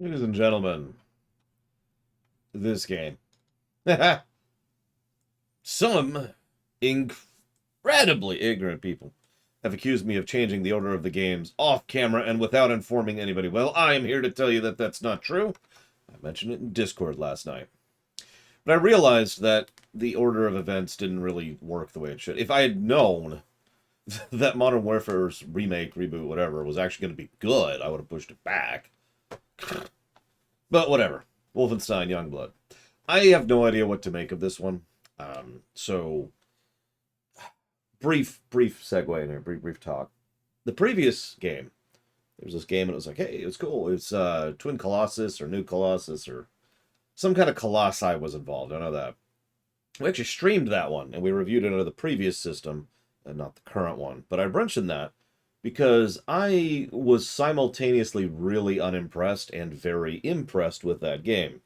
Ladies and gentlemen, this game. Some incredibly ignorant people have accused me of changing the order of the games off camera and without informing anybody. Well, I am here to tell you that that's not true. I mentioned it in Discord last night. But I realized that the order of events didn't really work the way it should. If I had known that Modern Warfare's remake, reboot, whatever, was actually going to be good, I would have pushed it back. But whatever. Wolfenstein, Youngblood. I have no idea what to make of this one. So, brief segue in here, brief talk. The previous game, there was this game and it was like, hey, it's cool. It's Twin Colossus or New Colossus or some kind of Colossi was involved. I know that. We actually streamed that one and we reviewed it under the previous system and not the current one. But I mentioned that because I was simultaneously really unimpressed and very impressed with that game.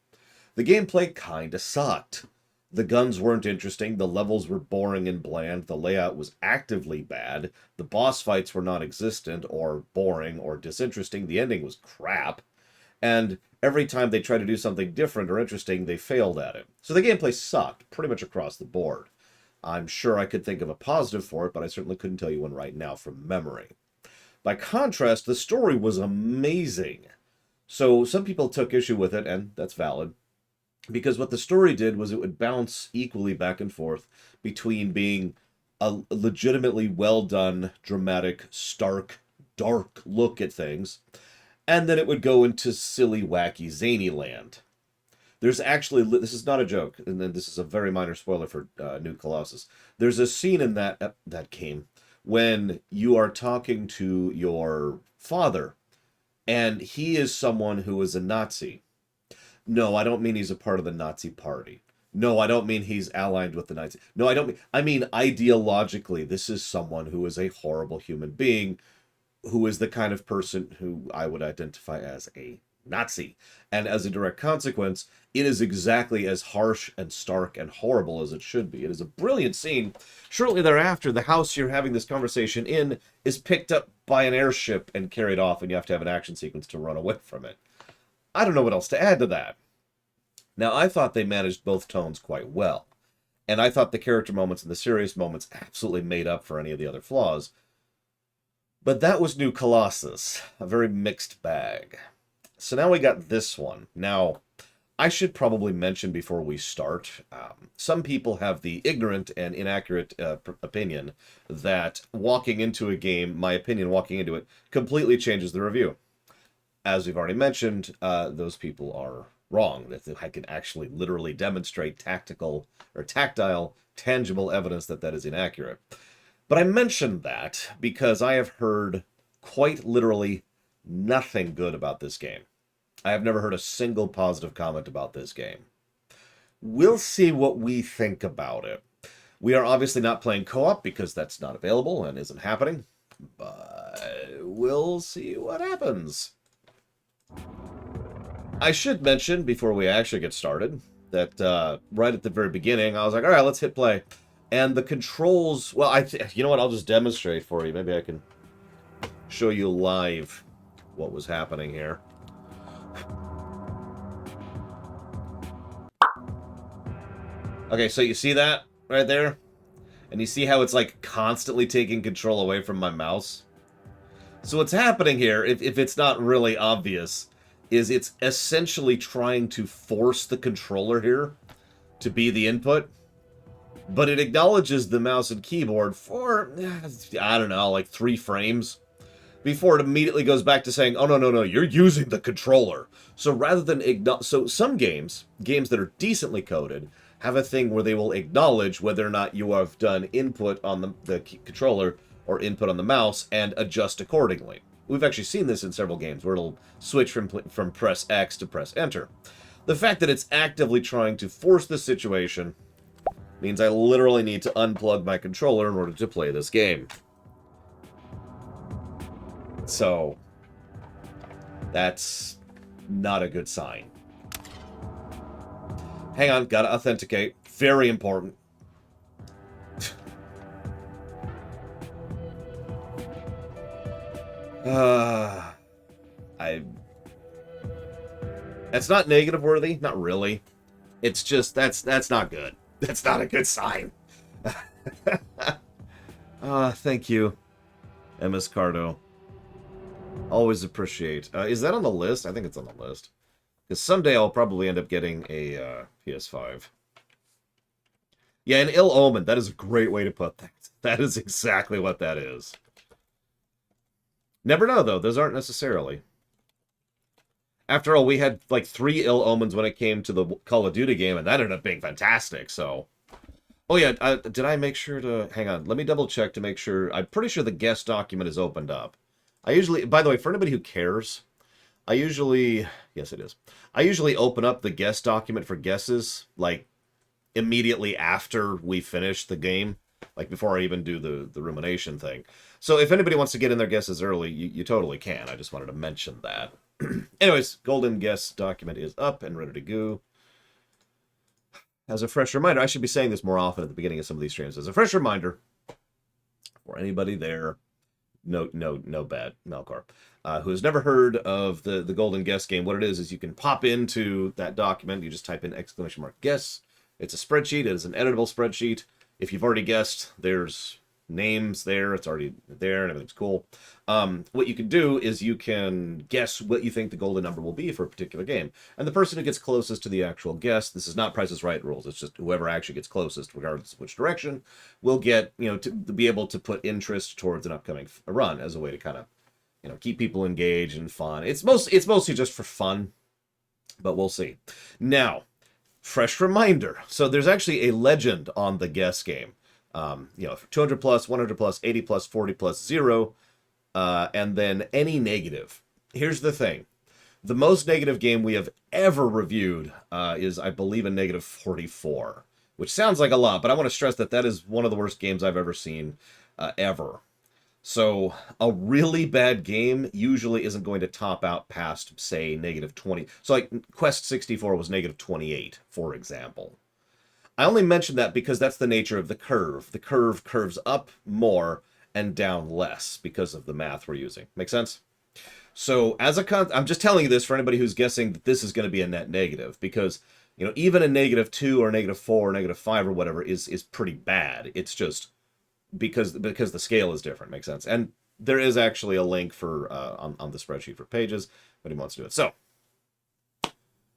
The gameplay kinda sucked. The guns weren't interesting, the levels were boring and bland, the layout was actively bad, the boss fights were non-existent or boring or disinteresting, the ending was crap, and every time they tried to do something different or interesting, they failed at it. So the gameplay sucked, pretty much across the board. I'm sure I could think of a positive for it, but I certainly couldn't tell you one right now from memory. By contrast, the story was amazing. So some people took issue with it, and that's valid. Because what the story did was it would bounce equally back and forth between being a legitimately well-done, dramatic, stark, dark look at things, and then it would go into silly, wacky, zany land. There's actually, this is not a joke, and then this is a very minor spoiler for New Colossus. There's a scene in that game when you are talking to your father, and he is someone who is a Nazi. No, I don't mean he's a part of the Nazi party. No, I don't mean he's allied with the Nazis. No, I mean ideologically, this is someone who is a horrible human being, who is the kind of person who I would identify as a Nazi. And as a direct consequence, it is exactly as harsh and stark and horrible as it should be. It is a brilliant scene. Shortly thereafter, the house you're having this conversation in is picked up by an airship and carried off, and you have to have an action sequence to run away from it. I don't know what else to add to that. Now, I thought they managed both tones quite well, and I thought the character moments and the serious moments absolutely made up for any of the other flaws. But that was New Colossus, a very mixed bag. So now we got this one. Now, I should probably mention before we start, some people have the ignorant and inaccurate opinion that walking into a game, my opinion walking into it, completely changes the review. As we've already mentioned, those people are wrong. That I can actually literally demonstrate tactile, tangible evidence that that is inaccurate. But I mentioned that because I have heard quite literally nothing good about this game. I have never heard a single positive comment about this game. We'll see what we think about it. We are obviously not playing co-op because that's not available and isn't happening. But we'll see what happens. I should mention, before we actually get started, that right at the very beginning, I was like, all right, let's hit play. And the controls, well, you know what, I'll just demonstrate for you. Maybe I can show you live what was happening here. Okay, so you see that right there? And you see how it's like constantly taking control away from my mouse? So what's happening here, if it's not really obvious, is it's essentially trying to force the controller here to be the input, but it acknowledges the mouse and keyboard for, I don't know, like 3 frames, before it immediately goes back to saying, oh, no, you're using the controller. So rather than so some games that are decently coded, have a thing where they will acknowledge whether or not you have done input on the controller or input on the mouse and adjust accordingly. We've actually seen this in several games where it'll switch from press X to press enter. The fact that it's actively trying to force the situation means I literally need to unplug my controller in order to play this game. So, that's not a good sign. Hang on, gotta authenticate. Very important. That's not negative worthy, not really. It's just, that's not good. That's not a good sign. Thank you, MS Cardo. Always appreciate. Is that on the list? I think it's on the list. Because someday I'll probably end up getting a PS5. Yeah, an ill omen. That is a great way to put that. That is exactly what that is. Never know, though. Those aren't necessarily. After all, we had like 3 ill omens when it came to the Call of Duty game, and that ended up being fantastic, so... Oh yeah, did I make sure to... Hang on, let me double check to make sure... I'm pretty sure the guest document is opened up. I usually... By the way, for anybody who cares, I usually... Yes, it is. I usually open up the guest document for guesses, like, immediately after we finish the game. Like, before I even do the rumination thing. So if anybody wants to get in their guesses early, you totally can. I just wanted to mention that. Anyways, golden guess document is up and ready to go. As a fresh reminder, I should be saying this more often at the beginning of some of these streams. As a fresh reminder, for anybody there, no bad, Melkor, who has never heard of the golden guess game, what it is you can pop into that document, you just type in !guess. It's a spreadsheet, it is an editable spreadsheet. If you've already guessed, there's names there, it's already there, and everything's cool. What you can do is you can guess what you think the golden number will be for a particular game. And the person who gets closest to the actual guess, this is not Price is Right rules, it's just whoever actually gets closest, regardless of which direction, will get, to be able to put interest towards an upcoming run as a way to kind of, keep people engaged and fun. It's mostly just for fun, but we'll see. Now, fresh reminder. So there's actually a legend on the guess game. 200 plus, 100 plus, 80 plus, 40 plus, 0, and then any negative. Here's the thing. The most negative game we have ever reviewed is, I believe, a negative 44, which sounds like a lot, but I want to stress that that is one of the worst games I've ever seen, ever. So a really bad game usually isn't going to top out past, say, negative 20. So like Quest 64 was negative 28, for example. I only mention that because that's the nature of the curve. The curve curves up more and down less because of the math we're using. Make sense? So as I'm just telling you this for anybody who's guessing that this is going to be a net negative, because even a negative 2 or negative 4 or negative 5 or whatever is pretty bad. It's just because the scale is different. Makes sense? And there is actually a link for on the spreadsheet for pages when he wants to do it. So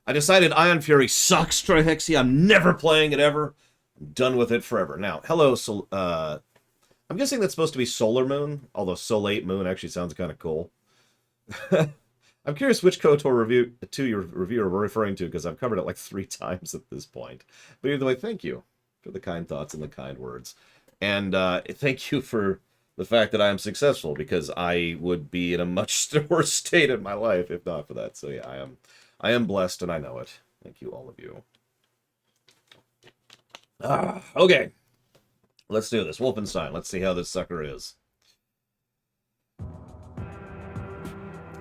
I decided Ion Fury sucks, Trihexy. I'm never playing it ever. I'm done with it forever. Now, hello, I'm guessing that's supposed to be Solar Moon, although Solate Moon actually sounds kind of cool. I'm curious which KOTOR review we're referring to, because I've covered it like 3 times at this point. But either way, thank you for the kind thoughts and the kind words. And thank you for the fact that I am successful, because I would be in a much worse state in my life if not for that. So yeah, I am blessed, and I know it. Thank you, all of you. Okay. Let's do this. Wolfenstein. Let's see how this sucker is.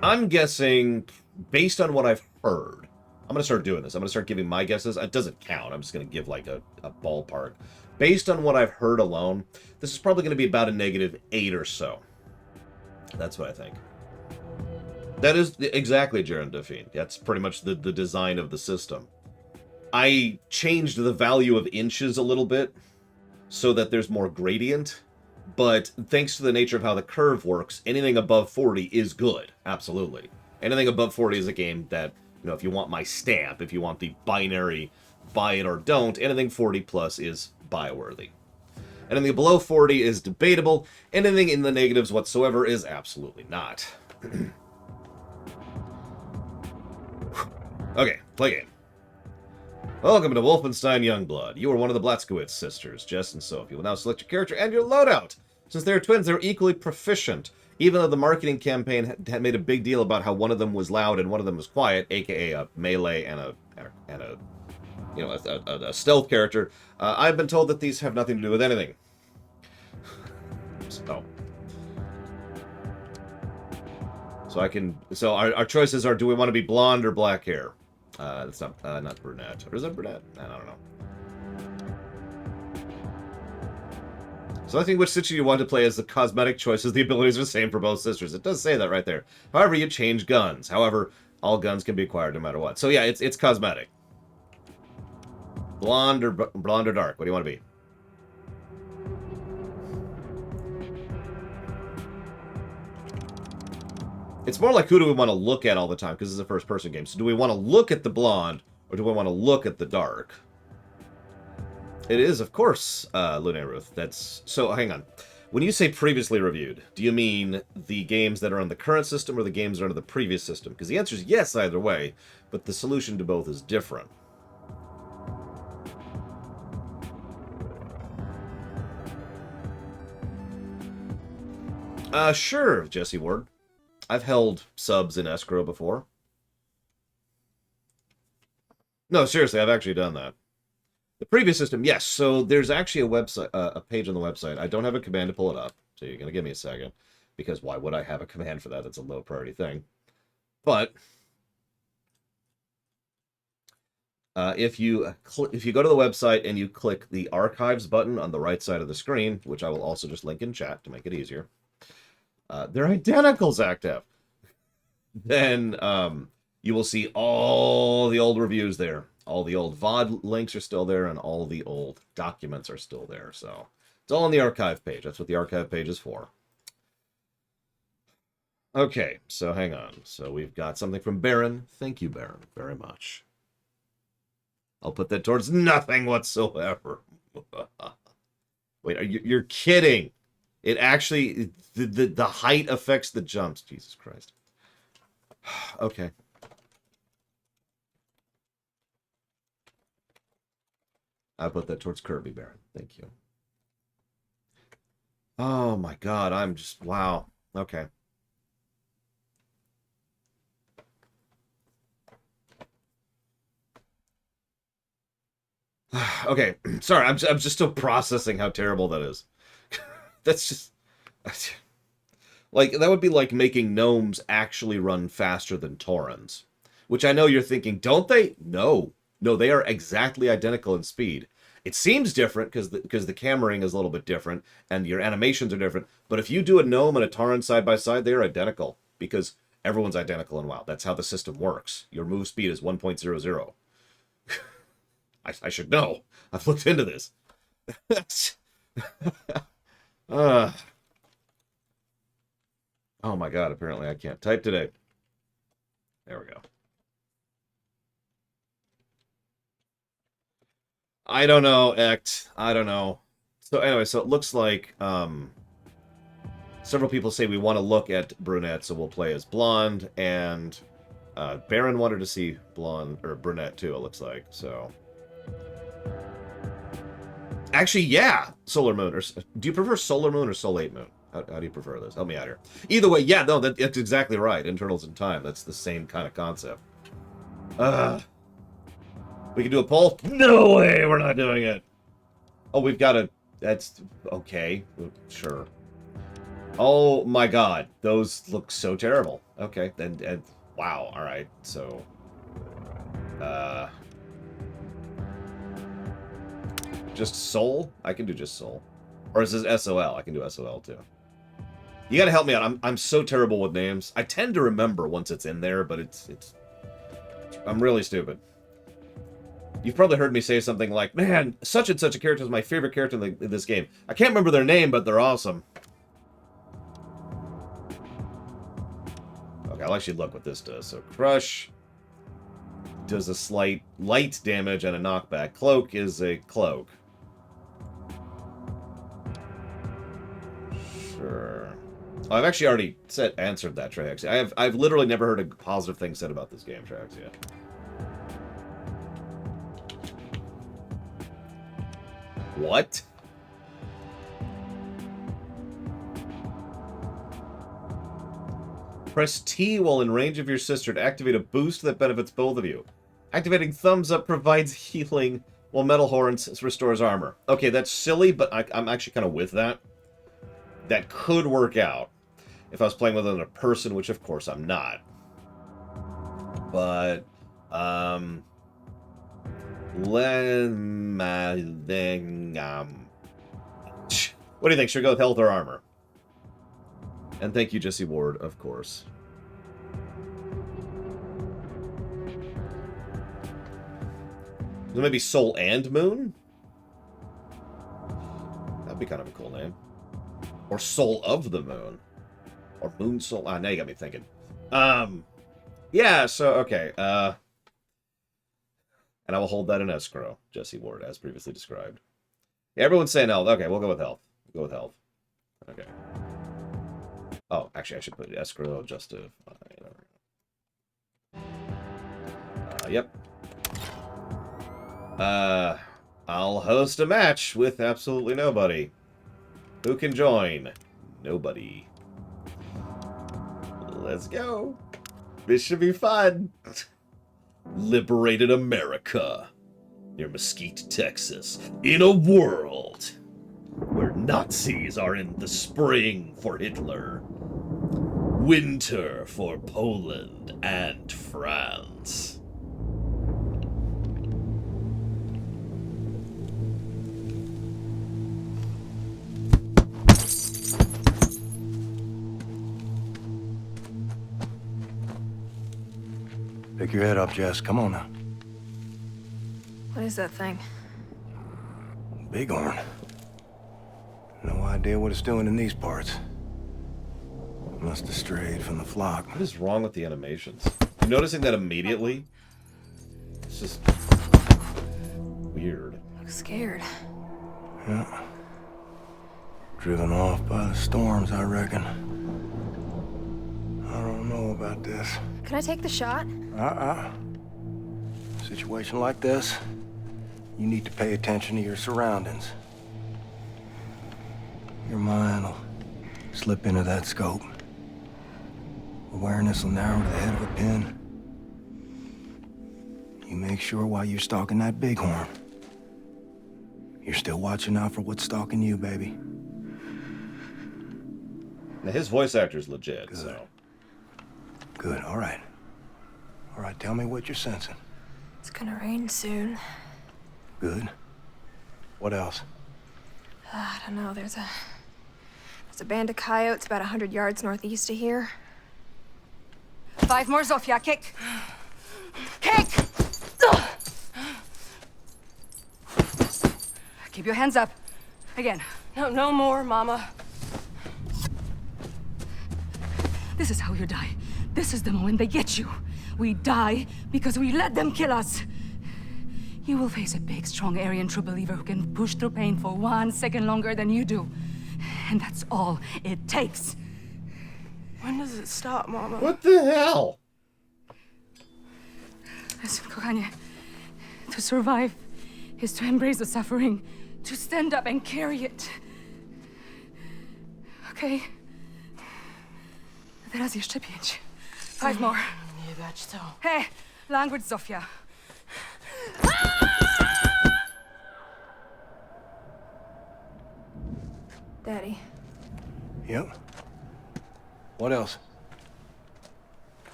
I'm guessing, based on what I've heard, I'm going to start doing this. I'm going to start giving my guesses. It doesn't count. I'm just going to give like a ballpark. Based on what I've heard alone, this is probably going to be about a negative 8 or so. That's what I think. That is exactly Jaron Duffine. That's pretty much the design of the system. I changed the value of inches a little bit so that there's more gradient, but thanks to the nature of how the curve works, anything above 40 is good. Absolutely. Anything above 40 is a game that, if you want my stamp, if you want the binary buy it or don't, anything 40 plus is buy-worthy. Anything below 40 is debatable. Anything in the negatives whatsoever is absolutely not. Okay, play game. Welcome to Wolfenstein Youngblood. You are one of the Blaskowitz sisters, Jess and Sophie. You will now select your character and your loadout. Since they're twins, they're equally proficient. Even though the marketing campaign had made a big deal about how one of them was loud and one of them was quiet, aka a melee and a stealth character, I've been told that these have nothing to do with anything. So our choices are: do we want to be blonde or black hair? That's not brunette. Or is that brunette? I don't know. Selecting which sister you want to play as the cosmetic choices, the abilities are the same for both sisters. It does say that right there. However, you change guns. However, All guns can be acquired no matter what. So yeah, it's cosmetic. Blonde or dark? What do you want to be? It's more like who do we want to look at all the time, because it's a first-person game. So do we want to look at the blonde, or do we want to look at the dark? It is, of course, Luna Ruth. That's... So, hang on. When you say previously reviewed, do you mean the games that are on the current system or the games that are on the previous system? Because the answer is yes either way, but the solution to both is different. Sure, Jesse Ward. I've held subs in escrow before. No, seriously, I've actually done that. The previous system, yes. So there's actually a website, a page on the website. I don't have a command to pull it up, so you're gonna give me a second, because why would I have a command for that? That's a low priority thing. But if you go to the website and you click the archives button on the right side of the screen, which I will also just link in chat to make it easier. They're identical, Zactev. Then you will see all the old reviews there. All the old VOD links are still there, and all the old documents are still there. So it's all on the archive page. That's what the archive page is for. Okay, so hang on. So we've got something from Baron. Thank you, Baron, very much. I'll put that towards nothing whatsoever. Wait, you're kidding? It actually, the height affects the jumps. Jesus Christ. Okay. I put that towards Kirby, Baron. Thank you. Oh my God, I'm just, wow. Okay. Okay, sorry, I'm just still processing how terrible that is. That's just... Like, that would be like making gnomes actually run faster than Taurens. Which I know you're thinking, don't they? No. No, they are exactly identical in speed. It seems different because the cameraing is a little bit different and your animations are different. But if you do a gnome and a Tauren side by side, they are identical because everyone's identical in WoW. That's how the system works. Your move speed is 1.00. I should know. I've looked into this. Oh my God, apparently I can't type today. There we go. I don't know, Ect. I don't know. So anyway, so it looks like several people say we want to look at brunette, so we'll play as blonde, and Baron wanted to see blonde or brunette too, it looks like. So actually, yeah, Solar Moon. Or do you prefer Solar Moon or Solate Moon? How do you prefer this? Help me out here. Either way, yeah, no, that's exactly right. Internals in Time. That's the same kind of concept. We can do a poll? No way, we're not doing it. Oh, we've got a... That's... Okay, sure. Oh my God, those look so terrible. Okay, and wow, all right, so... Just Soul? I can do just Soul. Or is this SOL? I can do SOL too. You gotta help me out. I'm so terrible with names. I tend to remember once it's in there, but it's I'm really stupid. You've probably heard me say something like, man, such and such a character is my favorite character in this game. I can't remember their name, but they're awesome. Okay, I'll actually look what this does. So Crush does a slight light damage and a knockback. Cloak is a cloak. Sure. Oh, I've actually already answered that, Trax. I've literally never heard a positive thing said about this game, Trax, yet. What? Press T while in range of your sister to activate a boost that benefits both of you. Activating Thumbs Up provides healing, while Metal Horns restores armor. Okay, that's silly, but I'm actually kind of with that. That could work out if I was playing with another person, which of course I'm not. But, what do you think? Should we go with health or armor? And thank you, Jesse Ward, of course. So maybe Soul and Moon? That'd be kind of a cool name. Or Soul of the Moon. Or Moon Soul. Ah, now you got me thinking. Yeah, so, okay. And I will hold that in escrow, Jesse Ward, as previously described. Yeah, everyone's saying health. Okay, we'll go with health. We'll go with health. Okay. Oh, actually, I should put escrow just to... yep. I'll host a match with absolutely nobody. Who can join? Nobody. Let's go. This should be fun. Liberated America. Near Mesquite, Texas. In a world where Nazis are in the spring for Hitler. Winter for Poland and France. Pick your head up, Jess. Come on now. What is that thing? Bighorn. No idea what it's doing in these parts. Must have strayed from the flock. What is wrong with the animations? I'm noticing that immediately. It's just weird. I'm scared. Yeah. Driven off by the storms, I reckon. I don't know about this. Can I take the shot? Situation like this, you need to pay attention to your surroundings. Your mind will slip into that scope. Awareness will narrow to the head of a pin. You make sure while you're stalking that bighorn, you're still watching out for what's stalking you, baby. Now, his voice actor's legit, Good. so... Good, all right. All right, tell me what you're sensing. It's gonna rain soon. Good. What else? I don't know, there's a band of coyotes about 100 yards northeast of here. 5 more, Zofia. Kick! Kick! Keep your hands up. Again. No more, Mama. This is how you die. This is the moment they get you. We die because we let them kill us. You will face a big, strong Aryan true believer who can push through pain for 1 second longer than you do. And that's all it takes. When does it stop, Mama? What the hell? Listen, kochanie, to survive is to embrace the suffering, to stand up and carry it. Okay? Teraz jeszcze 5. 5 more. Nie dać to. Hey, language, Zofia. Daddy. Yep. What else?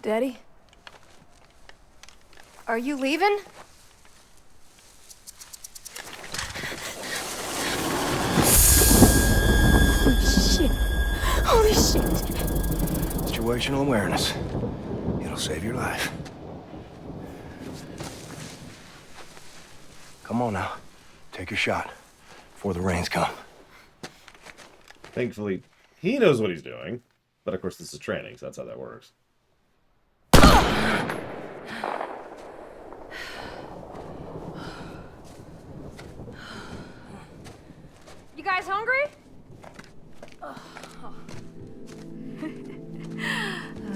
Daddy? Are you leaving? Holy shit! Situational awareness. It'll save your life. Come on now. Take your shot before the rains come. Thankfully, he knows what he's doing. But of course, this is training, so that's how that works. You guys hungry?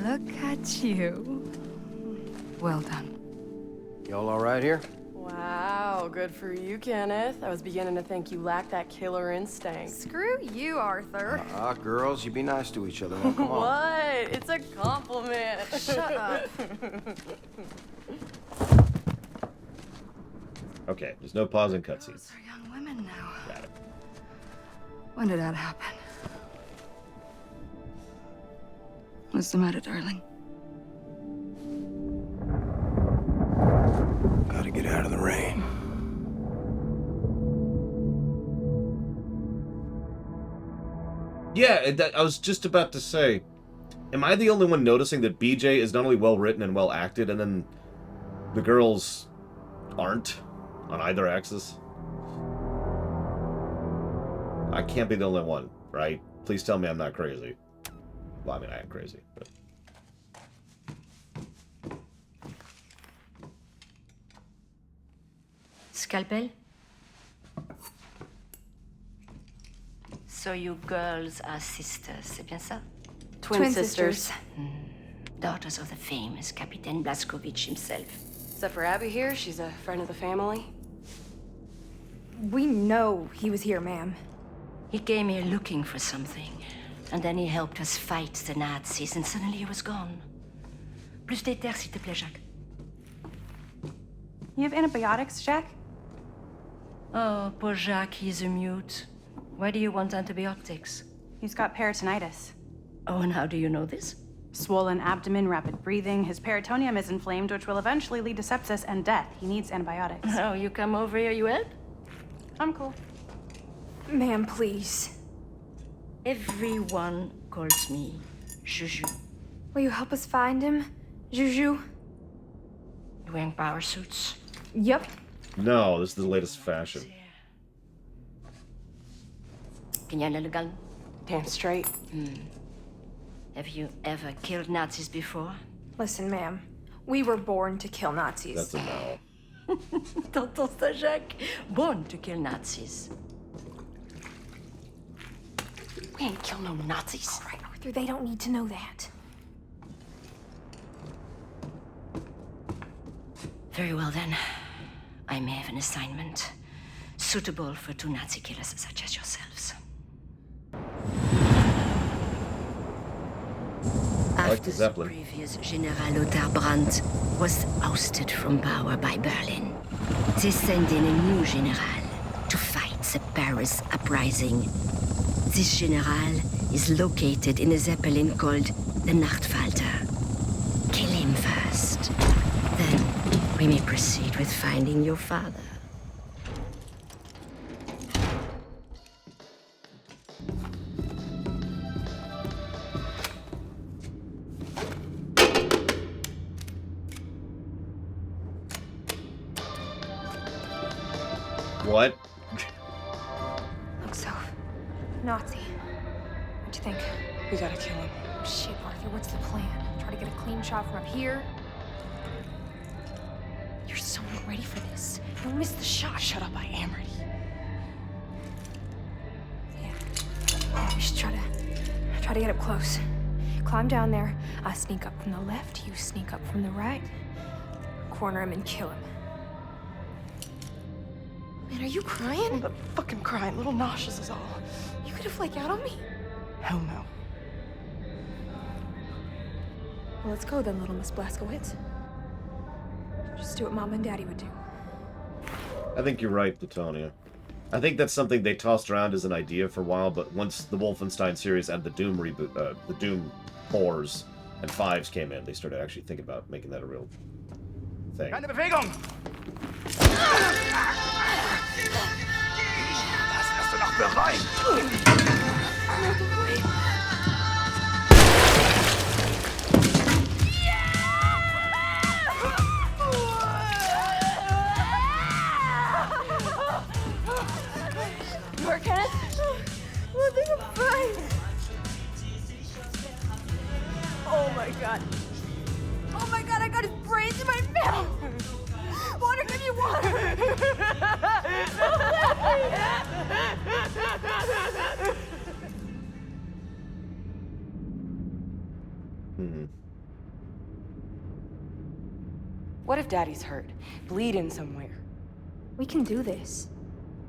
Look at you. Well done. Y'all all right here? Wow, good for you, Kenneth. I was beginning to think you lacked that killer instinct. Screw you, Arthur. Girls, you be nice to each other. Now, come on. What? It's a compliment. Shut up. Okay, there's no pause in cutscenes. Those are young women now. Got it. When did that happen? What's the matter, darling? Gotta get out of the rain. Yeah, I was just about to say, am I the only one noticing that BJ is not only well written and well acted, and then the girls aren't? on either axis? I can't be the only one, right? Please tell me I'm not crazy. Well, I mean, I am crazy, but... Scalpel? So you girls are sisters, c'est bien ça? Twin sisters. Daughters of the famous Captain Blazkowicz himself. Except for Abby here, she's a friend of the family. We know he was here, ma'am. He came here looking for something, and then he helped us fight the Nazis, and suddenly he was gone. Plus d'éther, s'il te plaît, Jacques. You have antibiotics, Jack? Oh, poor Jacques, he's a mute. Why do you want antibiotics? He's got peritonitis. Oh, and how do you know this? Swollen abdomen, rapid breathing. His peritoneum is inflamed, which will eventually lead to sepsis and death. He needs antibiotics. Oh, you come over here, you help? I'm cool. Ma'am, please. Everyone calls me Juju. Will you help us find him, Juju? You wearing power suits? Yep. No, this is the latest fashion. Can you handle a gun? Damn straight. Have you ever killed Nazis before? Listen, ma'am. We were born to kill Nazis. That's a no. T'entends ça, Jacques? Born to kill Nazis. We ain't kill no Nazis. All right, Arthur, they don't need to know that. Very well, then. I may have an assignment suitable for two Nazi killers such as yourselves. I like After the the Zeppelin. previous General Lothar Brandt was ousted from power by Berlin, they sent in a new general to fight the Paris uprising. This general is located in a Zeppelin called the Nachtfalter. Kill him first. Then we may proceed with finding your father. What? Looks so Nazi. What'd you think? We gotta kill him. Shit, Arthur, what's the plan? Try to get a clean shot from up here? You're so not ready for this. Don't miss the shot. Shut up, I am ready. Yeah, we should try to get up close. Climb down there. I sneak up from the left. You sneak up from the right. Corner him and kill him. Man, are you crying? I'm fucking crying. Little nauseous is all. You gonna flake out on me? Hell no. Well, let's go then, little Miss Blazkowicz. Just do what Mom and Daddy would do. I think you're right, Platonia. I think that's something they tossed around as an idea for a while, but once the Wolfenstein series and the Doom reboot, the Doom 4s and 5s came in, they started actually thinking about making that a real thing. Keine Bewegung! Das wärst du noch bereit! You are Kenneth? I think I'm fine. Oh my god. Oh my god, I got his brains in my mouth. Water, give me water. What if Daddy's hurt? Bleeding somewhere? We can do this.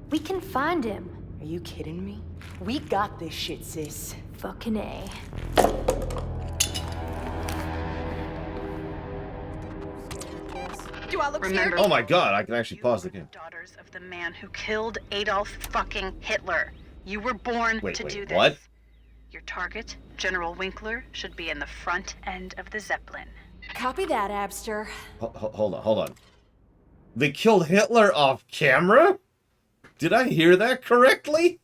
We can find him. Are you kidding me? We got this shit, sis. Fucking A. Do I look Remember, Oh my god, I can actually pause the game. daughters of the man who killed Adolf fucking Hitler. You were born Wait, to do this. what? Your target, General Winkler, should be in the front end of the Zeppelin. Copy that, Abster. Hold on. They killed Hitler off camera? Did I hear that correctly?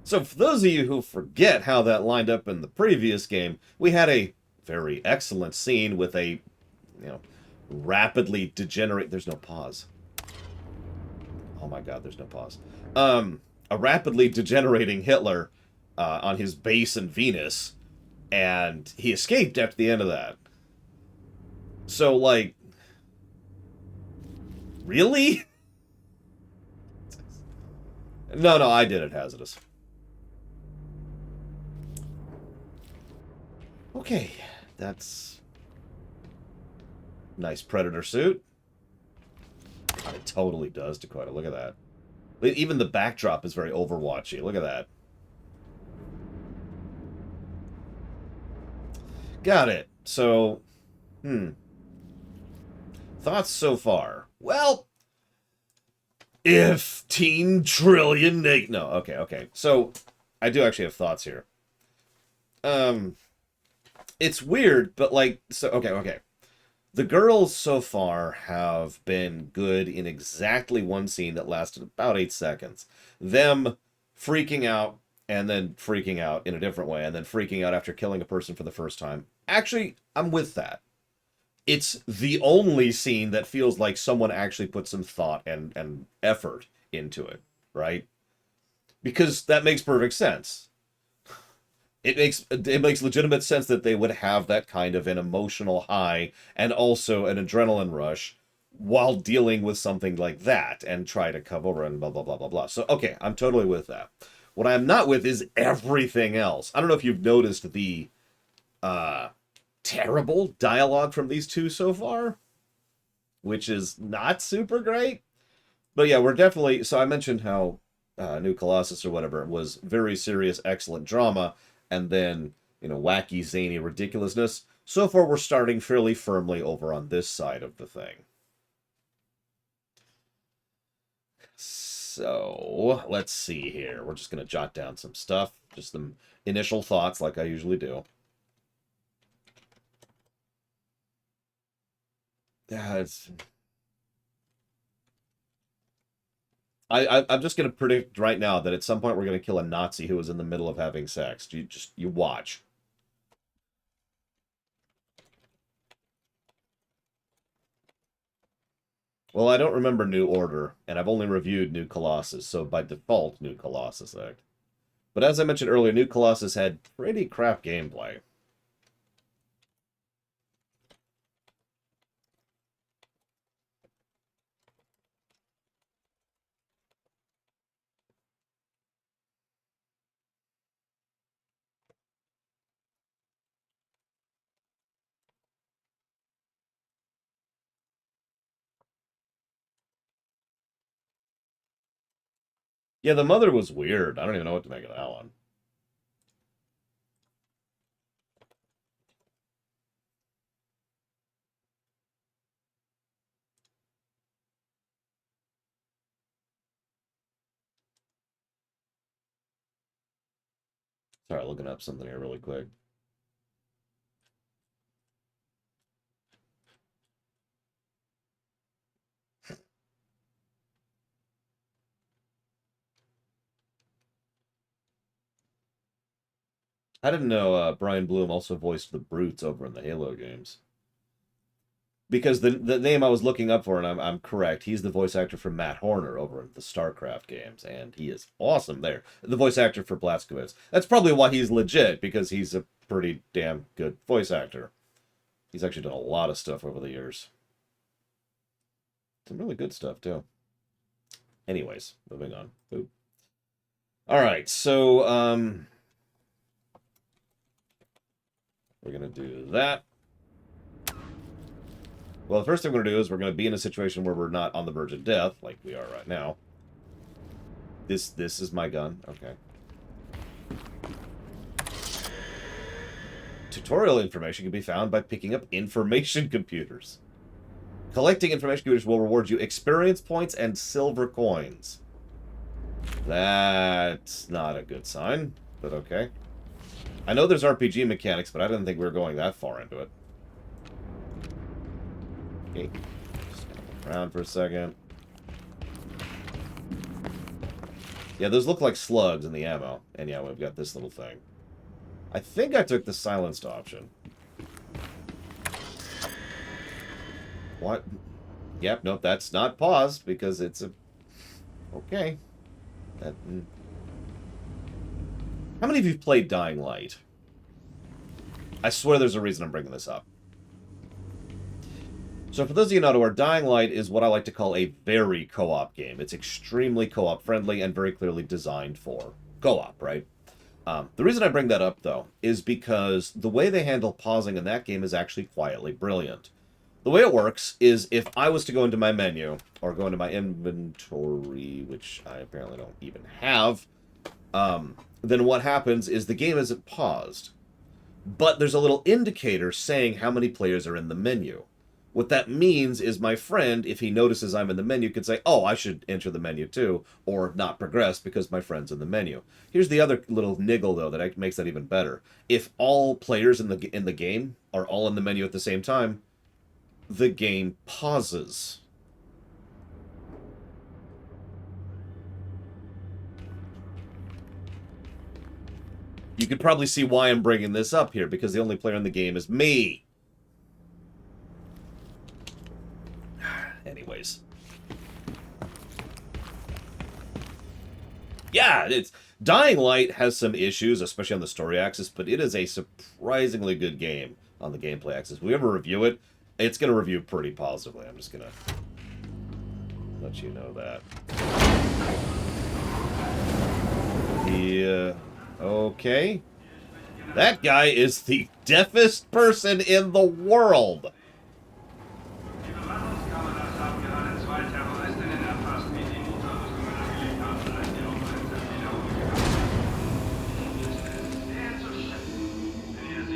So for those of you who forget how that lined up in the previous game, we had a very excellent scene with a, rapidly degenerate... There's no pause. Oh my god, there's no pause. A rapidly degenerating Hitler on his base in Venus, and he escaped after the end of that. So, like, really? No, I did it, Hazardous. Okay, that's nice Predator suit. It totally does, Dakota. Look at that. Even the backdrop is very Overwatchy. Look at that. Got it. So, thoughts so far? Well, if teen trillion no, okay. So, I do actually have thoughts here. It's weird, but like, so, okay. The girls so far have been good in exactly one scene that lasted about 8 seconds. Them freaking out, and then freaking out in a different way, and then freaking out after killing a person for the first time. Actually, I'm with that. It's the only scene that feels like someone actually put some thought and effort into it, right? Because that makes perfect sense. It makes legitimate sense that they would have that kind of an emotional high and also an adrenaline rush while dealing with something like that and try to cover and blah, blah, blah, blah, blah. So, okay, I'm totally with that. What I'm not with is everything else. I don't know if you've noticed the terrible dialogue from these two so far, which is not super great. But yeah, we're definitely... So I mentioned how New Colossus or whatever was very serious, excellent drama, and then, you know, wacky, zany ridiculousness. So far, we're starting fairly firmly over on this side of the thing. So, let's see here. We're just going to jot down some stuff. Just some initial thoughts, like I usually do. Yeah, I'm just going to predict right now that at some point we're going to kill a Nazi who was in the middle of having sex. You watch. Well, I don't remember New Order, and I've only reviewed New Colossus, so by default, New Colossus Act. But as I mentioned earlier, New Colossus had pretty crap gameplay. Yeah, the mother was weird. I don't even know what to make of that one. Sorry, looking up something here really quick. I didn't know Brian Bloom also voiced the Brutes over in the Halo games. Because the name I was looking up for, and I'm correct, he's the voice actor for Matt Horner over in the StarCraft games, and he is awesome there. The voice actor for Blazkowicz. That's probably why he's legit, because he's a pretty damn good voice actor. He's actually done a lot of stuff over the years. Some really good stuff, too. Anyways, moving on. Ooh. Alright, so, we're going to do that. Well, the first thing we're going to do is we're going to be in a situation where we're not on the verge of death, like we are right now. This is my gun. Okay. Tutorial information can be found by picking up information computers. Collecting information computers will reward you experience points and silver coins. That's not a good sign, but okay. I know there's RPG mechanics, but I didn't think we were going that far into it. Okay, just gonna look around for a second. Yeah, those look like slugs in the ammo. And yeah, we've got this little thing. I think I took the silenced option. What? Yep, nope, that's not pause, because it's a... Okay. How many of you have played Dying Light? I swear there's a reason I'm bringing this up. So for those of you who not aware, Dying Light is what I like to call a very co-op game. It's extremely co-op friendly and very clearly designed for co-op, right? The reason I bring that up, though, is because the way they handle pausing in that game is actually quietly brilliant. The way it works is if I was to go into my menu, or go into my inventory, which I apparently don't even have, then what happens is the game isn't paused. But there's a little indicator saying how many players are in the menu. What that means is my friend, if he notices I'm in the menu, could say, oh, I should enter the menu too, or not progress because my friend's in the menu. Here's the other little niggle, though, that makes that even better. If all players in the game are all in the menu at the same time, the game pauses. You could probably see why I'm bringing this up here, because the only player in the game is me. Anyways. Yeah, Dying Light has some issues, especially on the story axis, but it is a surprisingly good game on the gameplay axis. If we ever review it, it's going to review pretty positively. I'm just going to let you know that. Yeah. Okay. That guy is the deafest person in the world.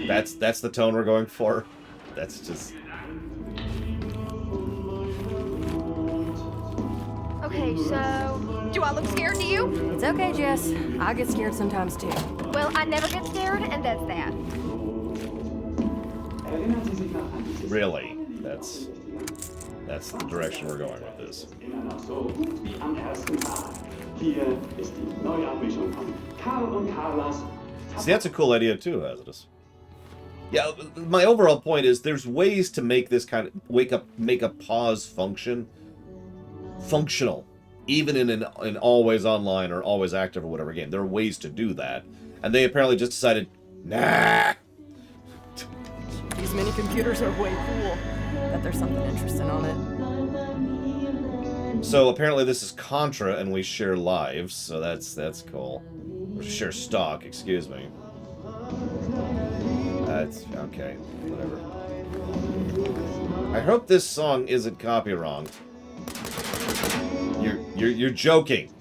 That's the tone we're going for. That's just... Okay, so do I look scared to you? It's okay, Jess. I get scared sometimes too. Well, I never get scared, and that's that. Really? That's the direction we're going with this. See, that's a cool idea too, Hazardous. Yeah, my overall point is there's ways to make this kind of make a pause functional, even in an always online or always active or whatever game. There are ways to do that, and they apparently just decided, nah. These mini computers are way cool. Bet there's something interesting on it. So apparently this is Contra, and we share lives, so that's cool. Or share stock, excuse me. That's okay, whatever. I hope this song isn't copywronged. You're joking.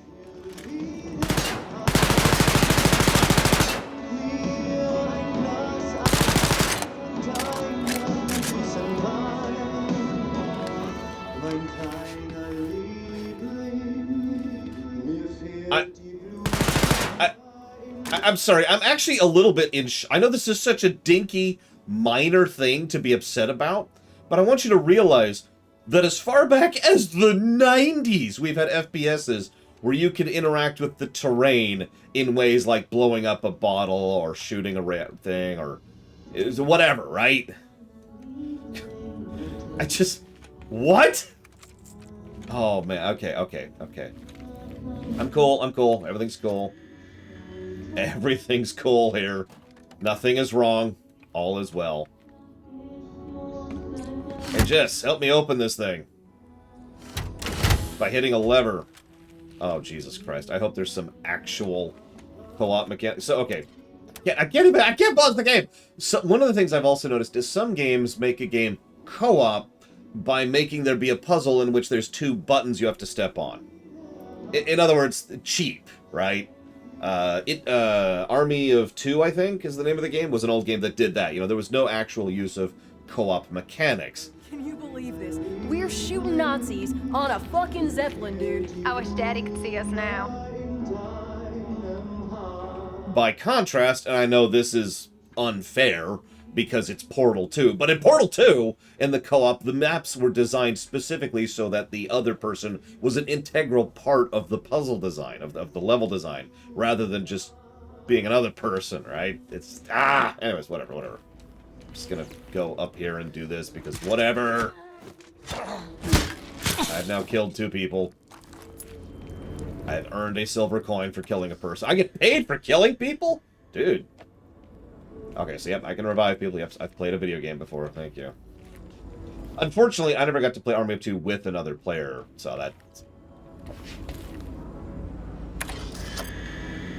I'm sorry, I'm actually a little bit I know this is such a dinky, minor thing to be upset about, but I want you to realize that as far back as the 90s, we've had FPSs where you can interact with the terrain in ways like blowing up a bottle or shooting a thing or whatever, right? I just... What? Oh, man. Okay. I'm cool. Everything's cool. Everything's cool here. Nothing is wrong. All is well. Hey, Jess, help me open this thing. By hitting a lever. Oh, Jesus Christ. I hope there's some actual co-op mechanics. So, okay. Yeah, I can't pause the game! So, one of the things I've also noticed is some games make a game co-op by making there be a puzzle in which there's 2 buttons you have to step on. In other words, cheap, right? Army of Two, I think, is the name of the game, was an old game that did that. You know, there was no actual use of co-op mechanics. Can you believe this? We're shooting Nazis on a fucking Zeppelin, dude. I wish Daddy could see us now. By contrast, and I know this is unfair because it's Portal 2, but in Portal 2, in the co-op, the maps were designed specifically so that the other person was an integral part of the puzzle design, of the level design, rather than just being another person, right? It's... Anyways, whatever. I'm just gonna go up here and do this because whatever. I've now killed 2 people. I've earned a silver coin for killing a person. I get paid for killing people? Dude. Okay, so yep, I can revive people. Yep, I've played a video game before. Thank you. Unfortunately, I never got to play Army of Two with another player, so that...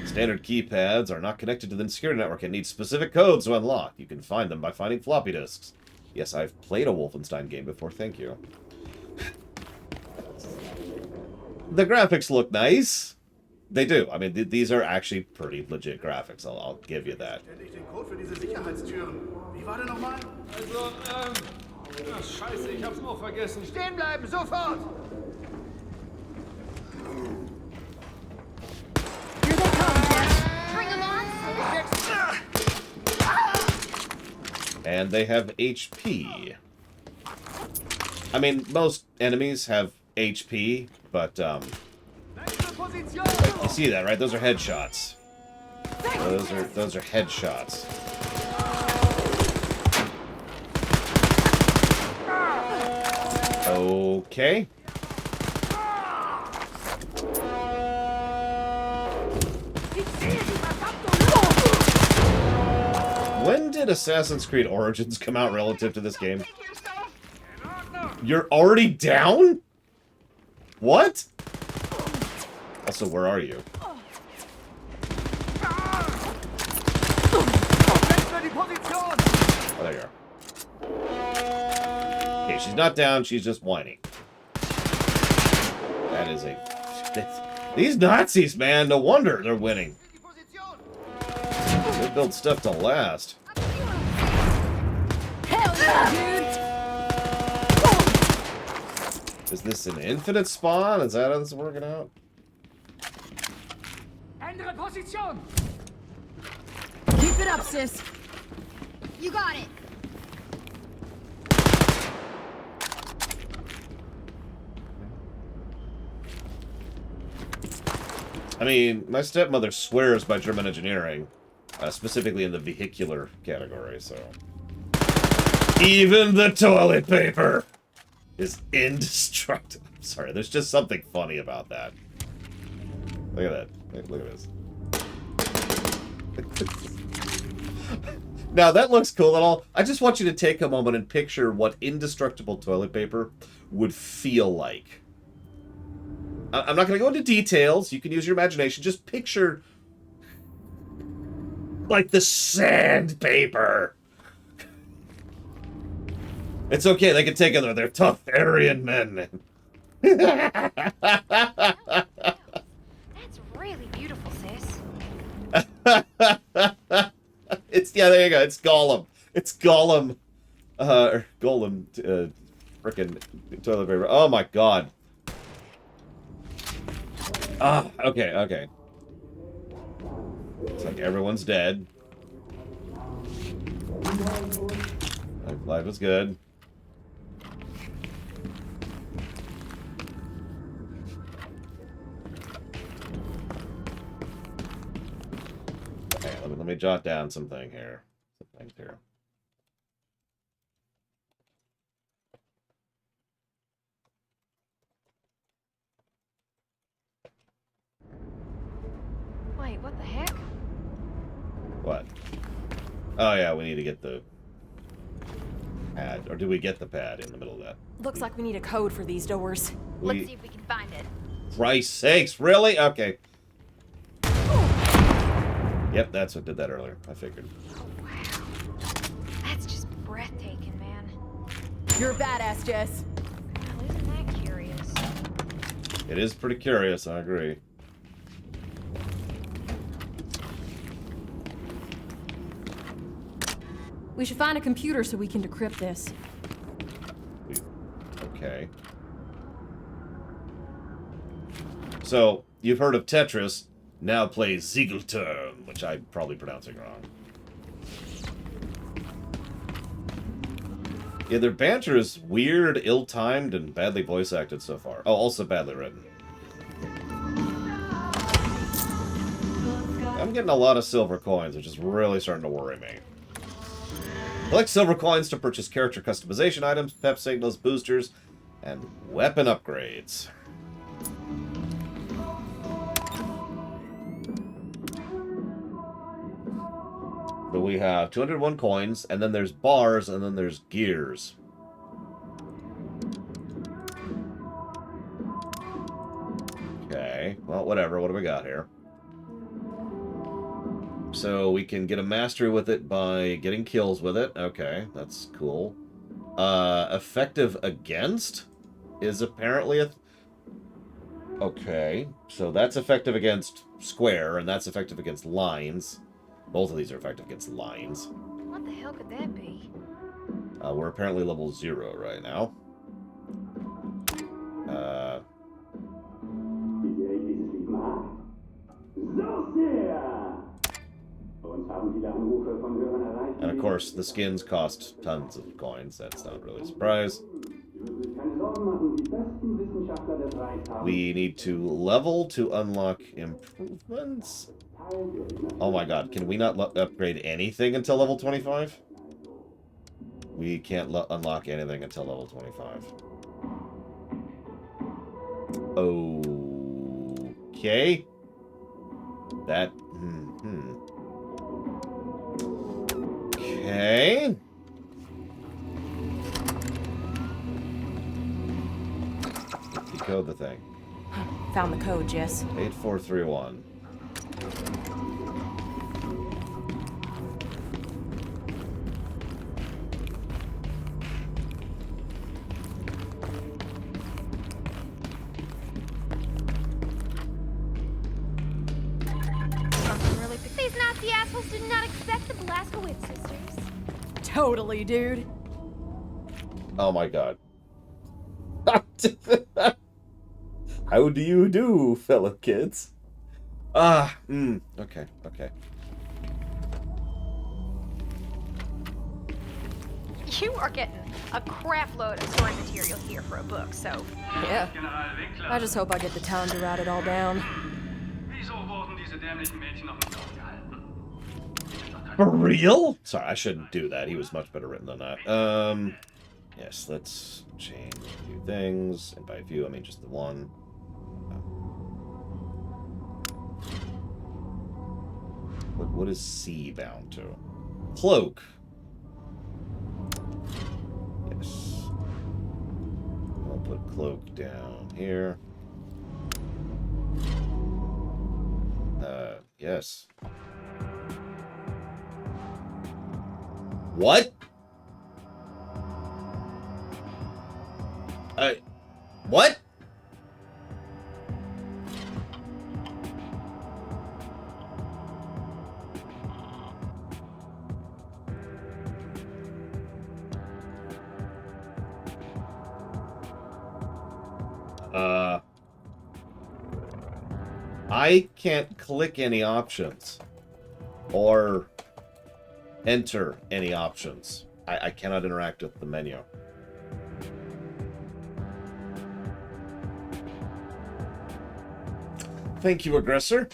Standard keypads are not connected to the security network and need specific codes to unlock. You can find them by finding floppy disks. Yes, I've played a Wolfenstein game before, thank you. The graphics look nice. They do. I mean, these are actually pretty legit graphics. I'll give you that. Scheiße, ich hab's auch vergessen. Stehen bleiben, sofort! Here they come, Jeff. Bring them on. And they have HP. I mean, most enemies have HP, but, you see that, right? Those are headshots. Those are headshots. Okay. When did Assassin's Creed Origins come out relative to this game? You're already down? What? Also, where are you? Oh, there you are. Okay, she's not down, she's just whining. That is a... These Nazis, man, no wonder they're winning. They build stuff to last. Hell yeah, dude! Is this an infinite spawn? Is that how this is working out? Ändere Position! Keep it up, sis. You got it. I mean, my stepmother swears by German engineering, specifically in the vehicular category, so... Even the toilet paper is indestructible. I'm sorry, there's just something funny about that. Look at that. Look at this. Now, that looks cool and all. I just want you to take a moment and picture what indestructible toilet paper would feel like. I'm not going to go into details. You can use your imagination. Just picture, like, the sandpaper. It's okay. They can take it. They're tough Aryan men. That's really beautiful, sis. Yeah, there you go. It's Gollum. It's Gollum. Golem, frickin' toilet paper. Oh my god. Ah, okay. It's like everyone's dead. Life is good. Okay, let me jot down something here. Wait, what the heck? What? Oh yeah, we need to get the pad. Or do we get the pad in the middle of that? Looks like we need a code for these doors. Let's see if we can find it. Christ's sakes, really? Okay. Yep, that's what did that earlier. I figured. Oh, wow. That's just breathtaking, man. You're a badass, Jess. Well, isn't that curious? It is pretty curious, I agree. We should find a computer so we can decrypt this. Okay. So, you've heard of Tetris. Now play Zeppelin, which I'm probably pronouncing wrong. Yeah, their banter is weird, ill-timed, and badly voice-acted so far. Oh, also badly written. I'm getting a lot of silver coins, which is really starting to worry me. Collect silver coins to purchase character customization items, pep signals, boosters, and weapon upgrades. So we have 201 coins, and then there's bars, and then there's gears. Okay, well, whatever. What do we got here? So we can get a mastery with it by getting kills with it. Okay, that's cool. Effective against is apparently a... Okay, so that's effective against square, and that's effective against lines. Both of these are effective against lines. What the hell could that be? We're apparently level 0 right now. And of course, the skins cost tons of coins. That's not really a surprise. We need to level to unlock improvements. Oh my god, can we not upgrade anything until level 25? We can't unlock anything until level 25. Okay. That... Okay. Decode the thing. Found the code, Jess. 8431. These Nazi assholes did not expect the Blazkowicz sisters. Totally, dude. Oh my god. How do you do, fellow kids? Okay. You are getting a crap load of story material here for a book, so... Yeah. I just hope I get the time to write it all down. For real? Sorry, I shouldn't do that. He was much better written than that. Yes, let's change a few things. And by a few, I mean just the one. What is C bound to? Cloak. Yes. I'll put cloak down here. Yes. What? What? I can't click any options or enter any options. I cannot interact with the menu. Thank you, Aggressor.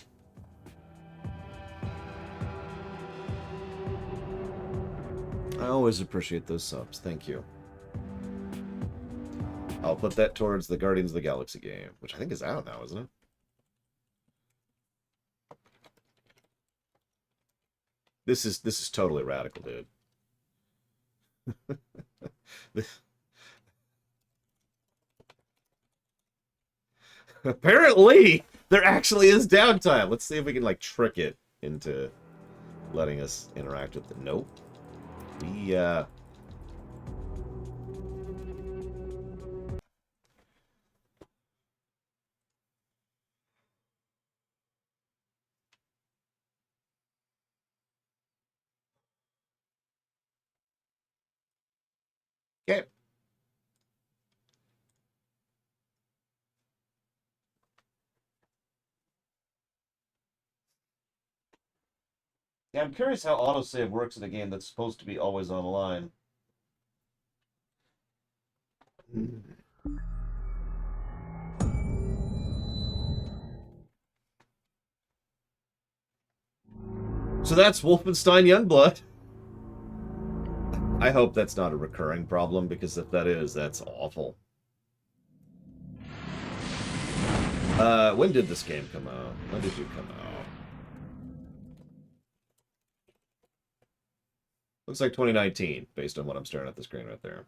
I always appreciate those subs. Thank you. I'll put that towards the Guardians of the Galaxy game, which I think is out now, isn't it? This is totally radical, dude. Apparently, there actually is downtime. Let's see if we can, like, trick it into letting us interact with it. Nope. We, Okay. Yeah, I'm curious how autosave works in a game that's supposed to be always online. So that's Wolfenstein Youngblood. I hope that's not a recurring problem, because if that is, that's awful. When did this game come out? When did you come out? Looks like 2019, based on what I'm staring at the screen right there.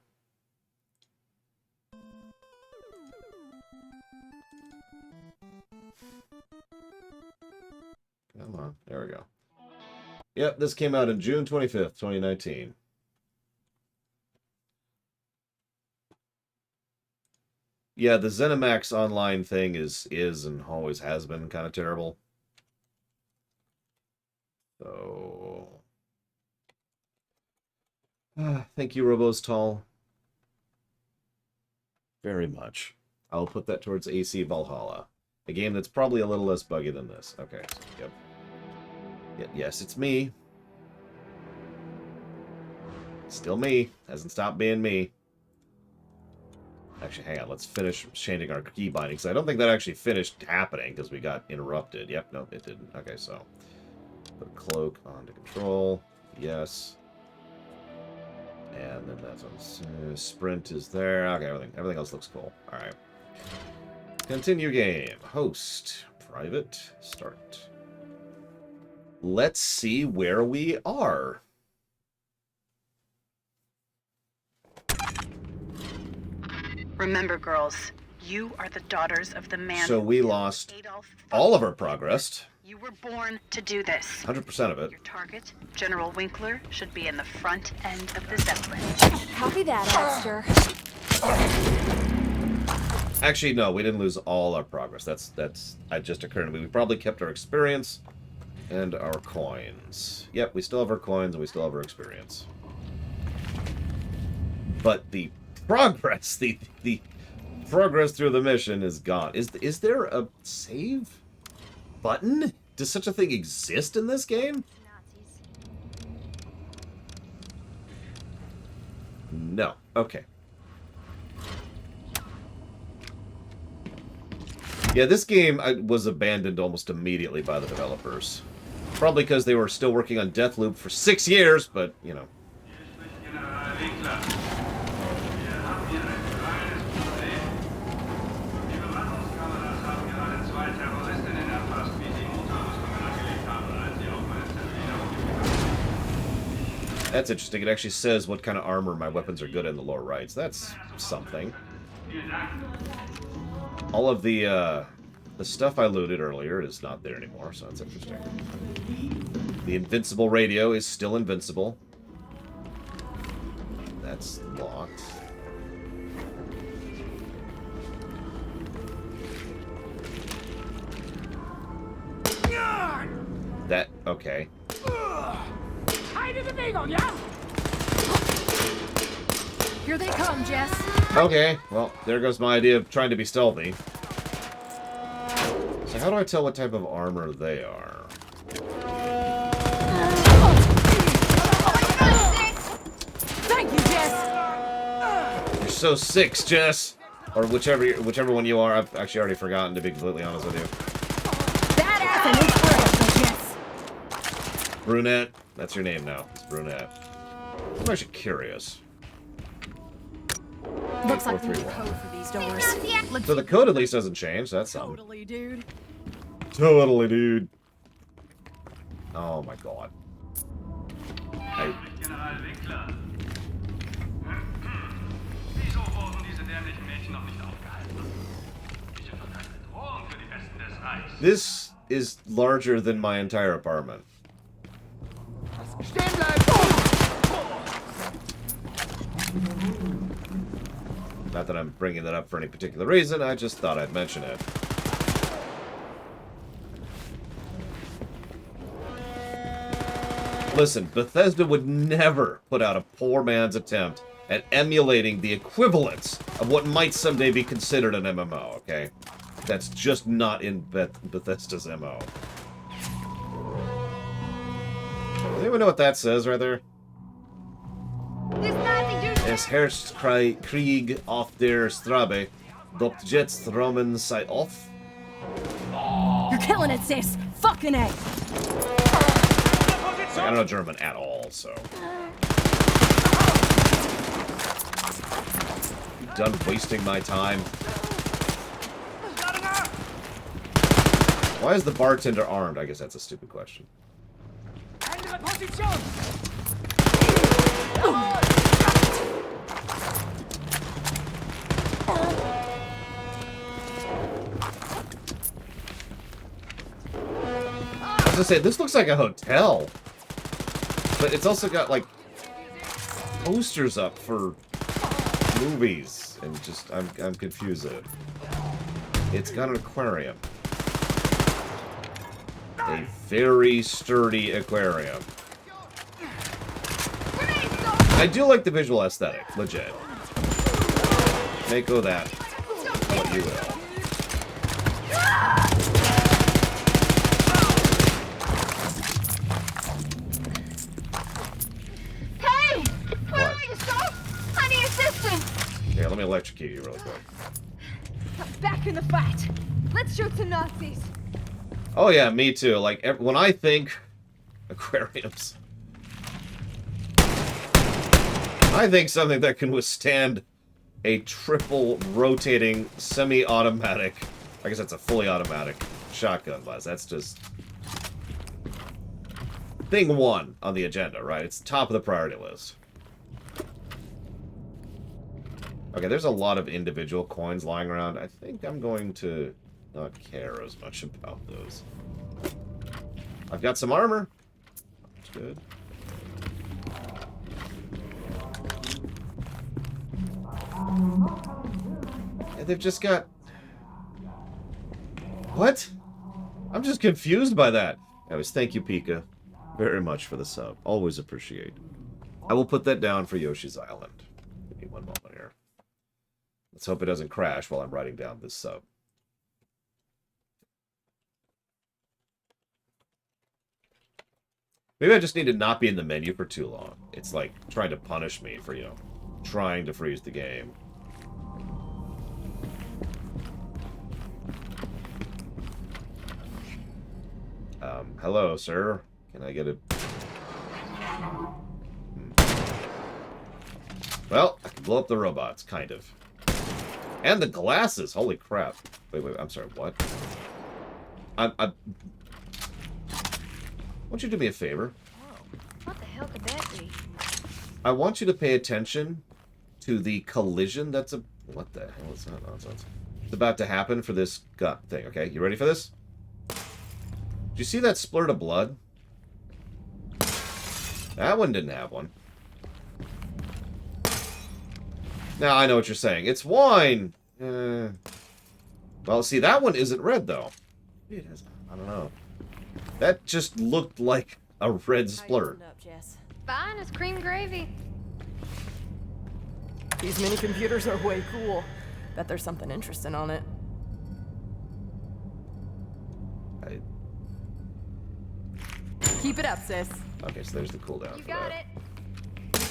Come on. There we go. Yep, this came out on June 25th, 2019. Yeah, the ZeniMax Online thing is and always has been kind of terrible. So... thank you, Robostall. Very much. I'll put that towards AC Valhalla. A game that's probably a little less buggy than this. Okay, yep. Yes, it's me. Still me. Hasn't stopped being me. Actually, hang on. Let's finish changing our key bindings. I don't think that actually finished happening because we got interrupted. Yep, no, it didn't. Okay, so put a cloak onto control. Yes. And then that's on sprint is there. Okay, everything else looks cool. All right. Continue game. Host. Private. Start. Let's see where we are. Remember, girls, you are the daughters of the man. So we lost all of our progress. You were born to do this. 100% of it. Your target, General Winkler, should be in the front end of the Zeppelin. Copy that, Esther. Actually, no, we didn't lose all our progress. That just occurred to me. We probably kept our experience and our coins. Yep, we still have our coins and we still have our experience. But the progress, the progress through the mission is gone. Is there a save button? Does such a thing exist in this game? No. Okay. Yeah, this game was abandoned almost immediately by the developers. Probably because they were still working on Deathloop for 6 years, but, you know. That's interesting. It actually says what kind of armor my weapons are good in the lower right. So that's something. All of the stuff I looted earlier is not there anymore, so that's interesting. The invincible radio is still invincible. That's locked. That, okay. Here they come, Jess. Okay, well, there goes my idea of trying to be stealthy. So how do I tell what type of armor they are? Thank you, Jess. You're so sick, Jess! Or whichever one you are. I've actually already forgotten, to be completely honest with you. Badass and inspirational, Jess. Brunette. That's your name now. It's Brunette. I'm actually curious. Looks like we need 431. code for these doors. So the code at least doesn't change. That's something. Totally, dude. Totally, dude. Oh my god. This is larger than my entire apartment. Not that I'm bringing that up for any particular reason, I just thought I'd mention it. Listen, Bethesda would never put out a poor man's attempt at emulating the equivalence of what might someday be considered an MMO, okay? That's just not in Bethesda's MO. Does anyone know what that says right there? Es herrscht Krieg auf der Straße, doch jetzt Roman sei off. You're killing it, sis. Fucking A. I don't know German at all, so. You done wasting my time? Why is the bartender armed? I guess that's a stupid question. I was gonna say, this looks like a hotel. But it's also got, like, posters up for movies. And just, I'm confused. It's got an aquarium. A very sturdy aquarium. I do like the visual aesthetic, legit. Mako that. What you will. Hey! Where are you, sir? I need assistance! Here, let me electrocute you really quick. Back in the fight. Let's shoot some Nazis. Oh yeah, me too. Like, when I think aquariums, I think something that can withstand a triple rotating semi-automatic, I guess that's a fully automatic shotgun blast. That's just thing one on the agenda, right? It's top of the priority list. Okay, there's a lot of individual coins lying around. I think I'm going to not care as much about those. I've got some armor. That's good. And they've just got... What? I'm just confused by that. Anyways, thank you, Pika, very much for the sub. Always appreciate. I will put that down for Yoshi's Island. Give me one moment here. Let's hope it doesn't crash while I'm writing down this sub. Maybe I just need to not be in the menu for too long. It's like trying to punish me for, you know, trying to freeze the game. Hello, sir. Can I get a... Well, I can blow up the robots, kind of. And the glasses! Holy crap. Wait, I'm sorry, what? Why don't you do me a favor? What the hell could that be? I want you to pay attention to the collision that's a... What the hell is that nonsense? It's about to happen for this gut thing, okay? You ready for this? Did you see that splurt of blood? That one didn't have one. Now, I know what you're saying. It's wine! Well, see, that one isn't red, though. It is. I don't know. That just looked like a red splurt. Fine as cream gravy. These mini computers are way cool. Bet there's something interesting on it. Keep it up, sis. Okay, so there's the cooldown. You for got that. it.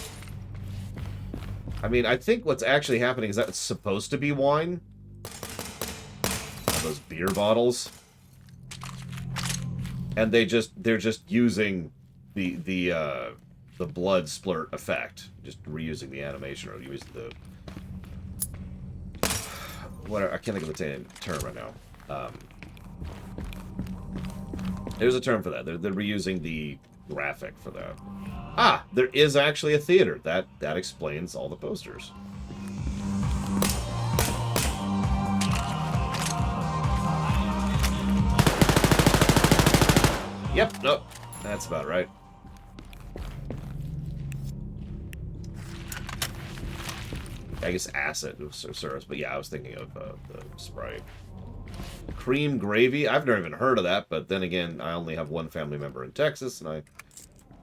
I mean, I think what's actually happening is that it's supposed to be wine. Those beer bottles. And they're just using the blood splurt effect. Just reusing the animation or using the... Whatever, I can't think of the term right now. There's a term for that. They're reusing the graphic for that. Ah, there is actually a theater. That explains all the posters. Yep, nope. That's about right. I guess acid was service, but yeah, I was thinking of the Sprite. Cream gravy? I've never even heard of that, but then again, I only have one family member in Texas, and I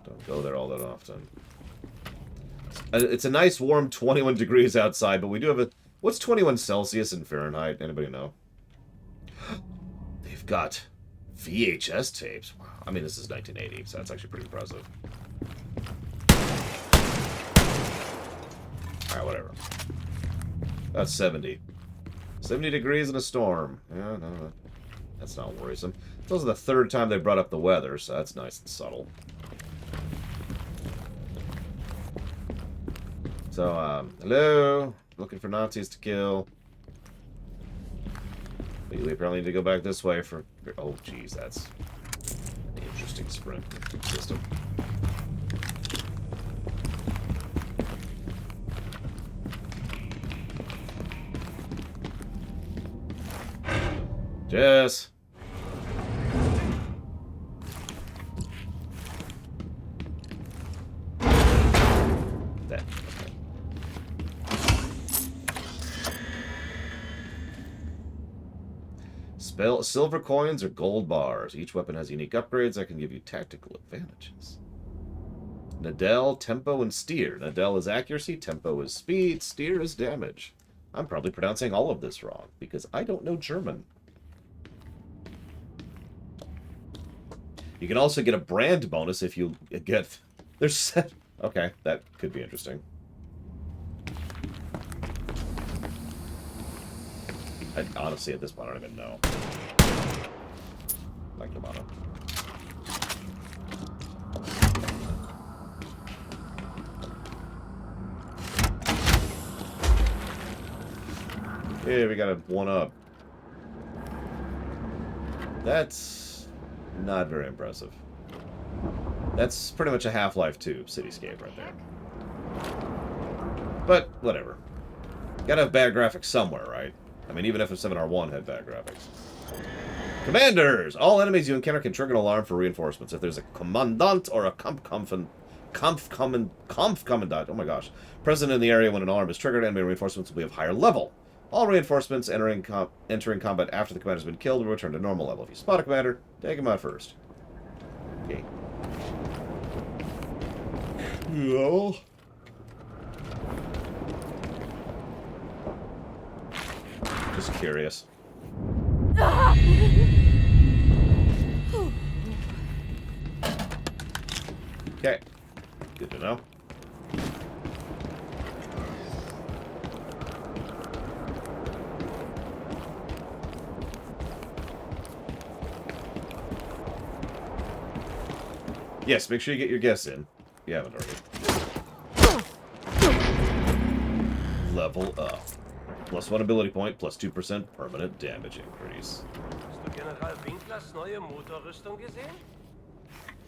don't go there all that often. It's a nice warm 21 degrees outside, but we do have a... What's 21 Celsius in Fahrenheit? Anybody know? They've got VHS tapes. Wow. I mean, this is 1980, so that's actually pretty impressive. Alright, whatever. That's 70. 70 degrees in a storm. Yeah, no, that's not worrisome. It's also the third time they brought up the weather, so that's nice and subtle. So, hello? Looking for Nazis to kill. We apparently need to go back this way for... Oh, geez, that's an interesting sprint system. Jess. That. Spell silver coins or gold bars. Each weapon has unique upgrades that can give you tactical advantages. Nadel, tempo, and steer. Nadel is accuracy, tempo is speed, steer is damage. I'm probably pronouncing all of this wrong because I don't know German. You can also get a brand bonus if you get... There's... Okay, that could be interesting. I honestly, at this point, I don't even know. Like Yamato. Yeah, we got a 1-up. That's not very impressive. That's pretty much a Half-Life 2 cityscape right there. But, whatever. Gotta have bad graphics somewhere, right? I mean, even FF7R1 had bad graphics. Commanders! All enemies you encounter can trigger an alarm for reinforcements. If there's a commandant or a Kampfkommandant, oh my gosh, present in the area when an alarm is triggered, enemy reinforcements will be of higher level. All reinforcements entering combat after the commander has been killed will return to normal level. If you spot a commander, take him out first. Okay. No. Just curious. Okay. Good to know. Yes, make sure you get your guess in. If you haven't already. Level up. +1 ability point, +2% permanent damage increase. Hast du General Winklers neue Motorrüstung gesehen?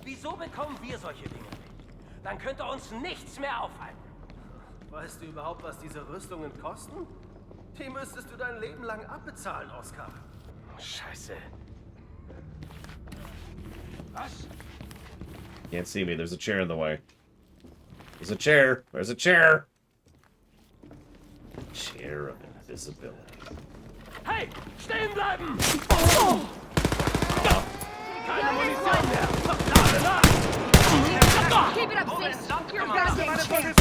Wieso bekommen wir solche Dinge nicht? Dann könnte uns nichts mehr aufhalten. Weißt du überhaupt, was diese Rüstungen kosten? Die müsstest du dein Leben lang abbezahlen, Oscar. Scheiße. Was? Can't see me. There's a chair in the way. There's a chair. There's a chair. Chair of invisibility. Hey, stehen bleiben! Keine Munition mehr! Lade nach! Keep it up, sis. You're a goddamn champ.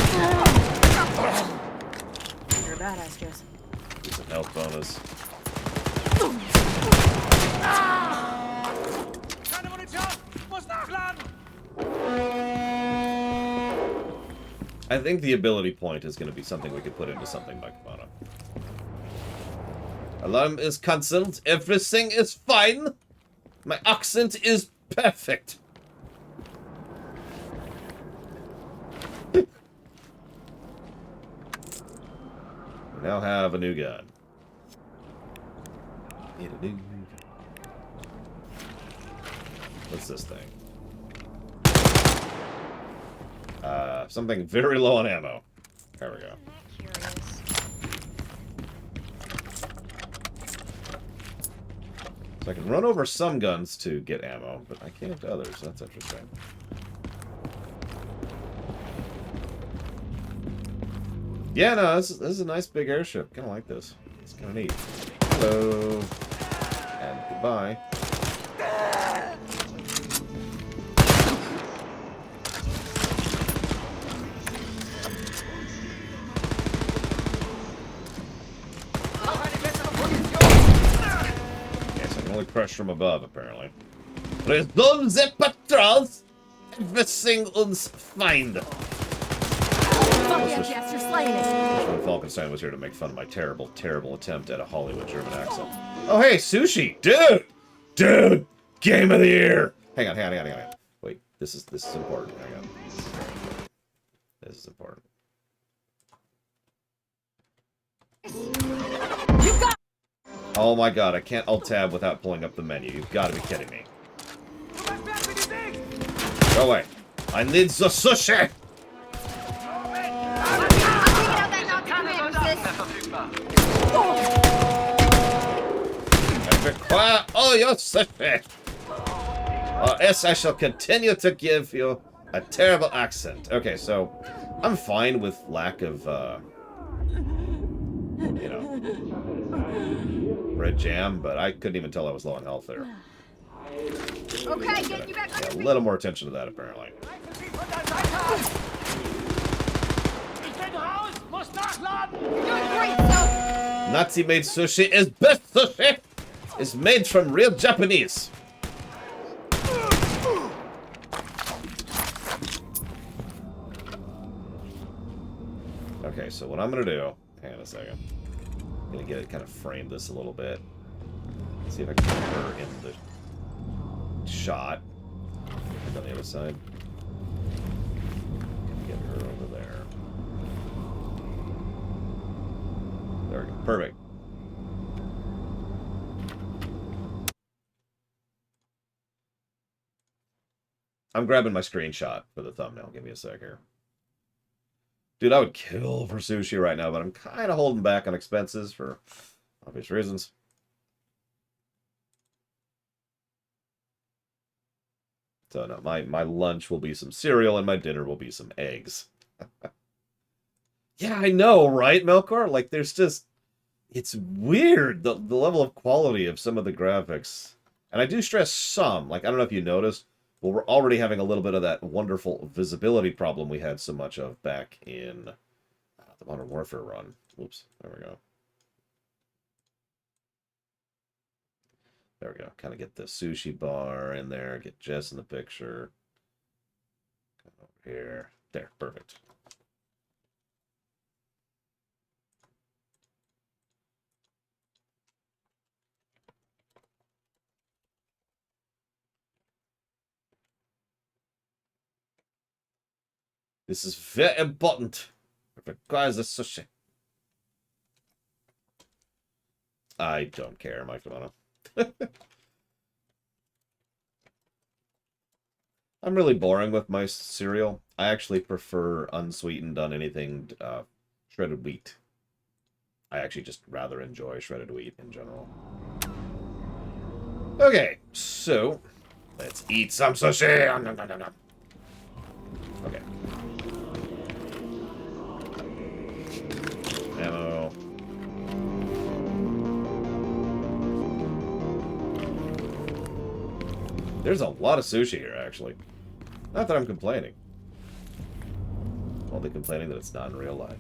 You're a badass, Jess. Get some health bonus. Keine Munition! Muss nachladen! I think the ability point is going to be something we could put into something like Mana. Alarm is cancelled. Everything is fine. My accent is perfect. We now have a new gun. Need a new gun. What's this thing? Something very low on ammo. There we go. So I can run over some guns to get ammo, but I can't others. That's interesting. Yeah, no, this is a nice big airship. Kind of like this. It's kind of neat. Hello. And goodbye. Crush from above, apparently. Resolve the patrols! Everything uns find! Fuck yeah, Jess, you're slaying it. When Falkenstein was here to make fun of my terrible, terrible attempt at a Hollywood German accent. Oh, hey, sushi! Dude! Dude! Game of the year! Hang on. Wait, this is important. Hang on. This is important. You got. Oh my god, I can't alt-tab without pulling up the menu. You've got to be kidding me. Go away. I need the sushi! require all your sushi. Or else I shall continue to give you a terrible accent. Okay, so I'm fine with lack of, you know, red jam, but I couldn't even tell I was low on health there. Okay, get you back on Yeah, your a little more attention to that, apparently. Doing great, so. Nazi-made sushi is best sushi! Is made from real Japanese. Okay, so what I'm gonna do... Hang on a second. I'm gonna get it kind of framed this a little bit. See if I can get her in the shot. And on the other side. Get her over there. There we go. Perfect. I'm grabbing my screenshot for the thumbnail. Give me a sec here. Dude, I would kill for sushi right now, but I'm kind of holding back on expenses for obvious reasons. So, no, my lunch will be some cereal, and my dinner will be some eggs. Yeah, I know, right, Melkor? Like, there's just... It's weird, the level of quality of some of the graphics. And I do stress some. Like, I don't know if you noticed, but we're already having a little bit of that wonderful visibility problem we had so much of back in the Modern Warfare run. Oops, there we go. There we go. Kind of get the sushi bar in there. Get Jess in the picture. Come over here. There, perfect. This is very important. It requires a sushi. I don't care, Mike Romano. I'm really boring with my cereal. I actually prefer unsweetened on anything shredded wheat. I actually just rather enjoy shredded wheat in general. Okay, so let's eat some sushi. Okay. Ammo. There's a lot of sushi here, actually. Not that I'm complaining. I'm only complaining that it's not in real life.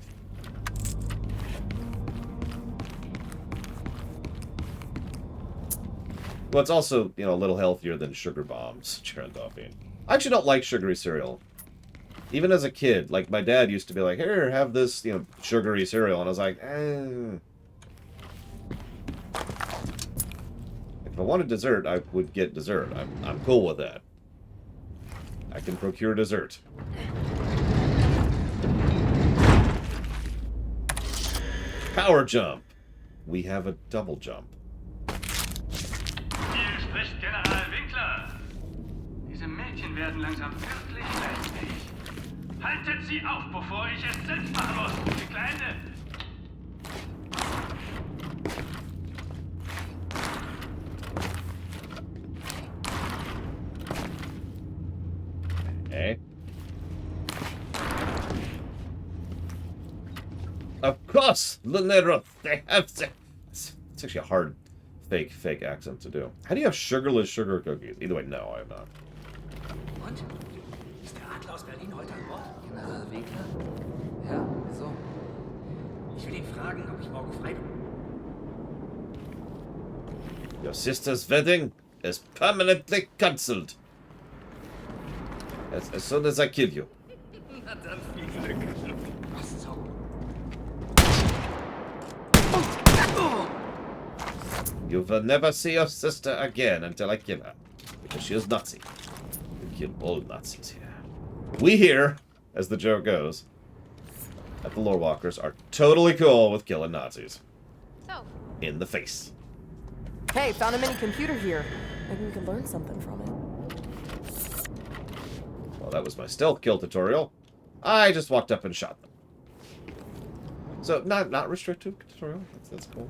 Well, it's also, you know, a little healthier than sugar bombs, Chernobyl. I actually don't like sugary cereal. Even as a kid, like, my dad used to be like, here, have this, you know, sugary cereal. And I was like, eh. If I wanted dessert, I would get dessert. I'm cool with that. I can procure dessert. Power jump. We have a double jump. Hier spricht General Winkler. Diese Mädchen werden langsam wirklich leidfähig. Haltet sie auf, bevor ich es selbst machen muss, die Kleine. Okay. Of course, Lunero, they have to. It's actually a hard fake accent to do. How do you have sugarless sugar cookies? Either way, no, I have not. Und? Ist der Adler aus Berlin heute an Bord? General Winkler? Ja, wieso? Ich will ihn fragen, ob ich morgen frei bin. Your sister's wedding is permanently cancelled. As soon as I kill you. Na dann viel Glück. Was so? You will never see your sister again until I kill her. Because she is Nazi. We kill all Nazis here. We here, as the joke goes, at the Lorewalkers are totally cool with killing Nazis. So, In the face. Hey, found a mini computer here. Maybe we could learn something from it. Well, that was my stealth kill tutorial. I just walked up and shot them. So, not restrictive tutorial. That's cool.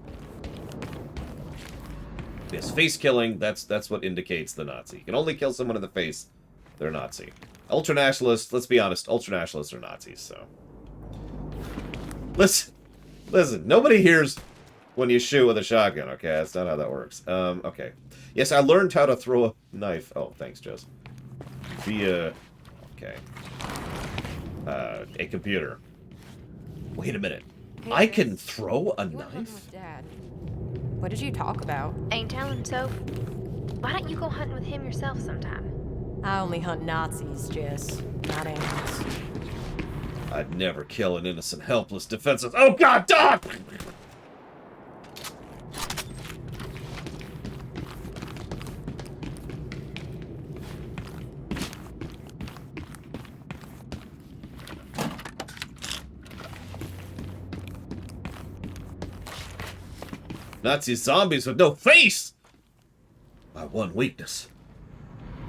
Yes, face killing, that's what indicates the Nazi. You can only kill someone in the face, they're Nazi. Ultranationalists, let's be honest, ultranationalists are Nazis, so. Listen, nobody hears when you shoot with a shotgun, okay? That's not how that works. Okay. Yes, I learned how to throw a knife. Oh, thanks, Jess. Via, okay. A computer. Wait a minute. Hey, I Jess. can throw a You were hunting knife? with Dad. What did you talk about? Ain't telling, so why don't you go hunting with him yourself sometime? I only hunt Nazis, Jess, not animals. I'd never kill an innocent, helpless, defenseless. Oh God, dog! Nazi zombies with no face! My one weakness.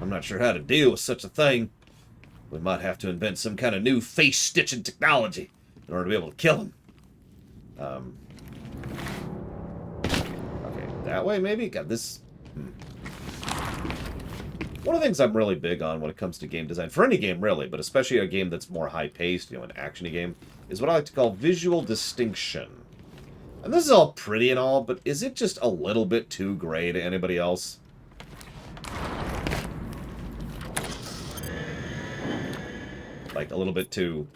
I'm not sure how to deal with such a thing. We might have to invent some kind of new face-stitching technology in order to be able to kill him. Okay, that way maybe? God, this... One of the things I'm really big on when it comes to game design, for any game really, but especially a game that's more high-paced, you know, an action-y game, is what I like to call visual distinction. And this is all pretty and all, but is it just a little bit too gray to anybody else? Like, a little bit too...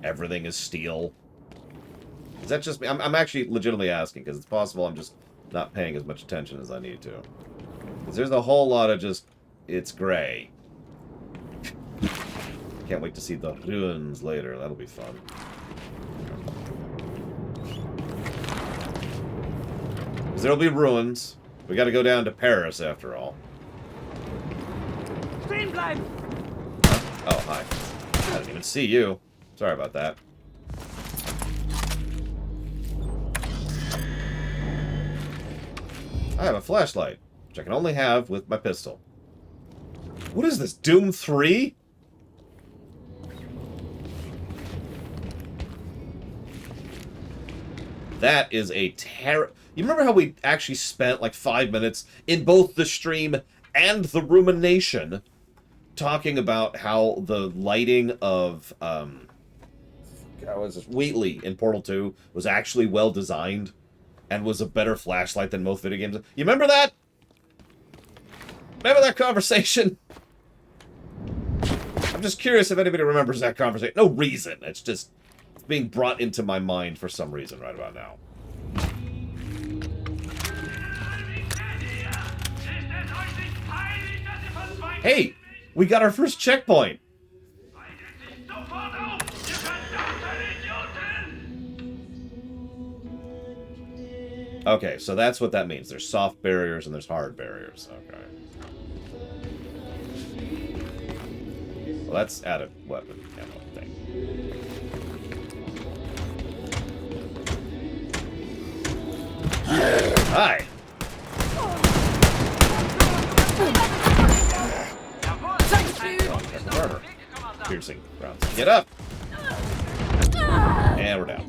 everything is steel? Is that just me? I'm actually legitimately asking, because it's possible I'm just not paying as much attention as I need to. Because there's a whole lot of just... it's gray. Can't wait to see the ruins later. That'll be fun. Because there'll be ruins. We gotta go down to Paris, after all. Stehen Oh, hi. I didn't even see you. Sorry about that. I have a flashlight, which I can only have with my pistol. What is this, Doom 3? That is a You remember how we actually spent like 5 minutes in both the stream and the rumination talking about how the lighting of Wheatley in Portal 2 was actually well designed and was a better flashlight than most video games? You remember that? Remember that conversation? I'm just curious if anybody remembers that conversation. No reason. It's just being brought into my mind for some reason right about now. Hey, we got our first checkpoint. Okay, so that's what that means. There's soft barriers and there's hard barriers. Okay. Well, that's added weapon ammo thing. Hi. Murder. Piercing rounds. Get up. And we're down.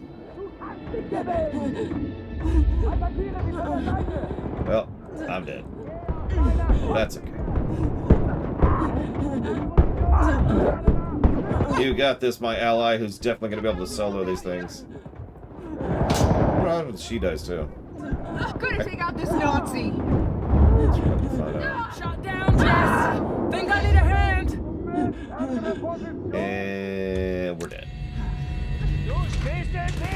Well, I'm dead. That's okay. You got this, my ally, who's definitely going to be able to solo these things. Well, she does too. I'm gonna take out this Nazi. Shot down, Jess! Think I need a hand! And we're dead.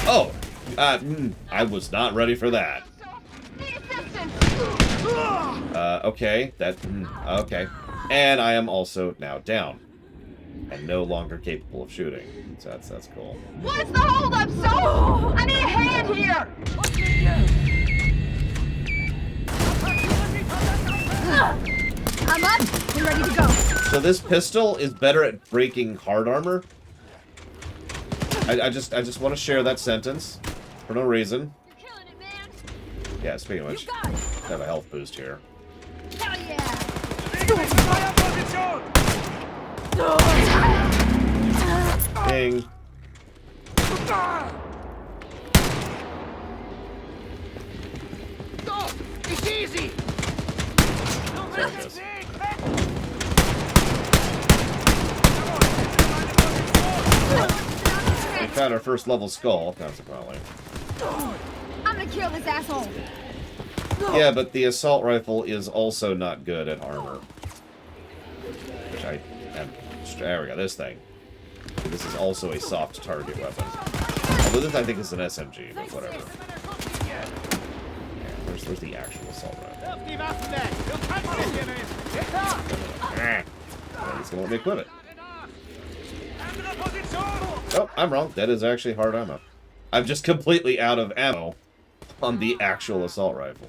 Oh! I was not ready for that. Okay. Okay. And I am also now down. And no longer capable of shooting. So that's cool. What's the holdup, so? I need a hand here! I'm up. We're ready to go. So this pistol is better at breaking hard armor. I just want to share that sentence for no reason. You're killing it, man. Yeah, speaking of which, I have a health boost here. Hell yeah. Ding. It's easy! Take this. We found our first level skull, consequently. I'm gonna kill this asshole. Yeah, but the assault rifle is also not good at armor. Which I am... There we go, this thing. This is also a soft target weapon. Although this, I think, is an SMG, but whatever. Yeah, where's the actual assault rifle? He's gonna let me equip it. Oh, I'm wrong. That is actually hard ammo. I'm just completely out of ammo on the actual assault rifle.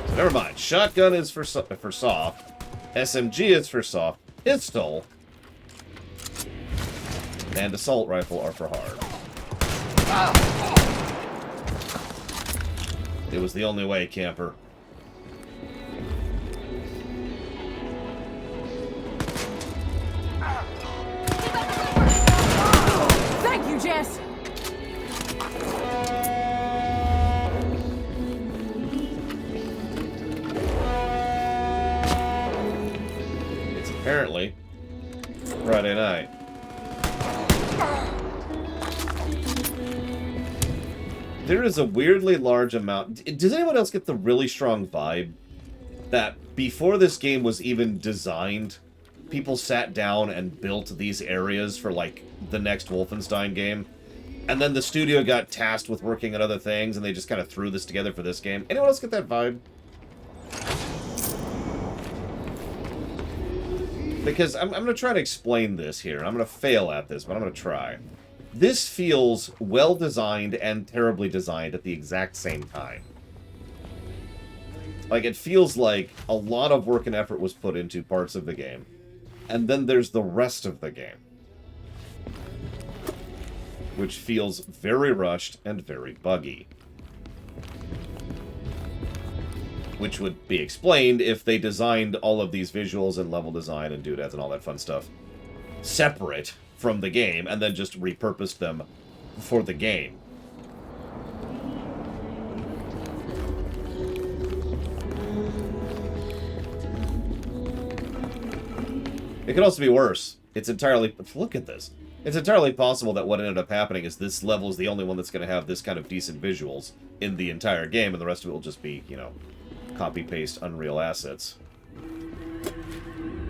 So never mind. Shotgun is for soft. SMG is for soft. Pistol and assault rifle are for hard. It was the only way, camper. Thank you, Jess. It's apparently Friday night. There is a weirdly large amount... Does anyone else get the really strong vibe that before this game was even designed, people sat down and built these areas for, like, the next Wolfenstein game? And then the studio got tasked with working on other things, and they just kind of threw this together for this game. Anyone else get that vibe? Because I'm going to try to explain this here. I'm going to fail at this, but I'm going to try. This feels well-designed and terribly designed at the exact same time. Like, it feels like a lot of work and effort was put into parts of the game. And then there's the rest of the game, which feels very rushed and very buggy. Which would be explained if they designed all of these visuals and level design and doodads and all that fun stuff separate from the game, and then just repurposed them for the game. It could also be worse. It's entirely... Look at this. It's entirely possible that what ended up happening is this level is the only one that's going to have this kind of decent visuals in the entire game, and the rest of it will just be, you know, copy-paste Unreal assets.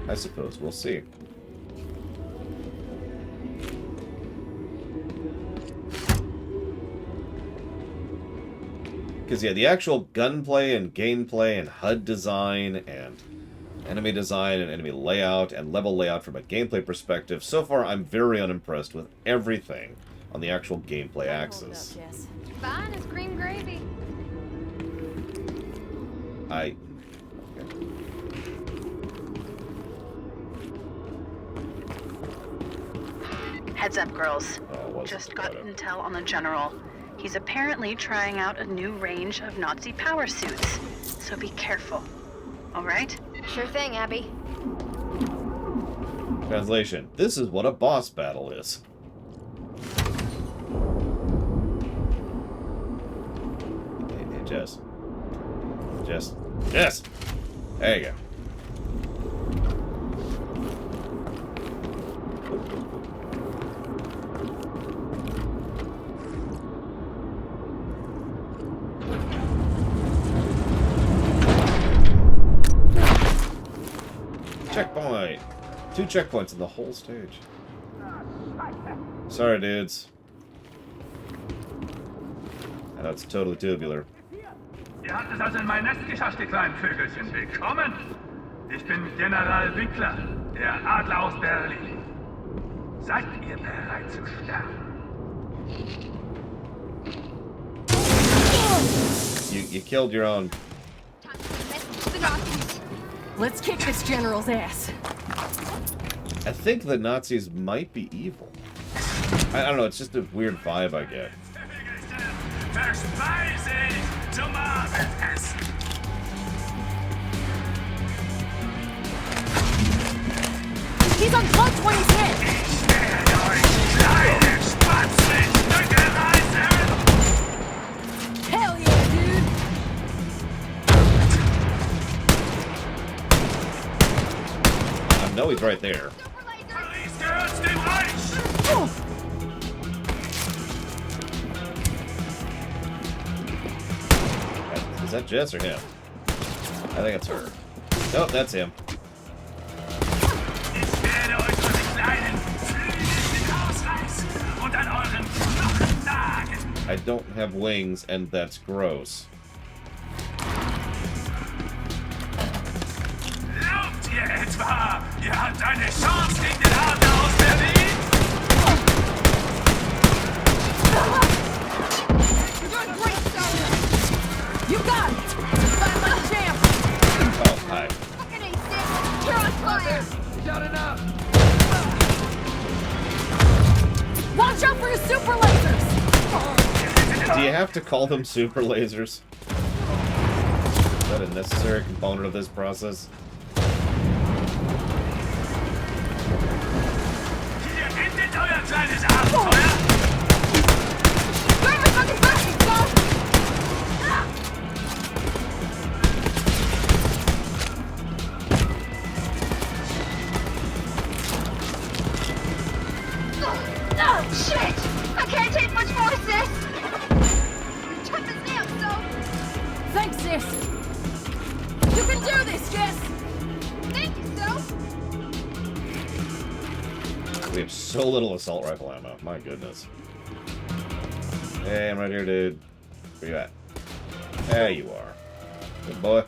I suppose we'll see. Because, yeah, the actual gunplay and gameplay and HUD design and enemy design and enemy layout and level layout from a gameplay perspective, so far I'm very unimpressed with everything on the actual gameplay axis. Fine as cream gravy. Okay. Heads up, girls. Just got intel on the General. He's apparently trying out a new range of Nazi power suits, so be careful. All right? Sure thing, Abby. Translation: this is what a boss battle is. Hey, Jess. Jess! There you go. Checkpoint! 2 checkpoints in the whole stage. Sorry, dudes. That's totally tubular. Ihr habt es also in mein Nest geschafft, ihr kleinen Vögelchen. Willkommen! Ich bin General Winkler, der Adler aus Berlin. Seid ihr bereit zu sterben? You killed your own. Let's kick this general's ass. I think the Nazis might be evil. I don't know, it's just a weird vibe I get. He's on drugs when he's hit. Hell yeah, dude. know he's right there. Is that Jess or him? I think it's her. Nope, that's him. I don't have wings, and that's gross. Glaubt ihr etwa, ihr habt eine Chance gegen den Adler aus Berlin? You're doing great, Sonya! You got it! Fight like a champ! Oh, hi. Fucking ace, Dick! You're on fire! Got enough! Watch out for your super lasers! Do you have to call them super lasers? Is that a necessary component of this process? Hier endet euer kleines Abenteuer! Grab your fucking bucket, son! Oh, shit! I can't take much more, sis! You're tough as nails, so... Thanks, sis! You can do this, Jess! Thank you, so! We have so little assault rifle ammo. My goodness. Hey, I'm right here, dude. Where you at? There you are. Good boy.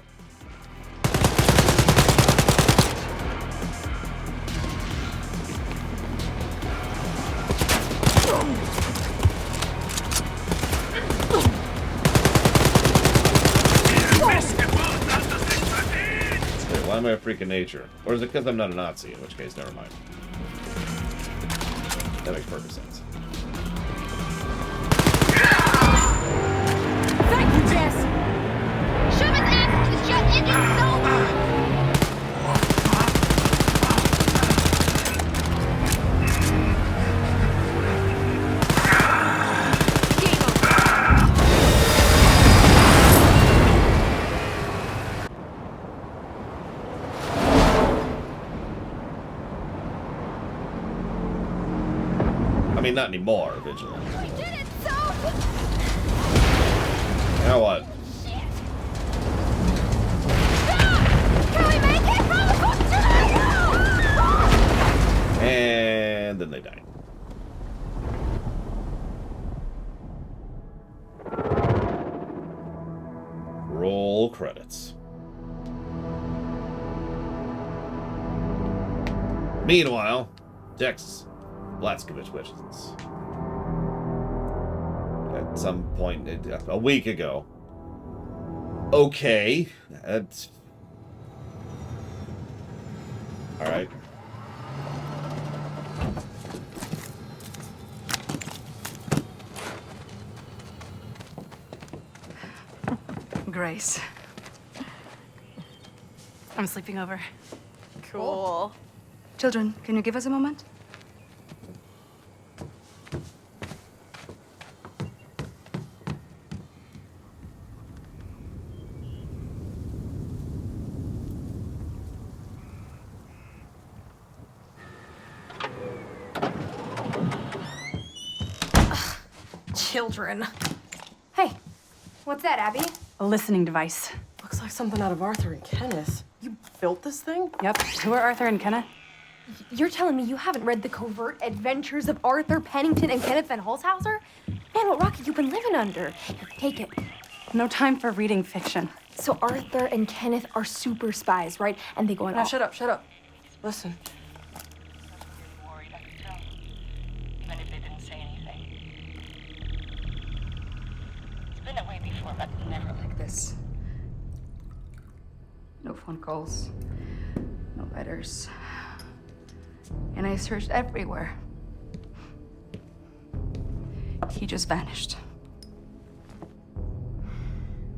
Wait, why am I a freak of nature? Or is it because I'm not a Nazi? In which case, never mind. That makes perfect sense. Thank you, Jess! Shove his ass into the jet engine so... I mean, not anymore, Vigilant. We did it, so... Now what? Can we make it? And then they died. Roll credits. Meanwhile, Texas. Blazkowicz wishes. At some point, a week ago. Okay, that's... Alright. Grace. I'm sleeping over. Cool. Children, can you give us a moment? Children. Hey, what's that, Abby? A listening device. Looks like something out of Arthur and Kenneth. You built this thing? Yep. Who are Arthur and Kenneth? You're telling me you haven't read The Covert Adventures of Arthur Pennington and Kenneth Van Holzhauser? Man, what rock have you been living under? Here, take it. No time for reading fiction. So Arthur and Kenneth are super spies, right? And they go on... Now, shut up, shut up. Listen. Even if they didn't say anything. It's been that way before, but never like this. No phone calls, no letters. And I searched everywhere. He just vanished.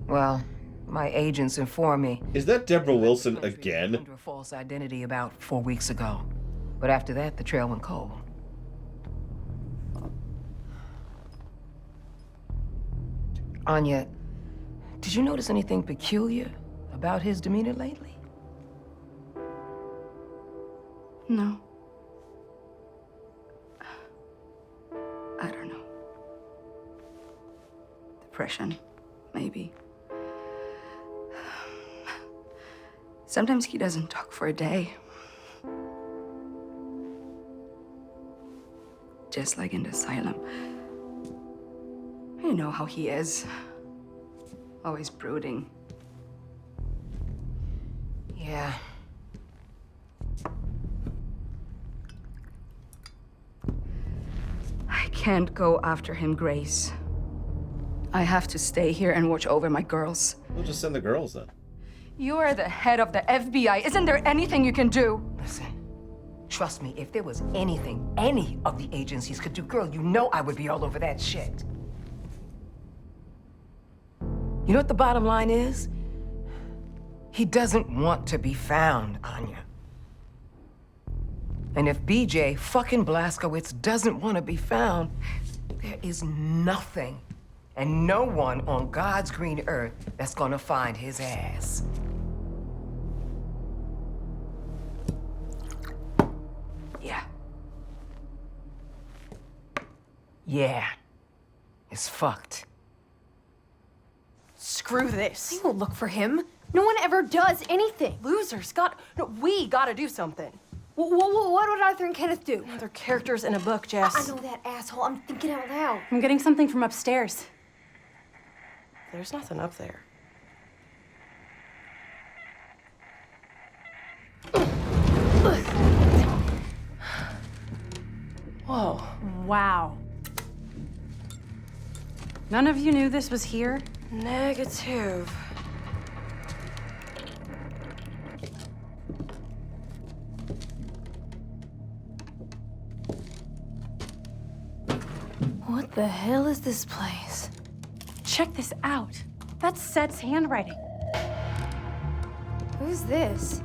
Well, my agents informed me. Is that Deborah Wilson again? Under a false identity about 4 weeks ago. But after that, the trail went cold. Anya, did you notice anything peculiar about his demeanor lately? No. I don't know. Depression, maybe. Sometimes he doesn't talk for a day. Just like in the asylum. You know how he is. Always brooding. Yeah. I can't go after him, Grace. I have to stay here and watch over my girls. We'll just send the girls then. You are the head of the FBI. Isn't there anything you can do? Listen, trust me, if there was anything any of the agencies could do, girl, you know I would be all over that shit. You know what the bottom line is? He doesn't want to be found, Anya. And if BJ fucking Blazkowicz doesn't want to be found, there is nothing and no one on God's green earth that's gonna find his ass. Yeah. Yeah. It's fucked. Screw this. They won't look for him. No one ever does anything. Losers we gotta do something. What would Arthur and Kenneth do? They're characters in a book, Jess. I know that, asshole. I'm thinking out loud. I'm getting something from upstairs. There's nothing up there. Whoa. Wow. None of you knew this was here? Negative. What the hell is this place? Check this out. That's Seth's handwriting. Who's this?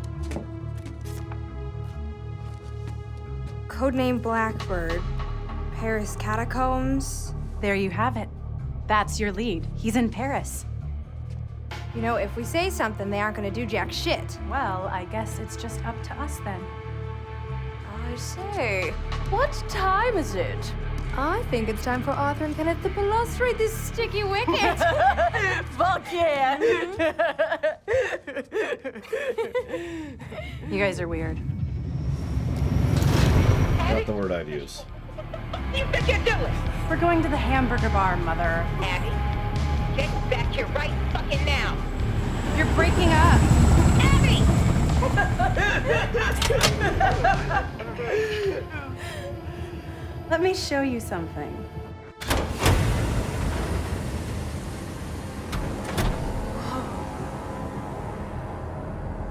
Codename Blackbird. Paris Catacombs. There you have it. That's your lead. He's in Paris. You know, if we say something, they aren't gonna do jack shit. Well, I guess it's just up to us then. I say, what time is it? I think it's time for Arthur and Kenneth to balustrate this sticky wicket. Fuck yeah! You guys are weird. Not the word I'd use. You think you're doing? We're going to the hamburger bar, Mother. Abby, get back here right fucking now. You're breaking up. Abby! Let me show you something.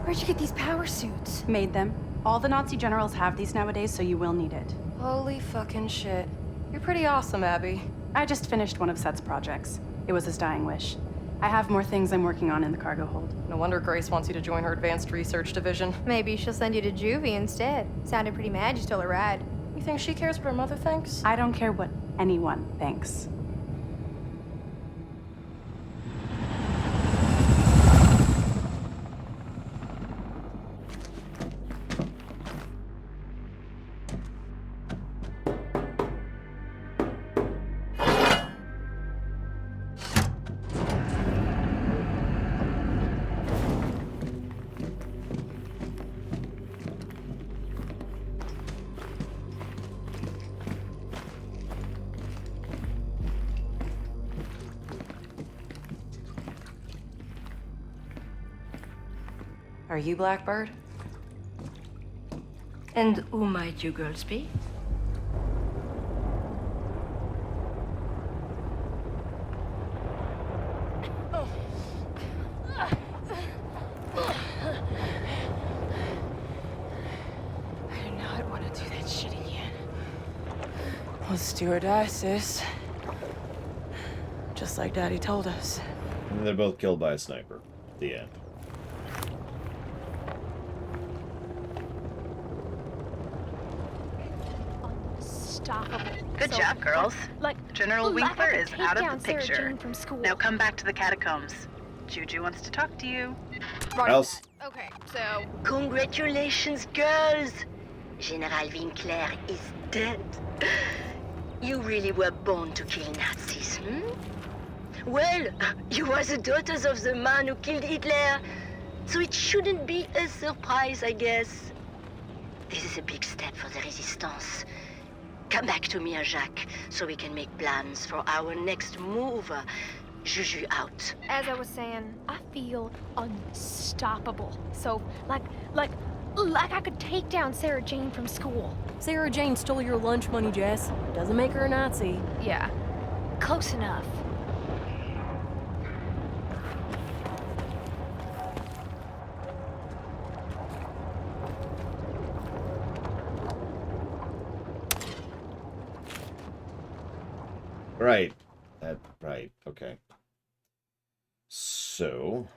Where'd you get these power suits? Made them. All the Nazi generals have these nowadays, so you will need it. Holy fucking shit. You're pretty awesome, Abby. I just finished one of Seth's projects. It was his dying wish. I have more things I'm working on in the cargo hold. No wonder Grace wants you to join her advanced research division. Maybe she'll send you to juvie instead. Sounded pretty mad you stole a ride. You think she cares what her mother thinks? I don't care what anyone thinks. Are you Blackbird? And who might you girls be? I do not want to do that shit again. Let's do or die, sis. Just like Daddy told us. And they're both killed by a sniper. The end. Good job, girls. General Winkler is out of the picture. Now come back to the catacombs. Juju wants to talk to you. Else. Okay, so... Congratulations, girls! General Winkler is dead. You really were born to kill Nazis, hmm? Well, you are the daughters of the man who killed Hitler, so it shouldn't be a surprise, I guess. This is a big step for the Resistance. Come back to me, Jacques, so we can make plans for our next move. Juju out. As I was saying, I feel unstoppable. So, like I could take down Sarah Jane from school. Sarah Jane stole your lunch money, Jess. Doesn't make her a Nazi. Yeah, close enough. Right. Right. Okay. So.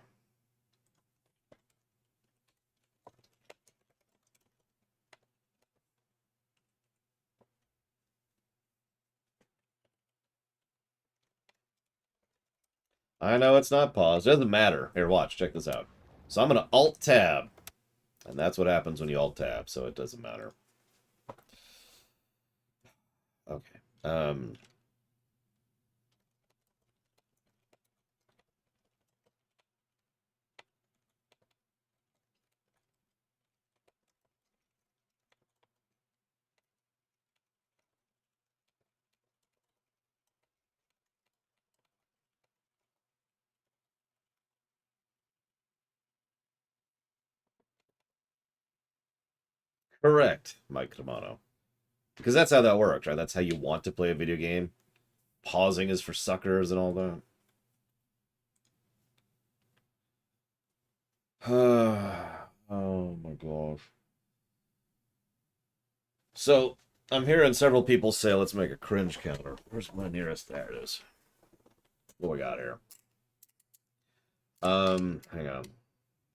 I know it's not paused. It doesn't matter. Here, watch. Check this out. So I'm going to Alt-Tab. And that's what happens when you Alt-Tab, so it doesn't matter. Okay. Correct, Mike Romano. Because that's how that works, right? That's how you want to play a video game. Pausing is for suckers and all that. Oh my gosh. So, I'm hearing several people say, let's make a cringe counter. Where's my nearest? There it is. What we got here? Hang on.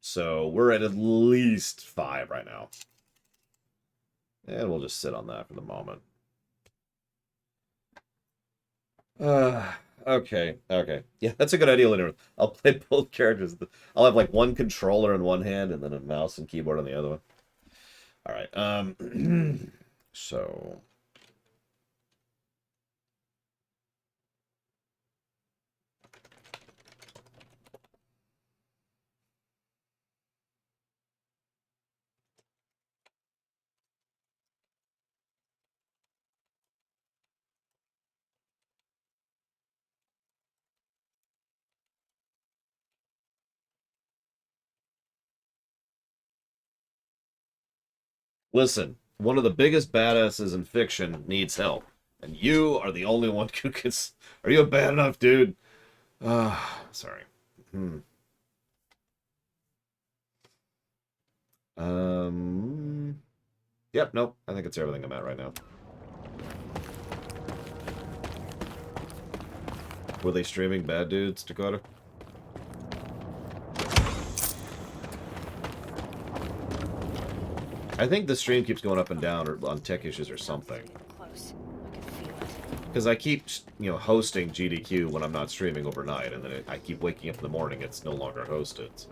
So, we're at least 5 right now. And we'll just sit on that for the moment. Okay. Yeah, that's a good idea, Leonard. I'll play both characters. I'll have like one controller in one hand and then a mouse and keyboard on the other one. All right. So. Listen, one of the biggest badasses in fiction needs help. And you are the only one who can... Are you a bad enough dude? Sorry. Yep, nope. I think it's everything I'm at right now. Were they streaming Bad Dudes, Dakota? I think the stream keeps going up and down or on tech issues or something. Because I keep, hosting GDQ when I'm not streaming overnight, and then I keep waking up in the morning, it's no longer hosted. So.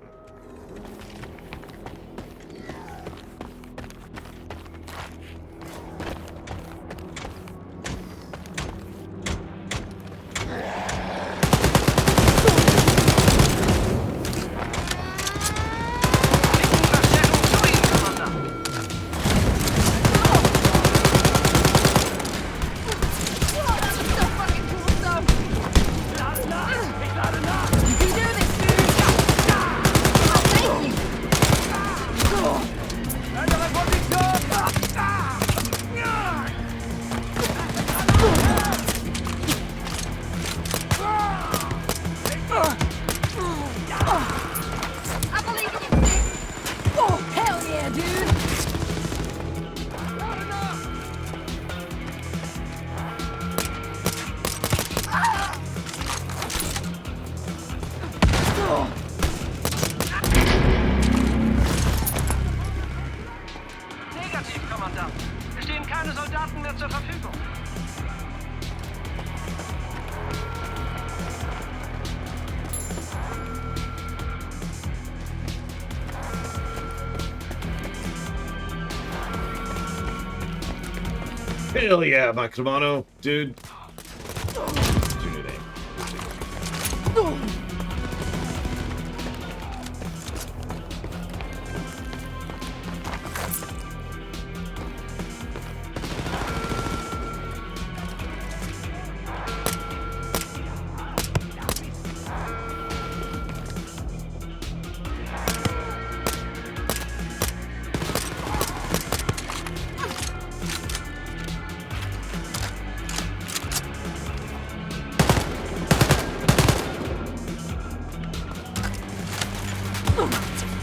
Hell yeah, my Kimono, dude. What's your new name?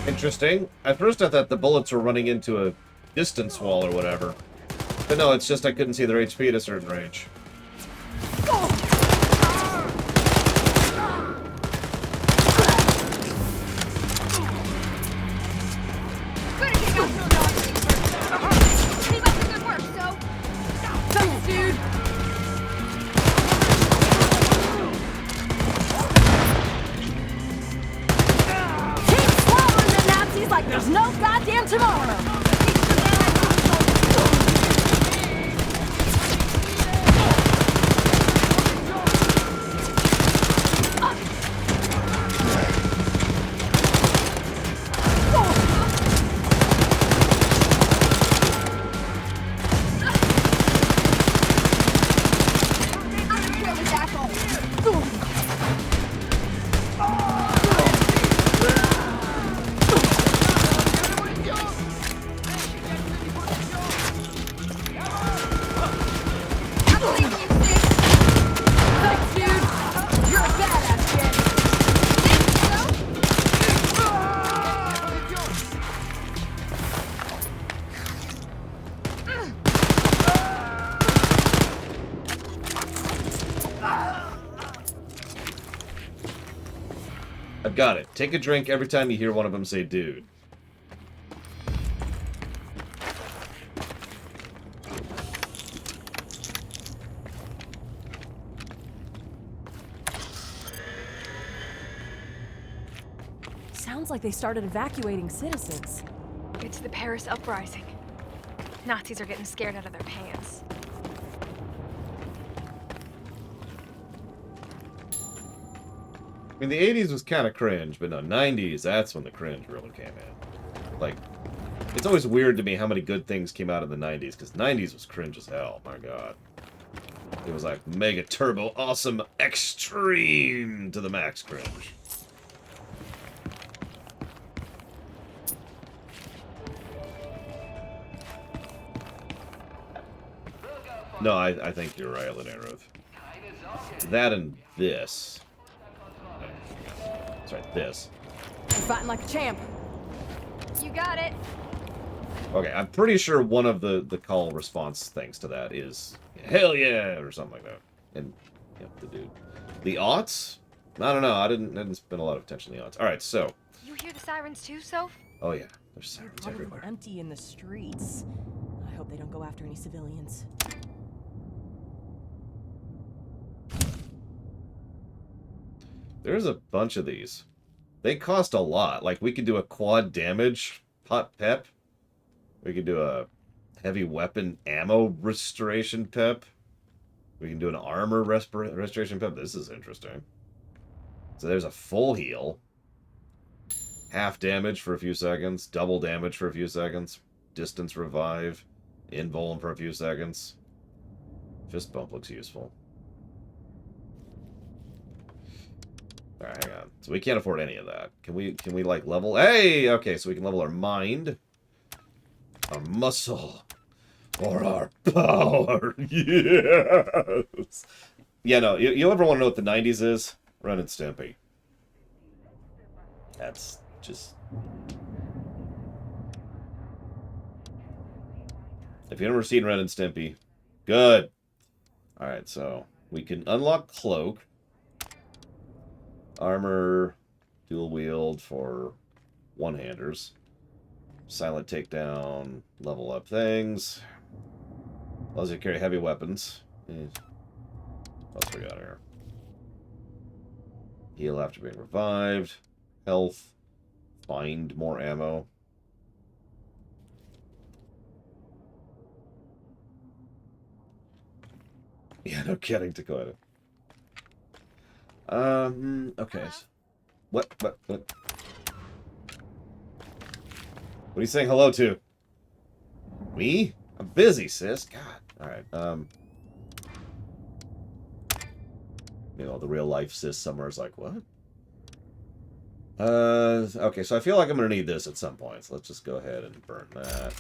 Interesting. At first I thought the bullets were running into a distance wall or whatever. But no, it's just I couldn't see their HP at a certain range. There's no goddamn tomorrow! I've got it. Take a drink every time you hear one of them say dude. Sounds like they started evacuating citizens. It's the Paris uprising. Nazis are getting scared out of their pants. I mean, the 80s was kind of cringe, but no, 90s, that's when the cringe really came in. Like, it's always weird to me how many good things came out in the 90s, because 90s was cringe as hell, my god. It was like mega turbo awesome extreme to the max cringe. No, I think you're right, Linearov. That and this. That's right, this. You're fighting like a champ. You got it. Okay, I'm pretty sure one of the call response things to that is hell yeah or something like that. And yep, the dude. The aughts? I don't know. I didn't spend a lot of attention to the aughts. All right, so. You hear the sirens too, Soph? Oh yeah, there's sirens Probably everywhere. empty in the streets. I hope they don't go after any civilians. There's a bunch of these. They cost a lot. Like, we could do a quad damage pot pep. We could do a heavy weapon ammo restoration pep. We can do an armor restoration pep. This is interesting. So there's a full heal. Half damage for a few seconds. Double damage for a few seconds. Distance revive. Invuln for a few seconds. Fist bump looks useful. Alright, hang on. So we can't afford any of that. Can we like level? Hey! Okay, so we can level our mind. Our muscle. Or our power. Yes! Yeah, no, you ever want to know what the 90s is? Ren and Stimpy. That's just... If you've never seen Ren and Stimpy, good. Alright, so we can unlock Cloak. Armor, dual wield for one-handers. Silent takedown, level up things. Allows you to carry heavy weapons. What else we got here? Heal after being revived. Health. Find more ammo. Yeah, no kidding, Dakota. Okay. What? What are you saying hello to? Me? I'm busy, sis. God. Alright, you know, the real life sis somewhere is like, what? Okay, so I feel like I'm gonna need this at some point. So let's just go ahead and burn that.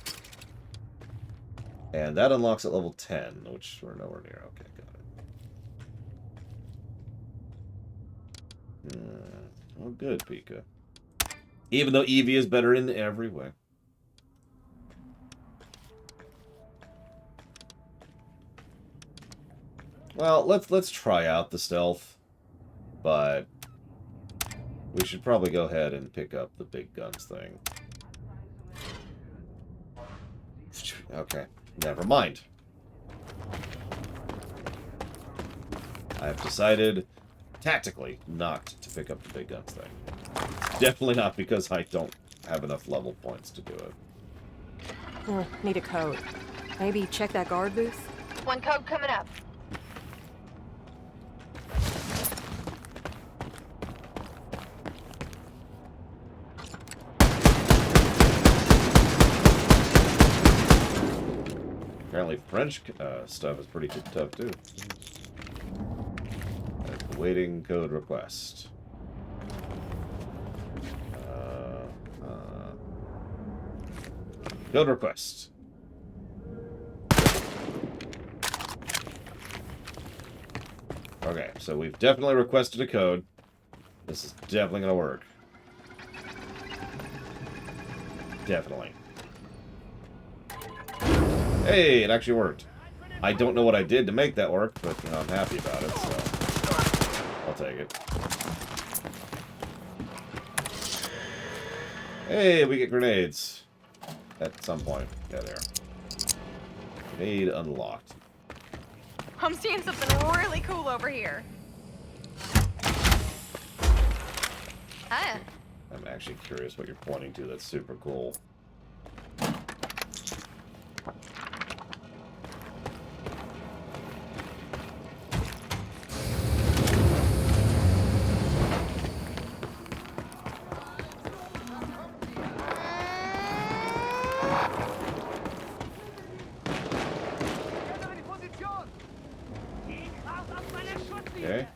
And that unlocks at level 10, which we're nowhere near. Okay, got it. Oh, good, Pika. Even though Evie is better in every way. Well, let's try out the stealth, but we should probably go ahead and pick up the big guns thing. Okay, never mind. I've decided tactically not to pick up the big guns thing. Definitely not because I don't have enough level points to do it. Need a code. Maybe check that guard booth? One code coming up. Apparently French stuff is pretty tough, too. Awaiting code request. Code request. Okay, so we've definitely requested a code. This is definitely going to work. Definitely. Hey, it actually worked. I don't know what I did to make that work, but you know, I'm happy about it, so I'll take it. Hey, we get grenades. At some point. Yeah, there. Grenade unlocked. I'm seeing something really cool over here. Hi. I'm actually curious what you're pointing to. That's super cool. Okay.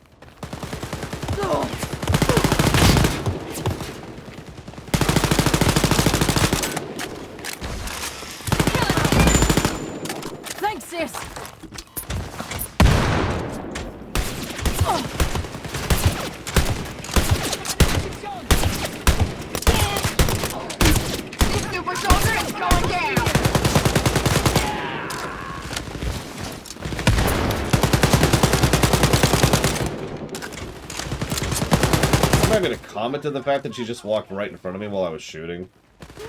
Thanks, sis. Super soldier is going down. I'm not going to comment to the fact that she just walked right in front of me while I was shooting.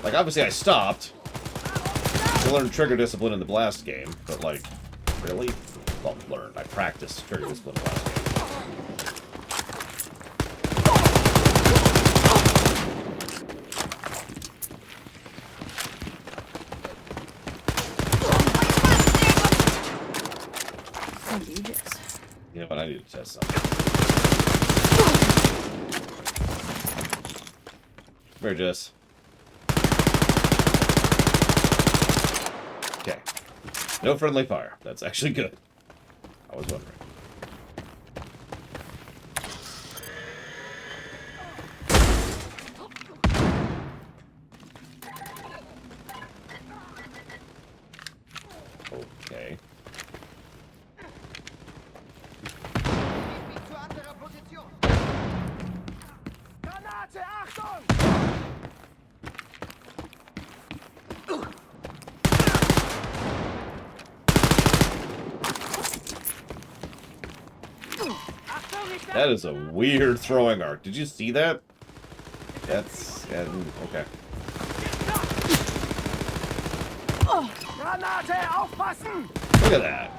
Like, obviously I stopped. I learned trigger discipline in the blast game, but like, really? Well, learned. I practiced trigger discipline in the blast game. Thank you, Jess. You know what? I need to test something. Come here, Jess. Okay. No friendly fire. That's actually good. I was wondering. Okay. That is a weird throwing arc. Did you see that? That's... okay. Look at that.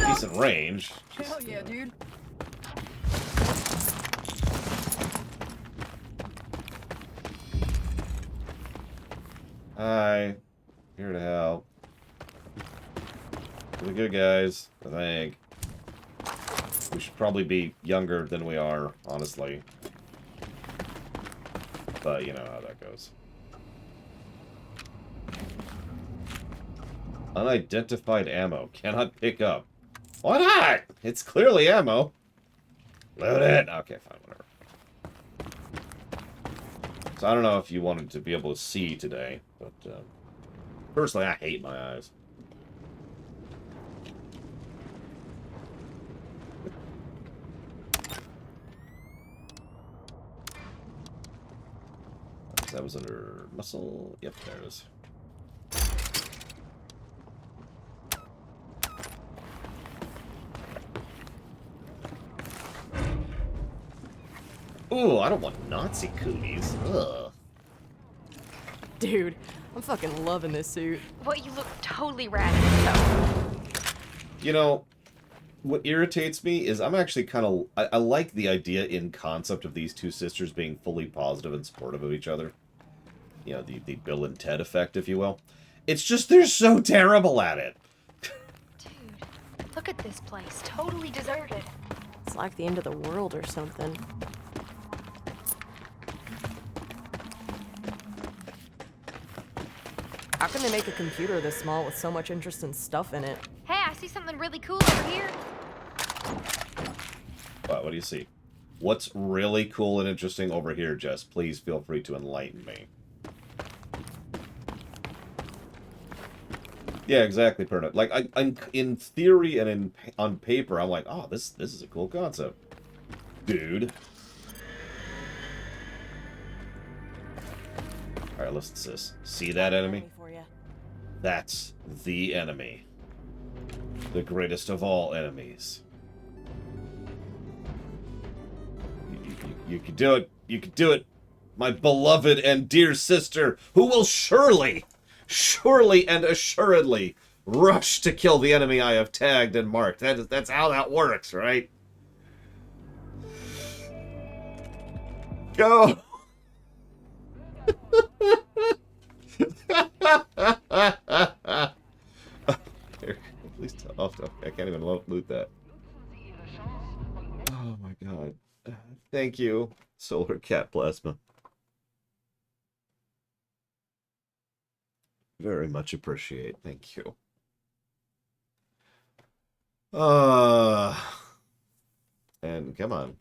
Decent range. Hell yeah, dude. Hi. Here to help. We're good guys, I think. We should probably be younger than we are, honestly. But you know how that goes. Unidentified ammo. Cannot pick up. Why not? It's clearly ammo. Load it. Okay, fine, whatever. So I don't know if you wanted to be able to see today, but personally, I hate my eyes. That was under muscle. Yep, there it is. Ooh, I don't want Nazi cooties. Ugh. Dude, I'm fucking loving this suit. Well, you look totally rad in it, though. You know, what irritates me is I'm actually kind of... I like the idea in concept of these two sisters being fully positive and supportive of each other. You know, the Bill and Ted effect, if you will. It's just they're so terrible at it. Dude, look at this place. Totally deserted. It's like the end of the world or something. How can they make a computer this small with so much interesting stuff in it? Hey, I see something really cool over here. What do you see? What's really cool and interesting over here, Jess? Please feel free to enlighten me. Yeah, exactly, Perna. Like, I'm in theory and on paper, I'm like, oh, this is a cool concept. Dude. Alright, listen to this. See that enemy? That's the enemy. The greatest of all enemies. You can do it. You can do it. My beloved and dear sister, who will surely and assuredly rush to kill the enemy I have tagged and marked. That's how that works, right? Go! Please off. I can't even loot that. Oh my god. Thank you, Solar Cat Plasma. Very much appreciate. Thank you. And come on.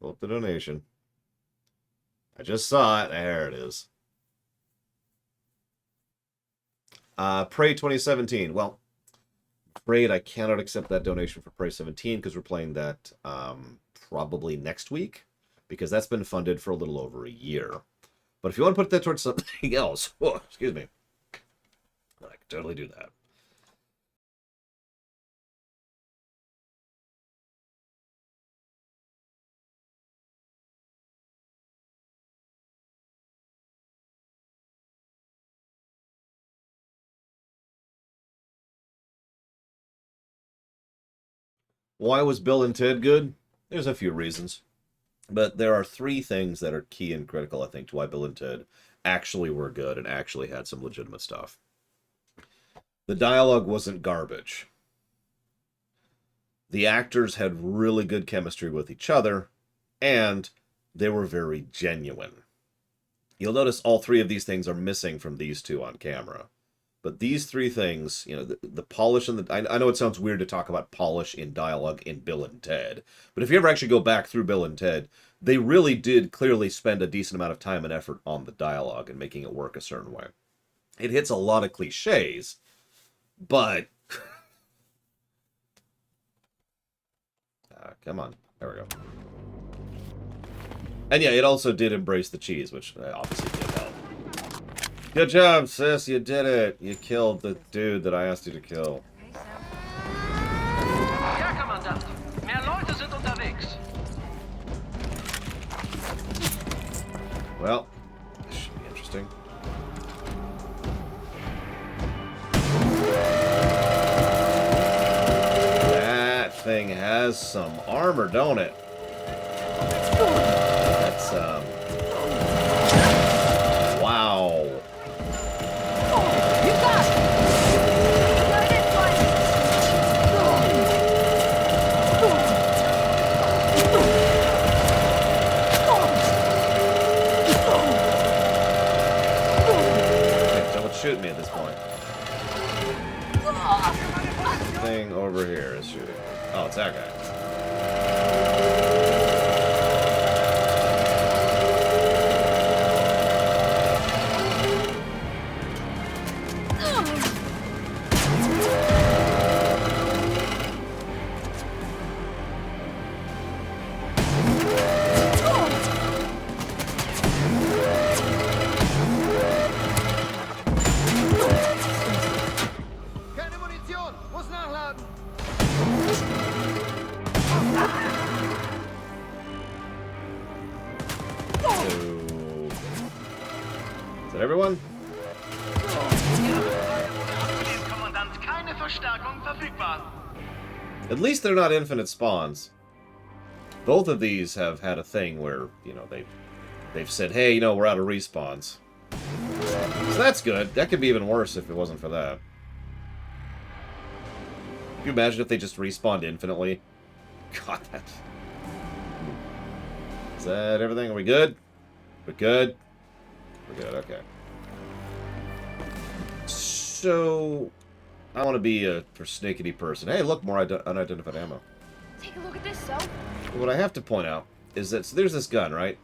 Pull up the donation. I just saw it. There it is. Prey 2017. Well, afraid I cannot accept that donation for Prey 17 because we're playing that probably next week, because that's been funded for a little over a year. But if you want to put that towards something else, oh, excuse me, I can totally do that. Why was Bill and Ted good? There's a few reasons. But there are three things that are key and critical, I think, to why Bill and Ted actually were good and actually had some legitimate stuff. The dialogue wasn't garbage. The actors had really good chemistry with each other, and they were very genuine. You'll notice all three of these things are missing from these two on camera. But these three things, you know, the polish and the... I know it sounds weird to talk about polish in dialogue in Bill and Ted, but if you ever actually go back through Bill and Ted, they really did clearly spend a decent amount of time and effort on the dialogue and making it work a certain way. It hits a lot of cliches, but... come on. There we go. And yeah, it also did embrace the cheese, which obviously did help. Good job, sis. You did it. You killed the dude that I asked you to kill. Ja, Kommandant. Mehr Leute sind unterwegs. Well, this should be interesting. That thing has some armor, don't it? That's, wow. it's that guy. Keine Munition! Muss nachladen! Is that everyone? Kommandant, keine Verstärkung verfügbar. At least they're not infinite spawns. Both of these have had a thing where, you know, they've said, hey, you know, we're out of respawns. So that's good. That could be even worse if it wasn't for that. Can you imagine if they just respawned infinitely? God, that... Is that everything? Are we good? We're good? We're good, okay. So... I want to be a persnickety person. Hey, look, more unidentified ammo. Take a look at this, so. What I have to point out is that, so there's this gun, right?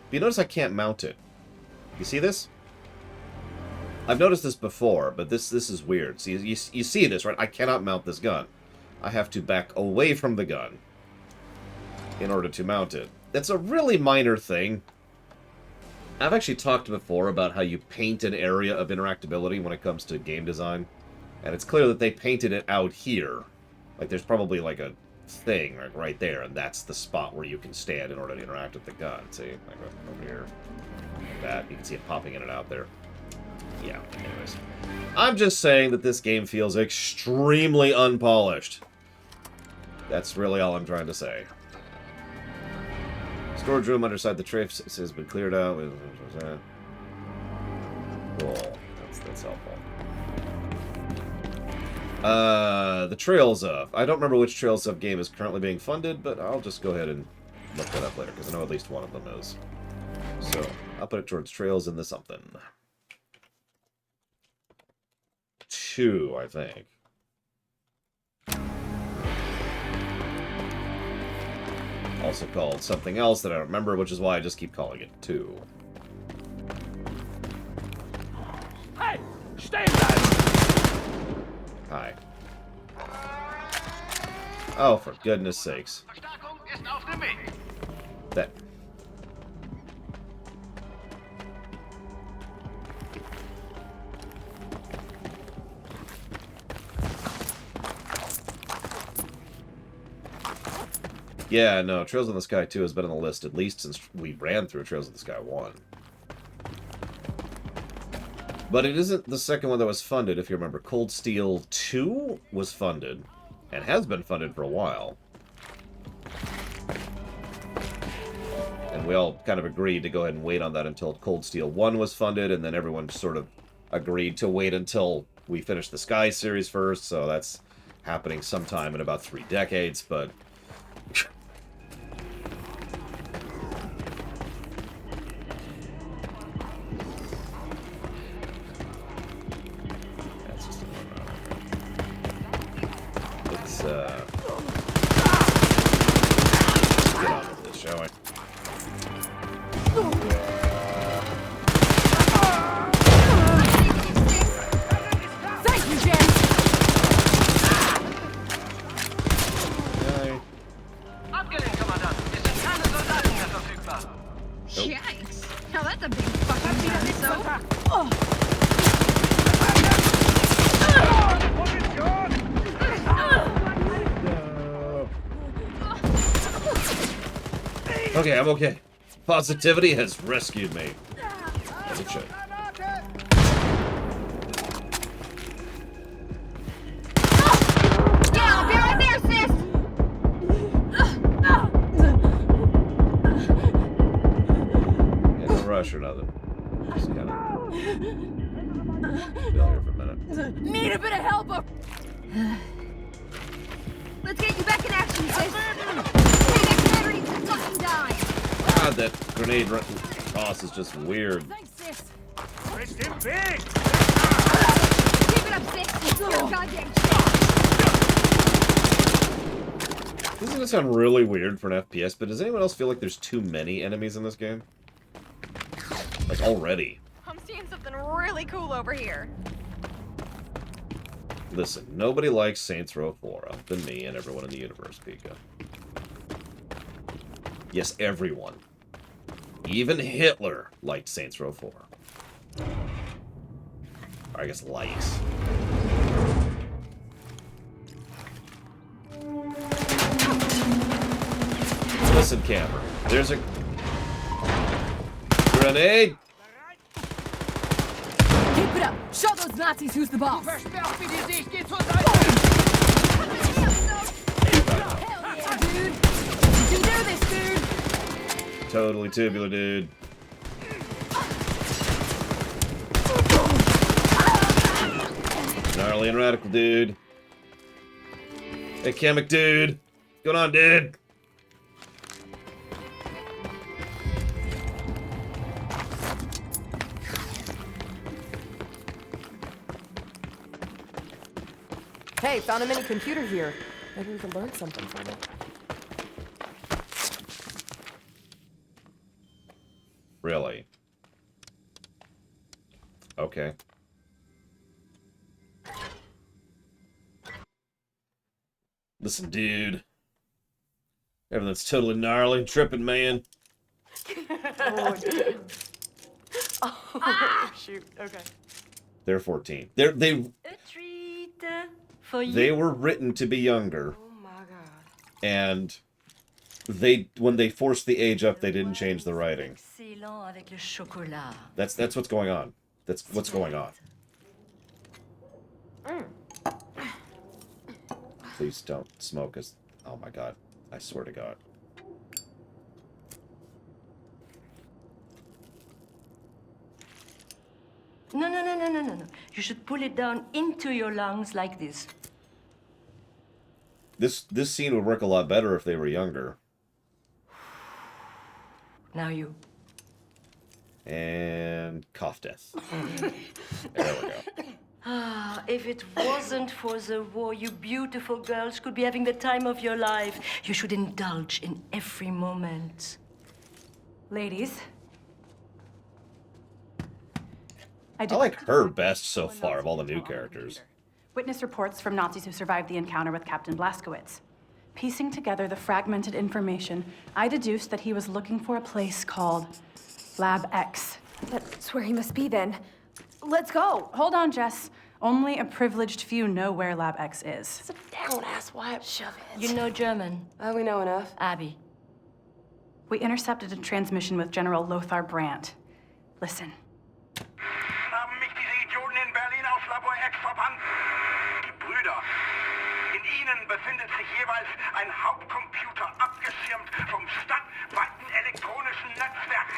But you notice I can't mount it. You see this? I've noticed this before, but this is weird. See, you see this, right? I cannot mount this gun. I have to back away from the gun in order to mount it. That's a really minor thing. I've actually talked before about how you paint an area of interactability when it comes to game design. And it's clear that they painted it out here. Like, there's probably, like, a thing like, right there, and that's the spot where you can stand in order to interact with the gun. See? Like, over here. Like that. You can see it popping in and out there. Yeah, anyways. I'm just saying that this game feels extremely unpolished. That's really all I'm trying to say. Storage room underside the trace has been cleared out. Cool. That's helpful. The Trails of. I don't remember which Trails of game is currently being funded, but I'll just go ahead and look that up later, because I know at least one of them is. So, I'll put it towards Trails in the something. 2, I think. Also called something else that I don't remember, which is why I just keep calling it 2. Hey! Stehen bleiben! Hi. Oh, for goodness sakes. Verstärkung ist auf dem Weg. That... Yeah, no, Trails in the Sky 2 has been on the list at least since we ran through Trails in the Sky 1. But it isn't the second one that was funded, if you remember. Cold Steel 2 was funded, and has been funded for a while. And we all kind of agreed to go ahead and wait on that until Cold Steel 1 was funded, and then everyone sort of agreed to wait until we finished the Sky series first, so that's happening sometime in about 3 decades, but... Get on with this, shall we? Thank you, James! Abgelehnt, Kommandant. Es sind keine Soldaten mehr verfügbar. Yikes. Now that's a big fucking gun, so. Okay, I'm okay. Positivity has rescued me. As it should. Yeah, I'll be right there, sis! Yeah, no rush or nothing. Just kind of chill here for a minute. Need a bit of help up. Let's get you back in action, sis! Hey, that celebrity fucking die! God, that grenade toss is just weird. Thanks, sis. Bestimmt Weg! Keep it up, sis! You're a goddamn This is gonna sound really weird for an FPS, but does anyone else feel like there's too many enemies in this game? Like, already. I'm seeing something really cool over here. Listen, nobody likes Saints Row 4 other than me and everyone in the universe, Pika. Yes, everyone. Even Hitler liked Saints Row 4. Or I guess likes. Listen, camera. There's a grenade. Keep it up. Show those Nazis who's the boss. Versperrt wie die Sicht, geht zur Hell yeah, dude. You can do this, dude. Totally tubular, dude. Gnarly and radical, dude. Hey, Kamek, dude. What's going on, dude? Hey, found a mini computer here. Maybe we can learn something from it. Really? Okay. Listen, dude. Everything's totally gnarly and tripping, man. Oh, shoot. Okay. They're 14. They were written to be younger. Oh my god. And when they forced the age up, they didn't change the writing. That's what's going on. That's what's going on. Please don't smoke us. Oh my god. I swear to God. No. You should pull it down into your lungs like this. This scene would work a lot better if they were younger. Now you. And cough death. There we go. Ah, if it wasn't for the war, you beautiful girls could be having the time of your life. You should indulge in every moment. Ladies. I like her best so far of all the new characters. Witness reports from Nazis who survived the encounter with Captain Blazkowicz. Piecing together the fragmented information, I deduced that he was looking for a place called Lab X. That's where he must be then. Let's go. Hold on, Jess. Only a privileged few know where Lab X is. Sit down, asswipe. Shove it. You know German? Oh, we know enough. Abby. We intercepted a transmission with General Lothar Brandt. Listen. Haben mich diese Idioten in Berlin aus Labor X verbannt? Die Brüder. In ihnen befindet sich jeweils ein Hauptcomputer, abgeschirmt vom stadtweiten elektronischen Netzwerk.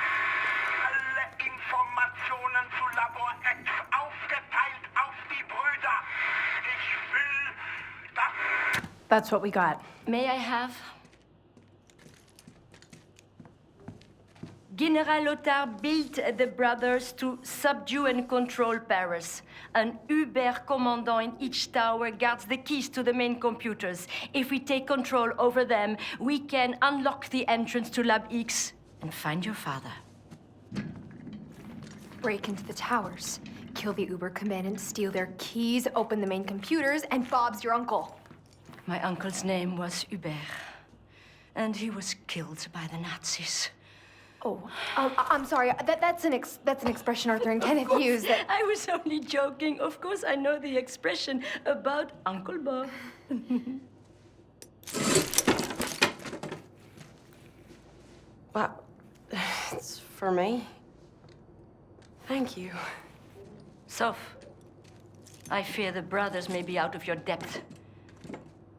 Alle Informationen zu Labor X aufgeteilt auf die Brüder. Ich will das. That's what we got. May I have? General Lothar built the brothers to subdue and control Paris. An Uber commandant in each tower guards the keys to the main computers. If we take control over them, we can unlock the entrance to Lab X and find your father. Break into the towers, kill the Uber commandant, steal their keys, open the main computers, and Bob's your uncle. My uncle's name was Hubert, and he was killed by the Nazis. Oh, I'm sorry. That's an expression Arthur and Kenneth used. That I was only joking. Of course, I know the expression about Uncle Bob. Wow. It's for me. Thank you. Soph, I fear the brothers may be out of your depth.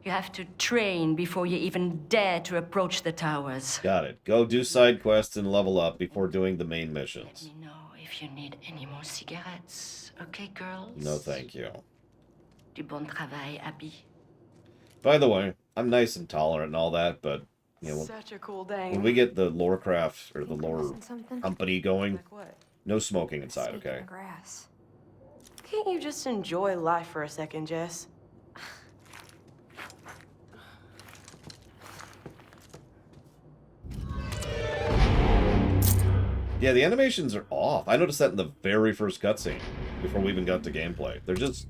You have to train before you even dare to approach the towers. Got it. Go do side quests and level up before doing the main missions. Let me know if you need any more cigarettes. Okay, girls? No, thank you. Du bon travail, Abby. By the way, I'm nice and tolerant and all that, but you know, Such a cool day. when we get the Lorecraft or the lore something? company going, Like what? no smoking inside, Snake in okay? the grass. Can't you just enjoy life for a second, Jess? Yeah, the animations are off. I noticed that in the very first cutscene, before we even got to gameplay. They're just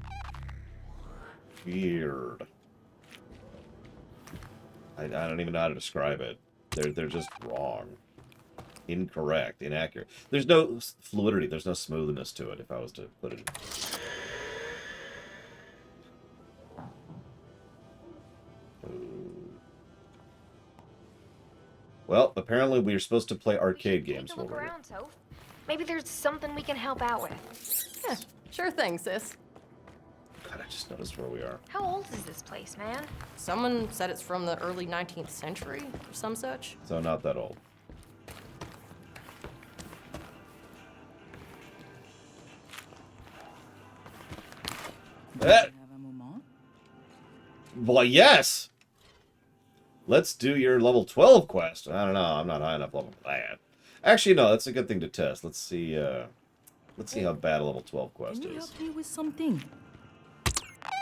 weird. I don't even know how to describe it. They're just wrong. Incorrect, inaccurate. There's no fluidity, there's no smoothness to it, if I was to put it. Well, apparently we are supposed to play arcade games Take a look over here. around, Soph. Maybe there's something we can help out with. Yeah, sure thing, sis. God, I just noticed where we are. How old is this place, man? Someone said it's from the early 19th century or some such. So not that old. Well, yes! Let's do your level 12 quest. I don't know, I'm not high enough level for that. Actually, no, that's a good thing to test. Let's see how bad a level 12 quest Can you is. help me with something?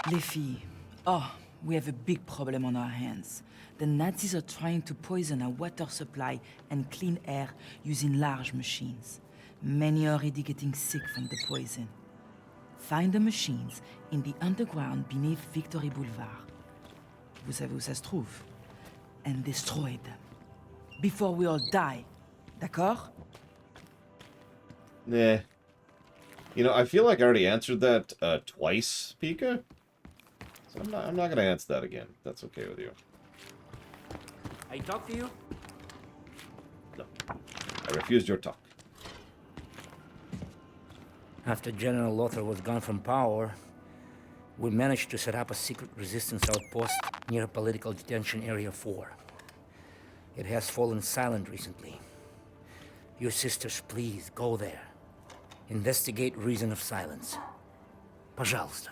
Les filles. Oh, we have a big problem on our hands. The Nazis are trying to poison our water supply and clean air using large machines. Many are already getting sick from the poison. Find the machines in the underground beneath Victory Boulevard. Vous savez où ça se trouve? And destroy them. Before we all die. D'accord? Nah. You know, I feel like I already answered that twice, Pika. So I'm not gonna answer that again. If that's okay with you. I talk to you? No. I refused your talk. After General Lothar was gone from power, we managed to set up a secret resistance outpost near Political Detention Area 4. It has fallen silent recently. Your sisters, please, go there. Investigate reason of silence. Пожалуйста.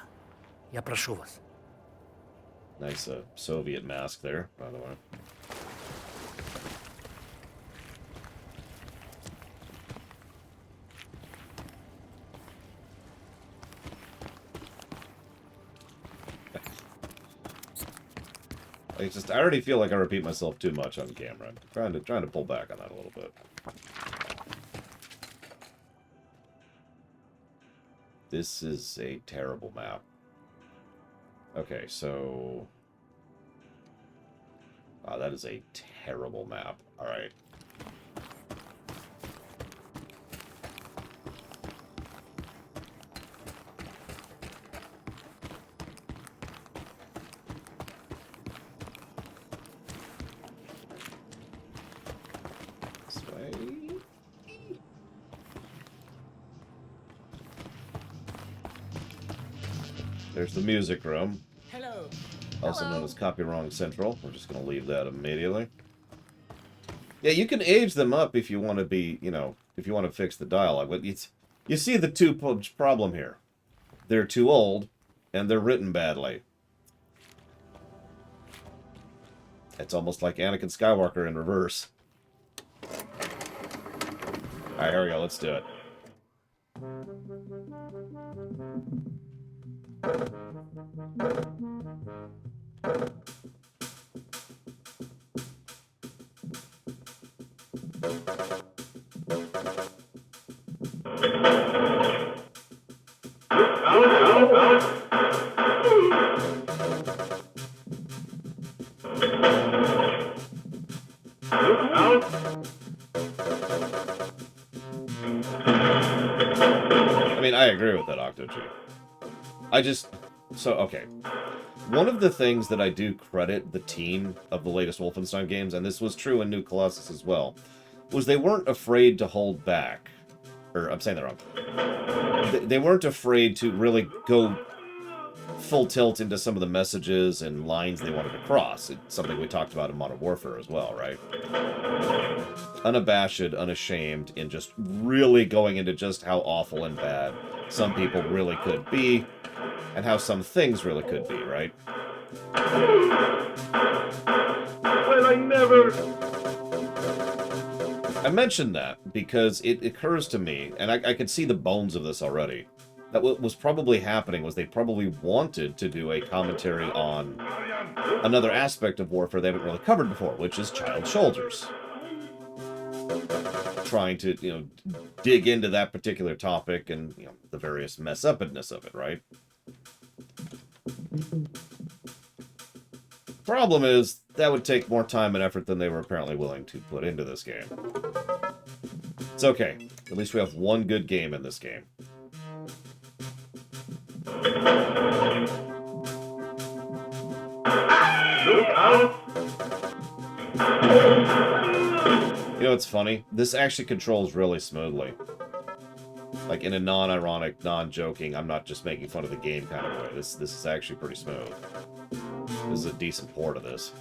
Я прошу вас. Nice Soviet mask there, by the way. I already feel like I repeat myself too much on camera. I'm trying to pull back on that a little bit. This is a terrible map. Okay, so... Wow, that is a terrible map. Alright. This way. There's the music room. Hello. Also known as Copy Wrong Central. We're just going to leave that immediately. Yeah, you can age them up if you want to be, you know, if you want to fix the dialogue. But you see the problem here. They're too old, and they're written badly. It's almost like Anakin Skywalker in reverse. Alright, here we go. Let's do it. I mean, I agree with that, Octo-G. Okay. One of the things that I do credit the team of the latest Wolfenstein games, and this was true in New Colossus as well, was they weren't afraid to hold back. Or, I'm saying that wrong. They weren't afraid to really go full tilt into some of the messages and lines they wanted to cross. It's something we talked about in Modern Warfare as well, right? Unabashed, unashamed, in just really going into just how awful and bad some people really could be, and how some things really could be, right? Well, I never... I mentioned that because it occurs to me, and I could see the bones of this already, that what was probably happening was they probably wanted to do a commentary on another aspect of warfare they haven't really covered before, which is child soldiers. trying to, dig into that particular topic and, the various mess-upness of it, right? Problem is, that would take more time and effort than they were apparently willing to put into this game. It's okay. At least we have one good game in this game. Look out! You know what's funny? This actually controls really smoothly. Like, in a non-ironic, non-joking, I'm not just making fun of the game kind of way. This is actually pretty smooth. This is a decent port of this.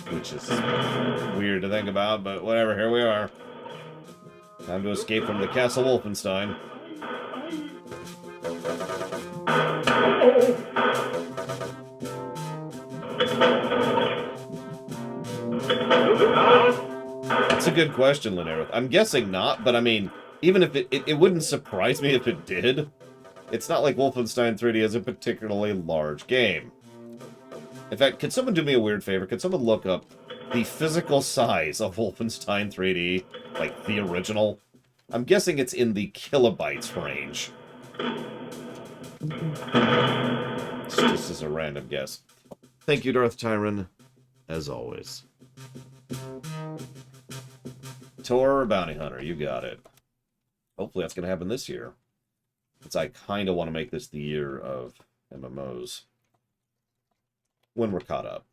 Which is weird to think about, but whatever, here we are. Time to escape from the Castle Wolfenstein. That's a good question, Linnareth. I'm guessing not, but I mean, even if it wouldn't surprise me if it did. It's not like Wolfenstein 3D is a particularly large game. In fact, could someone do me a weird favor? Could someone look up the physical size of Wolfenstein 3D, like the original? I'm guessing it's in the kilobytes range. Just as a random guess. Thank you, Darth Tyron, as always. Tor Bounty Hunter, you got it. Hopefully that's going to happen this year. Because I kind of want to make this the year of MMOs. When we're caught up.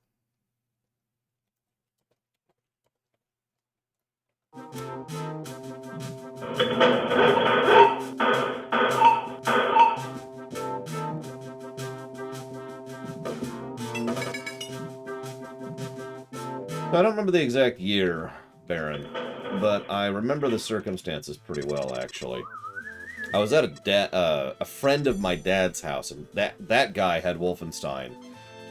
I don't remember the exact year, Baron, but I remember the circumstances pretty well, actually. I was at a friend of my dad's house, and that guy had Wolfenstein.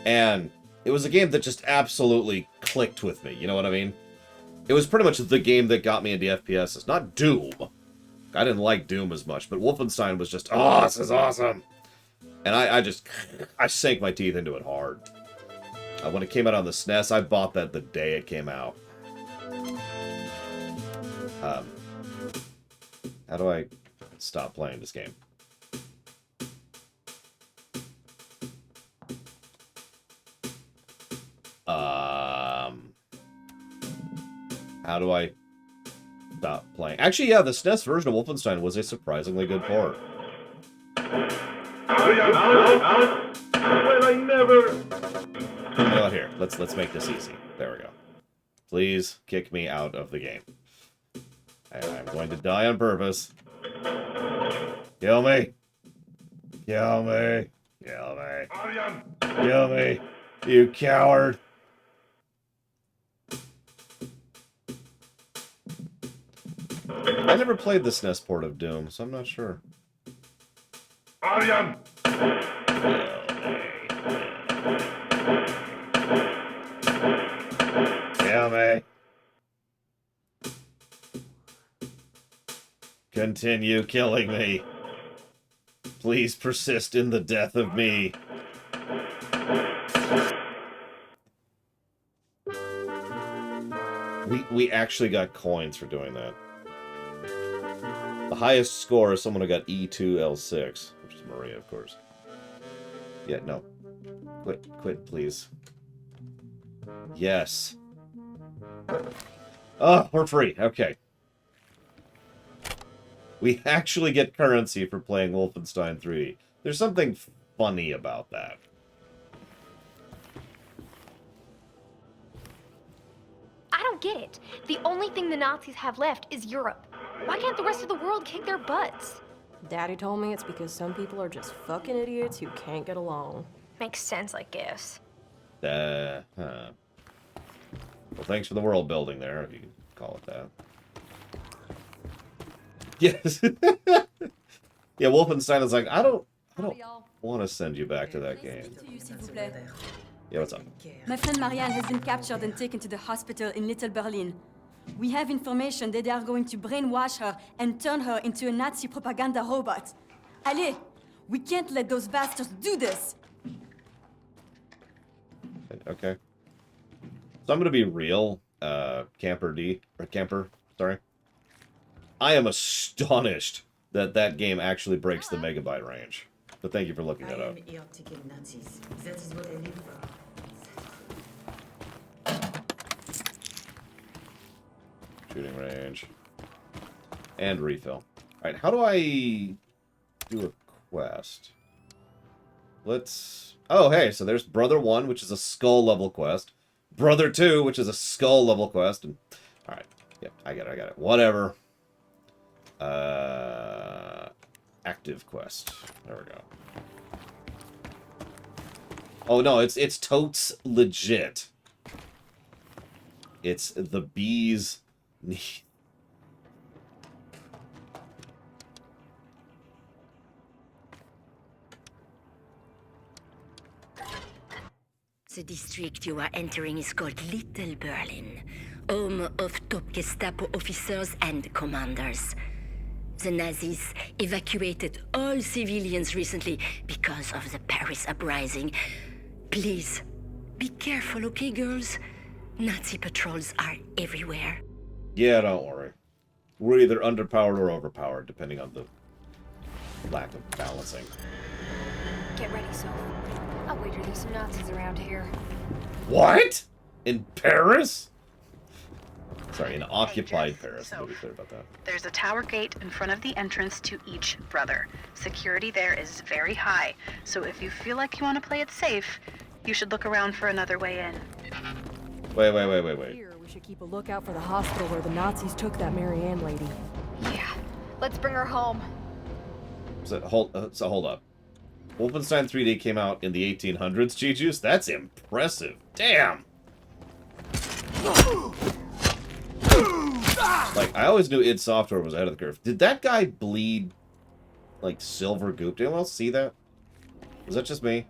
And it was a game that just absolutely clicked with me, you know what I mean? It was pretty much the game that got me into FPS. It's not Doom. I didn't like Doom as much, but Wolfenstein was just, oh, this is awesome! And I sank my teeth into it hard. When it came out on the SNES, I bought that the day it came out. How do I stop playing this game? How do I stop playing? Actually, yeah, the SNES version of Wolfenstein was a surprisingly good port. Well, I never... Well, here, let's make this easy. There we go. Please kick me out of the game. I'm going to die on purpose. Kill me. Kill me. Kill me. Kill me. You coward. I never played the SNES port of Doom, so I'm not sure. Aryan! Kill me. Continue killing me. Please persist in the death of me. We actually got coins for doing that. The highest score is someone who got E2L6, which is Maria, of course. Yeah, no. Quit, please. Yes. Oh, we're free. Okay. We actually get currency for playing Wolfenstein 3. There's something funny about that. I don't get it. The only thing the Nazis have left is Europe. Why can't the rest of the world kick their butts? Daddy told me it's because some people are just fucking idiots who can't get along. Makes sense, I guess. Well, thanks for the world building there, if you can call it that. Yes. Yeah, Wolfenstein is like, I don't want to send you back to that game. Yeah, what's up? My friend Marianne has been captured and taken to the hospital in Little Berlin. We have information that they are going to brainwash her and turn her into a Nazi propaganda robot. Allez, we can't let those bastards do this! Okay. So I'm gonna be real, Camper, sorry. I am astonished that that game actually breaks the megabyte range. But thank you for looking that up. here to kill Nazis. That is what I live for. Shooting range. And refill. Alright, how do I do a quest? Let's... Oh, hey, so there's Brother 1, which is a skull level quest. Brother 2, which is a skull level quest. And alright, yep, I got it. Whatever. Active quest. There we go. Oh, no, it's totes legit. It's the bees... The district you are entering is called Little Berlin, home of top Gestapo officers and commanders. The Nazis evacuated all civilians recently because of the Paris uprising. Please, be careful, okay, girls? Nazi patrols are everywhere. Yeah, don't worry. We're either underpowered or overpowered, depending on the lack of balancing. Get ready, Soph. I'll wager there's some Nazis around here. What? In Paris? Sorry, in occupied Paris. Let me be clear about that. There's a tower gate in front of the entrance to each brother. Security there is very high, so if you feel like you want to play it safe, you should look around for another way in. Wait. Here, we should keep a lookout for the hospital where the Nazis took that Marianne lady. Yeah, let's bring her home. So hold up. Wolfenstein 3D came out in the 1800s, G-Juice? That's impressive. Damn! Like, I always knew id Software was ahead of the curve. Did that guy bleed, like, silver goop? Did anyone else see that? Was that just me?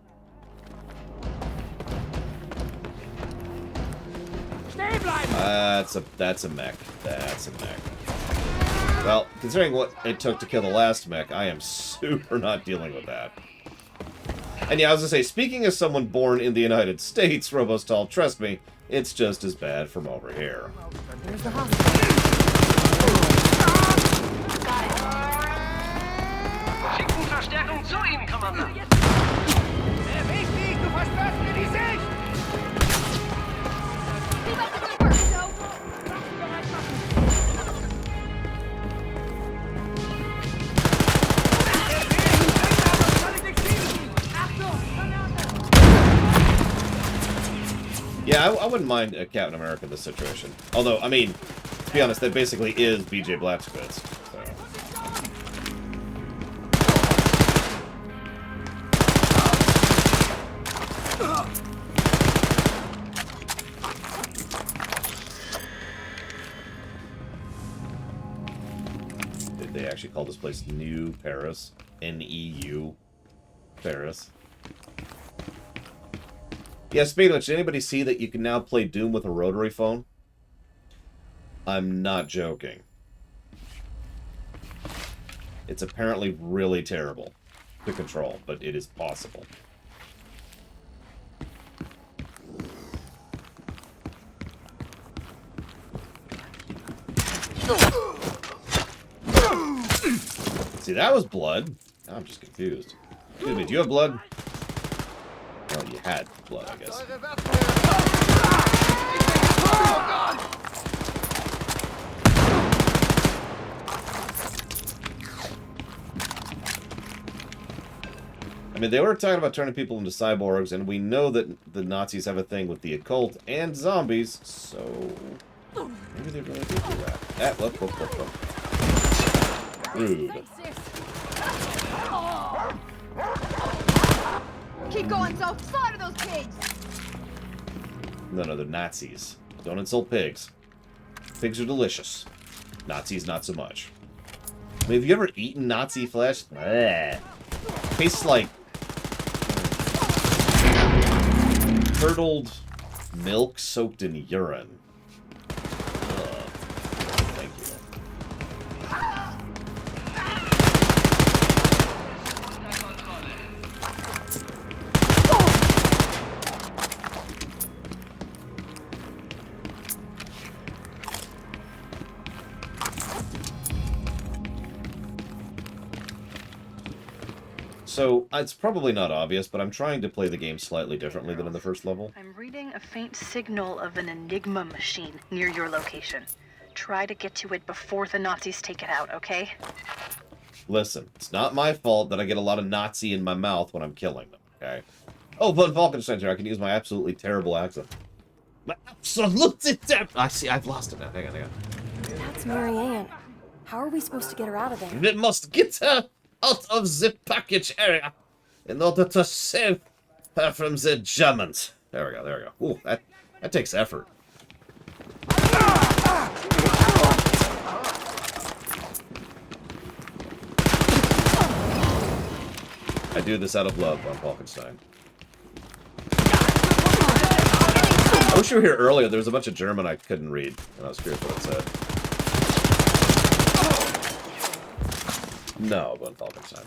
That's a mech. That's a mech. Well, considering what it took to kill the last mech, I am super not dealing with that. And yeah, I was gonna say, speaking as someone born in the United States, Robostal, trust me, it's just as bad from over here. There's the hospital. Schicken Verstärkung zu Ihnen, Kommandant. Sehr wichtig, du versperrst mir die Sicht! Leave out the good work, Soph. Yeah, I wouldn't mind a Captain America in this situation. Although, I mean, to be honest, that basically is BJ Blazkowicz. So. Did they actually call this place New Paris? N-E-U Paris. Yeah, speaking of which, did anybody see that you can now play Doom with a rotary phone? I'm not joking. It's apparently really terrible to control, but it is possible. See, that was blood. Now I'm just confused. Excuse me, do you have blood? Well, you had blood, I guess. I mean, they were talking about turning people into cyborgs, and we know that the Nazis have a thing with the occult and zombies, so maybe they really did do that. Whoop. Rude. Keep going, Soph. Slaughter those pigs. No, they're Nazis. Don't insult pigs. Pigs are delicious. Nazis, not so much. I mean, have you ever eaten Nazi flesh? Bleh. Tastes like curdled milk soaked in urine. Ugh. Thank you. So, it's probably not obvious, but I'm trying to play the game slightly differently than in the first level. I'm reading a faint signal of an Enigma machine near your location. Try to get to it before the Nazis take it out, okay? Listen, it's not my fault that I get a lot of Nazi in my mouth when I'm killing them, okay? Oh, but Wolfenstein here, I can use my absolutely terrible accent. My absolutely terrible... I see, I've lost it now. Hang on. That's Marianne. How are we supposed to get her out of there? We must get her out of the package area in order to save her from the Germans. There we go. Ooh, that takes effort. I do this out of love on Wolfenstein. I wish you were here earlier. There was a bunch of German I couldn't read, and I was curious what it said. No, but Wolfenstein.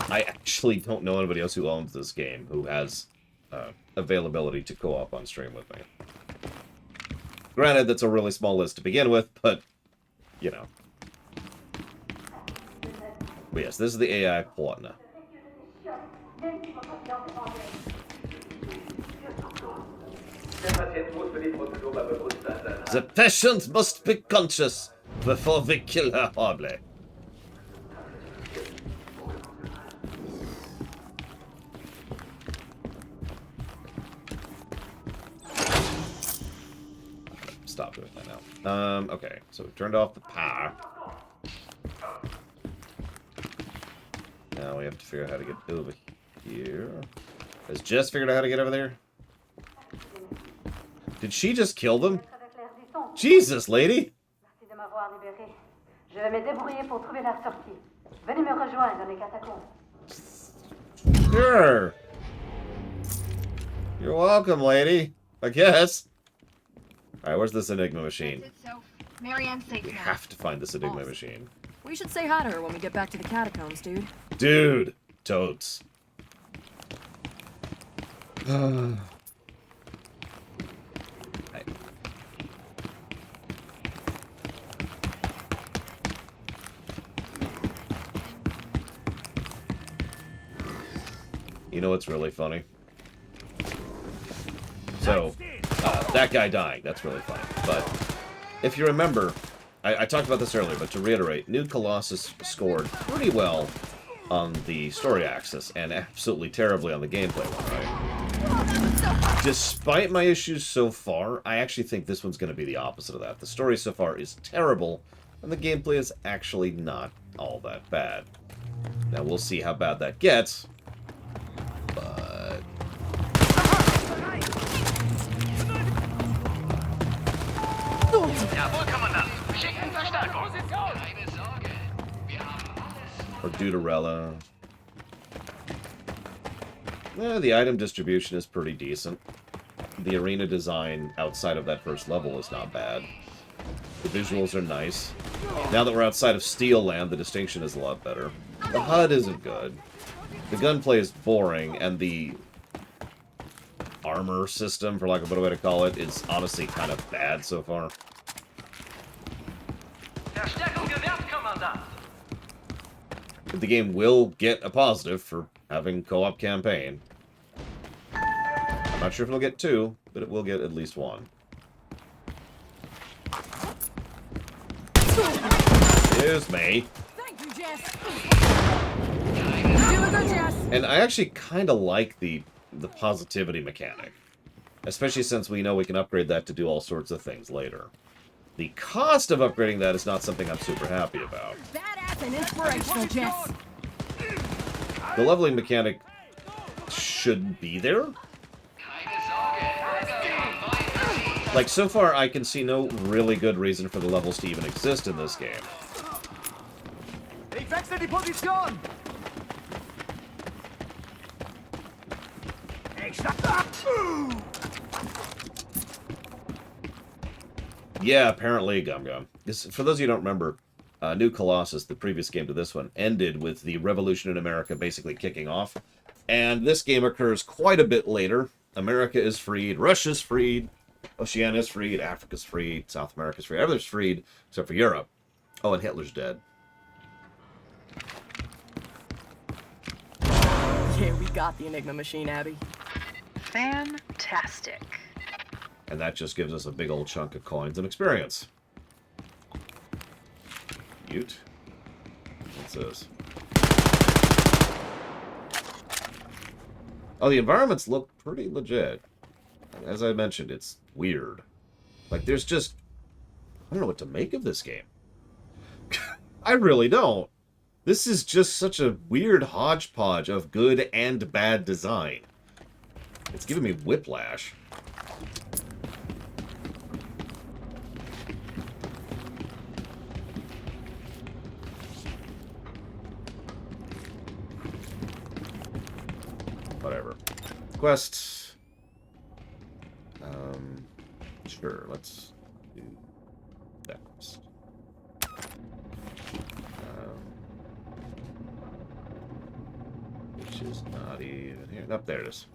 I actually don't know anybody else who owns this game who has availability to co-op on stream with me. Granted, that's a really small list to begin with, but, you know. But yes, this is the AI partner. The patient must be conscious before we kill her horribly. Stop doing that now. Okay, so we turned off the power. Now we have to figure out how to get over here. Has Jess figured out how to get over there? Did she just kill them? Jesus, lady! Sure. You're welcome, lady. I guess. Alright, where's this Enigma machine? Marianne's safe We now. have to find this Enigma machine. We should say hi to her when we get back to the catacombs, dude. Dude! Totes. Hey. You know what's really funny? So, that guy dying, that's really funny. But, if you remember, I talked about this earlier, but to reiterate, New Colossus scored pretty well on the story axis, and absolutely terribly on the gameplay one, right? Despite my issues so far, I actually think this one's going to be the opposite of that. The story so far is terrible, and the gameplay is actually not all that bad. Now, we'll see how bad that gets, but... Jawohl, Kommandant. Schicken Verstärkung. Keine Sorge. Wir haben alles. Or Deuterella. The item distribution is pretty decent. The arena design outside of that first level is not bad. The visuals are nice. Now that we're outside of Steel Land, the distinction is a lot better. The HUD isn't good. The gunplay is boring, and the armor system, for lack of a better way to call it, is honestly kind of bad so far. Verstärkung gewährt, Kommandant. The game will get a positive for having co-op campaign. I'm not sure if it'll get 2, but it will get at least 1. Excuse me. Thank you, Jess. Doing good, Jess. And I actually kind of like the positivity mechanic. Especially since we know we can upgrade that to do all sorts of things later. The cost of upgrading that is not something I'm super happy about. Badass and inspirational, Jess. The leveling mechanic should be there. Like, so far, I can see no really good reason for the levels to even exist in this game. Ich wechsle die Position! Yeah, apparently, Gum Gum. For those of you who don't remember, New Colossus, the previous game to this one, ended with the revolution in America basically kicking off. And this game occurs quite a bit later. America is freed, Russia's freed, Oceania's freed, Africa's freed, South America's freed, everything's freed, except for Europe. Oh, and Hitler's dead. got the Enigma machine, Abby. Fantastic. And that just gives us a big old chunk of coins and experience. Cute. What's this? Oh, the environments look pretty legit. As I mentioned, it's weird. Like, there's just... I don't know what to make of this game. I really don't. This is just such a weird hodgepodge of good and bad design. It's giving me whiplash. Whatever. Quest. Sure, let's do that quest. Which is not even here. Nope, there it is.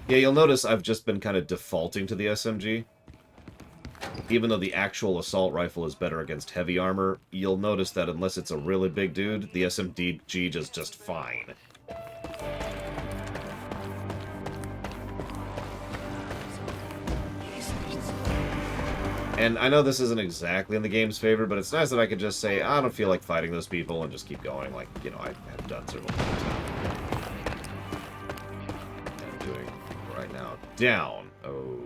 Yeah, you'll notice I've just been kind of defaulting to the SMG. Even though the actual assault rifle is better against heavy armor, you'll notice that unless it's a really big dude, the SMG is just fine. And I know this isn't exactly in the game's favor, but it's nice that I could just say, I don't feel like fighting those people, and just keep going, like, you know, I have done several times now. I'm doing right now. Down. Oh.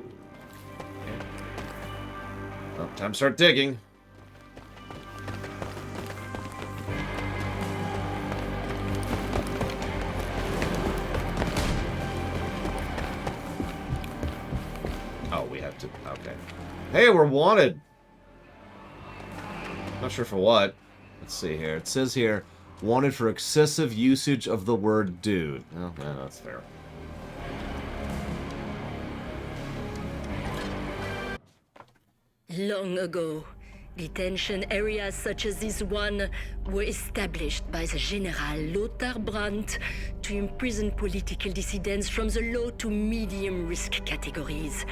Okay. Well, time to start digging. Oh, we have to... Okay. Hey, we're wanted! Not sure for what. Let's see here. It says here, wanted for excessive usage of the word dude. Oh, yeah, that's fair. Long ago, detention areas such as this one were established by the General Lothar Brandt to imprison political dissidents from the low to medium risk categories.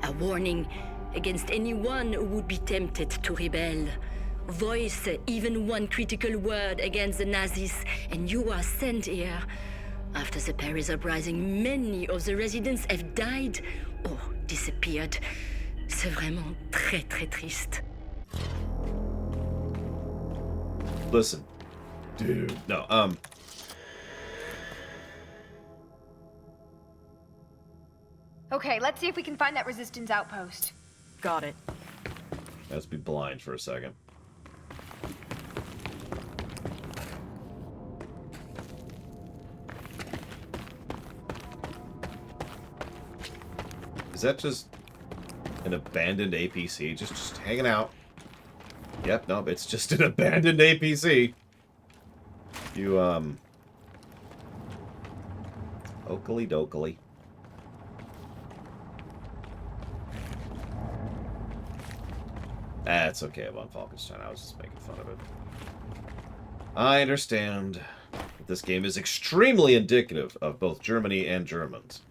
A warning against anyone who would be tempted to rebel. Voice even one critical word against the Nazis, and you are sent here. After the Paris uprising, many of the residents have died or disappeared. C'est vraiment très très triste. Listen. Dude. No, Okay, let's see if we can find that resistance outpost. Got it. Let's be blind for a second. Is that just an abandoned APC? Just hanging out. Yep, nope, it's just an abandoned APC. You, Oakley dokley. That's okay about Wolfenstein. I was just making fun of it. I understand that this game is extremely indicative of both Germany and Germans.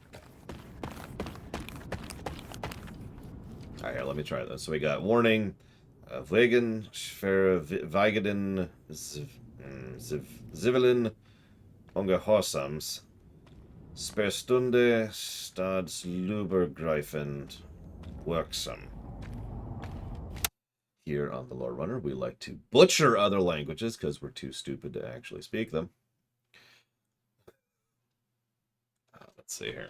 Alright, here, let me try this. So we got warning. Wegen schwerwiegenden Zeppelin Ungehorsams. Sperrstunde staatsübergreifend wirksam. Here on the Lore Runner, we like to butcher other languages because we're too stupid to actually speak them. Let's see here.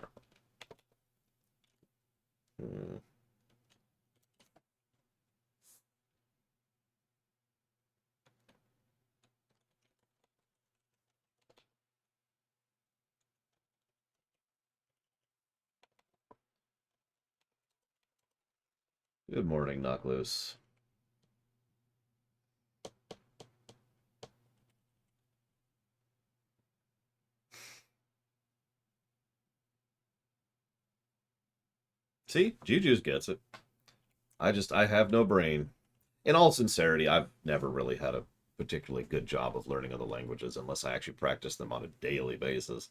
Good morning, Knock Loose. See? Juju's gets it. I have no brain. In all sincerity, I've never really had a particularly good job of learning other languages unless I actually practice them on a daily basis.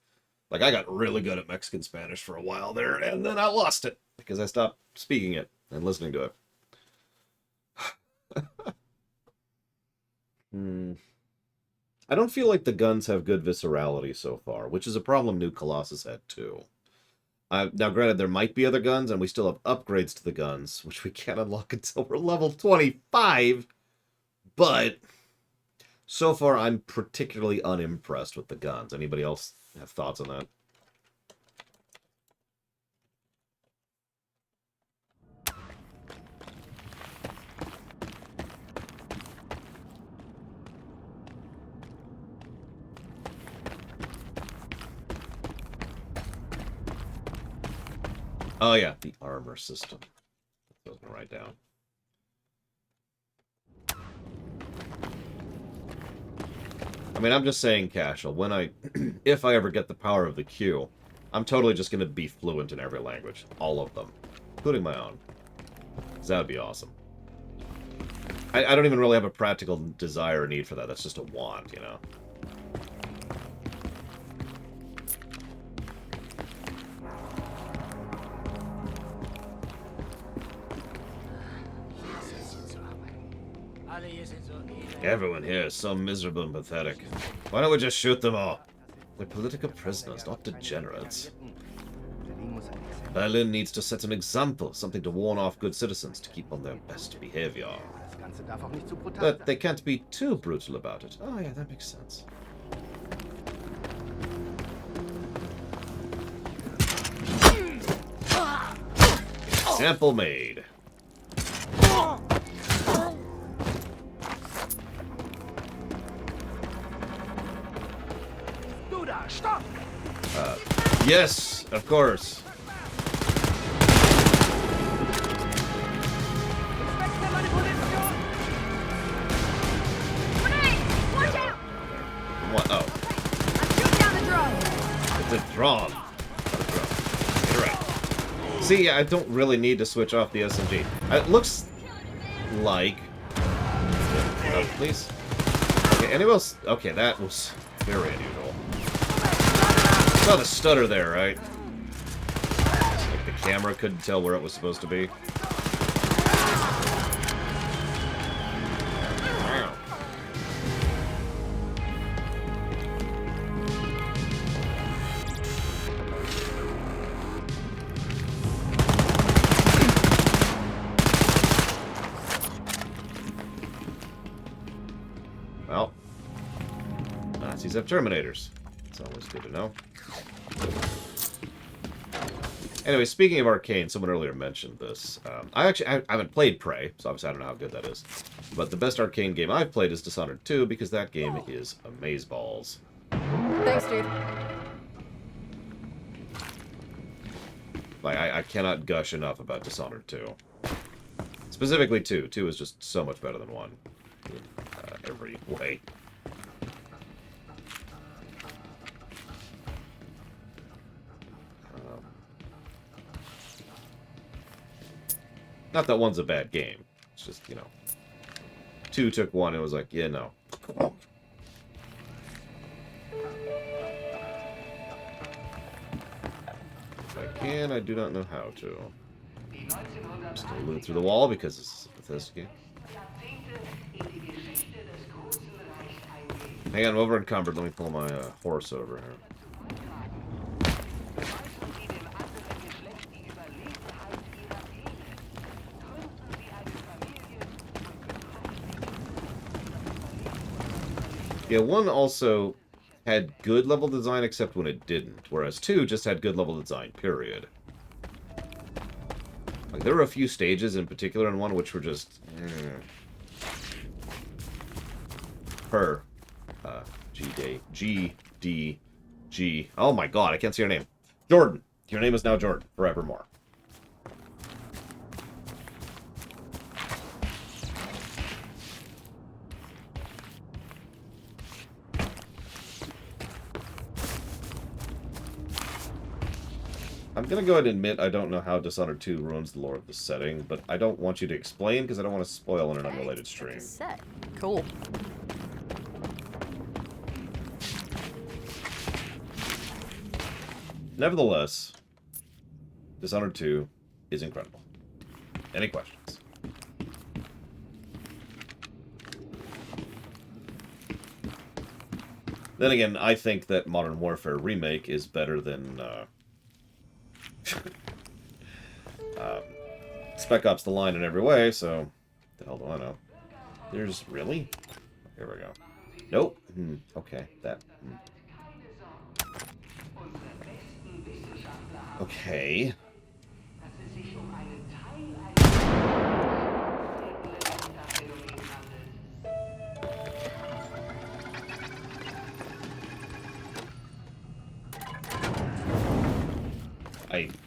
Like, I got really good at Mexican Spanish for a while there, and then I lost it because I stopped speaking it and listening to it. I don't feel like the guns have good viscerality so far, which is a problem New Colossus had too. Now, granted, there might be other guns, and we still have upgrades to the guns, which we can't unlock until we're level 25, but so far I'm particularly unimpressed with the guns. Anybody else have thoughts on that? Oh yeah, the armor system. That's what I was gonna write down. I mean, I'm just saying, Cashel, when if I ever get the power of the Q, I'm totally just gonna be fluent in every language. All of them. Including my own. Because that would be awesome. I don't even really have a practical desire or need for that. That's just a want, you know? Everyone here is so miserable and pathetic. Why don't we just shoot them all? They're political prisoners, not degenerates. Berlin needs to set an example, something to warn off good citizens to keep on their best behavior. But they can't be too brutal about it. Oh yeah, that makes sense. Example made. Stop! Yes, of course. Watch out! What? Oh. Shoot down the drone! It's a drone. Not a drone. You're right. See, I don't really need to switch off the SMG. It looks like... Oh, please. Okay, anyone else? Okay, that was very unusual. Saw the stutter there, right? Like the camera couldn't tell where it was supposed to be. Wow. Well, Nazis have Terminators. It's always good to know. Anyway, speaking of Arcane, someone earlier mentioned this. I haven't played Prey, so obviously I don't know how good that is. But the best Arcane game I've played is Dishonored 2, because that game is amazeballs. Thanks, dude. Like, I cannot gush enough about Dishonored 2. Specifically 2. 2 is just so much better than 1. In every way. Not that 1's a bad game. It's just, you know. 2 took 1 and was like, yeah, no. If I can, I do not know how to. I'm just gonna loot through the wall because this is a Bethesda game. Hang on, I'm over encumbered. Let me pull my horse over here. Yeah, 1 also had good level design except when it didn't, whereas 2 just had good level design, period. Like, there were a few stages in particular in 1 which were just... G. Oh my god, I can't see your name. Jordan. Your name is now Jordan, forevermore. I'm gonna go ahead and admit I don't know how Dishonored 2 ruins the lore of the setting, but I don't want you to explain because I don't want to spoil in an unrelated stream. Set. Cool. Nevertheless, Dishonored 2 is incredible. Any questions? Then again, I think that Modern Warfare Remake is better than Spec Ops: The Line in every way, so the hell do I know? There's really? Here we go. Nope. Okay, that. Okay.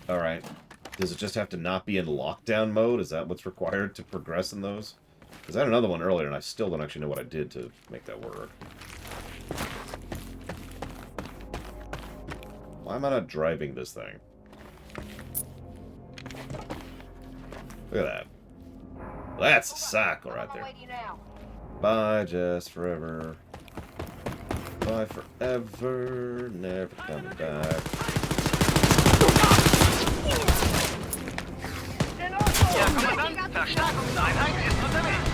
Alright. Does it just have to not be in lockdown mode? Is that what's required to progress in those? Because I had another one earlier, and I still don't actually know what I did to make that work. Why am I not driving this thing? Look at that. That's a cycle right there. Bye, Jess, forever. Bye forever, never coming back. Ja, Kommandant, Verstärkungseinheit ist unterwegs.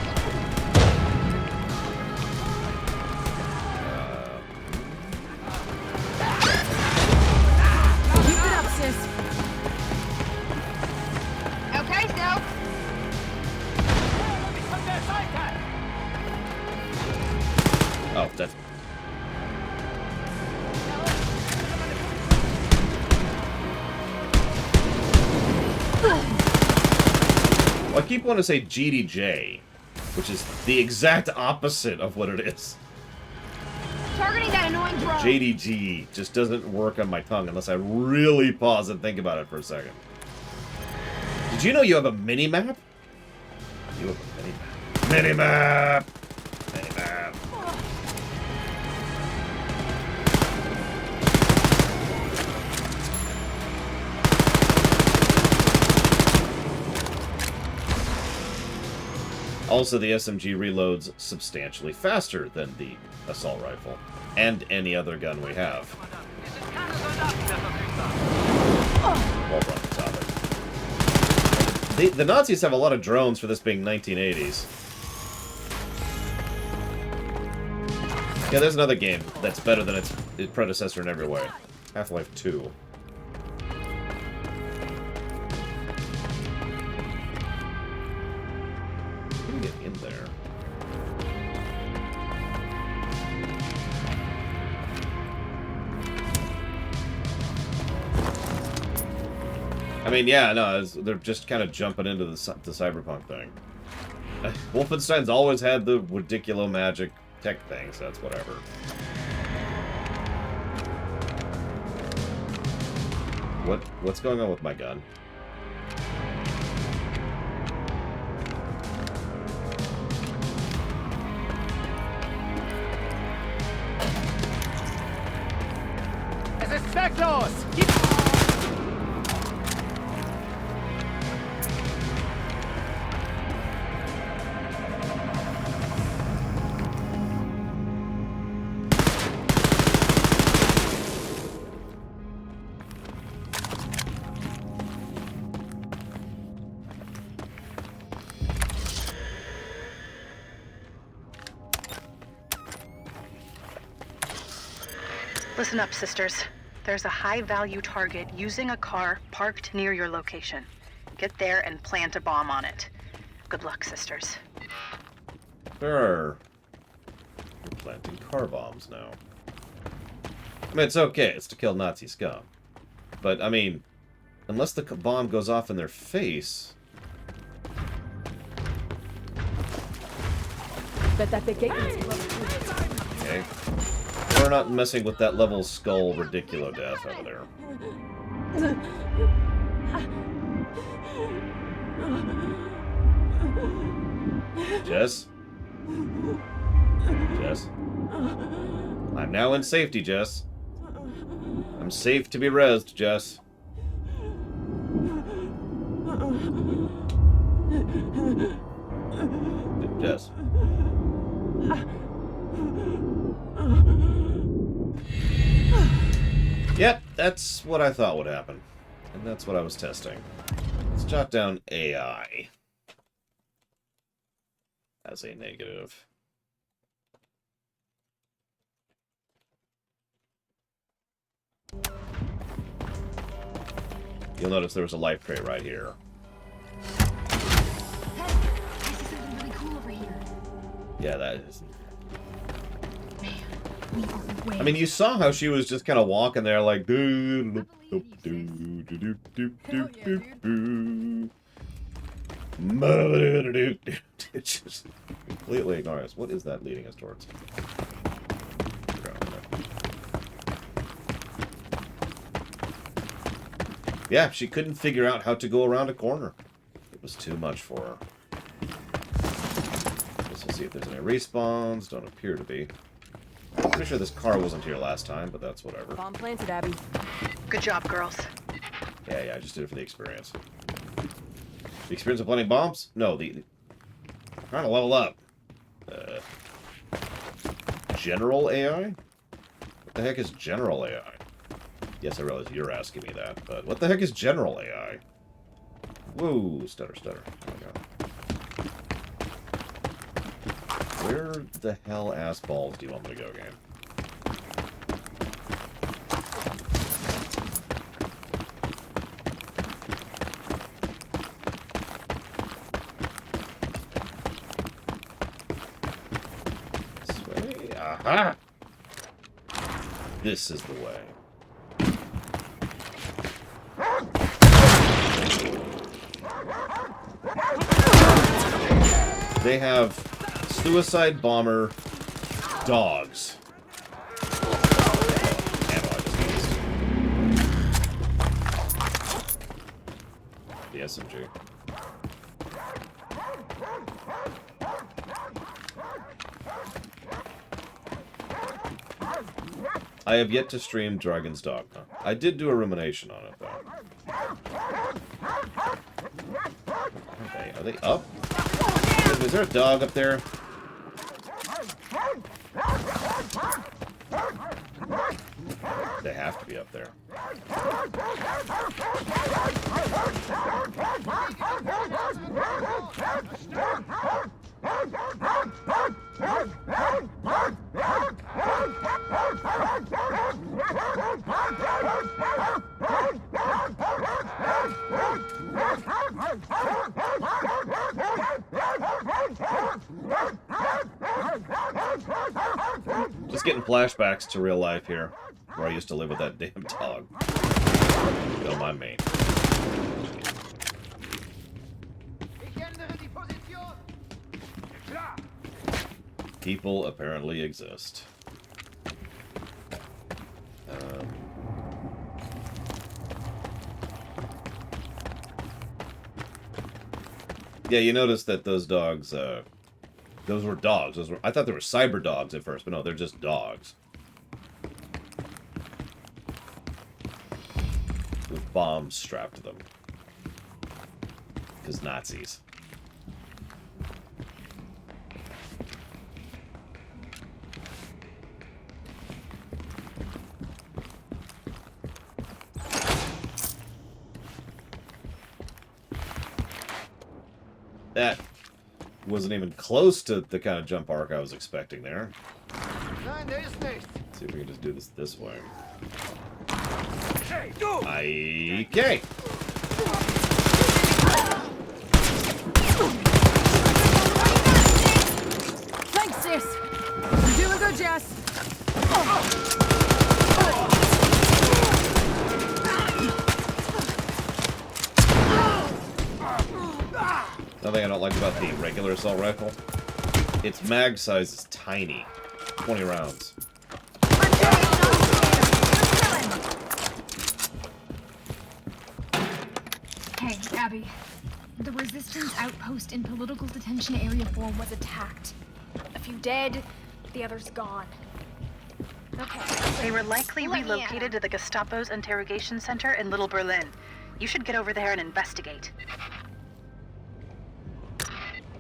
Keep it up, sis. Okay, so. Oh, that's... Well, I keep wanting to say GDJ, which is the exact opposite of what it is. Targeting that annoying drone. JDG just doesn't work on my tongue unless I really pause and think about it for a second. Did you know you have a mini-map? You have a mini-map. Mini-map! Mini-map. Also, the SMG reloads substantially faster than the assault rifle, and any other gun we have. Well done, topic. The Nazis have a lot of drones for this being 1980s. Yeah, there's another game that's better than its predecessor in every way. Half-Life 2. Get in there. I mean, yeah, no, they're just kind of jumping into the cyberpunk thing. Wolfenstein's always had the ridiculous magic tech thing, so that's whatever. What's going on with my gun? Es ist zwecklos! Listen up, sisters. There's a high-value target using a car parked near your location. Get there and plant a bomb on it. Good luck, sisters. Sure. We're planting car bombs now. I mean, it's okay. It's to kill Nazi scum. But, I mean, unless the bomb goes off in their face... Okay. We're not messing with that level skull ridiculo death over there. Jess? Jess? I'm now in safety, Jess. I'm safe to be rezzed, Jess. Jess. Yep, that's what I thought would happen. And that's what I was testing. Let's jot down AI as a negative. You'll notice there was a life crate right here. Hey, I see something really cool over here. Yeah, that is. We are way. I mean, you saw how she was just kind of walking there like. It's just completely ignoring us. What is that leading us towards? Yeah, she couldn't figure out how to go around a corner. It was too much for her. Let's see if there's any respawns. Don't appear to be. Pretty sure this car wasn't here last time, but that's whatever. Bomb planted, Abby. Good job, girls. Yeah, I just did it for the experience. The experience of planting bombs? No, trying to level up. General AI? What the heck is general AI? Yes, I realize you're asking me that, but what the heck is general AI? Whoa, stutter. Oh my god. Where the hell ass balls do you want me to go, game? This way? Aha! This is the way. They have suicide bomber dogs. Ammo I just used. The SMG. I have yet to stream Dragon's Dogma. I did do a rumination on it, though. Are they up? Is there a dog up there? They have to be up there. Just getting flashbacks to real life here, where I used to live with that damn dog. Don't mind me. People apparently exist. Yeah, you notice that those dogs, those were dogs. I thought they were cyber dogs at first, but no, they're just dogs. With bombs strapped to them. Because Nazis. That wasn't even close to the kind of jump arc I was expecting there. Let's see if we can just do this way. Okay. Thanks, sis. You're doing good, Jess. Nothing I don't like about the regular assault rifle. Its mag size is tiny. 20 rounds. Hey, Abby. The Resistance outpost in Political Detention Area 4 was attacked. A few dead, the others gone. Okay. They were likely relocated to the Gestapo's interrogation center in Little Berlin. You should get over there and investigate.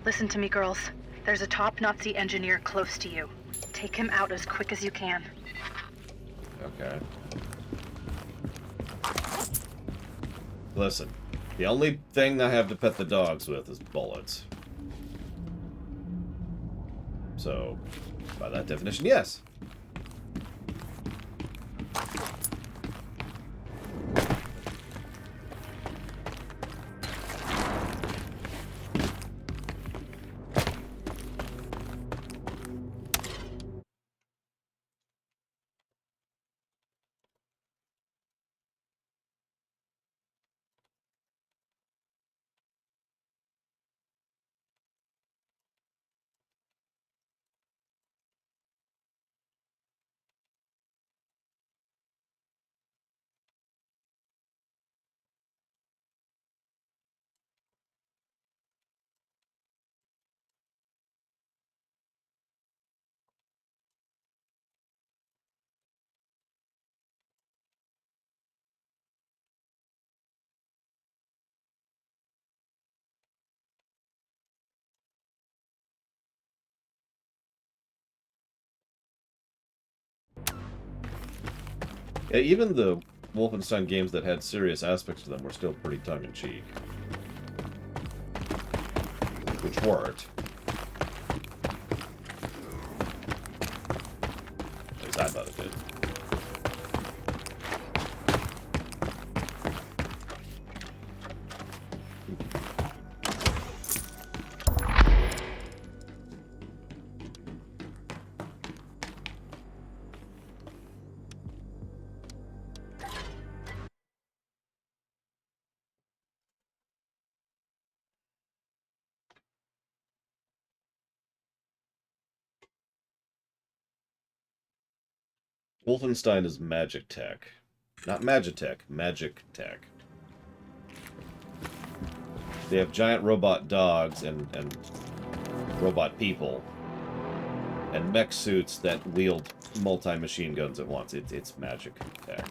Listen to me, girls. There's a top Nazi engineer close to you. Take him out as quick as you can. Okay. Listen, the only thing I have to pet the dogs with is bullets. So, by that definition, yes. Yeah, even the Wolfenstein games that had serious aspects to them were still pretty tongue-in-cheek. Which worked. At least I thought it did. Wolfenstein is magic tech. Not Magitech, magic tech. They have giant robot dogs and robot people. And mech suits that wield multi-machine guns at once. It's magic tech.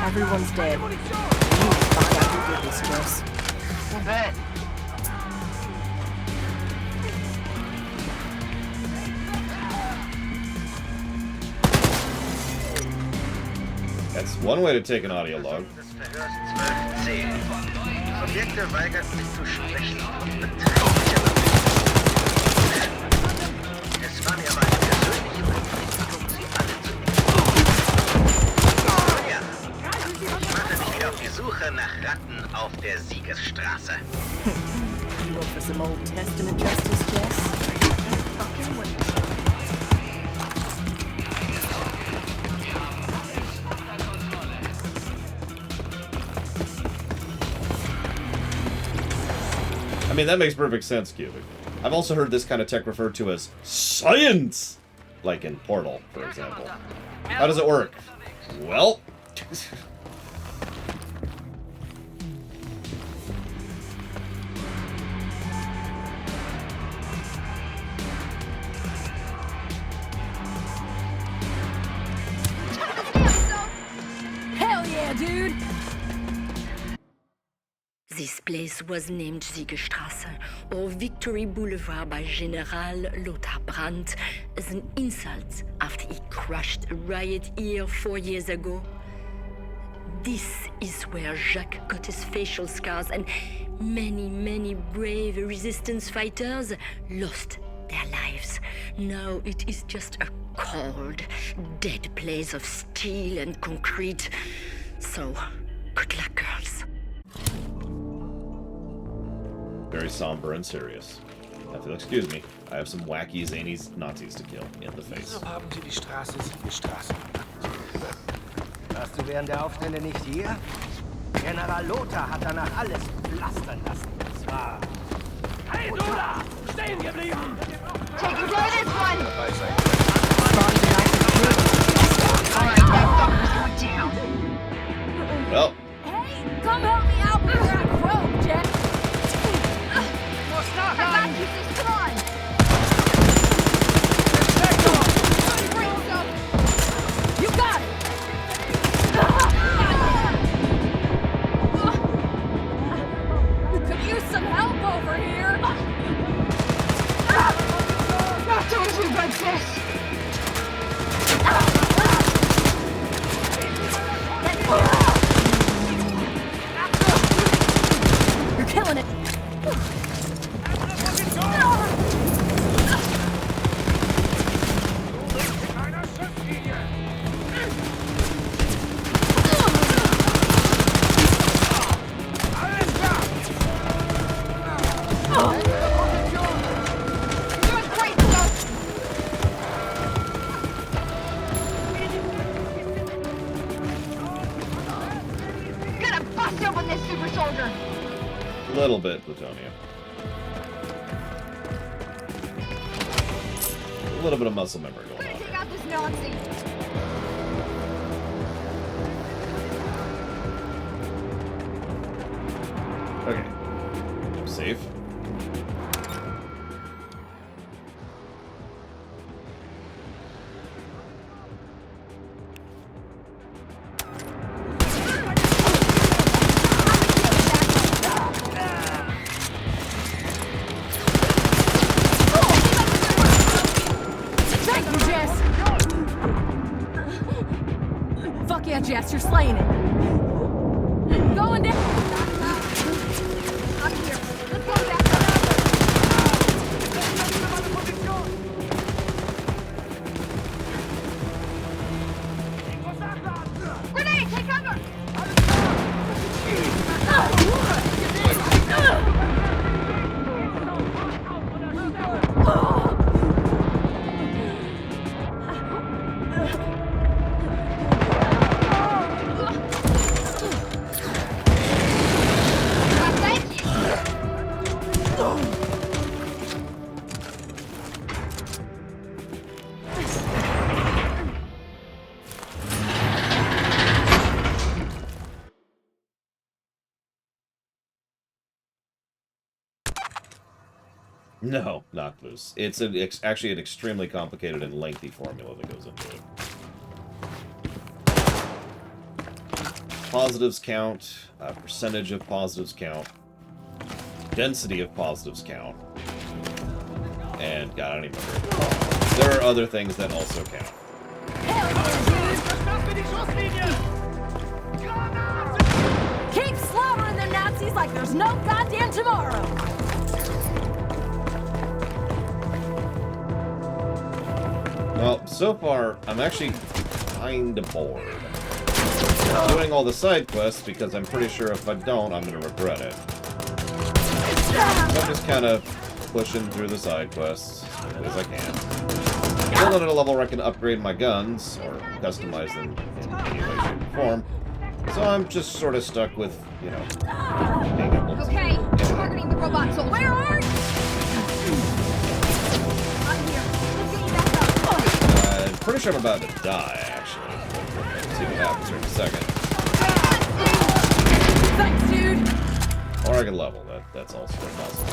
Everyone's dead. We need to find out who did this to us. Bet. That's one way to take an audio log. Objekte weigerten sich zu sprechen und beträchtlicher Es war mir aber eine persönliche Verpflichtung, sie alle zu nehmen. Ja, ich mache mich wieder auf die Suche nach Ratten auf der Siegesstraße. You look for some Old Testament justice, Jess? Fucking wait. I mean, that makes perfect sense, Cubic. I've also heard this kind of tech referred to as science! Like in Portal, for example. How does it work? Well... Hell yeah, dude! This place was named Siegestraße, or Victory Boulevard by General Lothar Brandt, as an insult after he crushed a riot here 4 years ago. This is where Jacques got his facial scars and many, many brave resistance fighters lost their lives. Now it is just a cold, dead place of steel and concrete. So, good luck, girls. Very somber and serious. If you'll excuse me, I have some wacky, zany Nazis to kill in the face. Wieso haben Sie die Straße Siegestraße genannt? Warst du während der Aufstände nicht hier? General Lothar hat danach alles pflastern lassen. Es war... Hey, du da! Stehen geblieben! Taking care of this one! Well. Hey, come help me out before I croak, Jack! I got you, sis, come on! You got it! You could use some help over here! Little bit plutonium. A little bit of muscle memory going on. Take out this Nazi. Okay. Safe. Thank you, Jess! Fuck yeah, Jess, you're slaying it! Going down! I'm here. Let's go back. Grenade, take cover! No, knock loose. It's actually an extremely complicated and lengthy formula that goes into it. Positives count, percentage of positives count, density of positives count, and God, I don't even remember. There are other things that also count. Keep slaughtering the Nazis like there's no goddamn tomorrow! Well, so far, I'm actually kinda bored. I'm doing all the side quests because I'm pretty sure if I don't, I'm gonna regret it. So I'm just kind of pushing through the side quests as quickly as I can. Still not at a level where I can upgrade my guns, or customize them in any way, shape, or form. So I'm just sort of stuck with, you know, being able to... Okay, targeting the robot soul. Where are you? I'm here. Let's get you back up. I'm pretty sure I'm about to die, actually. Let's see what happens here in a second. Thanks, dude! Or I can level. That's also possible.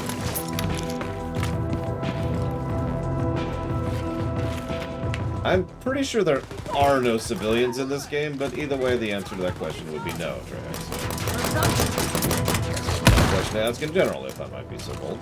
I'm pretty sure there are no civilians in this game, but either way, the answer to that question would be no, Trey. So, question to ask in general, if I might be so bold.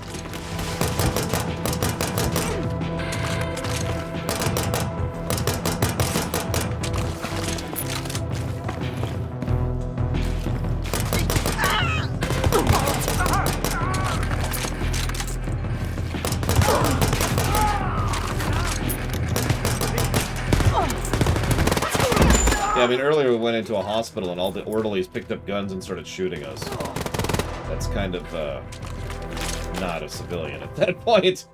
Yeah, I mean, earlier we went into a hospital and all the orderlies picked up guns and started shooting us. That's kind of, not a civilian at that point.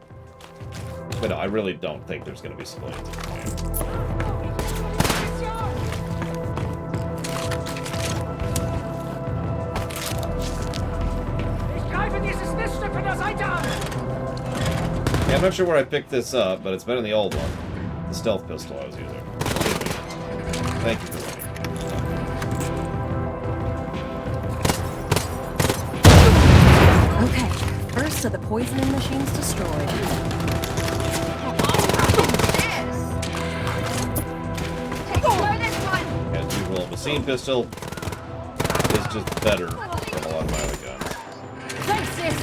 But no, I really don't think there's gonna be civilians in the game. Yeah, I'm not sure where I picked this up, but it's better than the old one. The stealth pistol I was using. Thank you for waiting. Okay, first of the poisoning machines destroyed. As usual, the machine pistol is just better than a lot of my other guns. Thanks, sis!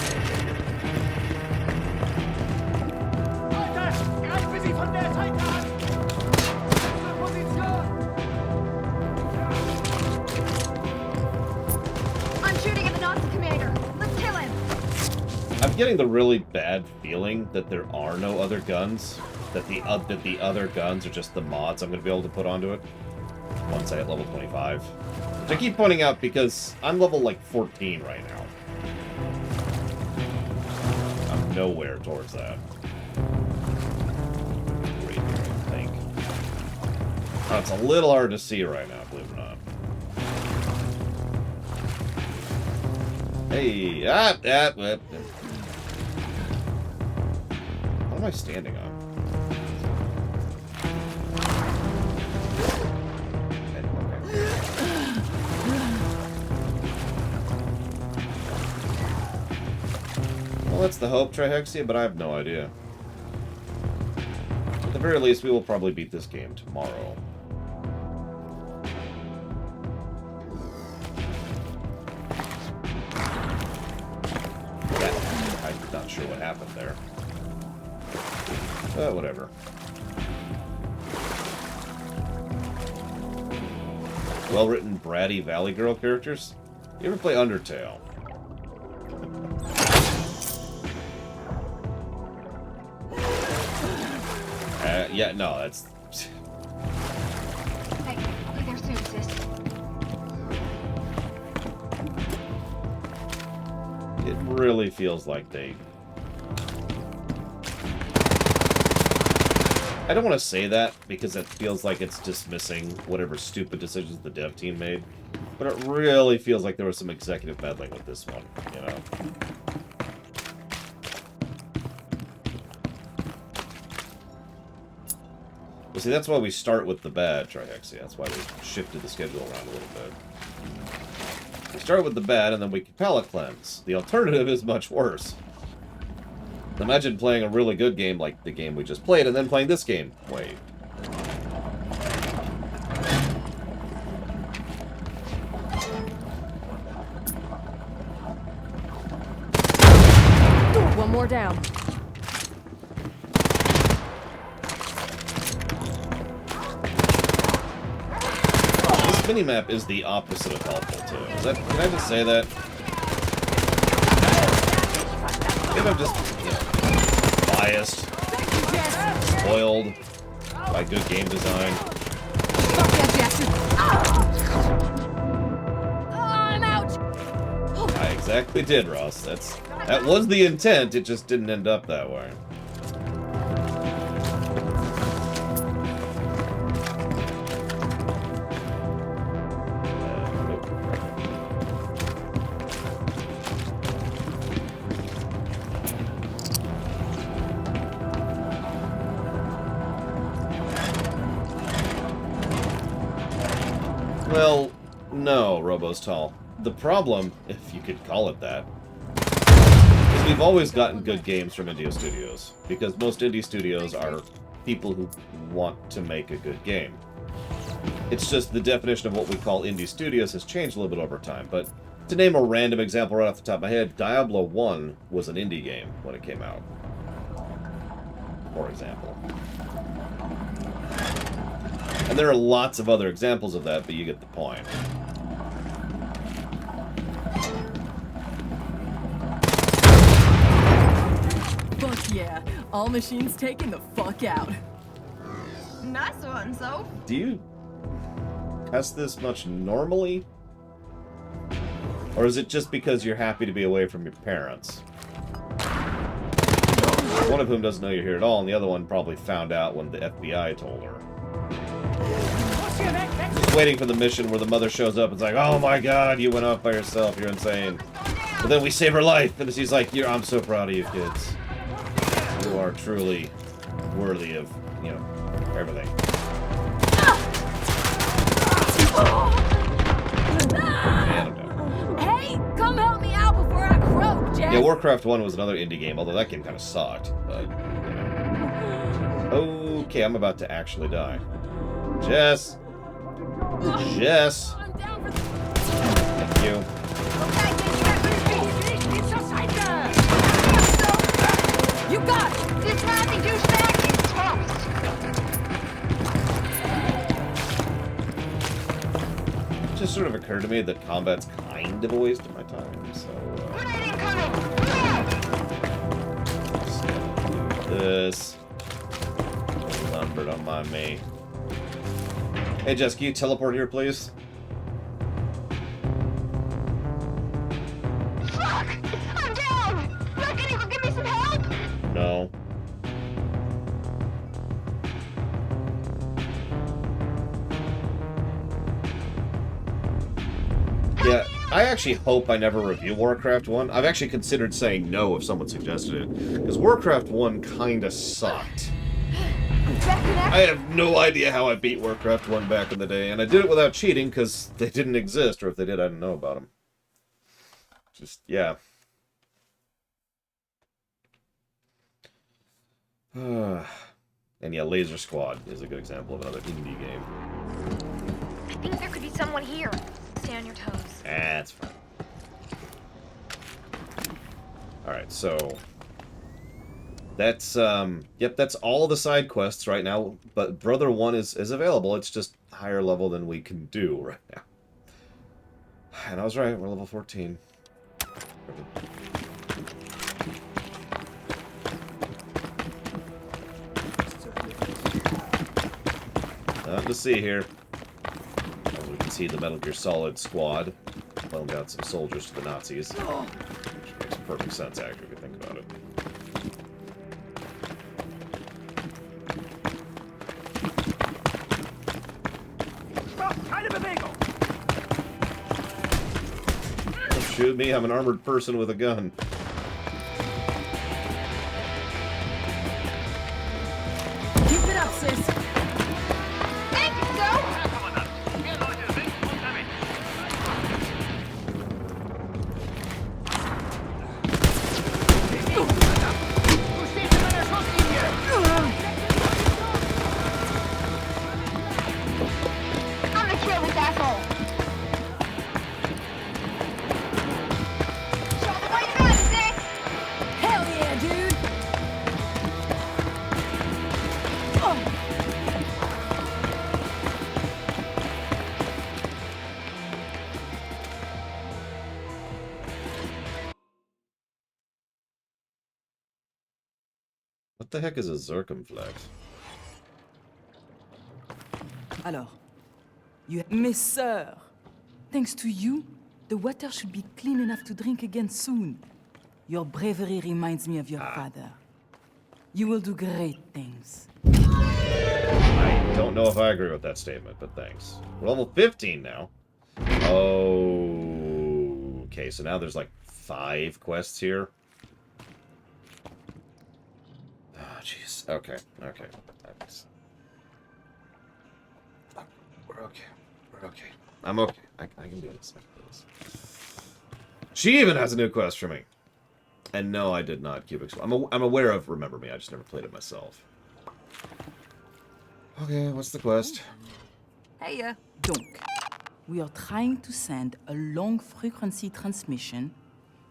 I'm shooting at the Nazi commander. Let's kill him. I'm getting the really bad feeling that there are no other guns. That the other guns are just the mods I'm going to be able to put onto it once I hit level 25. Which I keep pointing out because I'm level like 14 right now. I'm nowhere towards that. Right here, I think. Oh, it's a little hard to see right now, believe it or not. Hey, what am I standing on? Well, that's the hope, Trihexia, but I have no idea. At the very least, we will probably beat this game tomorrow. I'm not sure what happened there. But whatever. Well-written, bratty Valley Girl characters? You ever play Undertale? Yeah, no, that's... Hey, I'll be there soon, sis. It really feels like they... I don't want to say that, because it feels like it's dismissing whatever stupid decisions the dev team made. But it really feels like there was some executive meddling with this one, you know? Well, see, that's why we start with the bad, Trihexia. That's why we shifted the schedule around a little bit. We start with the bad, and then we palate cleanse. The alternative is much worse. Imagine playing a really good game like the game we just played, and then playing this game. Wait. One more down. This minimap is the opposite of helpful, too. Can I just say that? Maybe I'm just, you know, biased, spoiled by good game design. I'm out. I exactly did, Ross. That was the intent, it just didn't end up that way. Well, no, Robostall. The problem, if you could call it that, is we've always gotten good games from indie studios, because most indie studios are people who want to make a good game. It's just the definition of what we call indie studios has changed a little bit over time, but to name a random example right off the top of my head, Diablo 1 was an indie game when it came out, for example. And there are lots of other examples of that, but you get the point. Fuck yeah. All machines taken the fuck out. Nice one, Soph. Do you test this much normally? Or is it just because you're happy to be away from your parents? One of whom doesn't know you're here at all, and the other one probably found out when the FBI told her. Just waiting for the mission where the mother shows up and is like, oh my god, you went off by yourself, you're insane. But then we save her life, and she's like, I'm so proud of you kids. You are truly worthy of, you know, everything. Hey, come help me out before I croak, Jess. Yeah, Warcraft 1 was another indie game, although that game kind of sucked, but, you know. Okay, I'm about to actually die. Jess! Jess! Thank you. You got it! This Nazi douchebag is toast! It just sort of occurred to me that combat's kind of a waste of my time, so... Let's do this. Lumber, don't mind me. Hey, Jess, can you teleport here, please? Fuck! I'm down! Reckon you could give me some help? No. Yeah, I actually hope I never review Warcraft 1. I've actually considered saying no if someone suggested it, because Warcraft 1 kinda sucked. I have no idea how I beat Warcraft 1 back in the day, and I did it without cheating, because they didn't exist, or if they did, I didn't know about them. Just, yeah. And yeah, Laser Squad is a good example of another indie game. I think there could be someone here. Stay on your toes. That's fine. Alright, so... That's, yep, that's all the side quests right now, but Brother 1 is available, it's just higher level than we can do right now. And I was right, we're level 14. Nothing to see here. As we can see, the Metal Gear Solid squad loaned out some soldiers to the Nazis. Which makes perfect sense, actually, if you think about it. Don't shoot me, I'm an armored person with a gun. Keep it up, sis. Thank you, Joe! I'm gonna kill this asshole! Show me what you got, sis! Hell yeah, dude! What the heck is a circumflex? Alors, Miss Sir, thanks to you, the water should be clean enough to drink again soon. Your bravery reminds me of your father. You will do great things. I don't know if I agree with that statement, but thanks. We're level 15 now. Oh, okay, so now there's like 5 quests here. Oh, jeez. Okay, okay. We're okay. We're okay. I'm okay. I can do this. I can do this. She even has a new quest for me. And no, I did not cubic. I'm aware of Remember Me. I just never played it myself. Okay, what's the quest? Hey, donc, we are trying to send a long-frequency transmission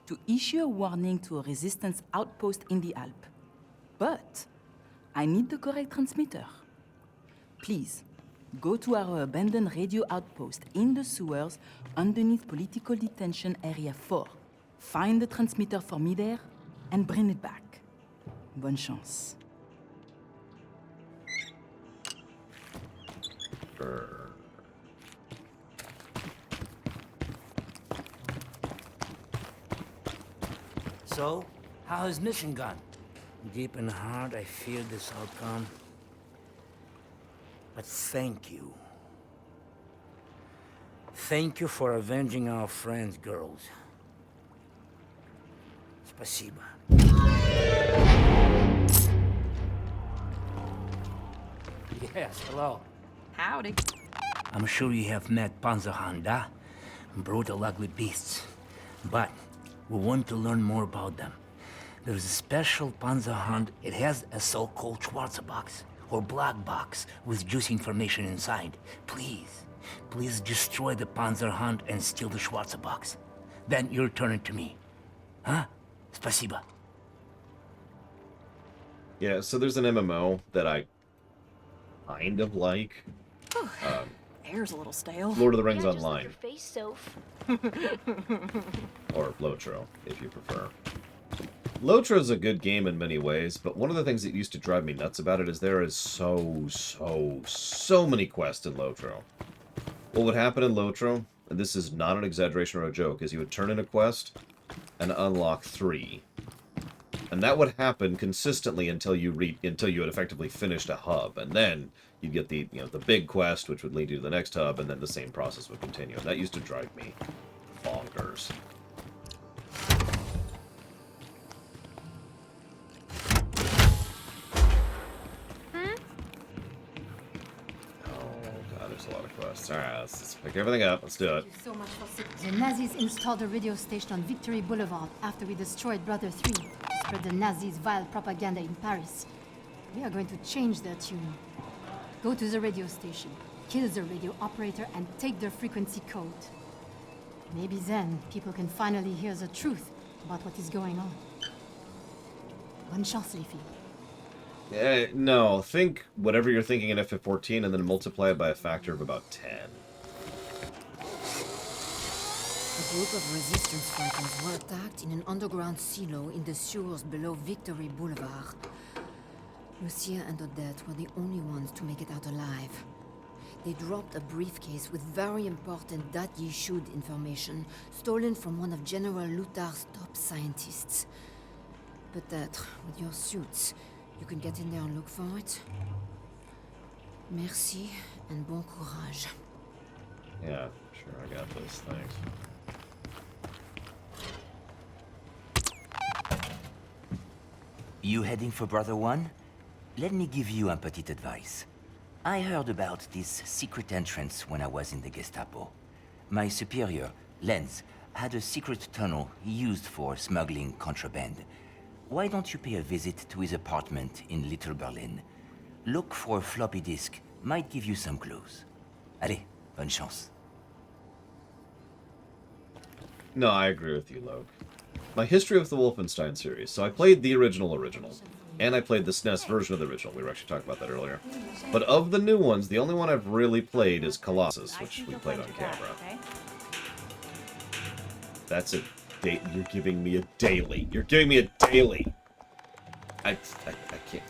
to issue a warning to a resistance outpost in the Alps. But I need the correct transmitter. Please, go to our abandoned radio outpost in the sewers underneath Political Detention Area 4. Find the transmitter for me there and bring it back. Bonne chance. So, how has mission gone? Deep in heart, I feared this outcome. But thank you. Thank you for avenging our friends, girls. Спасибо. Yes, hello. Howdy. I'm sure you have met Panzerhanda, brutal, ugly beasts. But we want to learn more about them. There's a special Panzerhund. It has a so-called Schwarzer box, or black box, with juicy information inside. Please, please destroy the Panzerhund and steal the Schwarzer box. Then you return it to me. Huh? Спасибо. Yeah, so there's an MMO that I kind of like. Air's a little stale. Lord of the Rings Online. Your face, Soph. Or Lotro, if you prefer. Lotro's a good game in many ways, but one of the things that used to drive me nuts about it is there is so many quests in Lotro. What would happen in Lotro, and this is not an exaggeration or a joke, is you would turn in a quest and unlock 3. And that would happen consistently until you had effectively finished a hub, and then you'd get the the big quest, which would lead you to the next hub, and then the same process would continue. And that used to drive me bonkers. There's a lot of quests. Alright, let's pick everything up. Let's do it. So much for the Nazis installed a radio station on Victory Boulevard after we destroyed Brother 3 to spread the Nazis' vile propaganda in Paris. We are going to change their tune. Go to the radio station, kill the radio operator, and take their frequency code. Maybe then people can finally hear the truth about what is going on. Bonne chance, les filles. No, think whatever you're thinking in FF14 and then multiply it by a factor of about 10. A group of resistance fighters were attacked in an underground silo in the sewers below Victory Boulevard. Lucia and Odette were the only ones to make it out alive. They dropped a briefcase with very important that ye should information stolen from one of General Luthar's top scientists. Peut-être, with your suits, you can get in there and look for it. Merci and bon courage. Yeah, sure, I got this. Thanks. You heading for Brother One? Let me give you a petit advice. I heard about this secret entrance when I was in the Gestapo. My superior, Lenz, had a secret tunnel he used for smuggling contraband. Why don't you pay a visit to his apartment in Little Berlin? Look for a floppy disk. Might give you some clues. Allez, bonne chance. No, I agree with you, Loke. My history of the Wolfenstein series. So I played the original, and I played the SNES version of the original. We were actually talking about that earlier. But of the new ones, the only one I've really played is Colossus, which we played on camera. That's it. You're giving me a daily. You're giving me a daily. I can't.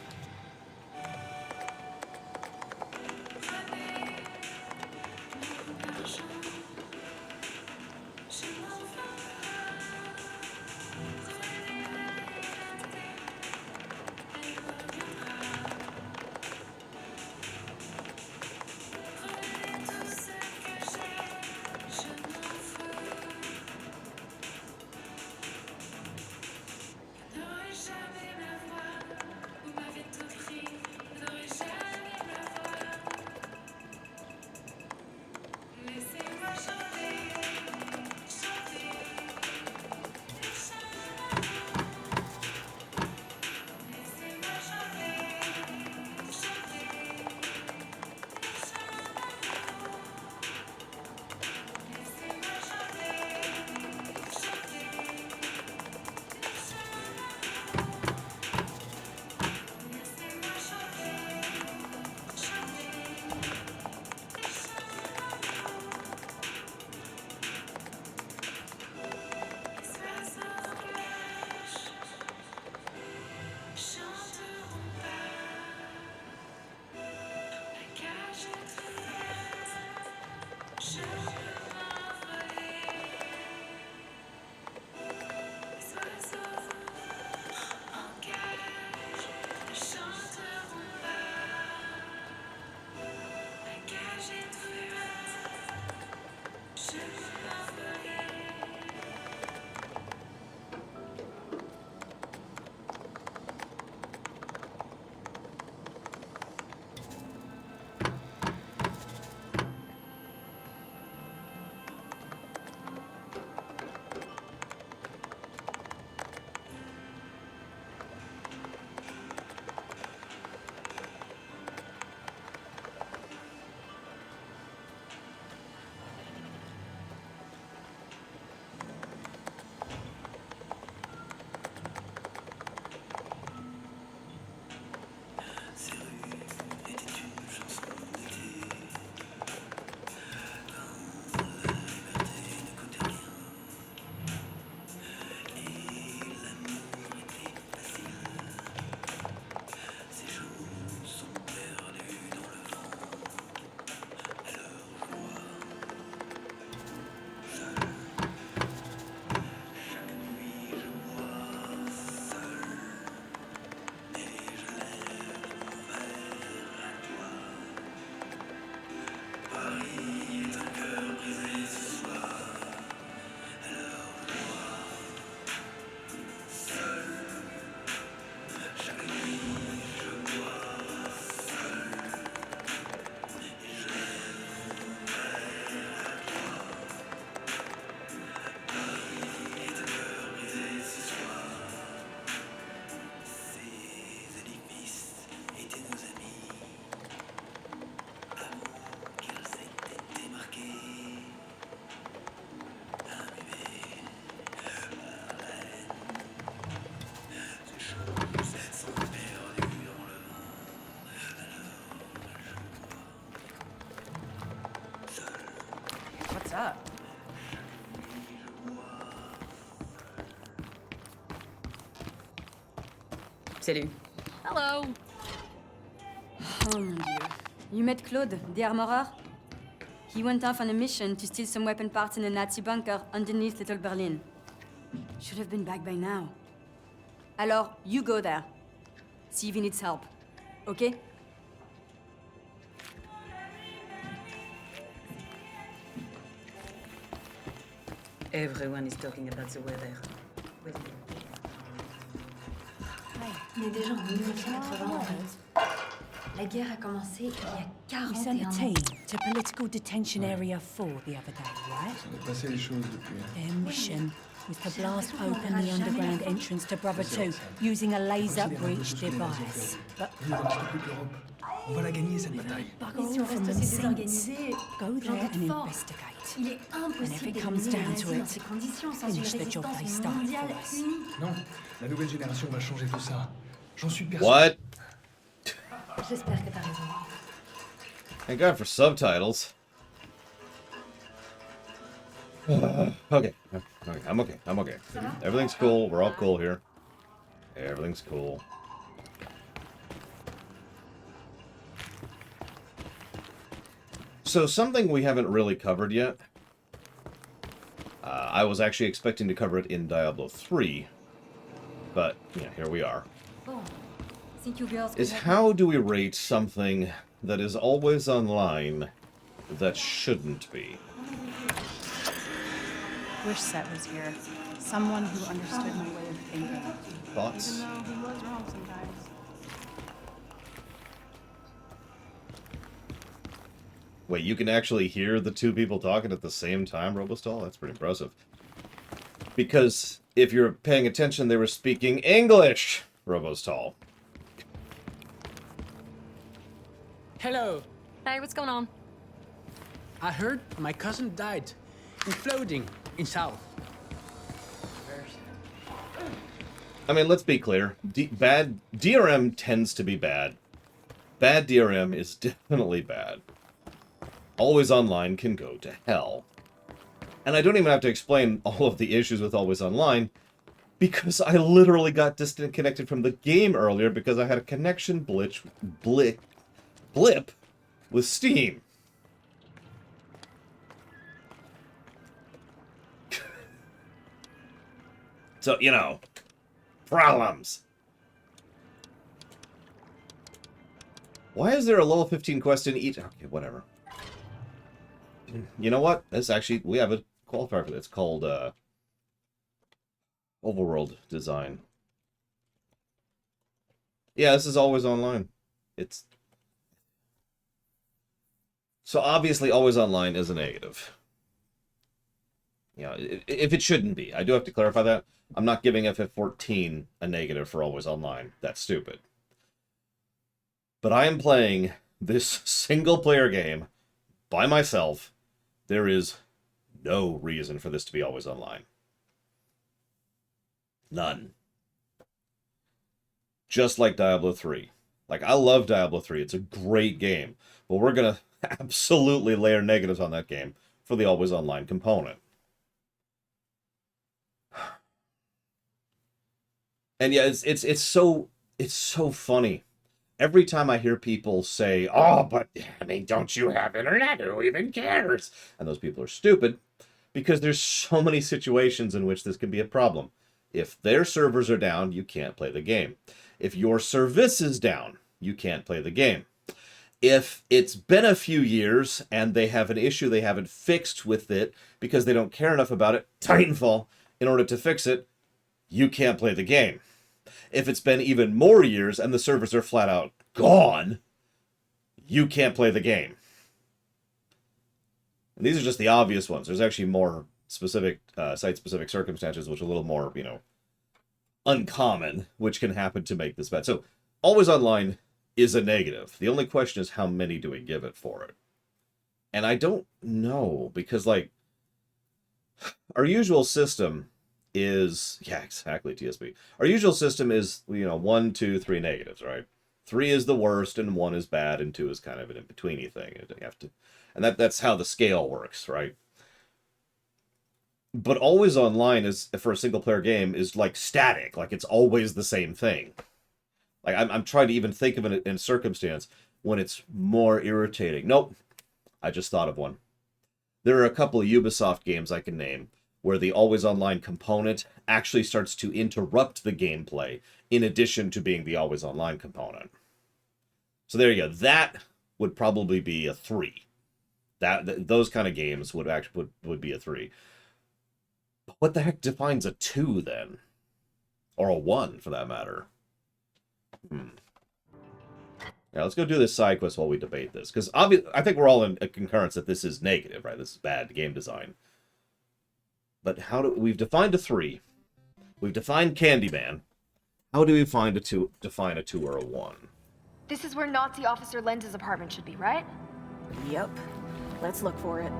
up? Salut. Hello. Oh mon Dieu. You met Claude, the armorer? He went off on a mission to steal some weapon parts in a Nazi bunker underneath Little Berlin. Should have been back by now. Alors, you go there. See if he needs help. Okay? Everyone is talking about the weather. On est déjà en 1991. La guerre a commencé il y a We 41 sent a ans. team to Political Detention Area 4 the other day, right? On a passé les choses depuis. Their mission was to blast open the underground entrance to Brother 2 using a laser breach device. But On est dans toute l'Europe. On va la gagner cette bataille. bugger all from them sense. Go there and investigate. Il est And if impossible it comes d'éliminer down les to nazis dans it, ces conditions sans une finish the job they résistance started mondiale for us. unie. Non, la nouvelle génération va changer tout ça. J'en suis persuadé. What? J'espère que t'as raison. Thank God for subtitles. Okay. Okay, I'm okay. I'm okay. Everything's cool. We're all cool here. Everything's cool. So something we haven't really covered yet. I was actually expecting to cover it in Diablo 3, but yeah, here we are. Oh, think you girls Is could help how do we rate something that is always online that shouldn't be? Wish Set was here. Someone who understood my way of thinking. Thoughts? Even though he was wrong sometimes. Wait, you can actually hear the two people talking at the same time, Robostall? That's pretty impressive. Because if you're paying attention, they were speaking English, Robostall. Hello. Hey, what's going on? I heard my cousin died in floating in South. I mean, let's be clear. Bad DRM tends to be bad. Bad DRM is definitely bad. Always Online can go to hell. And I don't even have to explain all of the issues with Always Online, because I literally got disconnected from the game earlier because I had a connection blip with Steam. So, you know, problems. Why is there a level 15 quest in each? Okay, whatever. You know what? This actually, we have a qualifier for this. It's called Overworld Design. Yeah, this is Always Online. It's so obviously Always Online is a negative. You know, if it shouldn't be. I do have to clarify that. I'm not giving FF14 a negative for Always Online. That's stupid. But I am playing this single-player game by myself. There is no reason for this to be Always Online. None. Just like Diablo 3. Like, I love Diablo 3. It's a great game. But we're going to absolutely layer negatives on that game for the Always Online component. And yeah, it's so funny. Every time I hear people say, "Oh, but I mean, don't you have internet? Who even cares?" And those people are stupid, because there's so many situations in which this can be a problem. If their servers are down, you can't play the game. If your service is down, you can't play the game. If it's been a few years and they have an issue they haven't fixed with it because they don't care enough about it, Titanfall, in order to fix it, you can't play the game. If it's been even more years and the servers are flat out gone, you can't play the game. And these are just the obvious ones. There's actually more specific, site-specific circumstances, which are a little more, you know, uncommon, which can happen to make this bad. So, Always Online is a negative. The only question is how many do we give it for it? And I don't know, because, like, our usual system is, yeah, exactly, TSB. Our usual system is, you know, 1, 2, 3 negatives, right? 3 is the worst, and 1 is bad, and 2 is kind of an in-betweeny thing. You have to, and that's how the scale works, right? But always online is, for a single-player game, is like static. Like, it's always the same thing. Like, I'm trying to even think of it in circumstance when it's more irritating. Nope. I just thought of one. There are a couple of Ubisoft games I can name where the always online component actually starts to interrupt the gameplay in addition to being the always online component. So there you go. That would probably be a 3. Those kind of games would actually would be a 3. But what the heck defines a 2 then? Or a 1 for that matter? Now let's go do this side quest while we debate this, because I think we're all in a concurrence that this is negative, right? This is bad game design. But we've defined a 3. We've defined Candyman. How do we define a 2 or a 1? This is where Nazi Officer Lenz's apartment should be, right? Yep. Let's look for it.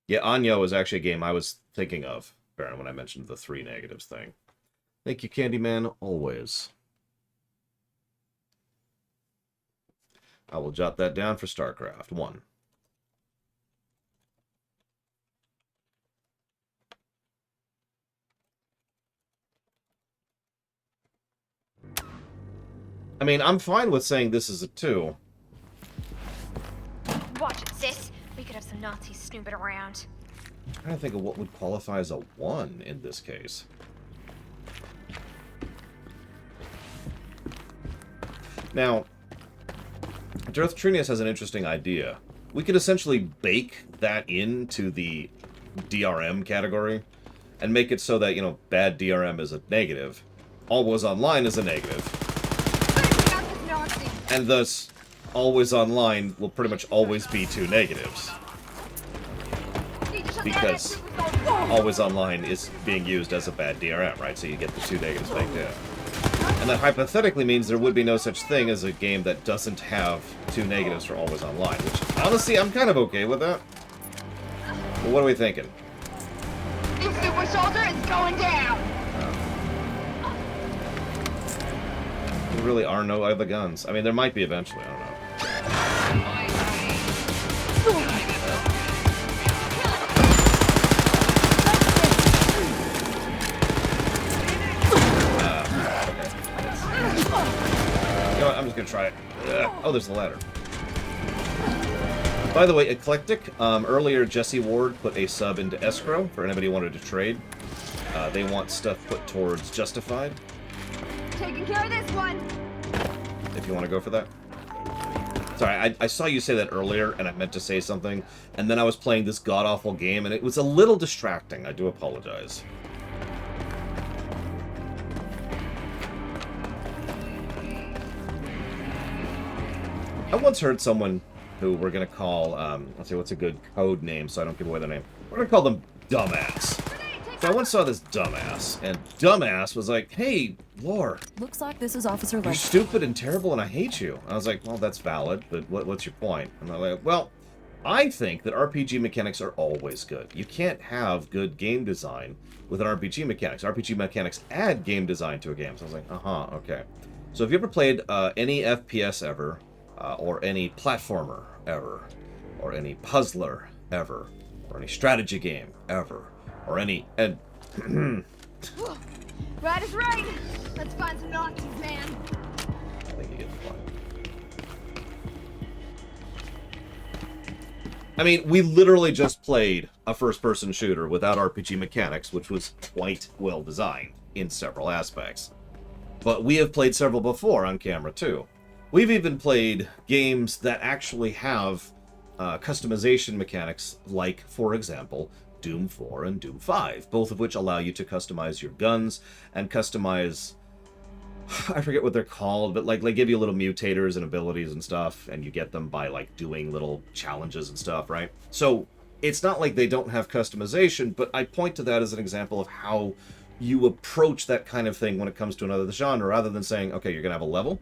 Yeah, Anyo is actually a game I was thinking of, Baron, when I mentioned the 3 negatives thing. Thank you, Candyman, always. I will jot that down for StarCraft. 1. I mean, I'm fine with saying this is a 2. Watch it, sis. We could have some Nazis snooping around. I'm trying to think of what would qualify as a 1 in this case. Now, Darth Trinius has an interesting idea. We could essentially bake that into the DRM category and make it so that, you know, bad DRM is a negative, always online is a negative, and thus always online will pretty much always be 2 negatives. Because always online is being used as a bad DRM, right? So you get the 2 negatives baked in. And that hypothetically means there would be no such thing as a game that doesn't have 2 negatives for always online, which, honestly, I'm kind of okay with that. But what are we thinking? This super soldier is going down! There really are no other guns. I mean, there might be eventually, I don't know. I'm just gonna try it. Oh, there's the ladder. By the way, Eclectic, earlier Jesse Ward put a sub into escrow for anybody who wanted to trade. They want stuff put towards Justified. Taking care of this one! If you want to go for that. Sorry, I saw you say that earlier, and I meant to say something, and then I was playing this god-awful game, and it was a little distracting. I do apologize. I once heard someone who we're going to call, let's see, what's a good code name so I don't give away their name. We're going to call them Dumbass. So I once saw this Dumbass, and Dumbass was like, hey, Lore. Looks like this is Officer You're stupid and terrible and I hate you. And I was like, well, that's valid, but what's your point? And I'm like, well, I think that RPG mechanics are always good. You can't have good game design with an RPG mechanics. RPG mechanics add game design to a game. So I was like, okay. So have you ever played any FPS ever, or any platformer ever, or any puzzler ever, or any strategy game ever, or any... and Right is right! Let's find some Nazis, man! I think you get the point. I mean, we literally just played a first-person shooter without RPG mechanics, which was quite well designed in several aspects. But we have played several before on camera, too. We've even played games that actually have customization mechanics, like, for example, Doom 4 and Doom 5, both of which allow you to customize your guns and customize... I forget what they're called, but like they give you little mutators and abilities and stuff, and you get them by like doing little challenges and stuff, right? So it's not like they don't have customization, but I point to that as an example of how you approach that kind of thing when it comes to another genre, rather than saying, okay, you're gonna have a level.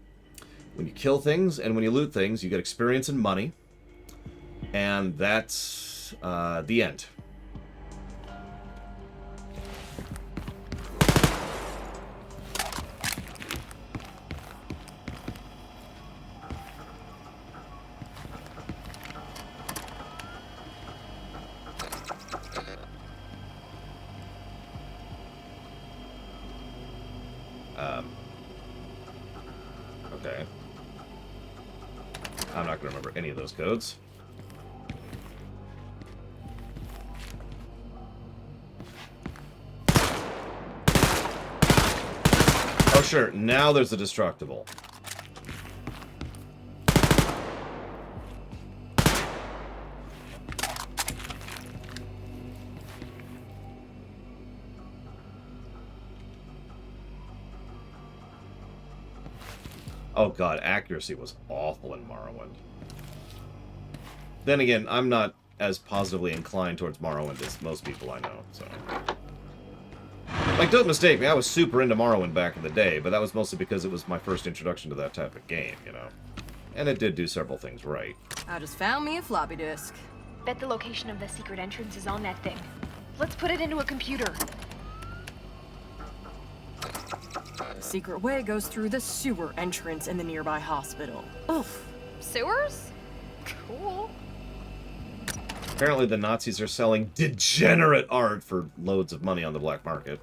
When you kill things and when you loot things, you get experience and money, and that's the end. Okay. I'm not going to remember any of those codes. Oh, sure. Now there's a destructible. Oh god, accuracy was awful in Morrowind. Then again, I'm not as positively inclined towards Morrowind as most people I know, so... Like, don't mistake me, I was super into Morrowind back in the day, but that was mostly because it was my first introduction to that type of game, you know? And it did do several things right. I just found me a floppy disk. Bet the location of the secret entrance is on that thing. Let's put it into a computer. The secret way goes through the sewer entrance in the nearby hospital. Oof. Sewers? Cool. Apparently the Nazis are selling degenerate art for loads of money on the black market.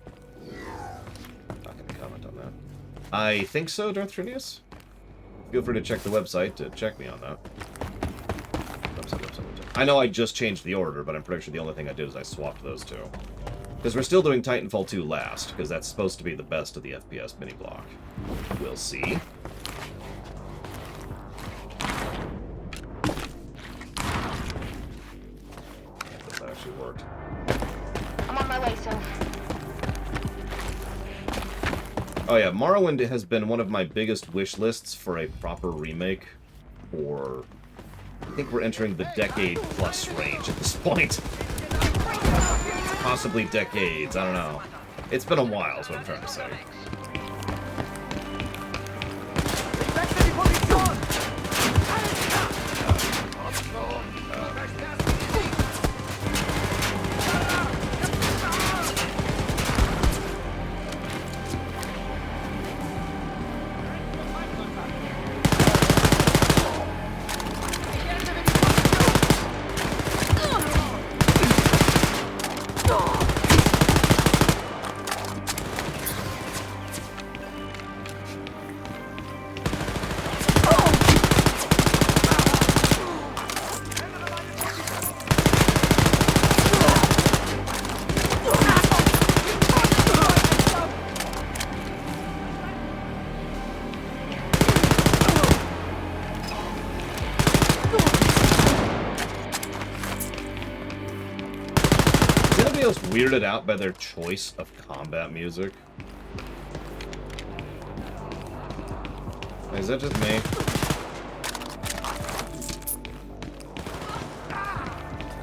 Not gonna comment on that. I think so, Darth Trinius? Feel free to check the website to check me on that. Website. I know I just changed the order, but I'm pretty sure the only thing I did is I swapped those two. Because we're still doing Titanfall 2 last, because that's supposed to be the best of the FPS mini-block. We'll see. If that actually worked. I'm on my way, Soph. Oh yeah, Morrowind has been one of my biggest wish lists for a proper remake, or... I think we're entering the decade-plus range at this point. Possibly decades, I don't know. It's been a while, is what I'm trying to say. Weirded out by their choice of combat music. Is that just me?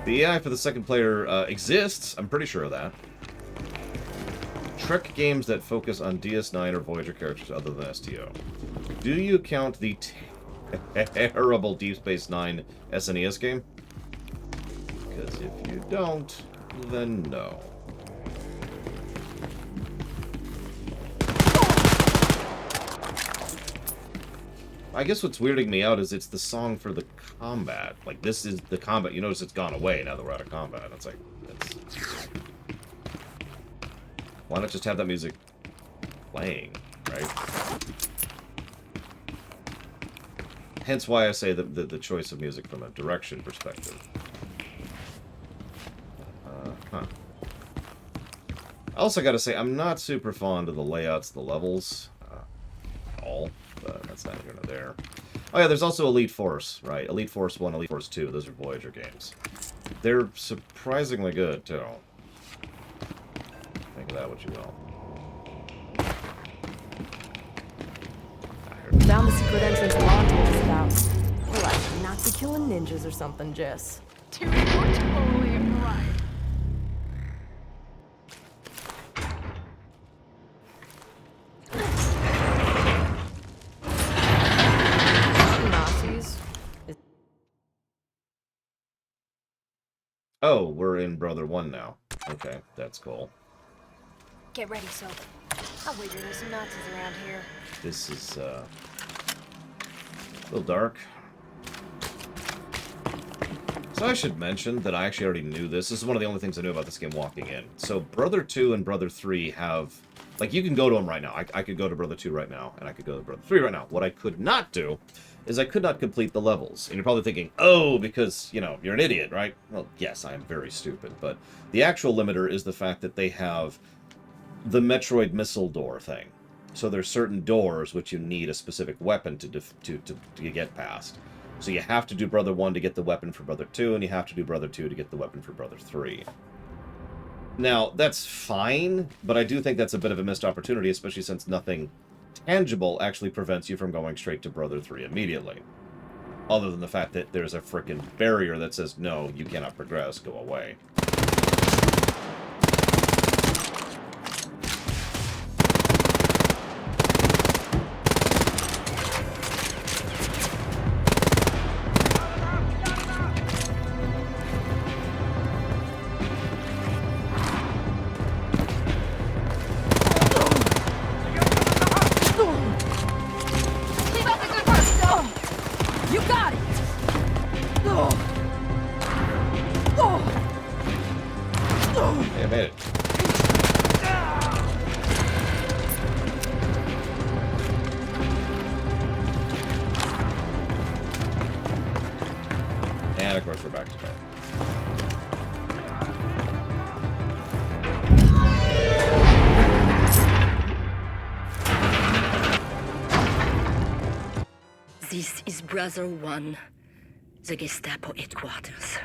The AI for the second player exists. I'm pretty sure of that. Trek games that focus on DS9 or Voyager characters other than STO. Do you count the terrible Deep Space Nine SNES game? Because if you don't, then no. I guess what's weirding me out is it's the song for the combat. Like, this is the combat. You notice it's gone away now that we're out of combat. It's like, why not just have that music playing, right? Hence why I say the choice of music from a direction perspective. Huh. I also gotta say, I'm not super fond of the layouts of the levels. At all. But that's not here nor there. Oh yeah, there's also Elite Force, right? Elite Force 1, Elite Force 2. Those are Voyager games. They're surprisingly good, too. Think of that what you will. Found the secret entrance Alon told us about. We're like Nazi killing ninjas or something, Jess. Dude, you're totally right. Oh, we're in Brother 1 now. Okay, that's cool. Get ready, Soph. I wager there's some Nazis around here. This is, a little dark. So I should mention that I actually already knew this. This is one of the only things I knew about this game walking in. So Brother 2 and Brother 3 have Like, you can go to him right now. I could go to Brother 2 right now, and I could go to Brother 3 right now. What I could not do is I could not complete the levels. And you're probably thinking, oh, because, you know, you're an idiot, right? Well, yes, I am very stupid. But the actual limiter is the fact that they have the Metroid missile door thing. So there's certain doors which you need a specific weapon to get past. So you have to do Brother 1 to get the weapon for Brother 2, and you have to do Brother 2 to get the weapon for Brother 3. Now, that's fine, but I do think that's a bit of a missed opportunity, especially since nothing tangible actually prevents you from going straight to Brother 3 immediately. Other than the fact that there's a frickin' barrier that says, no, you cannot progress, go away. This is Brother 1, the Gestapo headquarters.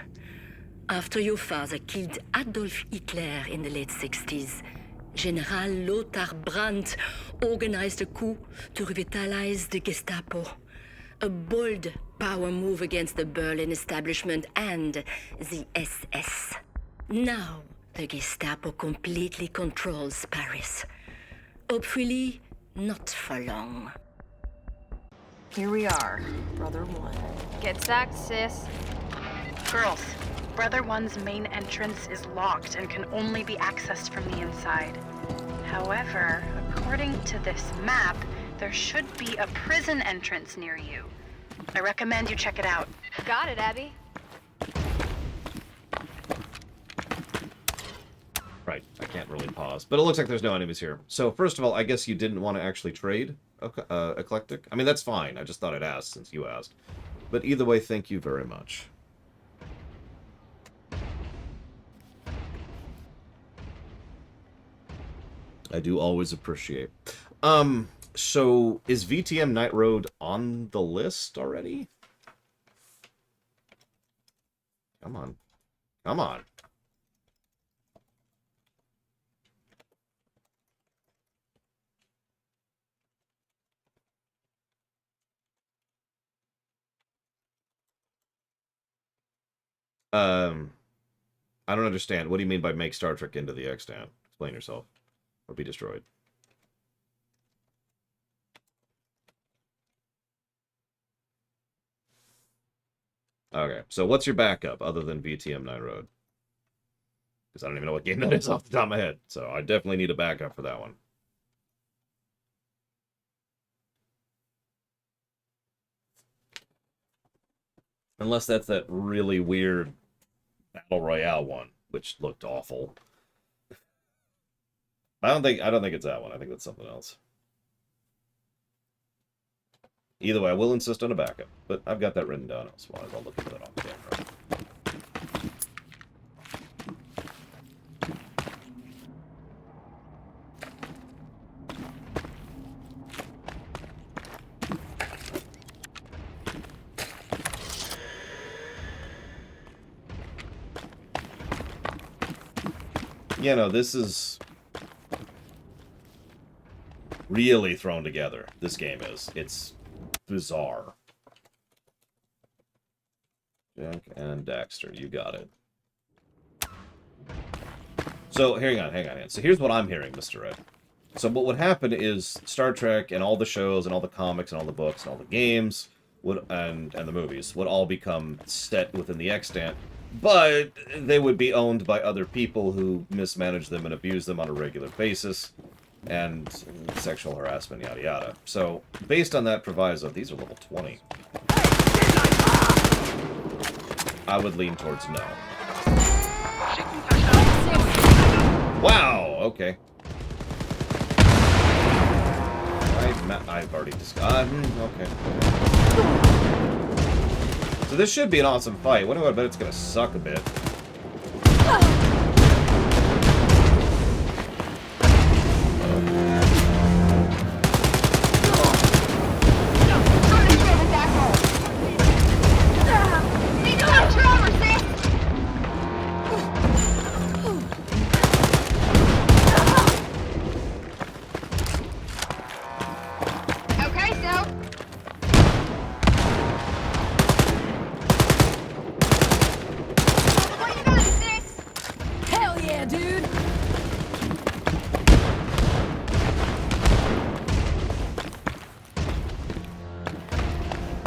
After your father killed Adolf Hitler in the late 60s, General Lothar Brandt organized a coup to revitalize the Gestapo. A bold power move against the Berlin establishment and the SS. Now, the Gestapo completely controls Paris. Hopefully, not for long. Here we are, Brother 1. Get sacked, sis. Girls, Brother 1's main entrance is locked and can only be accessed from the inside. However, according to this map, there should be a prison entrance near you. I recommend you check it out. Got it, Abby. Right, I can't really pause. But it looks like there's no enemies here. So, first of all, I guess you didn't want to actually trade Eclectic? I mean, that's fine. I just thought I'd ask since you asked. But either way, thank you very much. I do always appreciate. So is VTM Night Road on the list already? Come on. Come on. I don't understand. What do you mean by make Star Trek into the extant? Explain yourself. Or be destroyed. Okay, so what's your backup other than VTM Night Road? Because I don't even know what game that is off the top of my head. So I definitely need a backup for that one. Unless that's that really weird Battle Royale one, which looked awful. I don't think it's that one. I think that's something else. Either way, I will insist on a backup, but I've got that written down as well as I'll look at that on camera. You know, this is really thrown together. This game is. It's bizarre. Jack and Daxter, you got it. So, hang on. So here's what I'm hearing, Mr. Ed. So what would happen is Star Trek and all the shows and all the comics and all the books and all the games would and the movies would all become set within the extant, but they would be owned by other people who mismanage them and abuse them on a regular basis, and sexual harassment, yada yada. So, based on that proviso, these are level 20. I would lean towards no. Wow, okay. I've already discussed. Okay. So this should be an awesome fight. What do I bet it's gonna suck a bit?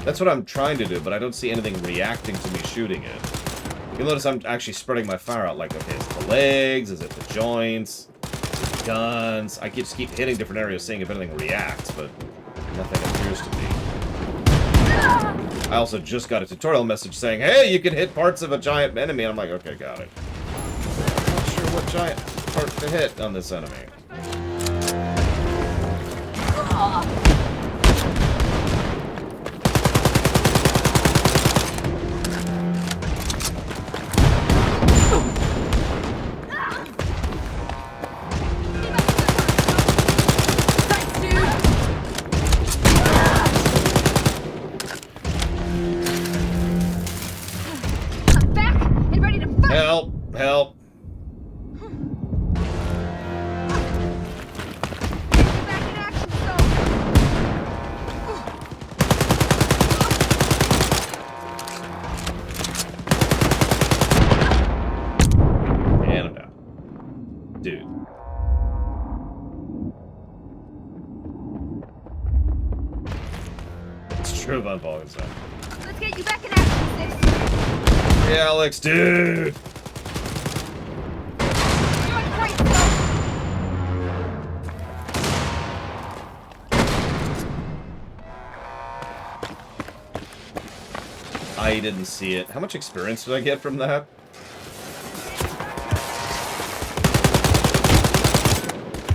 That's what I'm trying to do, but I don't see anything reacting to me shooting it. You'll notice I'm actually spreading my fire out, like, okay, is it the legs? Is it the joints? Is it the guns? I just keep hitting different areas, seeing if anything reacts, but nothing appears to be. I also just got a tutorial message saying, hey, you can hit parts of a giant enemy. And I'm like, okay, got it. I'm not sure what giant part to hit on this enemy. Help! Help! And I'm down. Dude. It's true about Wolfenstein. Let's get you back in action, Sis. Hey, Alex, dude! I didn't see it. How much experience did I get from that?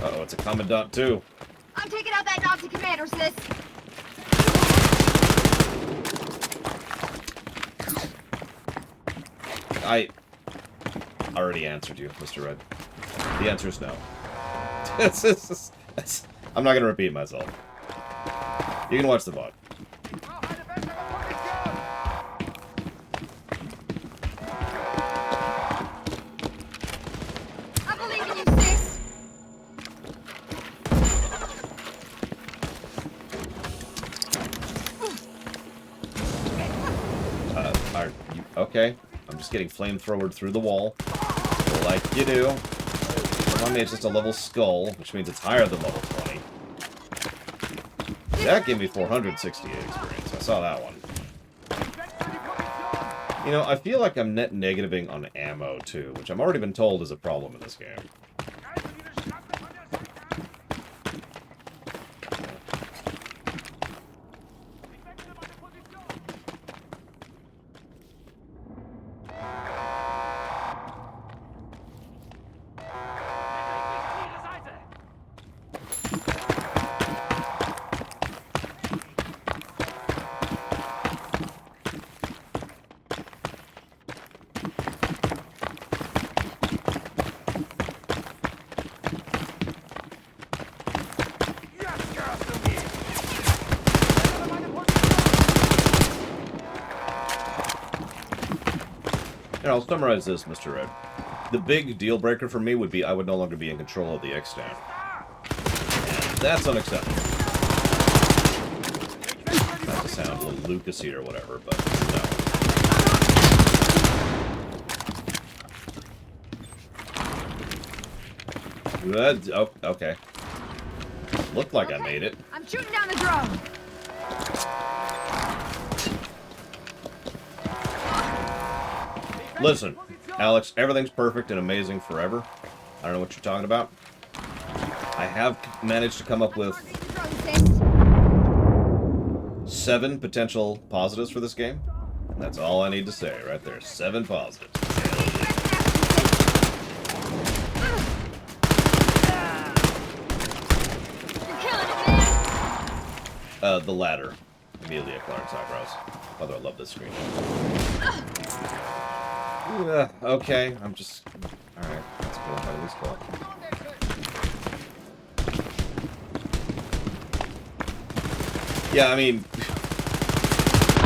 Uh-oh, it's a Commandant too. I'm taking out that Nazi commander, Sis. I already answered you, Mr. Red. The answer is no. I'm not going to repeat myself. You can watch the VOD. I believe in you, Sis. Are you okay? I'm just getting flamethrowered through the wall. Like you do. Remind me it's just a level skull, which means it's higher than level 20. That gave me 468 experience. I saw that one. You know, I feel like I'm net negativing on ammo, too, which I've already been told is a problem in this game. And I'll summarize this, Mr. Red. The big deal breaker for me would be I would no longer be in control of the X-Stand. And that's unacceptable. Not to sound a little Lucasy or whatever, but no. Oh, okay. Looked like I made it. I'm shooting down the drone. Listen, Alex, everything's perfect and amazing forever. I don't know what you're talking about. I have managed to come up with 7 potential positives for this game. And that's all I need to say right there. 7 positives. The latter. Amelia Clark's eyebrows. Although I love this screen. Okay, I'm just... Alright, let's go ahead of this clock. Yeah, I mean...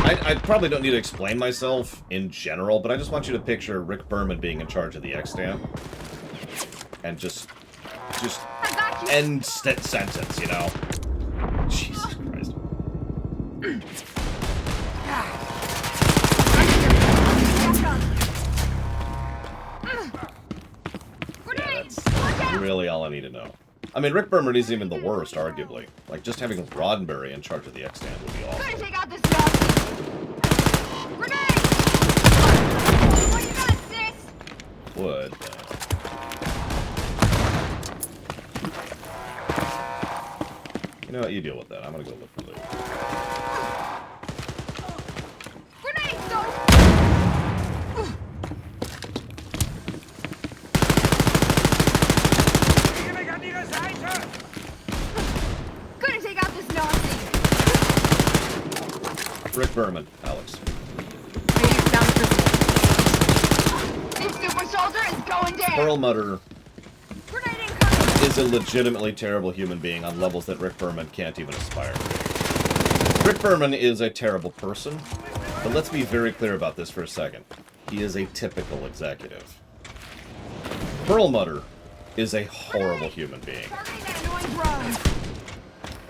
I probably don't need to explain myself in general, but I just want you to picture Rick Berman being in charge of the X-Stand. And just end sentence, you know? Jesus Christ. Yeah, that's really all I need to know. I mean, Rick Berman isn't even the worst, arguably. Like, just having Roddenberry in charge of the X-Stand would be awful. Gotta take out this Nazi! Grenade! What you got, sis? Would. You know what? You deal with that. I'm gonna go look for loot. Grenade, go! Gonna take out this Nazi! Rick Berman, Alex. This super soldier is going down! Perlmutter is a legitimately terrible human being on levels that Rick Berman can't even aspire to. Rick Berman is a terrible person, but let's be very clear about this for a second. He is a typical executive. Perlmutter is a horrible human being.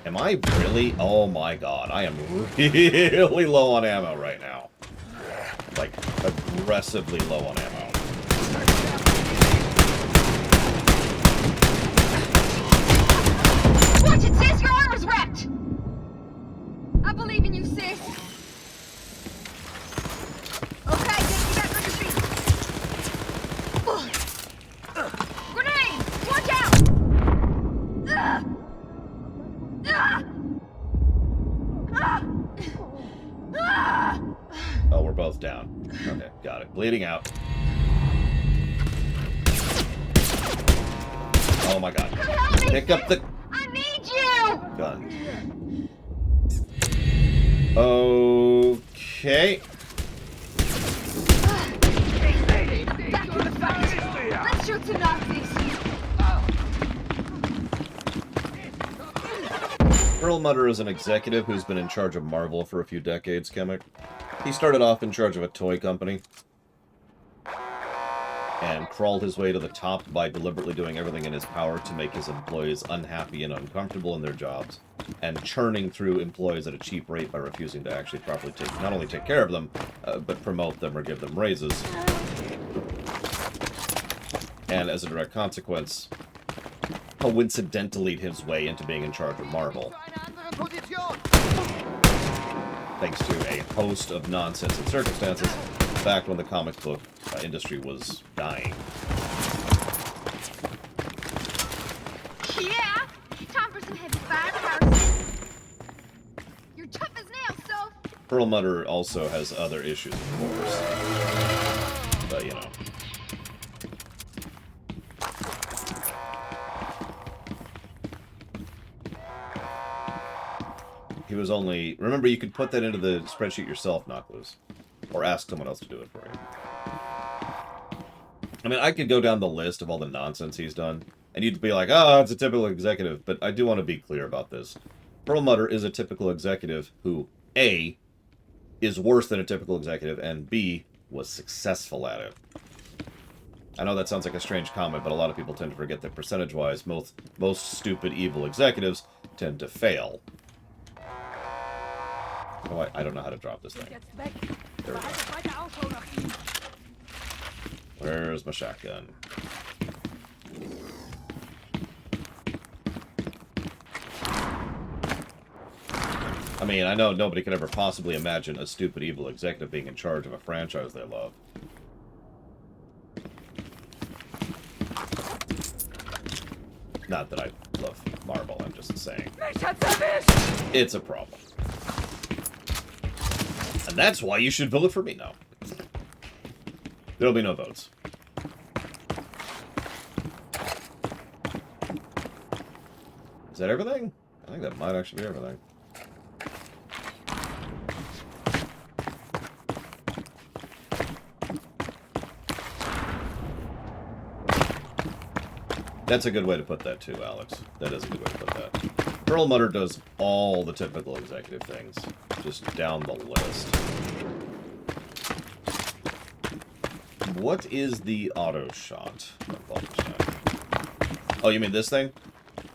Am I really? Oh my god, I am really low on ammo right now. Like, aggressively low on ammo. Watch it, sis! Your armor's wrecked! I believe in you, sis! Okay, get back on your feet! Grenade! Watch out! Oh, we're both down. Okay, got it. Bleeding out. Oh my god. Pick up the... I need you! gun. Okay. Back to the fight! Let's shoot some Nazis! Perlmutter is an executive who's been in charge of Marvel for a few decades, Kemek. He started off in charge of a toy company and crawled his way to the top by deliberately doing everything in his power to make his employees unhappy and uncomfortable in their jobs, and churning through employees at a cheap rate by refusing to actually properly not only take care of them, but promote them or give them raises. And as a direct consequence, coincidentally his way into being in charge of Marvel. Thanks to a host of nonsense and circumstances back when the comic book industry was dying. Yeah! Time for some heavy firepower. You're tough as nails, so... Perlmutter also has other issues, of course. But, you know. He was only... Remember, you could put that into the spreadsheet yourself, Knock Loose. Or ask someone else to do it for you. I mean, I could go down the list of all the nonsense he's done, and you'd be like, oh, it's a typical executive, but I do want to be clear about this. Perlmutter is a typical executive who, A, is worse than a typical executive, and B, was successful at it. I know that sounds like a strange comment, but a lot of people tend to forget that percentage-wise, most stupid, evil executives tend to fail. Oh, I don't know how to drop this thing. There we go. Where's my shotgun? I mean, I know nobody could ever possibly imagine a stupid, evil executive being in charge of a franchise they love. Not that I love Marvel, I'm just saying. It's a problem. And that's why you should vote for me now. There'll be no votes. Is that everything? I think that might actually be everything. That's a good way to put that too, Alex. That is a good way to put that. Perlmutter does all the typical executive things, just down the list. What is the auto shot of Wolfenstein? Oh, you mean this thing?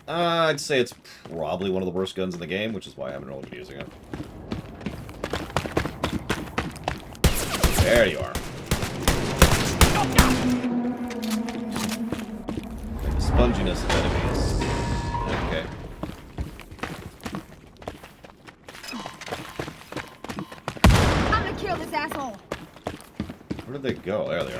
I'd say it's probably one of the worst guns in the game, which is why I haven't really been using it. There you are. The sponginess of enemies. Okay. I'm gonna kill this asshole. Where did they go? There they are.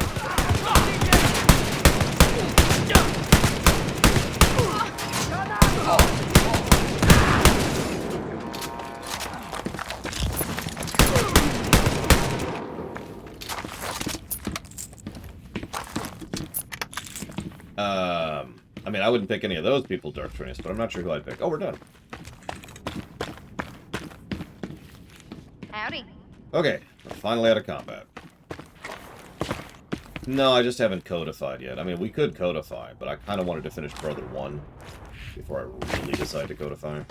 I mean, I wouldn't pick any of those people, Dark Trainers, but I'm not sure who I'd pick. Oh, we're done. Howdy. Okay, we're finally out of combat. No, I just haven't codified yet. I mean, we could codify, but I kind of wanted to finish Brother 1 before I really decide to codify.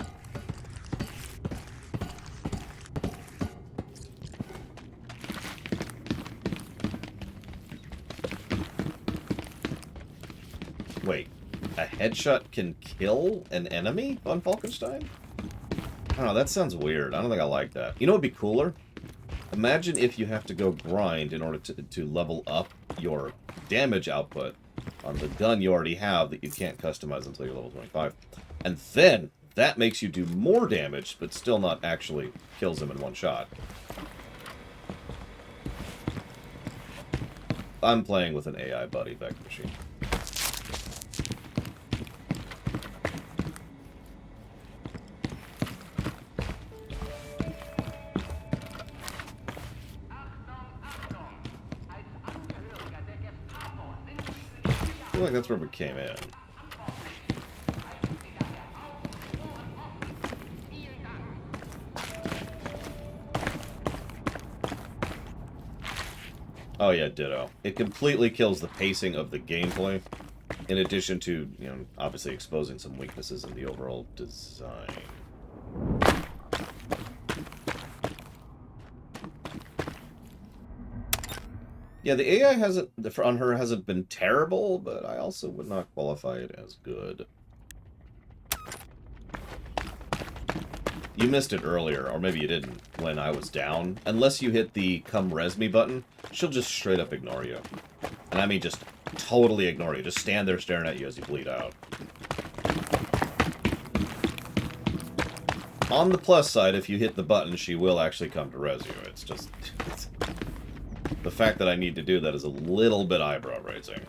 Wait, a headshot can kill an enemy on Wolfenstein? I don't know, that sounds weird. I don't think I like that. You know what would be cooler? Imagine if you have to go grind in order to level up your damage output on the gun you already have that you can't customize until you're level 25. And then that makes you do more damage, but still not actually kills him in one shot. I'm playing with an AI buddy vector machine. I feel like that's where we came in. Oh yeah, ditto. It completely kills the pacing of the gameplay, in addition to, you know, obviously exposing some weaknesses in the overall design. Yeah, the AI on her hasn't been terrible, but I also would not qualify it as good. You missed it earlier, or maybe you didn't, when I was down. Unless you hit the come res me button, she'll just straight up ignore you. And I mean just totally ignore you. Just stand there staring at you as you bleed out. On the plus side, if you hit the button, she will actually come to res you. It's just... the fact that I need to do that is a little bit eyebrow-raising.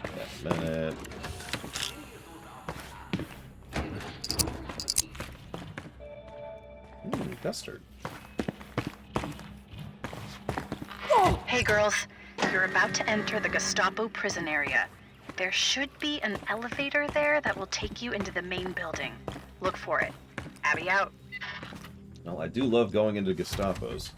Yeah, minute. Custard. Hey girls, you're about to enter the Gestapo prison area. There should be an elevator there that will take you into the main building. Look for it. Abby out. Well, I do love going into Gestapos.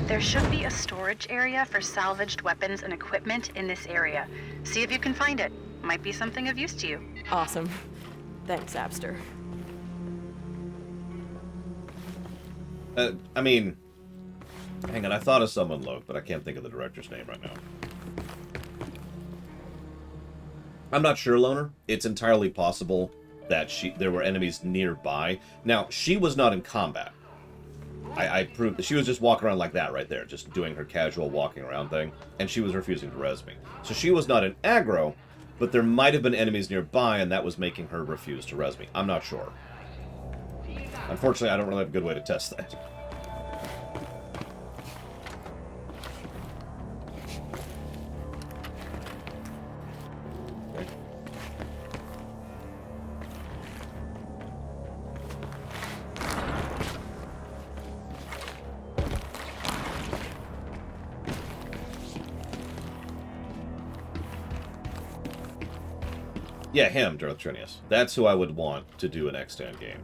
There should be a storage area for salvaged weapons and equipment in this area. See if you can find it. Might be something of use to you. Awesome. Thanks, Abster. I mean... hang on, I thought of someone, Loke, but I can't think of the director's name right now. I'm not sure, Loner. It's entirely possible that there were enemies nearby. Now, she was not in combat. I proved that she was just walking around like that right there, just doing her casual walking around thing, and she was refusing to res me. So she was not in aggro, but there might have been enemies nearby, and that was making her refuse to res me. I'm not sure. Unfortunately, I don't really have a good way to test that. Yeah, him, Darth Trinius. That's who I would want to do an extant game.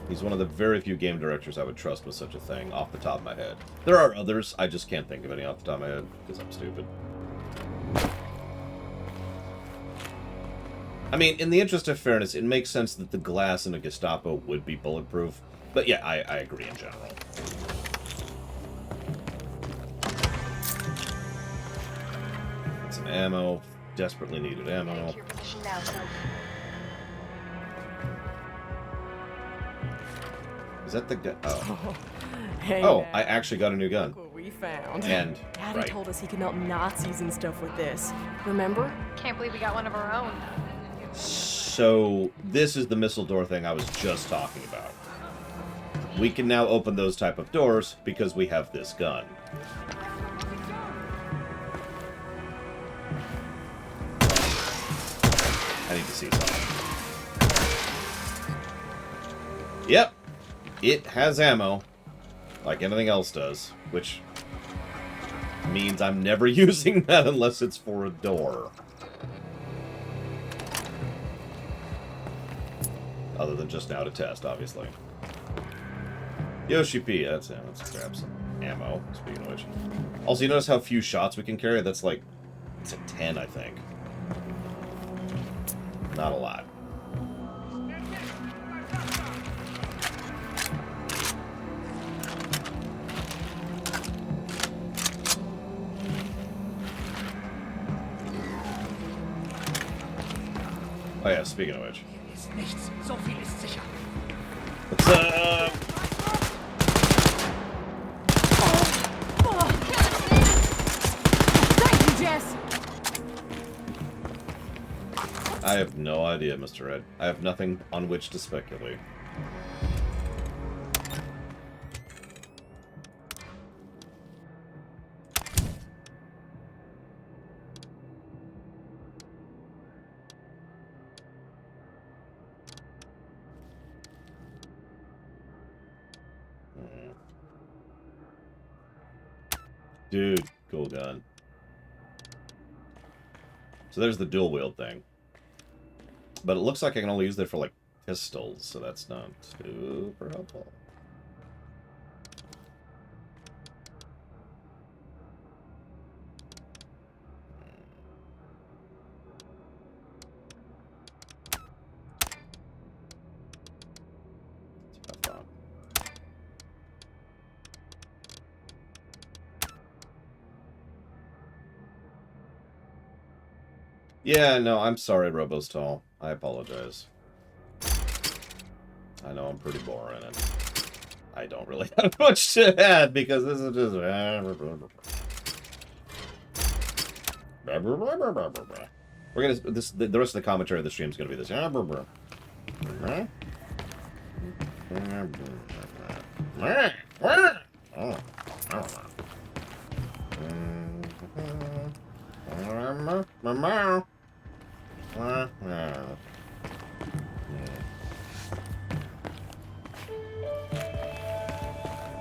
He's one of the very few game directors I would trust with such a thing, off the top of my head. There are others, I just can't think of any off the top of my head, because I'm stupid. I mean, in the interest of fairness, it makes sense that the glass in a Gestapo would be bulletproof. But yeah, I agree in general. Some ammo. Desperately needed ammo. Is that the gun? Oh. Hey, oh, man. I actually got a new gun. Look what we found. And, Daddy right. told us he could melt Nazis and stuff with this. Remember? Can't believe we got one of our own. So, this is the missile door thing I was just talking about. We can now open those type of doors because we have this gun. I need to see something. Yep. It has ammo. Like anything else does. Which means I'm never using that unless it's for a door. Other than just now to test, obviously. Yoshi P. Let's grab some ammo, speaking of which. Also, you notice how few shots we can carry? That's like... It's a 10, I think. Not a lot. Oh yeah, speaking of which. What's up? Thank you, Jess! I have no idea, Mr. Red. I have nothing on which to speculate. Dude, cool gun. So there's the dual wield thing. But it looks like I can only use that for, like, pistols, so that's not super helpful. Yeah, no, I'm sorry, Robostall. I apologize. I know I'm pretty boring, and I don't really have much to add, because this is just... We're gonna... the rest of the commentary of the stream is gonna be this...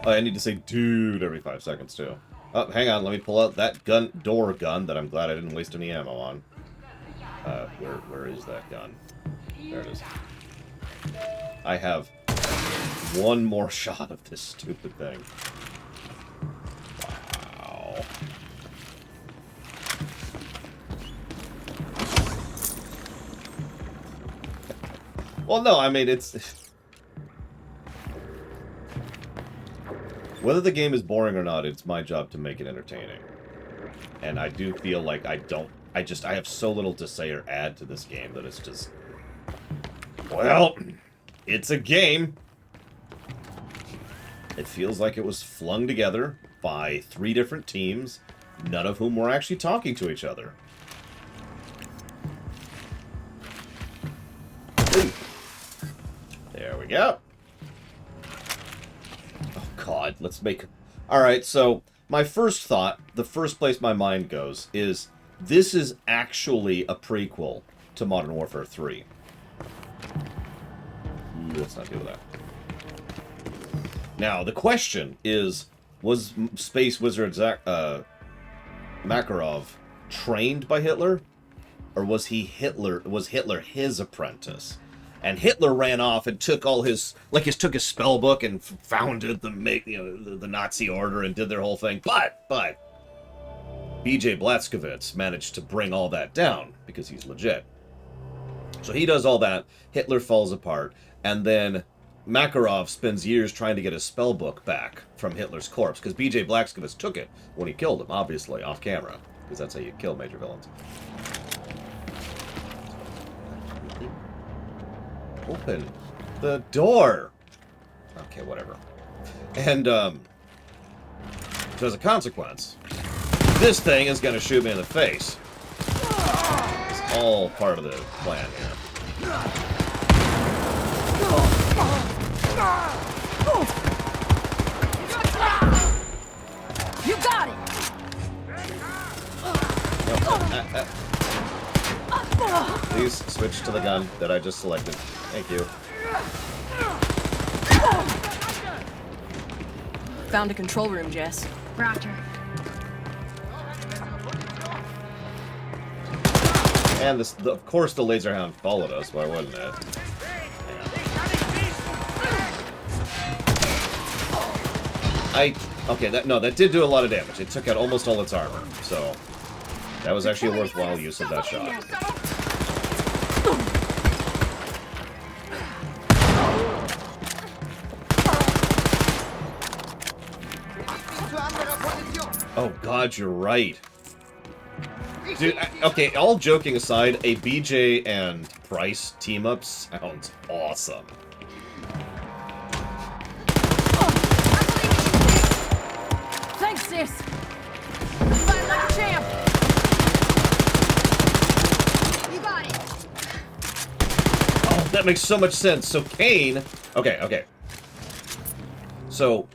Oh, I need to say dude every 5 seconds too. Oh, hang on, let me pull out that door gun that I'm glad I didn't waste any ammo on. Where is that gun? There it is. I have one more shot of this stupid thing. Wow. Well, no, I mean, it's... Whether the game is boring or not, it's my job to make it entertaining. And I do feel like I have so little to say or add to this game that it's just... Well, it's a game. It feels like it was flung together by 3 different teams, none of whom were actually talking to each other. Ooh. There we go. Oh, God. Let's make... Alright, so my first thought, the first place my mind goes, is this is actually a prequel to Modern Warfare 3. Let's not deal with that. Now, the question is, was Space Wizard Makarov trained by Hitler? or was Hitler his apprentice? And Hitler ran off and took all his, took his spell book and founded the Nazi order and did their whole thing. But B.J. Blazkowicz managed to bring all that down because he's legit. So he does all that. Hitler falls apart, and then Makarov spends years trying to get his spell book back from Hitler's corpse because B.J. Blazkowicz took it when he killed him, obviously off camera, because that's how you kill major villains. Open the door. Okay, whatever. And so as a consequence, this thing is going to shoot me in the face. It's all part of the plan here. You got it. Please switch to the gun that I just selected. Thank you. Found a control room, Jess. Roger. And this, of course the laser hound followed us, why wouldn't it? That did do a lot of damage. It took out almost all its armor, so that was actually a worthwhile use of that shot. Oh god, you're right. Dude, okay, all joking aside, a BJ and Price team-up sounds awesome. Thanks, sis. Fight like a champ. You got it. Oh, that makes so much sense. So Kane... Okay. So,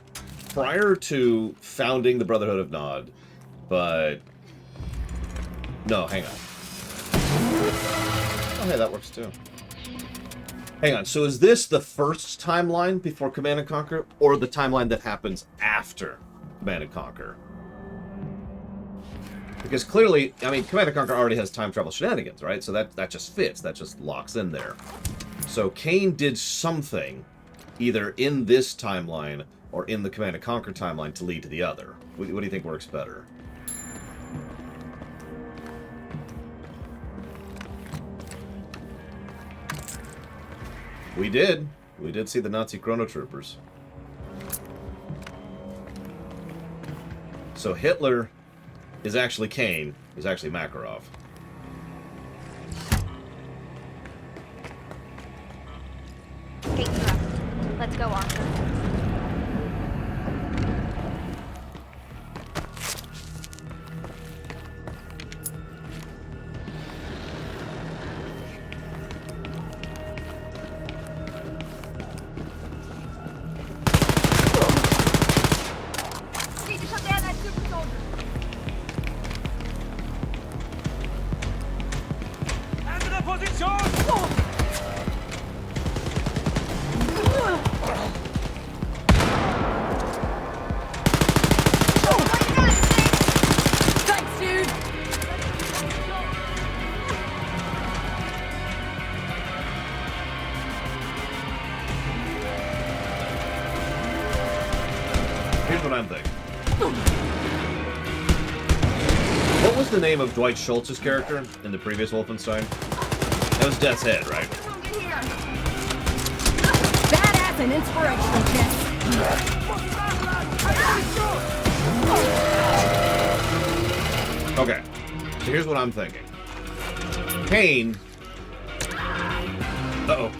prior to founding the Brotherhood of Nod, but... No, hang on. Oh, hey, that works too. Hang on, so is this the first timeline before Command & Conquer, or the timeline that happens after Command & Conquer? Because clearly, I mean, Command & Conquer already has time travel shenanigans, right? So that just fits, that just locks in there. So Kane did something, either in this timeline, or in the Command & Conquer timeline to lead to the other. What do you think works better? We did. We did see the Nazi Chrono Troopers. So Hitler is actually Kane, is actually Makarov. Gate's up. Let's go, Arthur. Need to shut down that super soldier. Andere Position! Thanks, dude. Here's what I'm thinking. What was the name of Dwight Schultz's character in the previous Wolfenstein? That was Death's Head, right? Badass and inspirational, Jess. Okay, so here's what I'm thinking. Kane... Uh-oh.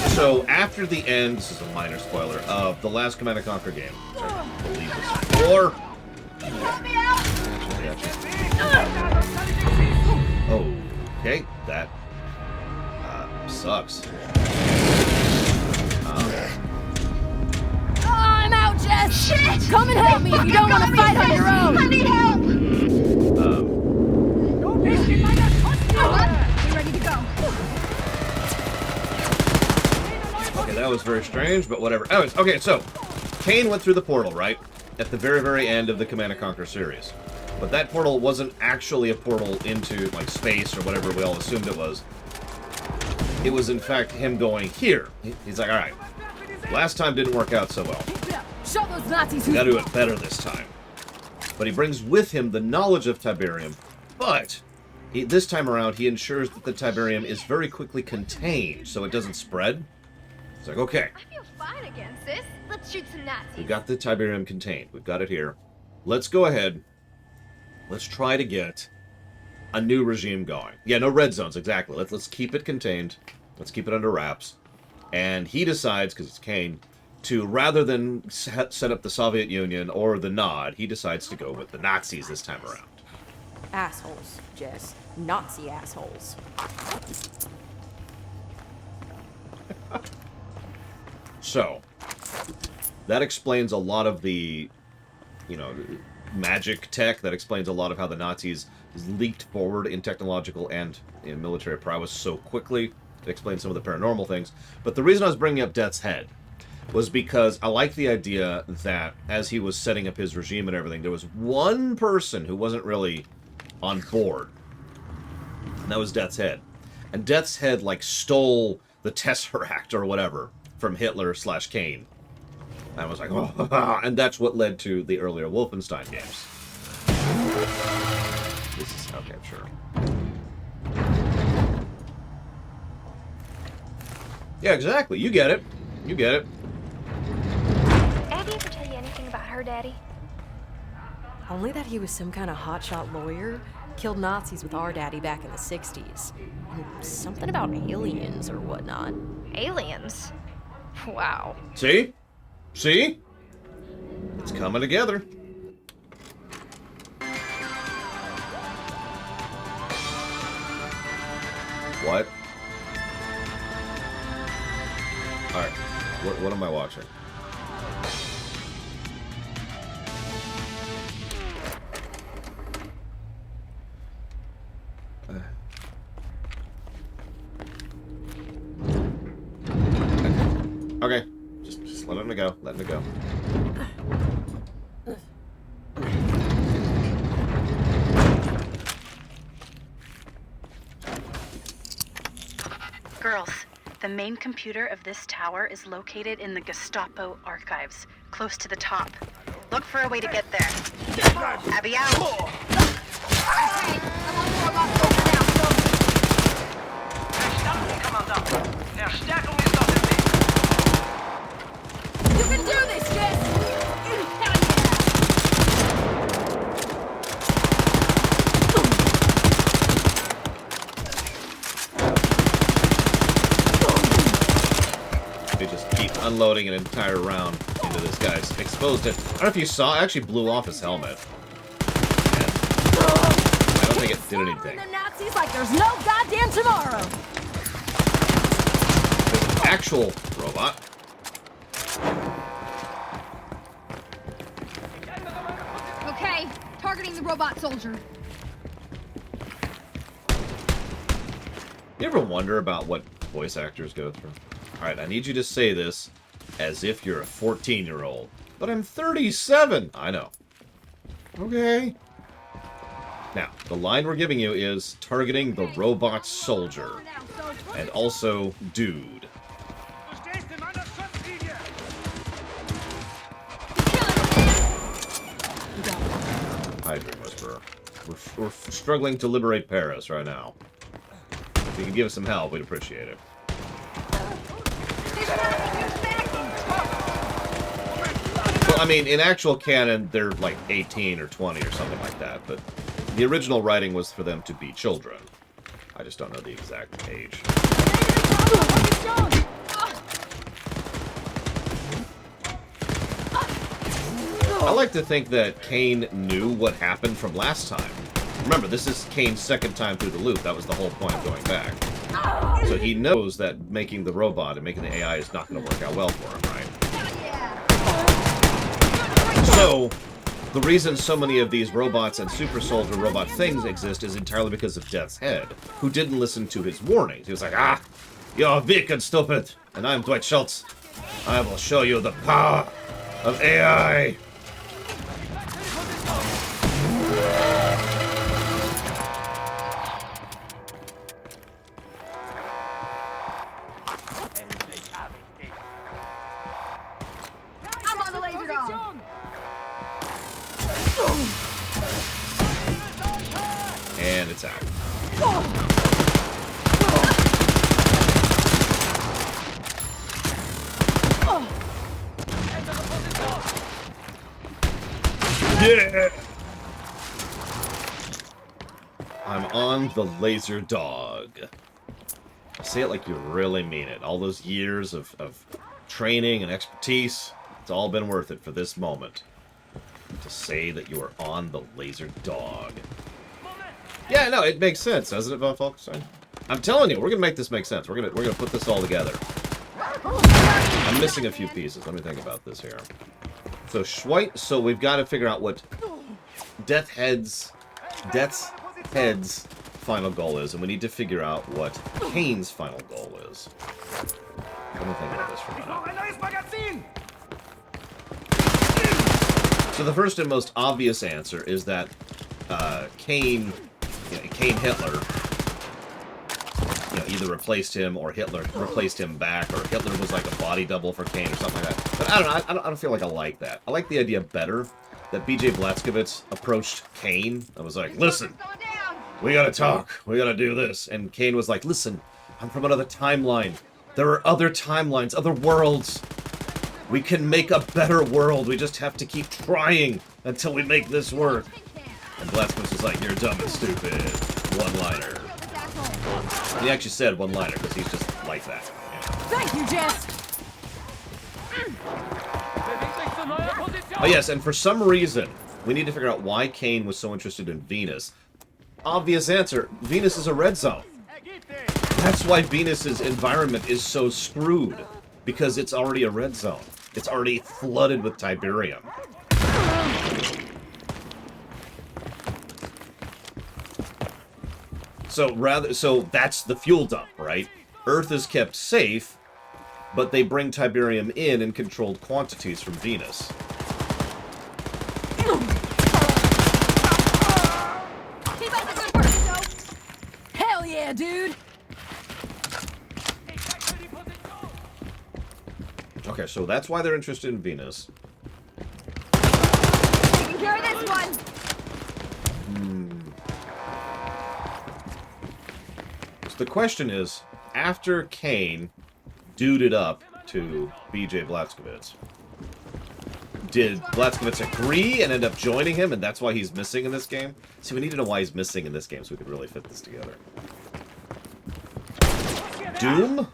So, after the end, this is a minor spoiler, of the last Command & Conquer game, which I believe is 4. Oh, okay, that sucks. I'm out, Jess! Shit! Come and help me if you don't want to fight on your own! I need help! We're ready to go. Okay, that was very strange, but whatever. Anyways, okay, so Kane went through the portal, right? At the very, very end of the Command & Conquer series. But that portal wasn't actually a portal into, like, space or whatever we all assumed it was. It was, in fact, him going here. He's like, alright, last time didn't work out so well. Show those Nazis We gotta do it better this time. But he brings with him the knowledge of Tiberium, but this time around he ensures that the Tiberium is very quickly contained so it doesn't spread. It's like, okay, I feel fine again, sis. Let's shoot some Nazis. we've got the Tiberium contained. We've got it here. Let's go ahead. Let's try to get a new regime going. Yeah, no red zones, exactly. Let's keep it contained. Let's keep it under wraps. And he decides, because it's Kane, to, rather than set up the Soviet Union or the Nod, he decides to go with the Nazis this time around. Assholes, Jess. Nazi assholes. So, that explains a lot of the, you know, magic tech. That explains a lot of how the Nazis leaped forward in technological and in military prowess so quickly. It explains some of the paranormal things. But the reason I was bringing up Death's Head was because I like the idea that as he was setting up his regime and everything, there was one person who wasn't really on board. And that was Death's Head. And Death's Head, like, stole the Tesseract or whatever from Hitler/Kane. And I was like, oh, and that's what led to the earlier Wolfenstein games. This is, okay, sure. Yeah, exactly. You get it. You get it. Abby ever tell you anything about her daddy? Only that he was some kind of hotshot lawyer, killed Nazis with our daddy back in the 60s. And something about aliens or whatnot. Aliens? Wow. See? See? It's coming together. What? Alright. What am I watching? Okay. Just let it go. Let it go. Girls, the main computer of this tower is located in the Gestapo archives, close to the top. Look for a way to get there. Abby out! Verstärkung ist auf dem Weg. You can do this, Jess! They just keep unloading an entire round into this guy's exposed it. I don't know if you saw, I actually blew off his helmet. And I don't think it did anything. The Nazis like there's no goddamn tomorrow! Actual robot. Okay, targeting the robot soldier. You ever wonder about what voice actors go through? Alright, I need you to say this as if you're a 14-year-old. But I'm 37! I know. Okay. Now, the line we're giving you is targeting the robot soldier. And also, dude. Hi, Dream Whisperer. We're struggling to liberate Paris right now. If you can give us some help, we'd appreciate it. Well, I mean, in actual canon, they're like 18 or 20 or something like that, but the original writing was for them to be children. I just don't know the exact age. I like to think that Kane knew what happened from last time. Remember, this is Kane's second time through the loop. That was the whole point of going back. So he knows that making the robot and making the AI is not going to work out well for him, right? So, the reason so many of these robots and super soldier robot things exist is entirely because of Death's Head, who didn't listen to his warnings. He was like, ah, you're weak and stupid, and I'm Dwight Schultz. I will show you the power of AI. lights out. Yeah! I'm on the laser dog. Say it like you really mean it. All those years of training and expertise, it's all been worth it for this moment. To say that you are on the laser dog. Yeah, no, it makes sense, doesn't it, Von Falkenstein? I'm telling you, we're gonna make this make sense. We're gonna put this all together. I'm missing a few pieces. Let me think about this here. So so we've got to figure out what Death's Head's final goal is, and we need to figure out what Kane's final goal is. Let me think about this for a minute. So the first and most obvious answer is that Kane Hitler, either replaced him or Hitler replaced him back, or Hitler was like a body double for Kane or something like that. But I don't know. I don't feel like I like that. I like the idea better that B.J. Blazkowicz approached Kane and was like, "Listen, we gotta talk. We gotta do this." And Kane was like, "Listen, I'm from another timeline. There are other timelines, other worlds. We can make a better world. We just have to keep trying until we make this work." And Blazkowicz was like, "You're dumb and stupid." One-liner. He actually said one-liner because he's just like that. Thank you, Jess. Oh yes, and for some reason, we need to figure out why Kane was so interested in Venus. Obvious answer, Venus is a red zone. That's why Venus's environment is so screwed, because it's already a red zone. It's already flooded with Tiberium. So that's the fuel dump, right? Earth is kept safe, but they bring Tiberium in controlled quantities from Venus. Keep up the good work, Joe. Hell yeah, dude. Okay, so that's why they're interested in Venus. Taking care of this one. So the question is, after Kane duded up to B.J. Blazkowicz, did Blazkowicz agree and end up joining him, and that's why he's missing in this game? See, we need to know why he's missing in this game so we could really fit this together. Doom?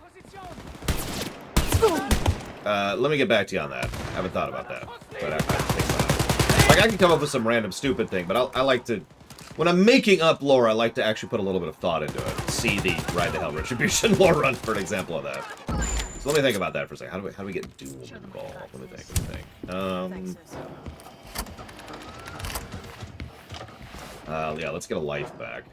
Let me get back to you on that. I haven't thought about that, but I think about it. Like, I can come up with some random stupid thing, but I like to... When I'm making up lore, I like to actually put a little bit of thought into it. See the Ride to Hell Retribution lore run for an example of that. So let me think about that for a second. How do we get Doom involved? Let me think. Yeah, let's get a life back.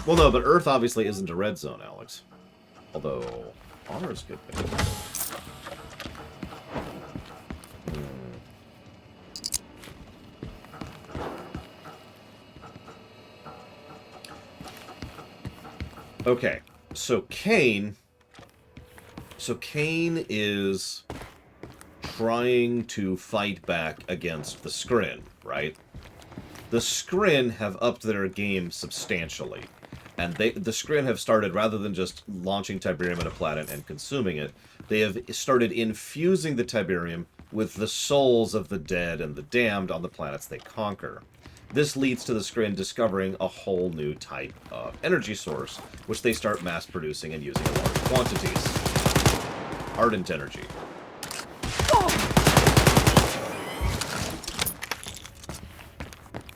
Well, no, but Earth obviously isn't a red zone, Alex. Although, Honors could be. Okay, so Kane is trying to fight back against the Skrin, right? The Skrin have upped their game substantially. And the Skrin have started, rather than just launching Tiberium at a planet and consuming it, they have started infusing the Tiberium with the souls of the dead and the damned on the planets they conquer. This leads to the Skrin discovering a whole new type of energy source, which they start mass-producing and using in large quantities. Ardent energy.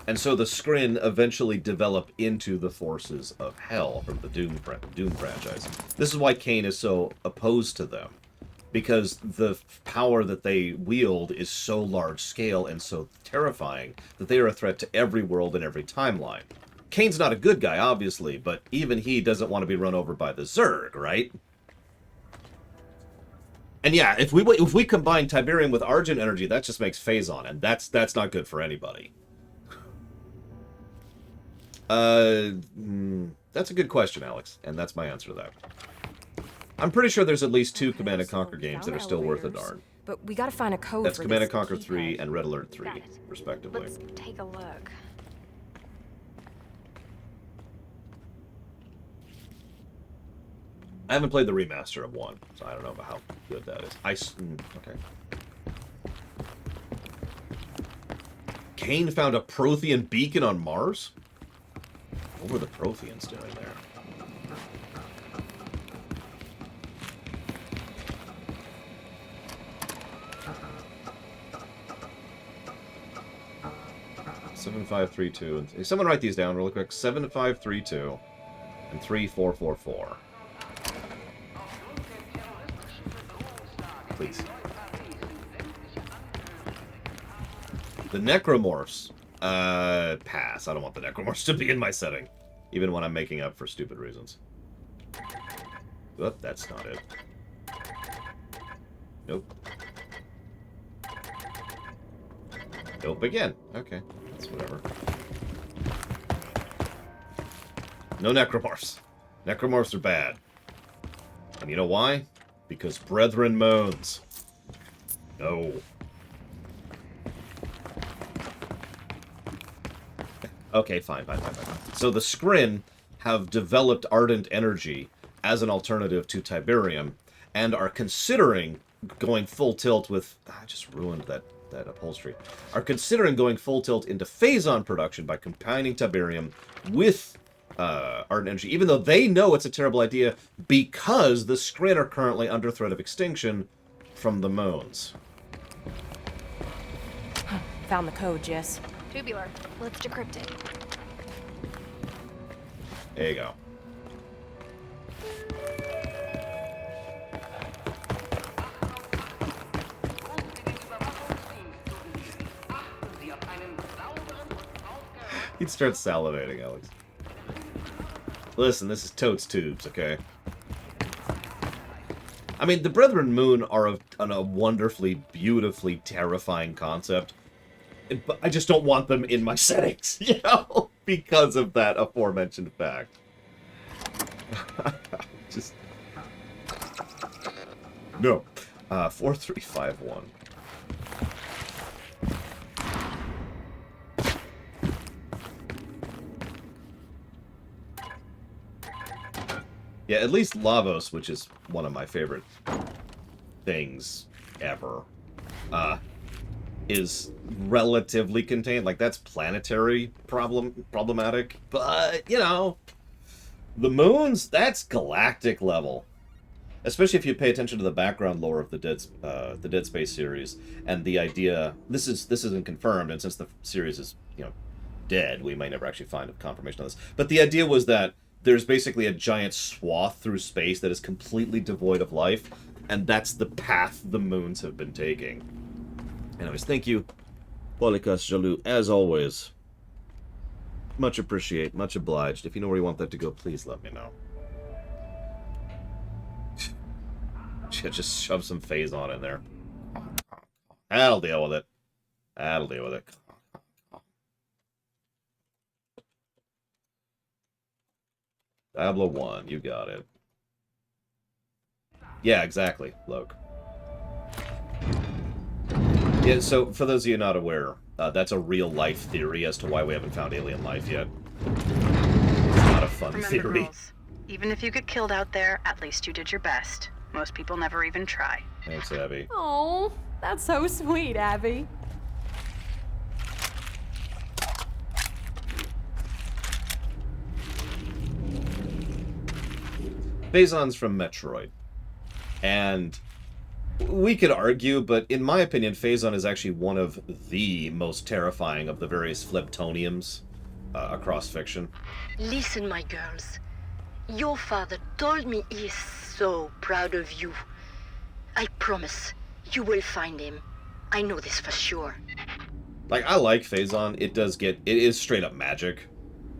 And so the Skrin eventually develop into the forces of Hell from the Doom franchise. This is why Kane is so opposed to them, because the power that they wield is so large-scale and so terrifying that they are a threat to every world and every timeline. Kane's not a good guy, obviously, but even he doesn't want to be run over by the Zerg, right? And yeah, if we combine Tiberium with Argent energy, that just makes Phazon, and that's not good for anybody. That's a good question, Alex, and that's my answer to that. I'm pretty sure there's at least 2 Command & Conquer games that are still worth a darn. But we gotta find a code That's for Command this & Conquer keypad. 3 and Red Alert 3, respectively. Let's take a look. I haven't played the remaster of 1, so I don't know about how good that is. Okay. Kane found a Prothean beacon on Mars? What were the Protheans doing there? Seven, 5, 3, 2. And someone write these down really quick. 7, 5, 3, 2, and 3, 4, 4, 4. Please. The Necromorphs. Pass. I don't want the Necromorphs to be in my setting. Even when I'm making up for stupid reasons. Oh, that's not it. Nope. Nope again. Okay. That's whatever. No Necromorphs. Necromorphs are bad. And you know why? Because Brethren moans. No. Okay, fine. So the Skrin have developed Ardent Energy as an alternative to Tiberium, and are considering going full tilt with... I just ruined that upholstery. Are considering going full tilt into Phazon production by combining Tiberium with Ardent Energy, even though they know it's a terrible idea because the Skrin are currently under threat of extinction from the Moans. Found the code, Jess. Tubular. Let's decrypt it. There you go. He'd start salivating, Alex. Listen, this is totes tubes, okay? I mean, the Brethren Moon are a wonderfully, beautifully terrifying concept. But I just don't want them in my settings, you know? Because of that aforementioned fact. Just... No. 4351. Yeah, at least Lavos, which is one of my favorite things ever, is relatively contained. Like, that's planetary problematic. But, you know, the moons, that's galactic level. Especially if you pay attention to the background lore of the Dead Space series and the idea. This isn't confirmed, and since the series is, you know, dead, we might never actually find a confirmation on this. But the idea was that there's basically a giant swath through space that is completely devoid of life, and that's the path the moons have been taking. Anyways, thank you, Polikas Jalou, as always. Much appreciate, much obliged. If you know where you want that to go, please let me know. Just shove some Phazon in there. That'll deal with it. That'll deal with it. Diablo 1, you got it. Yeah, exactly, Loke. Yeah, so for those of you not aware, that's a real-life theory as to why we haven't found alien life yet. It's not a fun theory. Girls, even if you get killed out there, at least you did your best. Most people never even try. Thanks, Abby. Oh, that's so sweet, Abby. Phazon's from Metroid. And we could argue, but in my opinion, Phazon is actually one of the most terrifying of the various Phlebtoniums across fiction. Listen, my girls. Your father told me he is so proud of you. I promise you will find him. I know this for sure. Like, I like Phazon. It is straight up magic.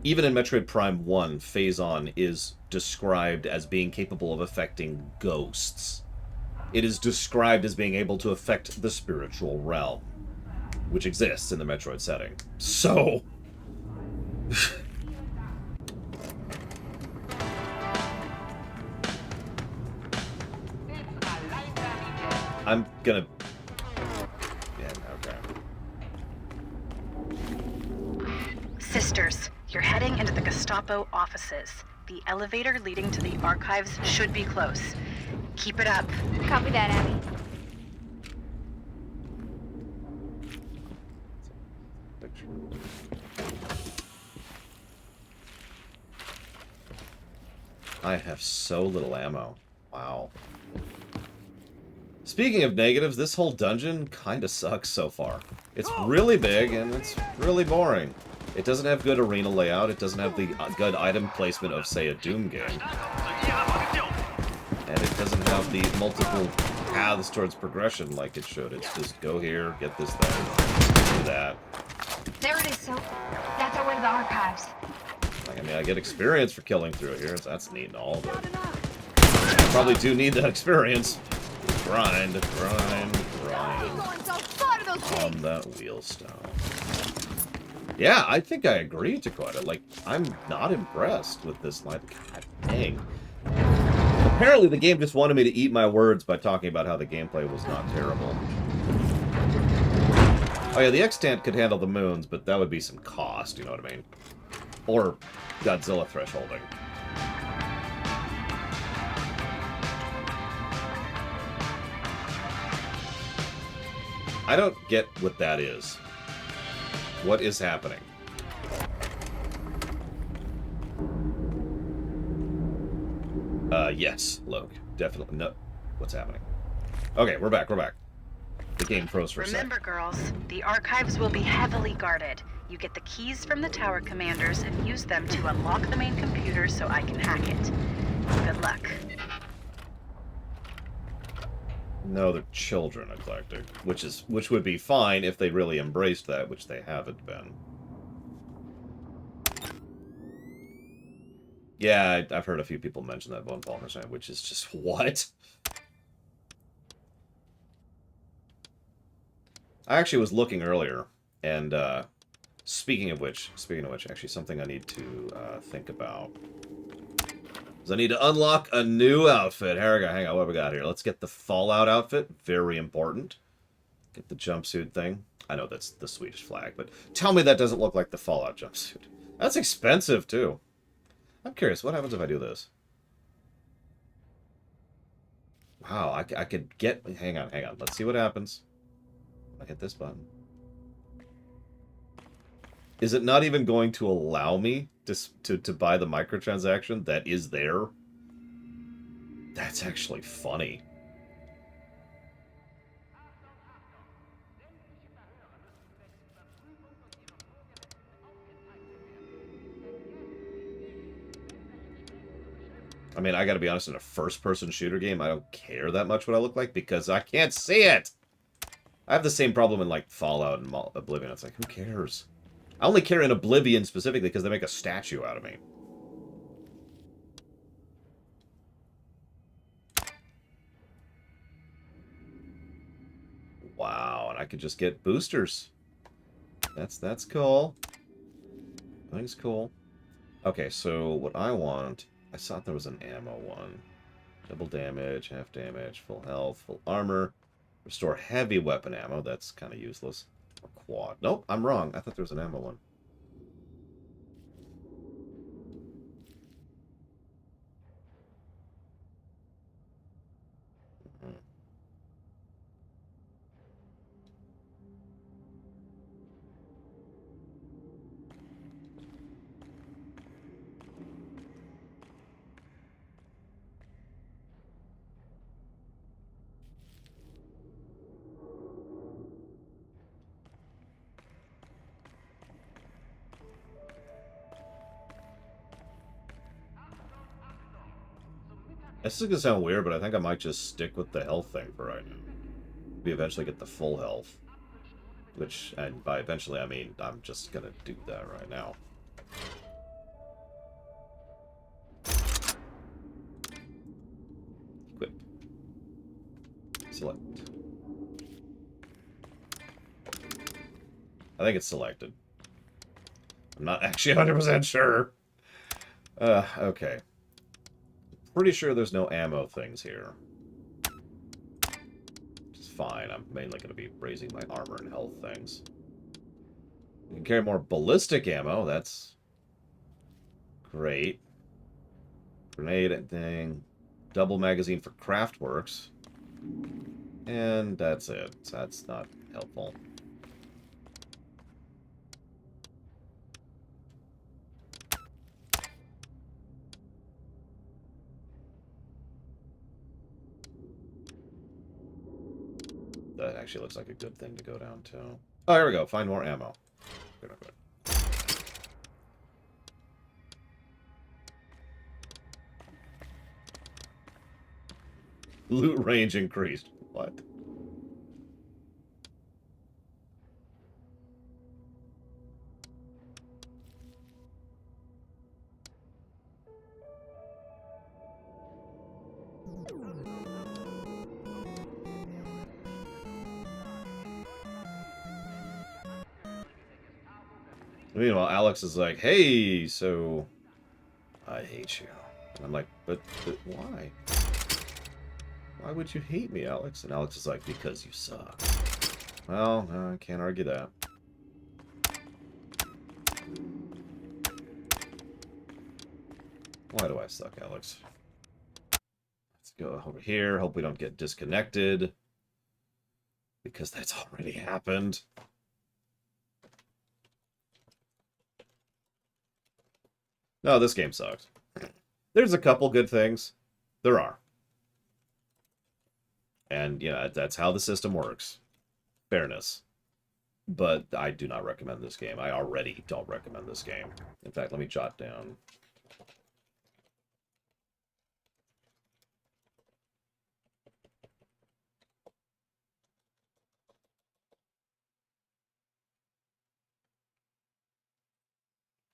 Even in Metroid Prime 1, Phazon is described as being capable of affecting ghosts. It is described as being able to affect the spiritual realm, which exists in the Metroid setting. So... I'm gonna Sisters, you're heading into the Gestapo offices. The elevator leading to the archives should be close. Keep it up. Copy that, Abby. I have so little ammo. Wow. Speaking of negatives, this whole dungeon kind of sucks so far. It's really big, and it's really boring. It doesn't have good arena layout. It doesn't have the good item placement of, say, a Doom game. And it doesn't have the multiple paths towards progression like it should. It's just go here, get this thing, do that. There it is, so that's our way to the archives. I mean, I get experience for killing through here, so that's neat and all, but I probably do need that experience. Grind, grind, grind. On that wheel style. Yeah, I think I agree, Dakota. Like, I'm not impressed with this. Like, god dang. Apparently, the game just wanted me to eat my words by talking about how the gameplay was not terrible. Oh yeah, the extant could handle the moons, but that would be some cost, you know what I mean? Or Godzilla thresholding. I don't get what that is. What is happening? Yes, Loke. Definitely. No. What's happening? Okay, we're back, we're back. The game froze for a second. Remember, girls, the archives will be heavily guarded. You get the keys from the tower commanders and use them to unlock the main computer so I can hack it. Good luck. No, they're children, Eclectic. Which would be fine if they really embraced that, which they haven't been. Yeah, I've heard a few people mention that about Wolfenstein, which is just what? I actually was looking earlier, and speaking of which, actually something I need to think about. Is I need to unlock a new outfit. Hang on, what have we got here? Let's get the Fallout outfit. Very important. Get the jumpsuit thing. I know that's the Swedish flag, but tell me that doesn't look like the Fallout jumpsuit. That's expensive, too. I'm curious, what happens if I do this? Wow, I could get... Hang on. Let's see what happens. I hit this button. Is it not even going to allow me to buy the microtransaction that is there? That's actually funny. I mean, I gotta be honest, in a first-person shooter game, I don't care that much what I look like because I can't see it! I have the same problem in, like, Fallout and Oblivion. It's like, who cares? I only care in Oblivion specifically because they make a statue out of me. Wow, and I could just get boosters. That's cool. Thing's cool. Okay, so what I want... I thought there was an ammo one. Double damage, half damage, full health, full armor. Restore heavy weapon ammo. That's kind of useless. Or quad. Nope, I'm wrong. I thought there was an ammo one. This is gonna sound weird, but I think I might just stick with the health thing for right now. We eventually get the full health. Which, and by eventually I mean I'm just gonna do that right now. Equip. Select. I think it's selected. I'm not actually 100% sure. Okay. Pretty sure there's no ammo things here. Which is fine. I'm mainly going to be raising my armor and health things. You can carry more ballistic ammo. That's great. Grenade thing. Double magazine for Craftworks. And that's it. That's not helpful. That actually looks like a good thing to go down to. Oh, here we go. Find more ammo. Good, good. Loot range increased. What? Meanwhile, Alex is like, hey, so I hate you. And I'm like, but why? Why would you hate me, Alex? And Alex is like, because you suck. Well, I can't argue that. Why do I suck, Alex? Let's go over here. Hope we don't get disconnected. Because that's already happened. No, this game sucks. There's a couple good things. There are. And, yeah, that's how the system works. Fairness. But I do not recommend this game. I already don't recommend this game. In fact, let me jot down.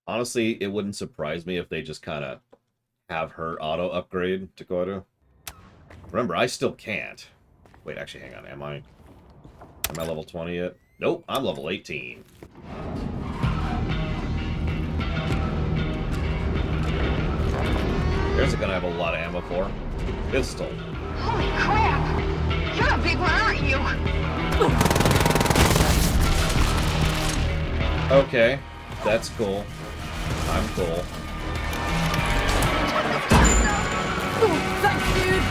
Honestly, it wouldn't surprise me if they just kind of have her auto-upgrade to Koru. Remember, I still can't. Wait, actually, hang on. Am I level 20 yet? Nope, I'm level 18. There's gonna have a lot of ammo for. Pistol. Holy crap! You're a big one, aren't you? Okay, that's cool. I'm cool. Thanks, dude!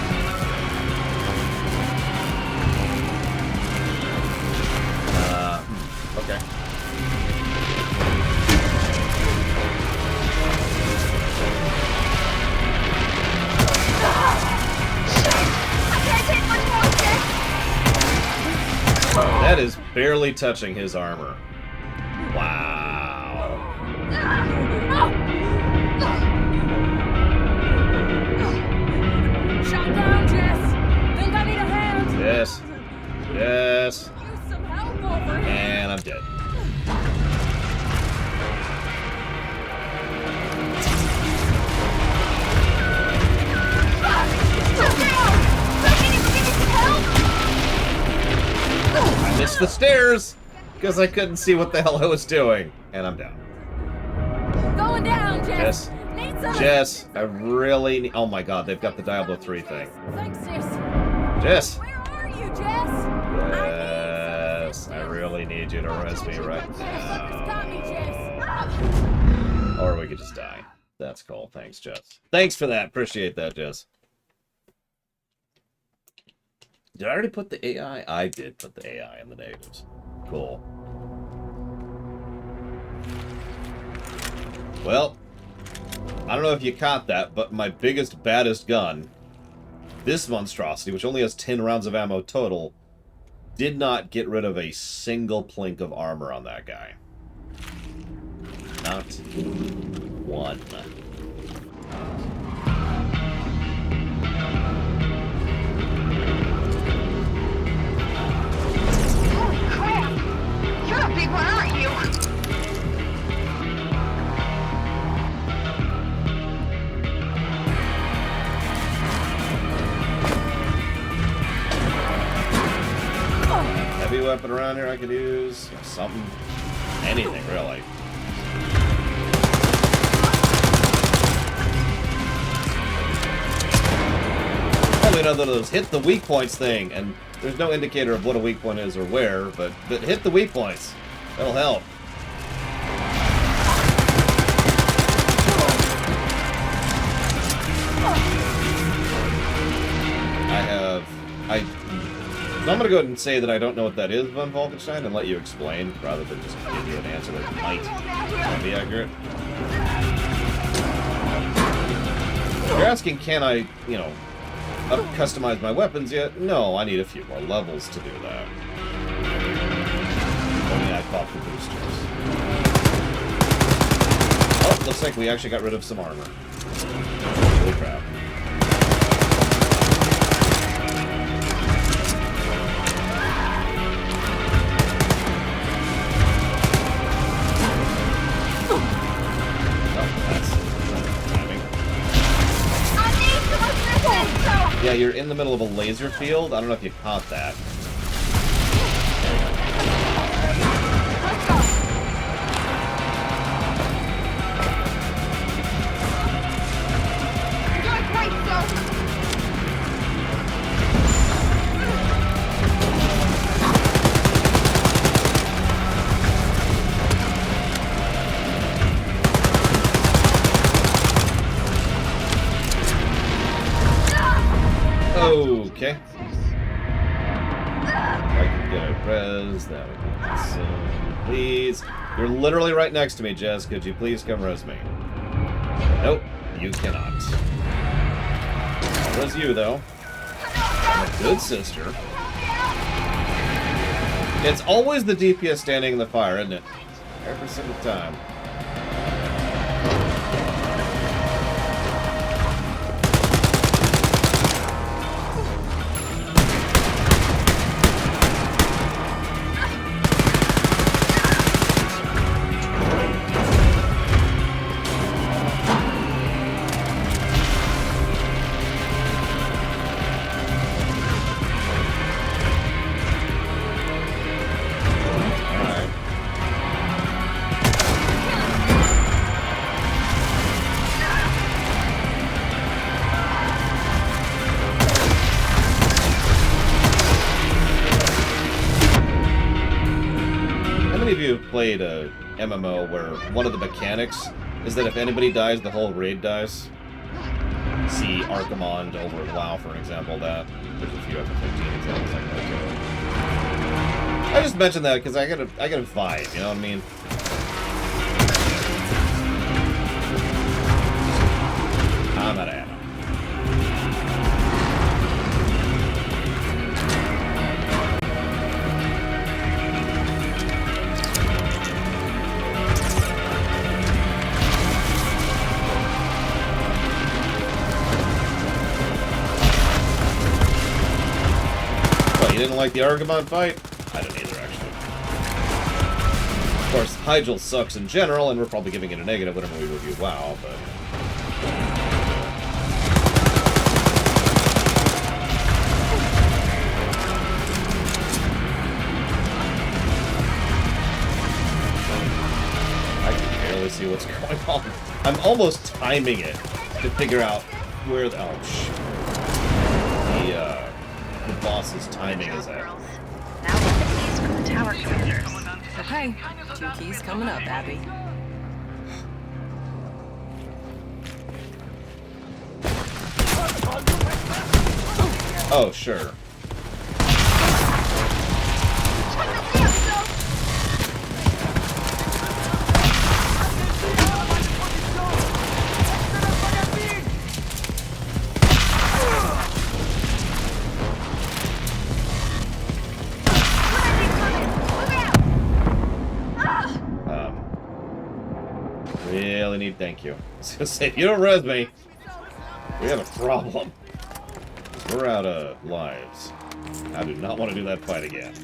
Okay. That is barely touching his armor. Wow. Shot down, Jess! Think I need a hand? Yes. Yes. Use some help over here! And I'm dead. I missed the stairs because I couldn't see what the hell I was doing. And I'm down. Going down, Jess! Jess, I really need... Oh my god, they've got the Diablo 3 thing. Thanks, sis! Jess! Where are you, Jess? Yes, I really need you to res me right now. Or we could just die. That's cool. Thanks, Jess. Thanks for that. Appreciate that, Jess. Did I already put the AI? I did put the AI in the negatives. Cool. Well, I don't know if you caught that, but my biggest, baddest gun, this monstrosity, which only has 10 rounds of ammo total, did not get rid of a single plink of armor on that guy. Not one. Holy crap! You're a big one, aren't you? Heavy weapon around here I could use. Something. Anything, really. Probably another of those hit the weak points thing, and there's no indicator of what a weak point is or where, but hit the weak points. That'll help. So I'm gonna go ahead and say that I don't know what that is von Wolfenstein and let you explain, rather than just give you an answer that might not be accurate. If you're asking, can I, you know, customize my weapons yet? No, I need a few more levels to do that. Only I pop the boosters. Oh, looks like we actually got rid of some armor. Holy crap. Yeah, you're in the middle of a laser field. I don't know if you caught that. Okay. If I can get a res, that would be awesome. Please. You're literally right next to me, Jess. Could you please come res me? Nope, you cannot. I'll res you, though. I'm a good sister. It's always the DPS standing in the fire, isn't it? Every single time. Played a MMO where one of the mechanics is that if anybody dies, the whole raid dies. See Archimond over in WoW, for example. That there's a few other 15 examples like that too. I just mentioned that because I get a vibe. You know what I mean? I'm out of ammo. You didn't like the Archimond fight? I don't either, actually. Of course, Hyjal sucks in general, and we're probably giving it a negative whenever we review WoW, but... I can barely see what's going on. I'm almost timing it to figure out where the... Oh, shit. The boss's timing is at. Now get the keys from the tower commanders. Okay, 2 keys coming up, Abby. Oh, sure. Really need thank you. I was gonna say, if you don't res me, we have a problem. We're out of lives. I do not want to do that fight again.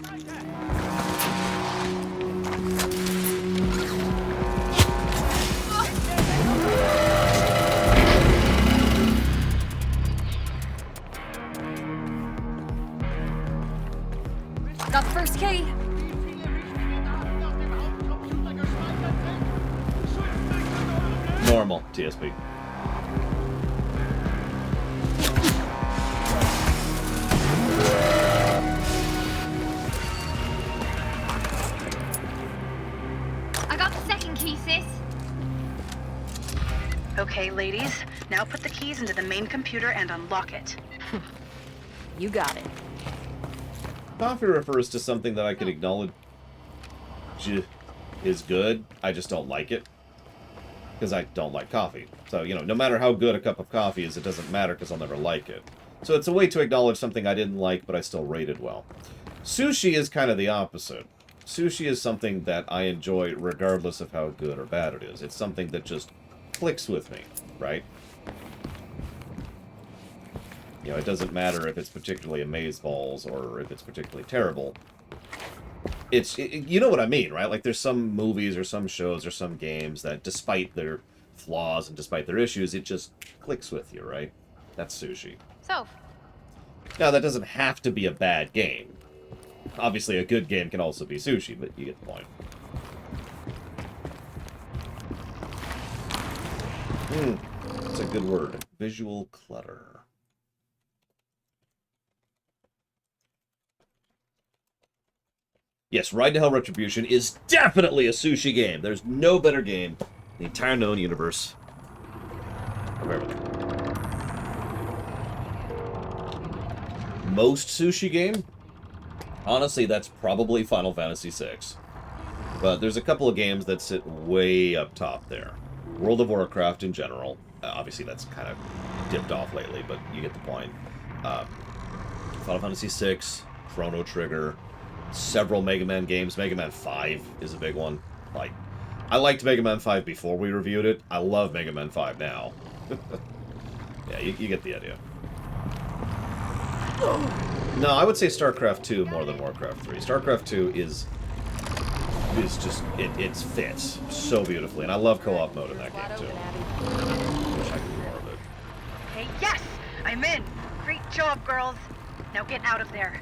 Got the first key. Normal, TSP. I got the second key, sis. Okay, ladies, now put the keys into the main computer and unlock it. You got it. Coffee refers to something that I could acknowledge is good. I just don't like it. Because I don't like coffee. So, you know, no matter how good a cup of coffee is, it doesn't matter because I'll never like it. So it's a way to acknowledge something I didn't like, but I still rated well. Sushi is kind of the opposite. Sushi is something that I enjoy regardless of how good or bad it is. It's something that just clicks with me, right? You know, it doesn't matter if it's particularly amazeballs or if it's particularly terrible. You know what I mean, right? Like, there's some movies or some shows or some games that, despite their flaws and despite their issues, it just clicks with you, right? That's sushi. So, Now, that doesn't have to be a bad game. Obviously, a good game can also be sushi, but you get the point. That's a good word. Visual clutter. Yes, Ride to Hell Retribution is definitely a sushi game. There's no better game in the entire known universe of everything. Most sushi game? Honestly, that's probably Final Fantasy VI. But there's a couple of games that sit way up top there. World of Warcraft in general. Obviously, that's kind of dipped off lately, but you get the point. Final Fantasy VI, Chrono Trigger, several Mega Man games. Mega Man 5 is a big one. Like, I liked Mega Man 5 before we reviewed it. I love Mega Man 5 now. Yeah, you get the idea. No, I would say StarCraft 2 more than Warcraft 3. StarCraft 2 is just, it fits so beautifully. And I love co-op mode in that game, too. Wish I could do more of it. Okay, yes! I'm in! Great job, girls! Now get out of there.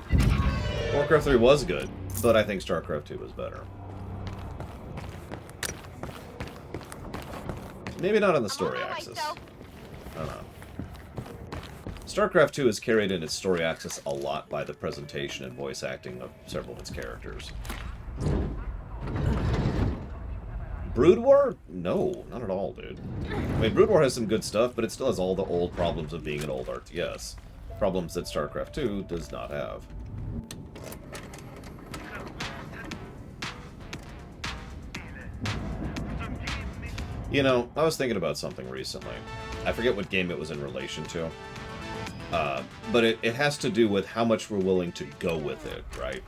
Warcraft 3 was good, but I think StarCraft 2 was better. Maybe not on the story axis. I don't know. StarCraft 2 is carried in its story axis a lot by the presentation and voice acting of several of its characters. Brood War? No, not at all, dude. I mean, Brood War has some good stuff, but it still has all the old problems of being an old RTS. Problems that StarCraft 2 does not have. You know, I was thinking about something recently. I forget what game it was in relation to. But it has to do with how much we're willing to go with it, right?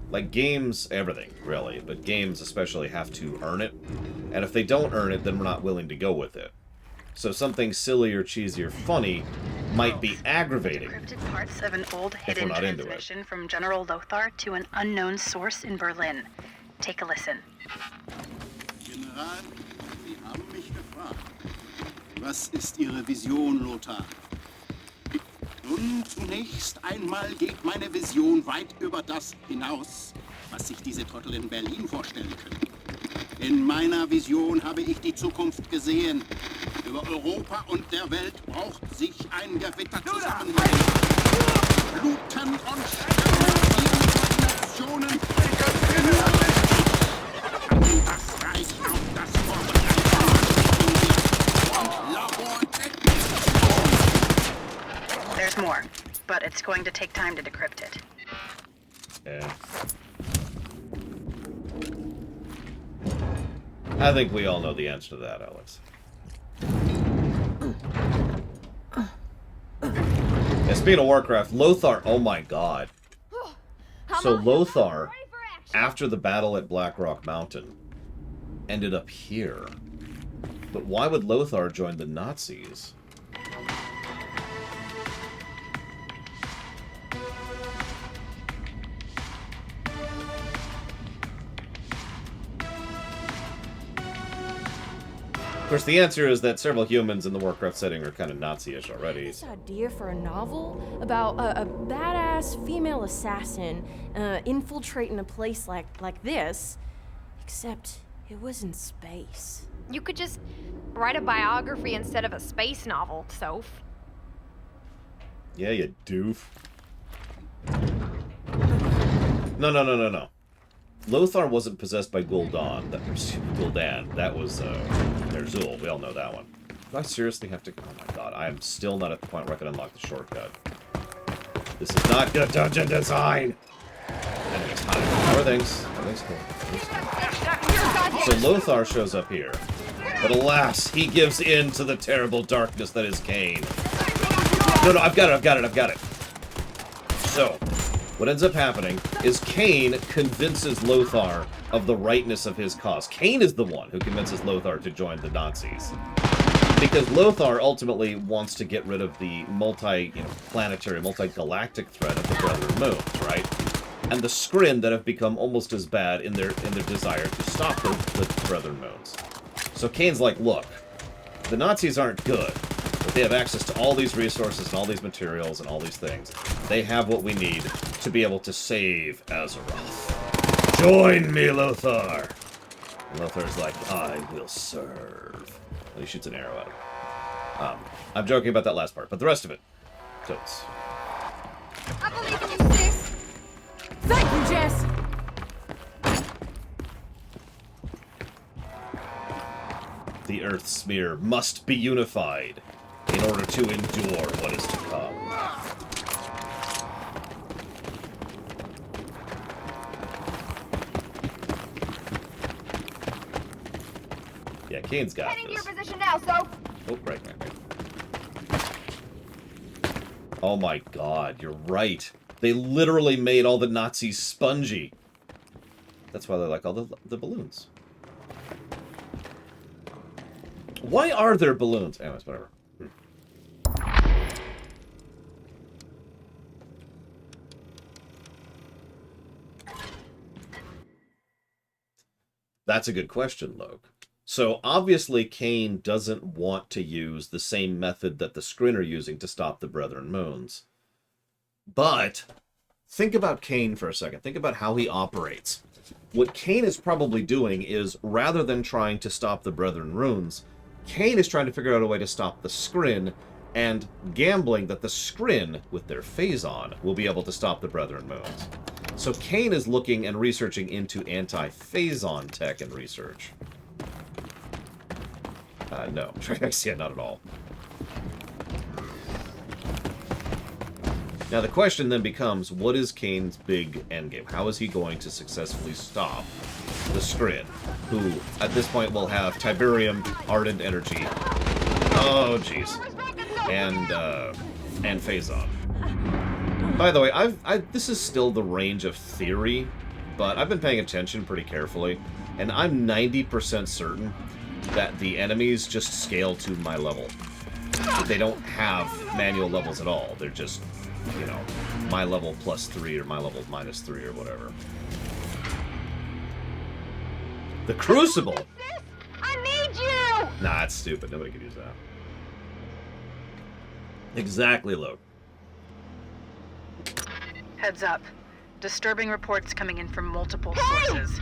Like, games, everything, really, but games especially have to earn it. And if they don't earn it, then we're not willing to go with it. So something silly or cheesy or funny might be aggravating. Decrypted parts of an old hidden transmission from General Lothar to an unknown source in Berlin. Take a listen. General, Sie haben mich gefragt. Was ist Ihre Vision, Lothar? Nun, zunächst einmal geht meine Vision weit über das hinaus, was sich diese Trottel in Berlin vorstellen können. In meiner Vision habe ich die Zukunft gesehen. Über Europa und der Welt braucht sich ein Gewitter zusammenlegen. Bluten und Sterben, Nationen. Das reicht auf das There's more, but it's going to take time to decrypt it. Yeah. I think we all know the answer to that, Alex. Yeah, speaking of Warcraft, Lothar, oh my god. So Lothar, after the battle at Blackrock Mountain, ended up here. But why would Lothar join the Nazis? Of course, the answer is that several humans in the Warcraft setting are kind of Nazi-ish already. This idea for a novel about a badass female assassin infiltrating a place like this, except it was in space. You could just write a biography instead of a space novel, Soph. Yeah, you doof. No. Lothar wasn't possessed by Gul'dan. That was Ner'zhul. We all know that one. Do I seriously have to... Oh my god, I am still not at the point where I can unlock the shortcut. This is not good dungeon design. Enemies hide. More things. Everything's cool. So Lothar shows up here. But alas, he gives in to the terrible darkness that is Kane. No, I've got it. So, what ends up happening is Kane convinces Lothar of the rightness of his cause. Kane is the one who convinces Lothar to join the Nazis. Because Lothar ultimately wants to get rid of the multi-planetary, multi-galactic threat of the Brethren Moons, right? And the Skrin that have become almost as bad in their desire to stop the Brethren Moons. So Kane's like, look, the Nazis aren't good, but they have access to all these resources and all these materials and all these things. They have what we need to be able to save Azeroth. Join me, Lothar! And Lothar's like, I will serve. And he shoots an arrow at him. I'm joking about that last part, but the rest of it, totes. I believe in you, sis. Thank you, Jess. The Earth Smear must be unified in order to endure what is to come. Yeah, Kane's got Heading to this. your position now, so. Oh, right. Oh my god, you're right. They literally made all the Nazis spongy. That's why they like all the balloons. Why are there balloons? Anyways, whatever. That's a good question, Loke. So, obviously, Kane doesn't want to use the same method that the Skrin are using to stop the Brethren Moons. But, think about Kane for a second. Think about how he operates. What Kane is probably doing is, rather than trying to stop the Brethren Runes, Kane is trying to figure out a way to stop the Skrin, and gambling that the Skrin, with their Phazon, will be able to stop the Brethren Moons. So Kane is looking and researching into anti-Phazon tech and research. No. Yeah, not at all. Now the question then becomes, what is Kane's big endgame? How is he going to successfully stop the Skrin, who at this point will have Tiberium, Ardent Energy, oh jeez, and Phazon. By the way, this is still the range of theory, but I've been paying attention pretty carefully, and I'm 90% certain that the enemies just scale to my level. That they don't have manual levels at all. They're just, you know, my level +3 or my level -3 or whatever. The Crucible? I need you! Nah, that's stupid. Nobody could use that. Exactly, Loke. Heads up. Disturbing reports coming in from multiple sources.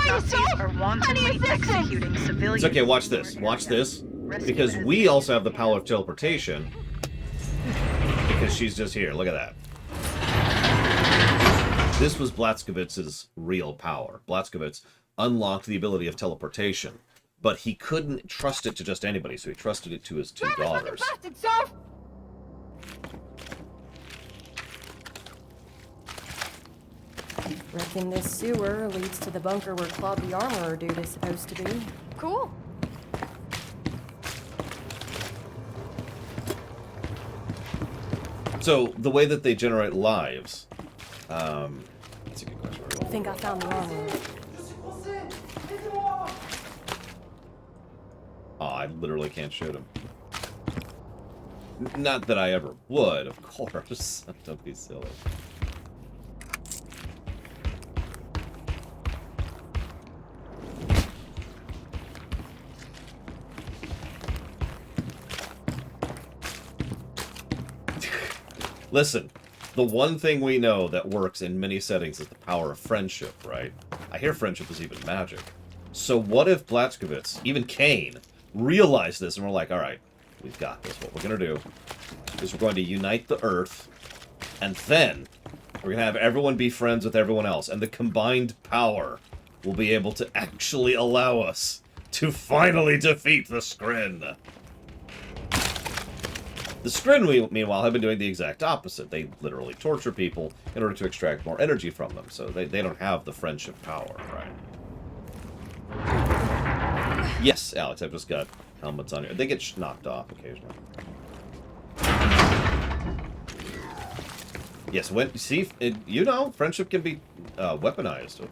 Nazis are wantonly executing civilians. It's okay, watch this. Watch this. Because we also have the power of teleportation. Because she's just here. Look at that. This was Blazkowicz's real power. Blazkowicz unlocked the ability of teleportation. But he couldn't trust it to just anybody, so he trusted it to his two daughters. Reckon this sewer leads to the bunker where Claude the Armorer dude is supposed to be. Cool. So, the way that they generate lives... that's a good question. I think I found the armorer. Oh, I literally can't shoot him. Not that I ever would, of course. Don't be silly. Listen, the one thing we know that works in many settings is the power of friendship, right? I hear friendship is even magic. So what if Blazkowicz, even Kane, realized this and we're like, alright, we've got this. What we're going to do is we're going to unite the Earth, and then we're going to have everyone be friends with everyone else, and the combined power will be able to actually allow us to finally defeat the Skrin. The Skrin, meanwhile, have been doing the exact opposite. They literally torture people in order to extract more energy from them, so they don't have the friendship power, right? Yes, Alex, I've just got helmets on here. They get knocked off occasionally. Yes, when see, you know, friendship can be weaponized.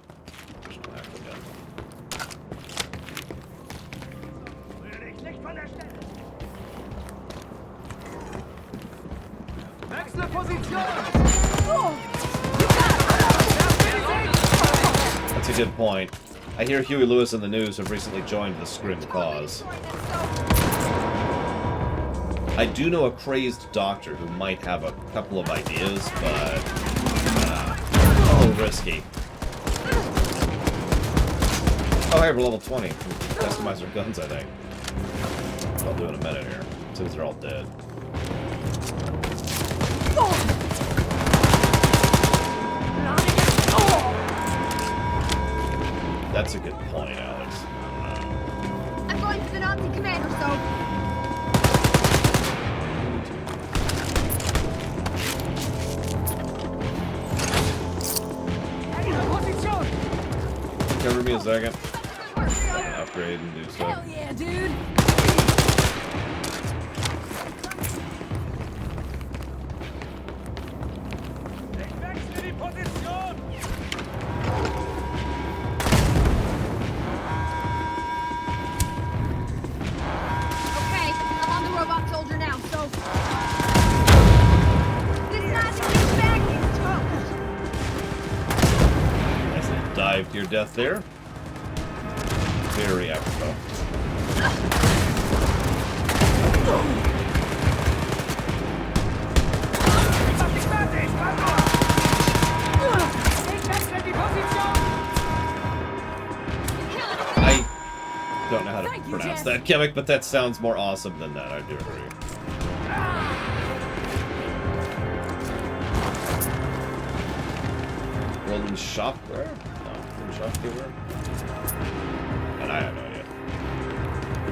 That's a good point. I hear Huey Lewis and the News have recently joined the Skrin cause. I do know a crazed doctor who might have a couple of ideas, but a little risky. Oh, hey, we're level 20. We can customize our guns, I think. I'll do in a minute here, since they're all dead. That's a good point, Alex. I'm going to the Nazi commander, so... Cover me a second. Upgrade and do stuff. Hell yeah, dude! Okay, I'm on the robot soldier now, so... This Nazi bag is toast! Nice little dive to your death there. Very apropos. I don't know how to pronounce that gimmick, but that sounds more awesome than that, I do agree. Golden shopware? No, golden shopware? And I have no idea.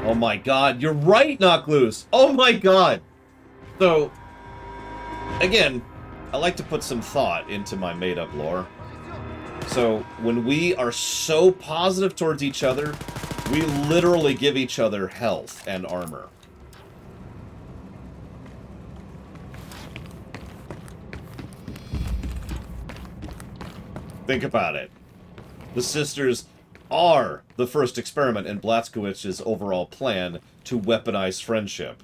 Oh my god, you're right, Knock Loose! Oh my god! So, again, I like to put some thought into my made-up lore. So, when we are so positive towards each other, we literally give each other health and armor. Think about it. The sisters are the first experiment in Blazkowicz's overall plan to weaponize friendship.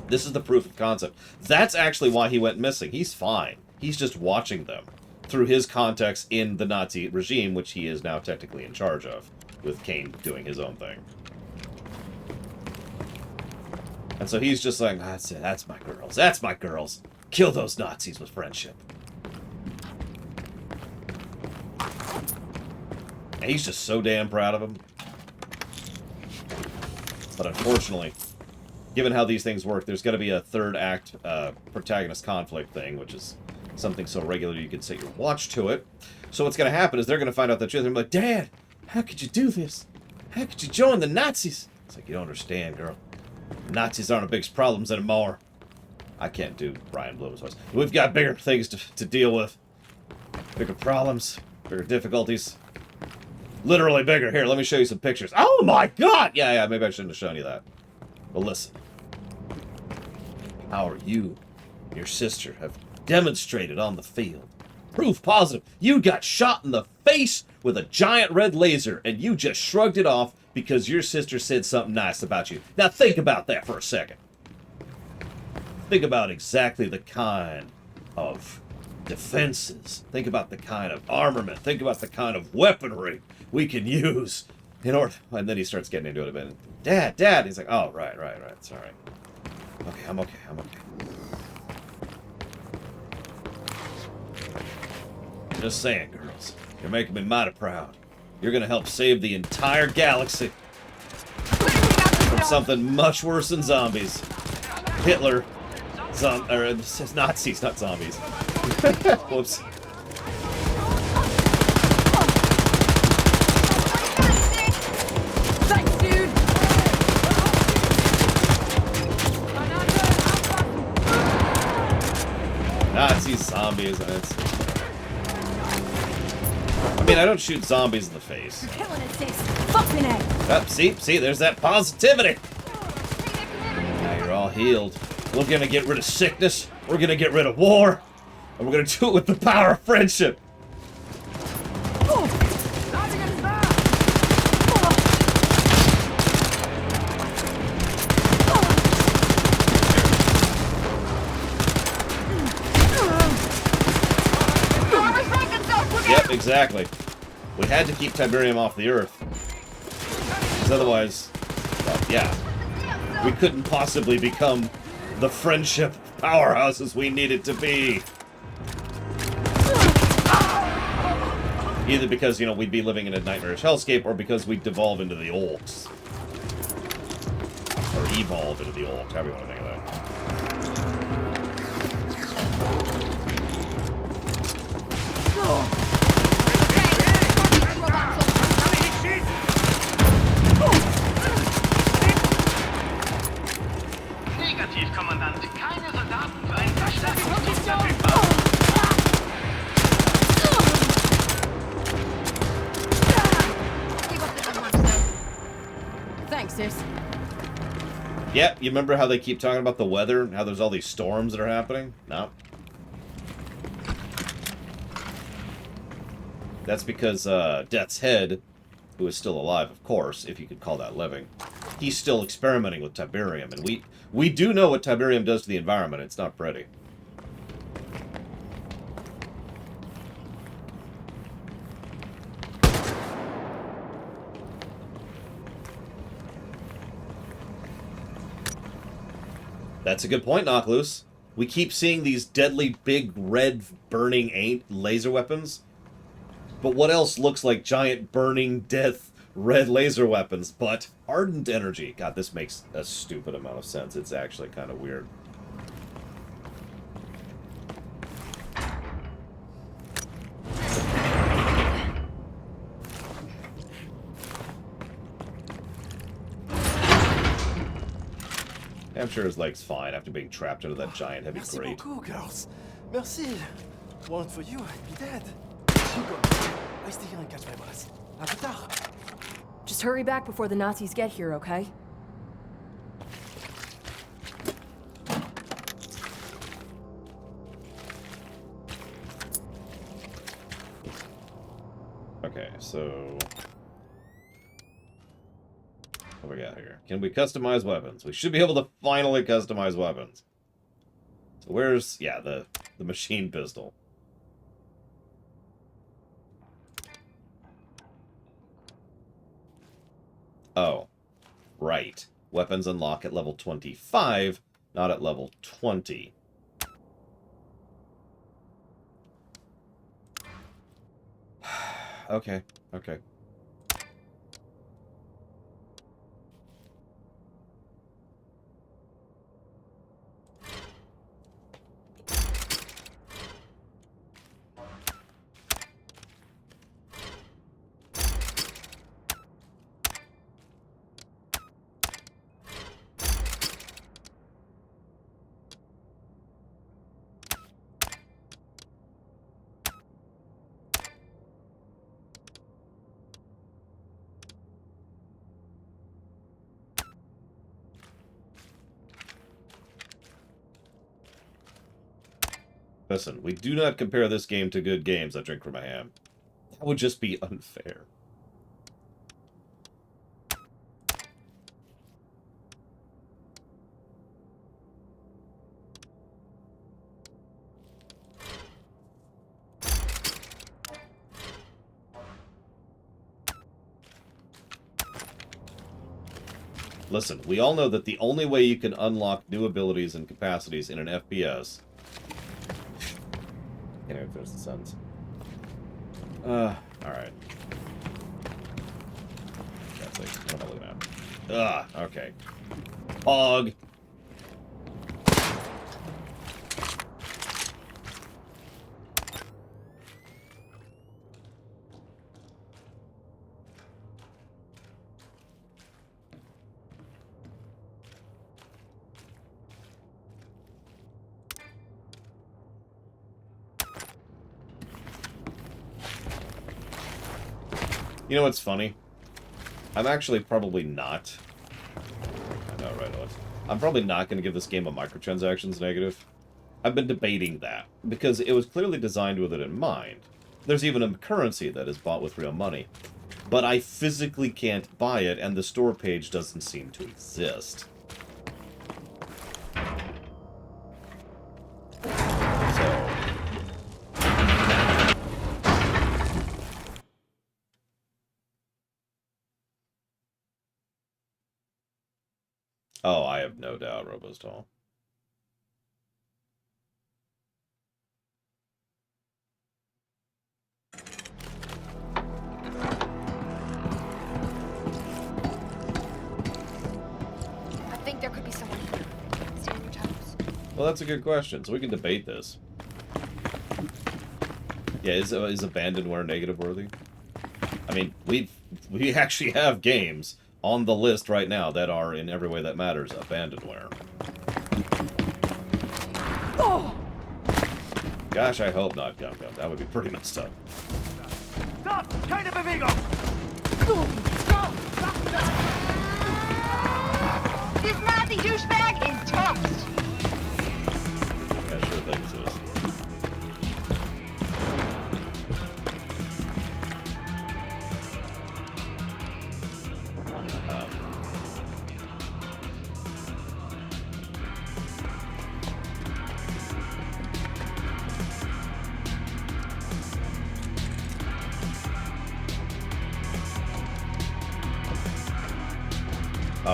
This is the proof of concept. That's actually why he went missing. He's fine. He's just watching them through his context in the Nazi regime, which he is now technically in charge of, with Kane doing his own thing. And so he's just like, that's it, that's my girls, that's my girls. Kill those Nazis with friendship. And he's just so damn proud of him. But unfortunately, given how these things work, there's got to be a third act protagonist conflict thing, which is something so regular you can set your watch to it. So what's going to happen is they're going to find out the truth. They're going to be like, Dad, how could you do this? How could you join the Nazis? It's like, you don't understand, girl. Nazis aren't our biggest problems anymore. I can't do Brian Bloom's voice. We've got bigger things to deal with. Bigger problems, bigger difficulties. Literally bigger. Here, let me show you some pictures. Oh my god! Yeah, maybe I shouldn't have shown you that. But listen. How are you, your sister, have demonstrated on the field. Proof positive. You got shot in the face with a giant red laser, and you just shrugged it off because your sister said something nice about you. Now think about that for a second. Think about exactly the kind of defenses. Think about the kind of armament. Think about the kind of weaponry we can use in order... And then he starts getting into it a bit. Dad! He's like, oh, right. It's all right. Okay, I'm okay. Just saying, girls. You're making me mighty proud. You're gonna help save the entire galaxy from something much worse than zombies. Hitler. It's Nazis, not zombies. Whoops. Thanks, dude! zombies, and it's... I mean, I don't shoot zombies in the face. Killing it, sis. Fucking A. See, there's that positivity! Now you're all healed. We're gonna get rid of sickness, we're gonna get rid of war, and we're gonna do it with the power of friendship! Yep, exactly. We had to keep Tiberium off the Earth. Because otherwise, well, yeah, we couldn't possibly become the friendship powerhouses we needed to be. Either because, you know, we'd be living in a nightmarish hellscape, or because we'd devolve into the orcs. Or evolve into the orcs, however you want to think of that. Negativ, Kommandant. Keine Soldaten für einen Verstärkungsdienst verfügbar. Thanks, sis. Yep, you remember how they keep talking about the weather and how there's all these storms that are happening? No. That's because Death's Head, who is still alive, of course, if you could call that living, he's still experimenting with Tiberium, and we do know what Tiberium does to the environment. It's not pretty. That's a good point, Knockloose. We keep seeing these deadly big red burning laser weapons. But what else looks like giant burning death red laser weapons but ardent energy? God, this makes a stupid amount of sense. It's actually kind of weird. I'm sure his leg's fine after being trapped into that giant heavy Merci grate. beaucoup, girls. Merci. Weren't for you, I'd be dead. You go. I stay here and catch my breath. À plus tard. Just hurry back before the Nazis get here, okay? Okay, so... what we got here? Can we customize weapons? We should be able to finally customize weapons. So where's... yeah, the machine pistol. Oh. Right. Weapons unlock at level 25, not at level 20. Okay, okay. Listen, we do not compare this game to good games I drink from a ham. That would just be unfair. Listen, we all know that the only way you can unlock new abilities and capacities in an FPS... can't even finish the sentence. Alright. That's like, what am I looking at? Okay. Pog! You know what's funny? I'm actually probably not. I know, right, Alex? I'm probably not going to give this game a microtransactions negative. I've been debating that, because it was clearly designed with it in mind. There's even a currency that is bought with real money. But I physically can't buy it, and the store page doesn't seem to exist. Oh, I have no doubt, Robostall. I think there could be someone here. Stay on your toes. Well, that's a good question, so we can debate this. Yeah, is abandonware negative worthy? I mean, we actually have games on the list right now that are, in every way that matters, abandonware. Oh! Gosh, I hope not, Gum Gum. That would be pretty messed up. Stop! Keine Bewegung! This Nazi douchebag is toast! Yeah, sure thing, sis.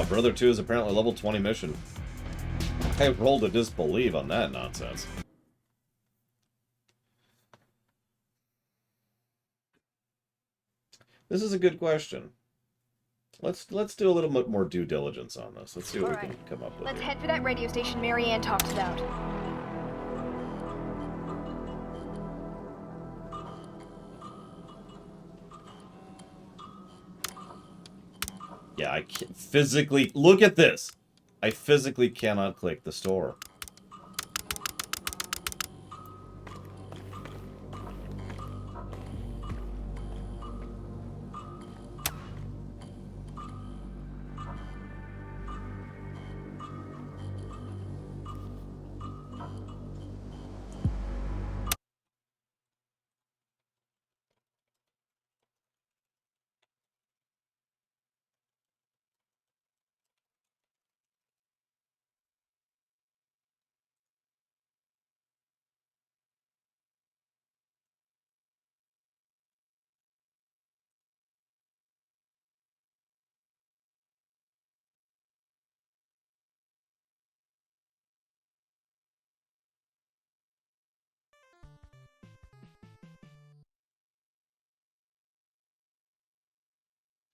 Brother 2 is apparently level 20 mission. I rolled a disbelief on that nonsense. This is a good question. Let's do a little bit more due diligence on this. Let's see what we can come up with. Let's head for that radio station Marianne talked about. Yeah, I can't physically... Look at this! I physically cannot click the store.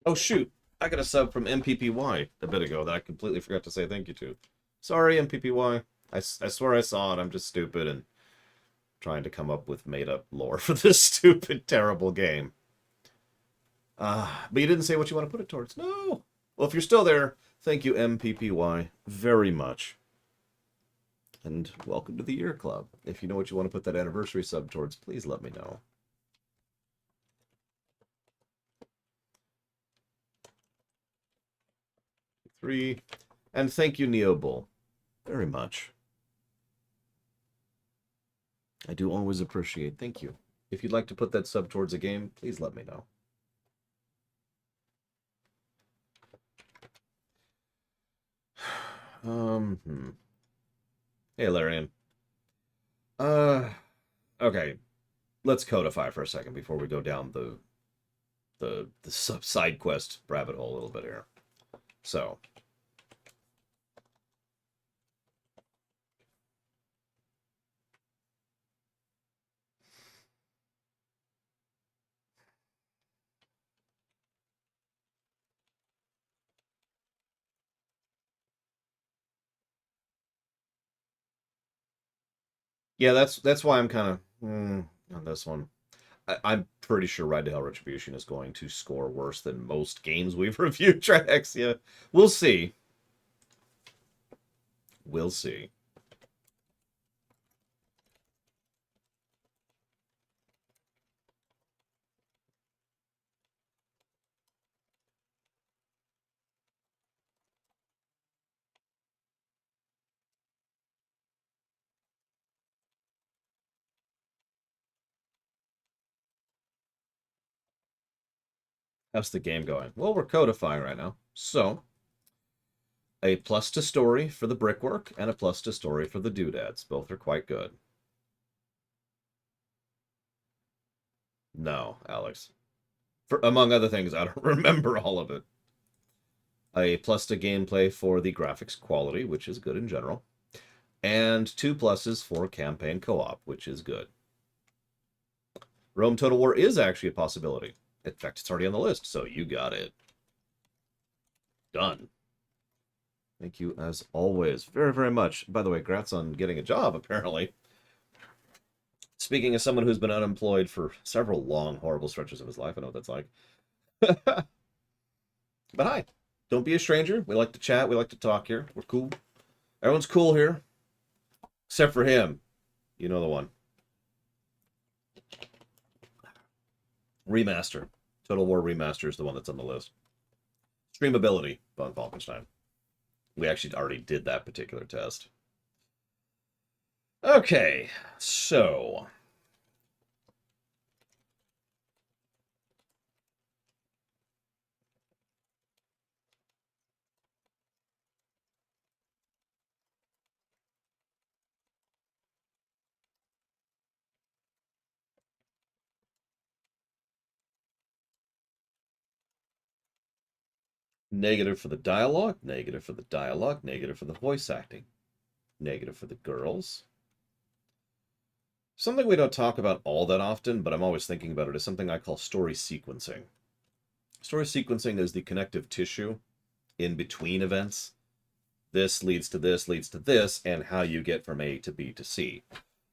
Oh shoot, I got a sub from MPPY a bit ago that I completely forgot to say thank you to. Sorry, MPPY. I swear I saw it. I'm just stupid and trying to come up with made-up lore for this stupid, terrible game. But you didn't say what you want to put it towards. No! Well, if you're still there, thank you, MPPY, very much. And welcome to the Year Club. If you know what you want to put that anniversary sub towards, please let me know. Three. And thank you, Neobull, very much. I do always appreciate. Thank you. If you'd like to put that sub towards a game, please let me know. Hey, Larian. Okay. Let's codify for a second before we go down the side quest rabbit hole a little bit here. So, yeah, that's why I'm kind of on this one. I'm pretty sure Ride to Hell Retribution is going to score worse than most games we've reviewed, Trax. Yeah, we'll see. We'll see. How's the game going? Well, we're codifying right now. So, a plus to story for the brickwork and a plus to story for the doodads. Both are quite good. No, Alex. Among other things, I don't remember all of it. A plus to gameplay for the graphics quality, which is good in general. And 2 pluses for campaign co-op, which is good. Rome Total War is actually a possibility. In fact, it's already on the list, so you got it. Done. Thank you, as always, very, very much. By the way, congrats on getting a job, apparently. Speaking as someone who's been unemployed for several long, horrible stretches of his life, I know what that's like. But hi, don't be a stranger. We like to chat. We like to talk here. We're cool. Everyone's cool here. Except for him. You know the one. Remaster. Total War Remaster is the one that's on the list. Streamability on Wolfenstein. We actually already did that particular test. Okay, so... Negative for the dialogue, negative for the dialogue, negative for the voice acting, negative for the girls. Something we don't talk about all that often, but I'm always thinking about it, is something I call story sequencing. Story sequencing is the connective tissue in between events. This leads to this, leads to this, and how you get from A to B to C.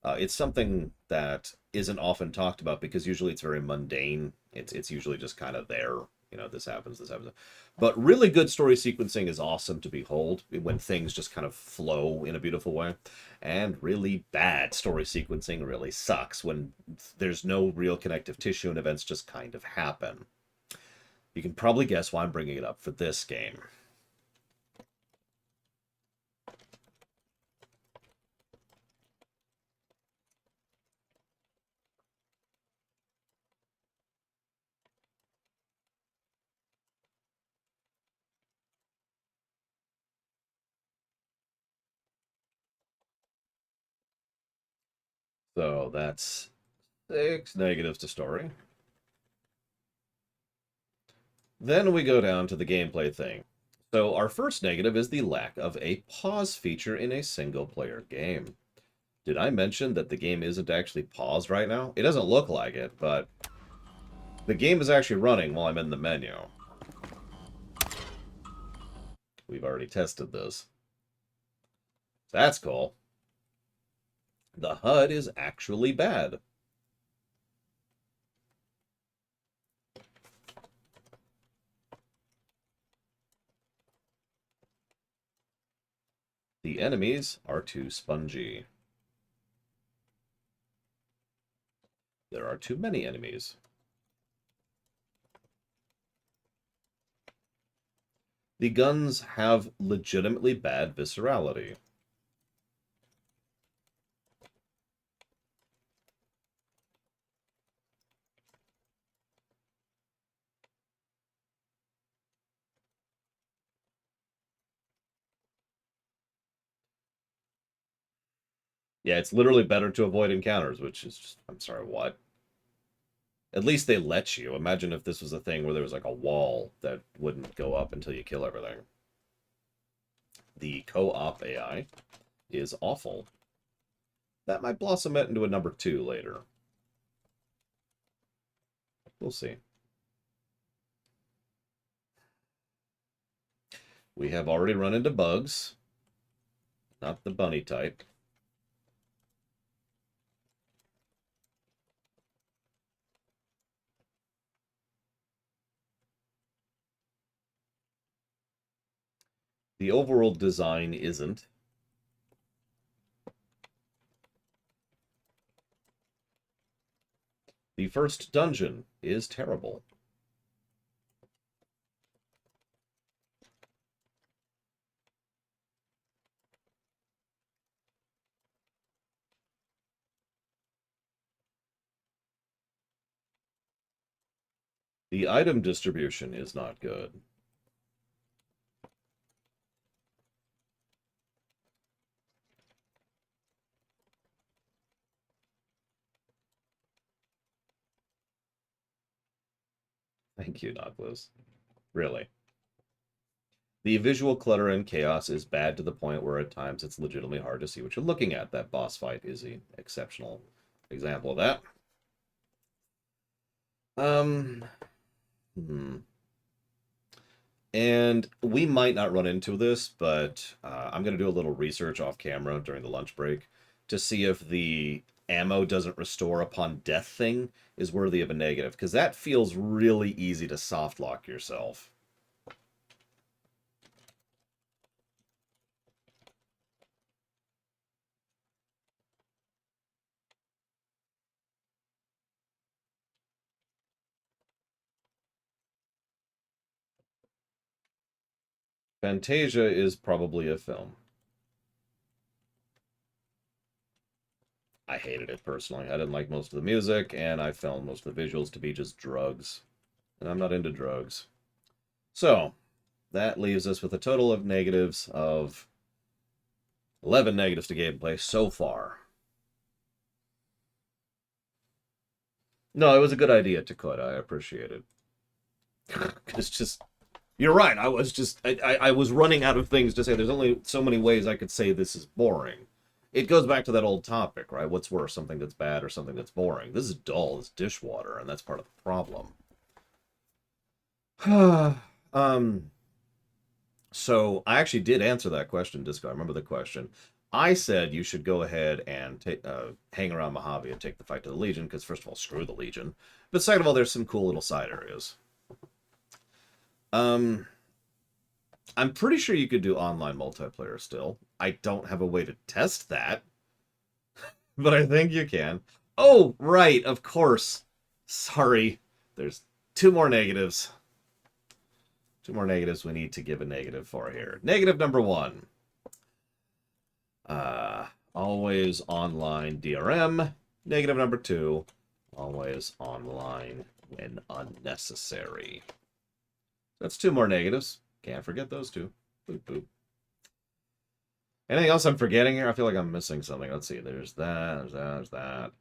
It's something that isn't often talked about because usually it's very mundane. It's usually just kind of there. You know, this happens, this happens. But really good story sequencing is awesome to behold when things just kind of flow in a beautiful way. And really bad story sequencing really sucks when there's no real connective tissue and events just kind of happen. You can probably guess why I'm bringing it up for this game. So that's 6 negatives to story. Then we go down to the gameplay thing. So our first negative is the lack of a pause feature in a single-player game. Did I mention that the game isn't actually paused right now? It doesn't look like it, but the game is actually running while I'm in the menu. We've already tested this. That's cool. The HUD is actually bad. The enemies are too spongy. There are too many enemies. The guns have legitimately bad viscerality. Yeah, it's literally better to avoid encounters, which is just, I'm sorry, what? At least they let you. Imagine if this was a thing where there was like a wall that wouldn't go up until you kill everything. The co-op AI is awful. That might blossom it into a number 2 later. We'll see. We have already run into bugs. Not the bunny type. The overall design isn't. The first dungeon is terrible. The item distribution is not good. Thank you, Nautilus. Really. The visual clutter and chaos is bad to the point where at times it's legitimately hard to see what you're looking at. That boss fight is an exceptional example of that. And we might not run into this, but I'm going to do a little research off camera during the lunch break to see if the ammo doesn't restore upon death thing is worthy of a negative, because that feels really easy to soft lock yourself. Fantasia is probably a film. I hated it personally. I didn't like most of the music, and I found most of the visuals to be just drugs. And I'm not into drugs. So, that leaves us with a total of negatives of 11 negatives to gameplay so far. No, it was a good idea to cut. I appreciate it. It's just... You're right. I was running out of things to say. There's only so many ways I could say this is boring. It goes back to that old topic, right? What's worse, something that's bad or something that's boring? This is dull as dishwater, and that's part of the problem. So I actually did answer that question, Disco. I remember the question. I said you should go ahead and hang around Mojave and take the fight to the Legion, because first of all, screw the Legion. But second of all, there's some cool little side areas. I'm pretty sure you could do online multiplayer still. I don't have a way to test that, but I think you can. Oh, right, of course. Sorry. There's 2 more negatives. 2 more negatives we need to give a negative for here. Negative number 1. Always online DRM. Negative number 2. Always online when unnecessary. That's 2 more negatives. Can't forget those 2. Boop, boop. Anything else I'm forgetting here? I feel like I'm missing something. Let's see. There's that. There's that.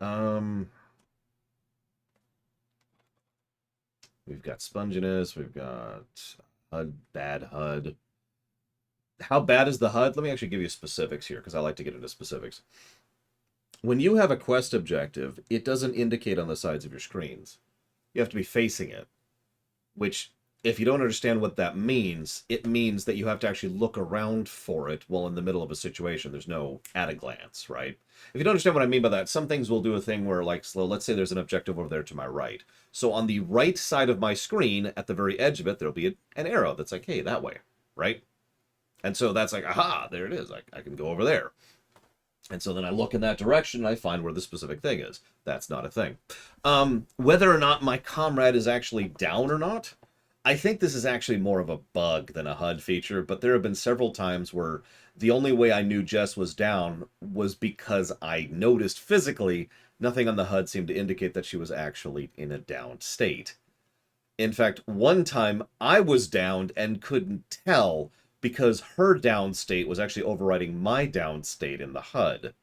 We've got sponginess. We've got HUD, bad HUD. How bad is the HUD? Let me actually give you specifics here, because I like to get into specifics. When you have a quest objective, it doesn't indicate on the sides of your screens. You have to be facing it, which... If you don't understand what that means, it means that you have to actually look around for it while in the middle of a situation. There's no at a glance, right? If you don't understand what I mean by that, some things will do a thing where, like, so let's say there's an objective over there to my right. So on the right side of my screen, at the very edge of it, there'll be an arrow that's like, hey, that way, right? And so that's like, aha, there it is. I can go over there. And so then I look in that direction and I find where the specific thing is. That's not a thing. Whether or not my comrade is actually down or not, I think this is actually more of a bug than a HUD feature, but there have been several times where the only way I knew Jess was down was because I noticed physically nothing on the HUD seemed to indicate that she was actually in a down state. In fact, one time I was downed and couldn't tell because her down state was actually overriding my down state in the HUD,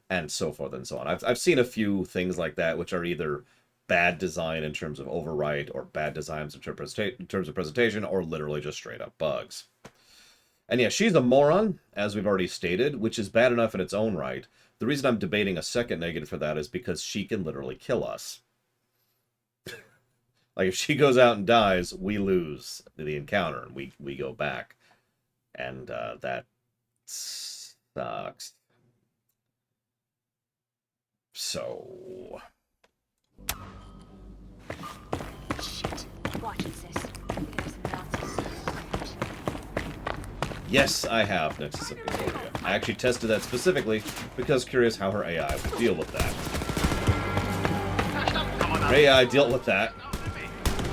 and so forth and so on. I've seen a few things like that, which are either bad design in terms of overwrite, or bad designs in terms of presentation, or literally just straight up bugs. And yeah, she's a moron, as we've already stated, which is bad enough in its own right. The reason I'm debating a second negative for that is because she can literally kill us. Like, if she goes out and dies, we lose the encounter, and we go back. And that sucks. So... Shit. Watch it, sis. We got some Nazis. Yes, I have Nexus of Concordia. I actually tested that specifically because curious how her AI would deal with that. Her AI dealt with that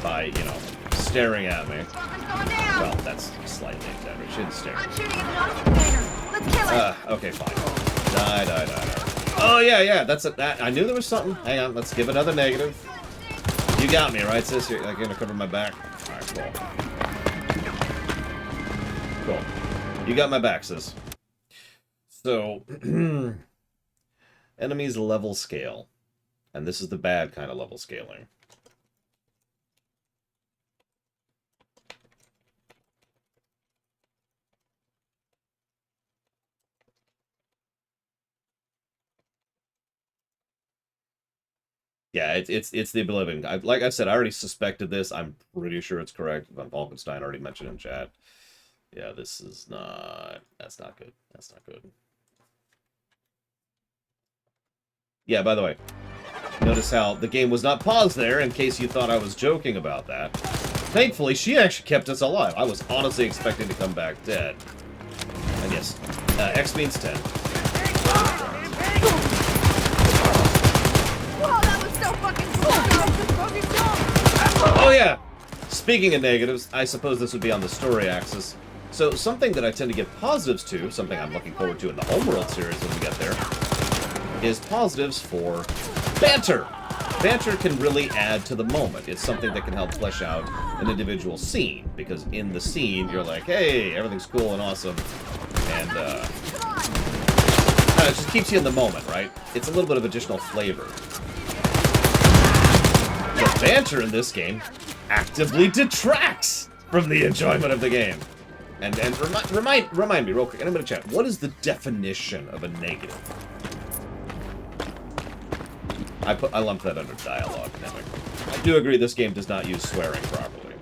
by, you know, staring at me. Well, that's slightly exaggerated. She didn't stare. I'm shooting at the Nazi commander. Let's kill it. Okay, fine. Die. Oh, yeah, that's that. I knew there was something. Hang on, let's give another negative. You got me, right, sis? You're like, gonna cover my back? Alright, cool. Cool. You got my back, sis. So, enemies level scale. And this is the bad kind of level scaling. Yeah, it's the Oblivion. Like I said, I already suspected this. I'm pretty sure it's correct. Wolfenstein already mentioned in chat. Yeah, this is not... That's not good. That's not good. Yeah, by the way, notice how the game was not paused there, in case you thought I was joking about that. Thankfully, she actually kept us alive. I was honestly expecting to come back dead. And yes, X means 10. Whoa, that was so fucking cool! Oh yeah! Speaking of negatives, I suppose this would be on the story axis. So something that I tend to give positives to, something I'm looking forward to in the Homeworld series when we get there, is positives for banter. Banter can really add to the moment. It's something that can help flesh out an individual scene, because in the scene, you're like, hey, everything's cool and awesome, and it just keeps you in the moment, right? It's a little bit of additional flavor. The banter in this game actively detracts from the enjoyment of the game. And remind me real quick, and I'm gonna chat. What is the definition of a negative? I lumped that under dialogue. I do agree this game does not use swearing properly.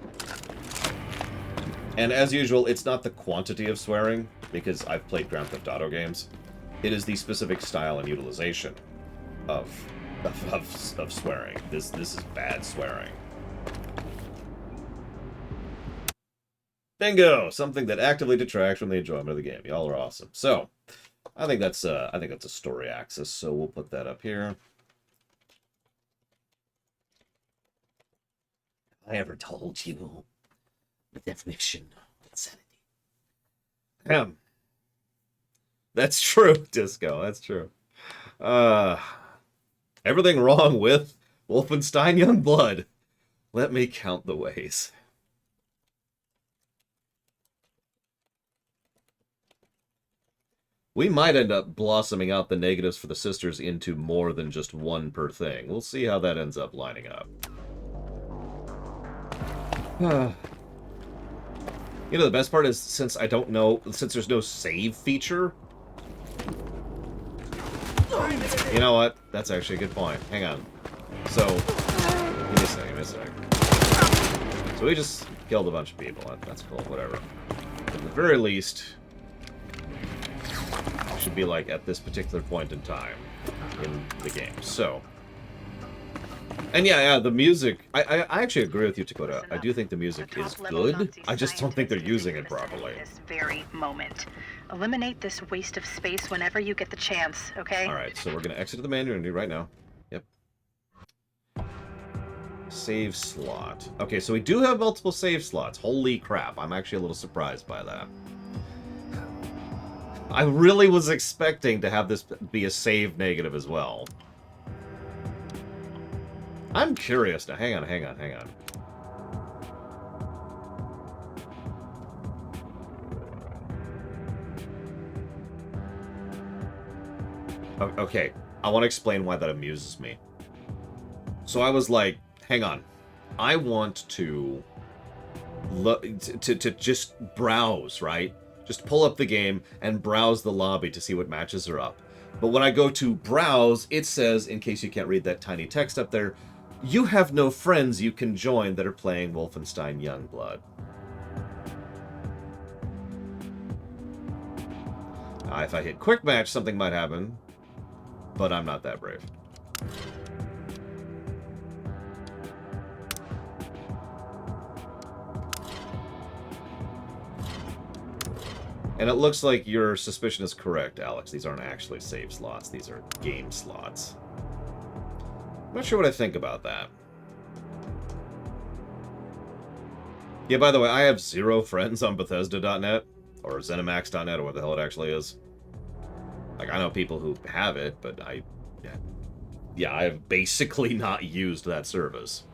And as usual, it's not the quantity of swearing, because I've played Grand Theft Auto games. It is the specific style and utilization of swearing. This is bad swearing. Bingo! Something that actively detracts from the enjoyment of the game. Y'all are awesome. So, I think that's a story axis. So we'll put that up here. I ever told you the definition of insanity? That's true, Disco. That's true. Everything wrong with Wolfenstein Youngblood. Let me count the ways. We might end up blossoming out the negatives for the sisters into more than just one per thing. We'll see how that ends up lining up. You know, the best part is, since there's no save feature... You know what? That's actually a good point. Hang on. So, give me a second. So we just killed a bunch of people. That's cool, whatever. At the very least... should be like at this particular point in time in the game. So, and yeah, the music. I actually agree with you, Dakota. I do think the music is good. I just don't think they're using it properly. This very moment. Eliminate this waste of space whenever you get the chance. Okay. All right. So we're gonna exit the menu right now. Yep. Save slot. Okay, so we do have multiple save slots. Holy crap! I'm actually a little surprised by that. I really was expecting to have this be a save negative as well. I'm curious now. Hang on. Okay, I want to explain why that amuses me. So I was like, hang on. I want to just browse, right? Just pull up the game and browse the lobby to see what matches are up. But when I go to browse, it says, in case you can't read that tiny text up there, you have no friends you can join that are playing Wolfenstein Youngblood. If I hit quick match, something might happen, but I'm not that brave. And it looks like your suspicion is correct, Alex. These aren't actually save slots. These are game slots. I'm not sure what I think about that. Yeah, by the way, I have 0 friends on Bethesda.net, or ZeniMax.net, or what the hell it actually is. Like, I know people who have it, but I have basically not used that service.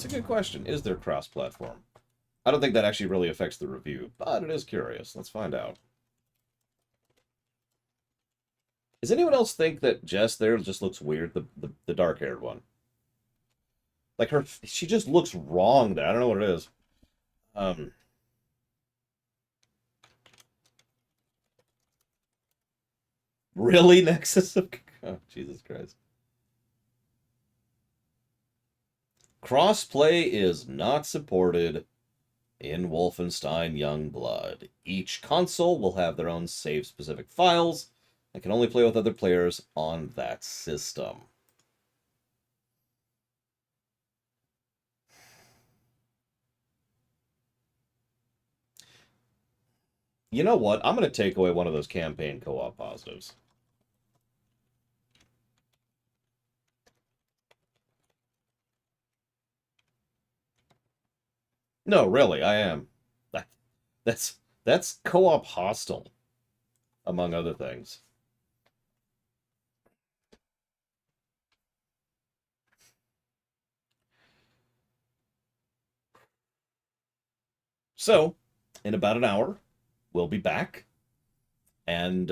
It's a good question. Is there cross-platform? I don't think that actually really affects the review, but it is curious. Let's find out. Does anyone else think that Jess there just looks weird? The dark-haired one. Like she just looks wrong there. I don't know what it is. Really, Nexus? Oh, Jesus Christ. Crossplay is not supported in Wolfenstein Youngblood. Each console will have their own save-specific files and can only play with other players on that system. You know what? I'm going to take away one of those campaign co-op positives. No, really, I am. That's co-op hostile, among other things. So, in about an hour, we'll be back, and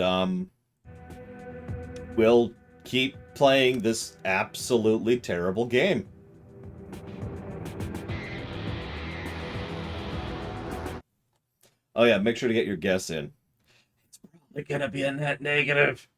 we'll keep playing this absolutely terrible game. Oh yeah, make sure to get your guess in. It's probably gonna be a net negative.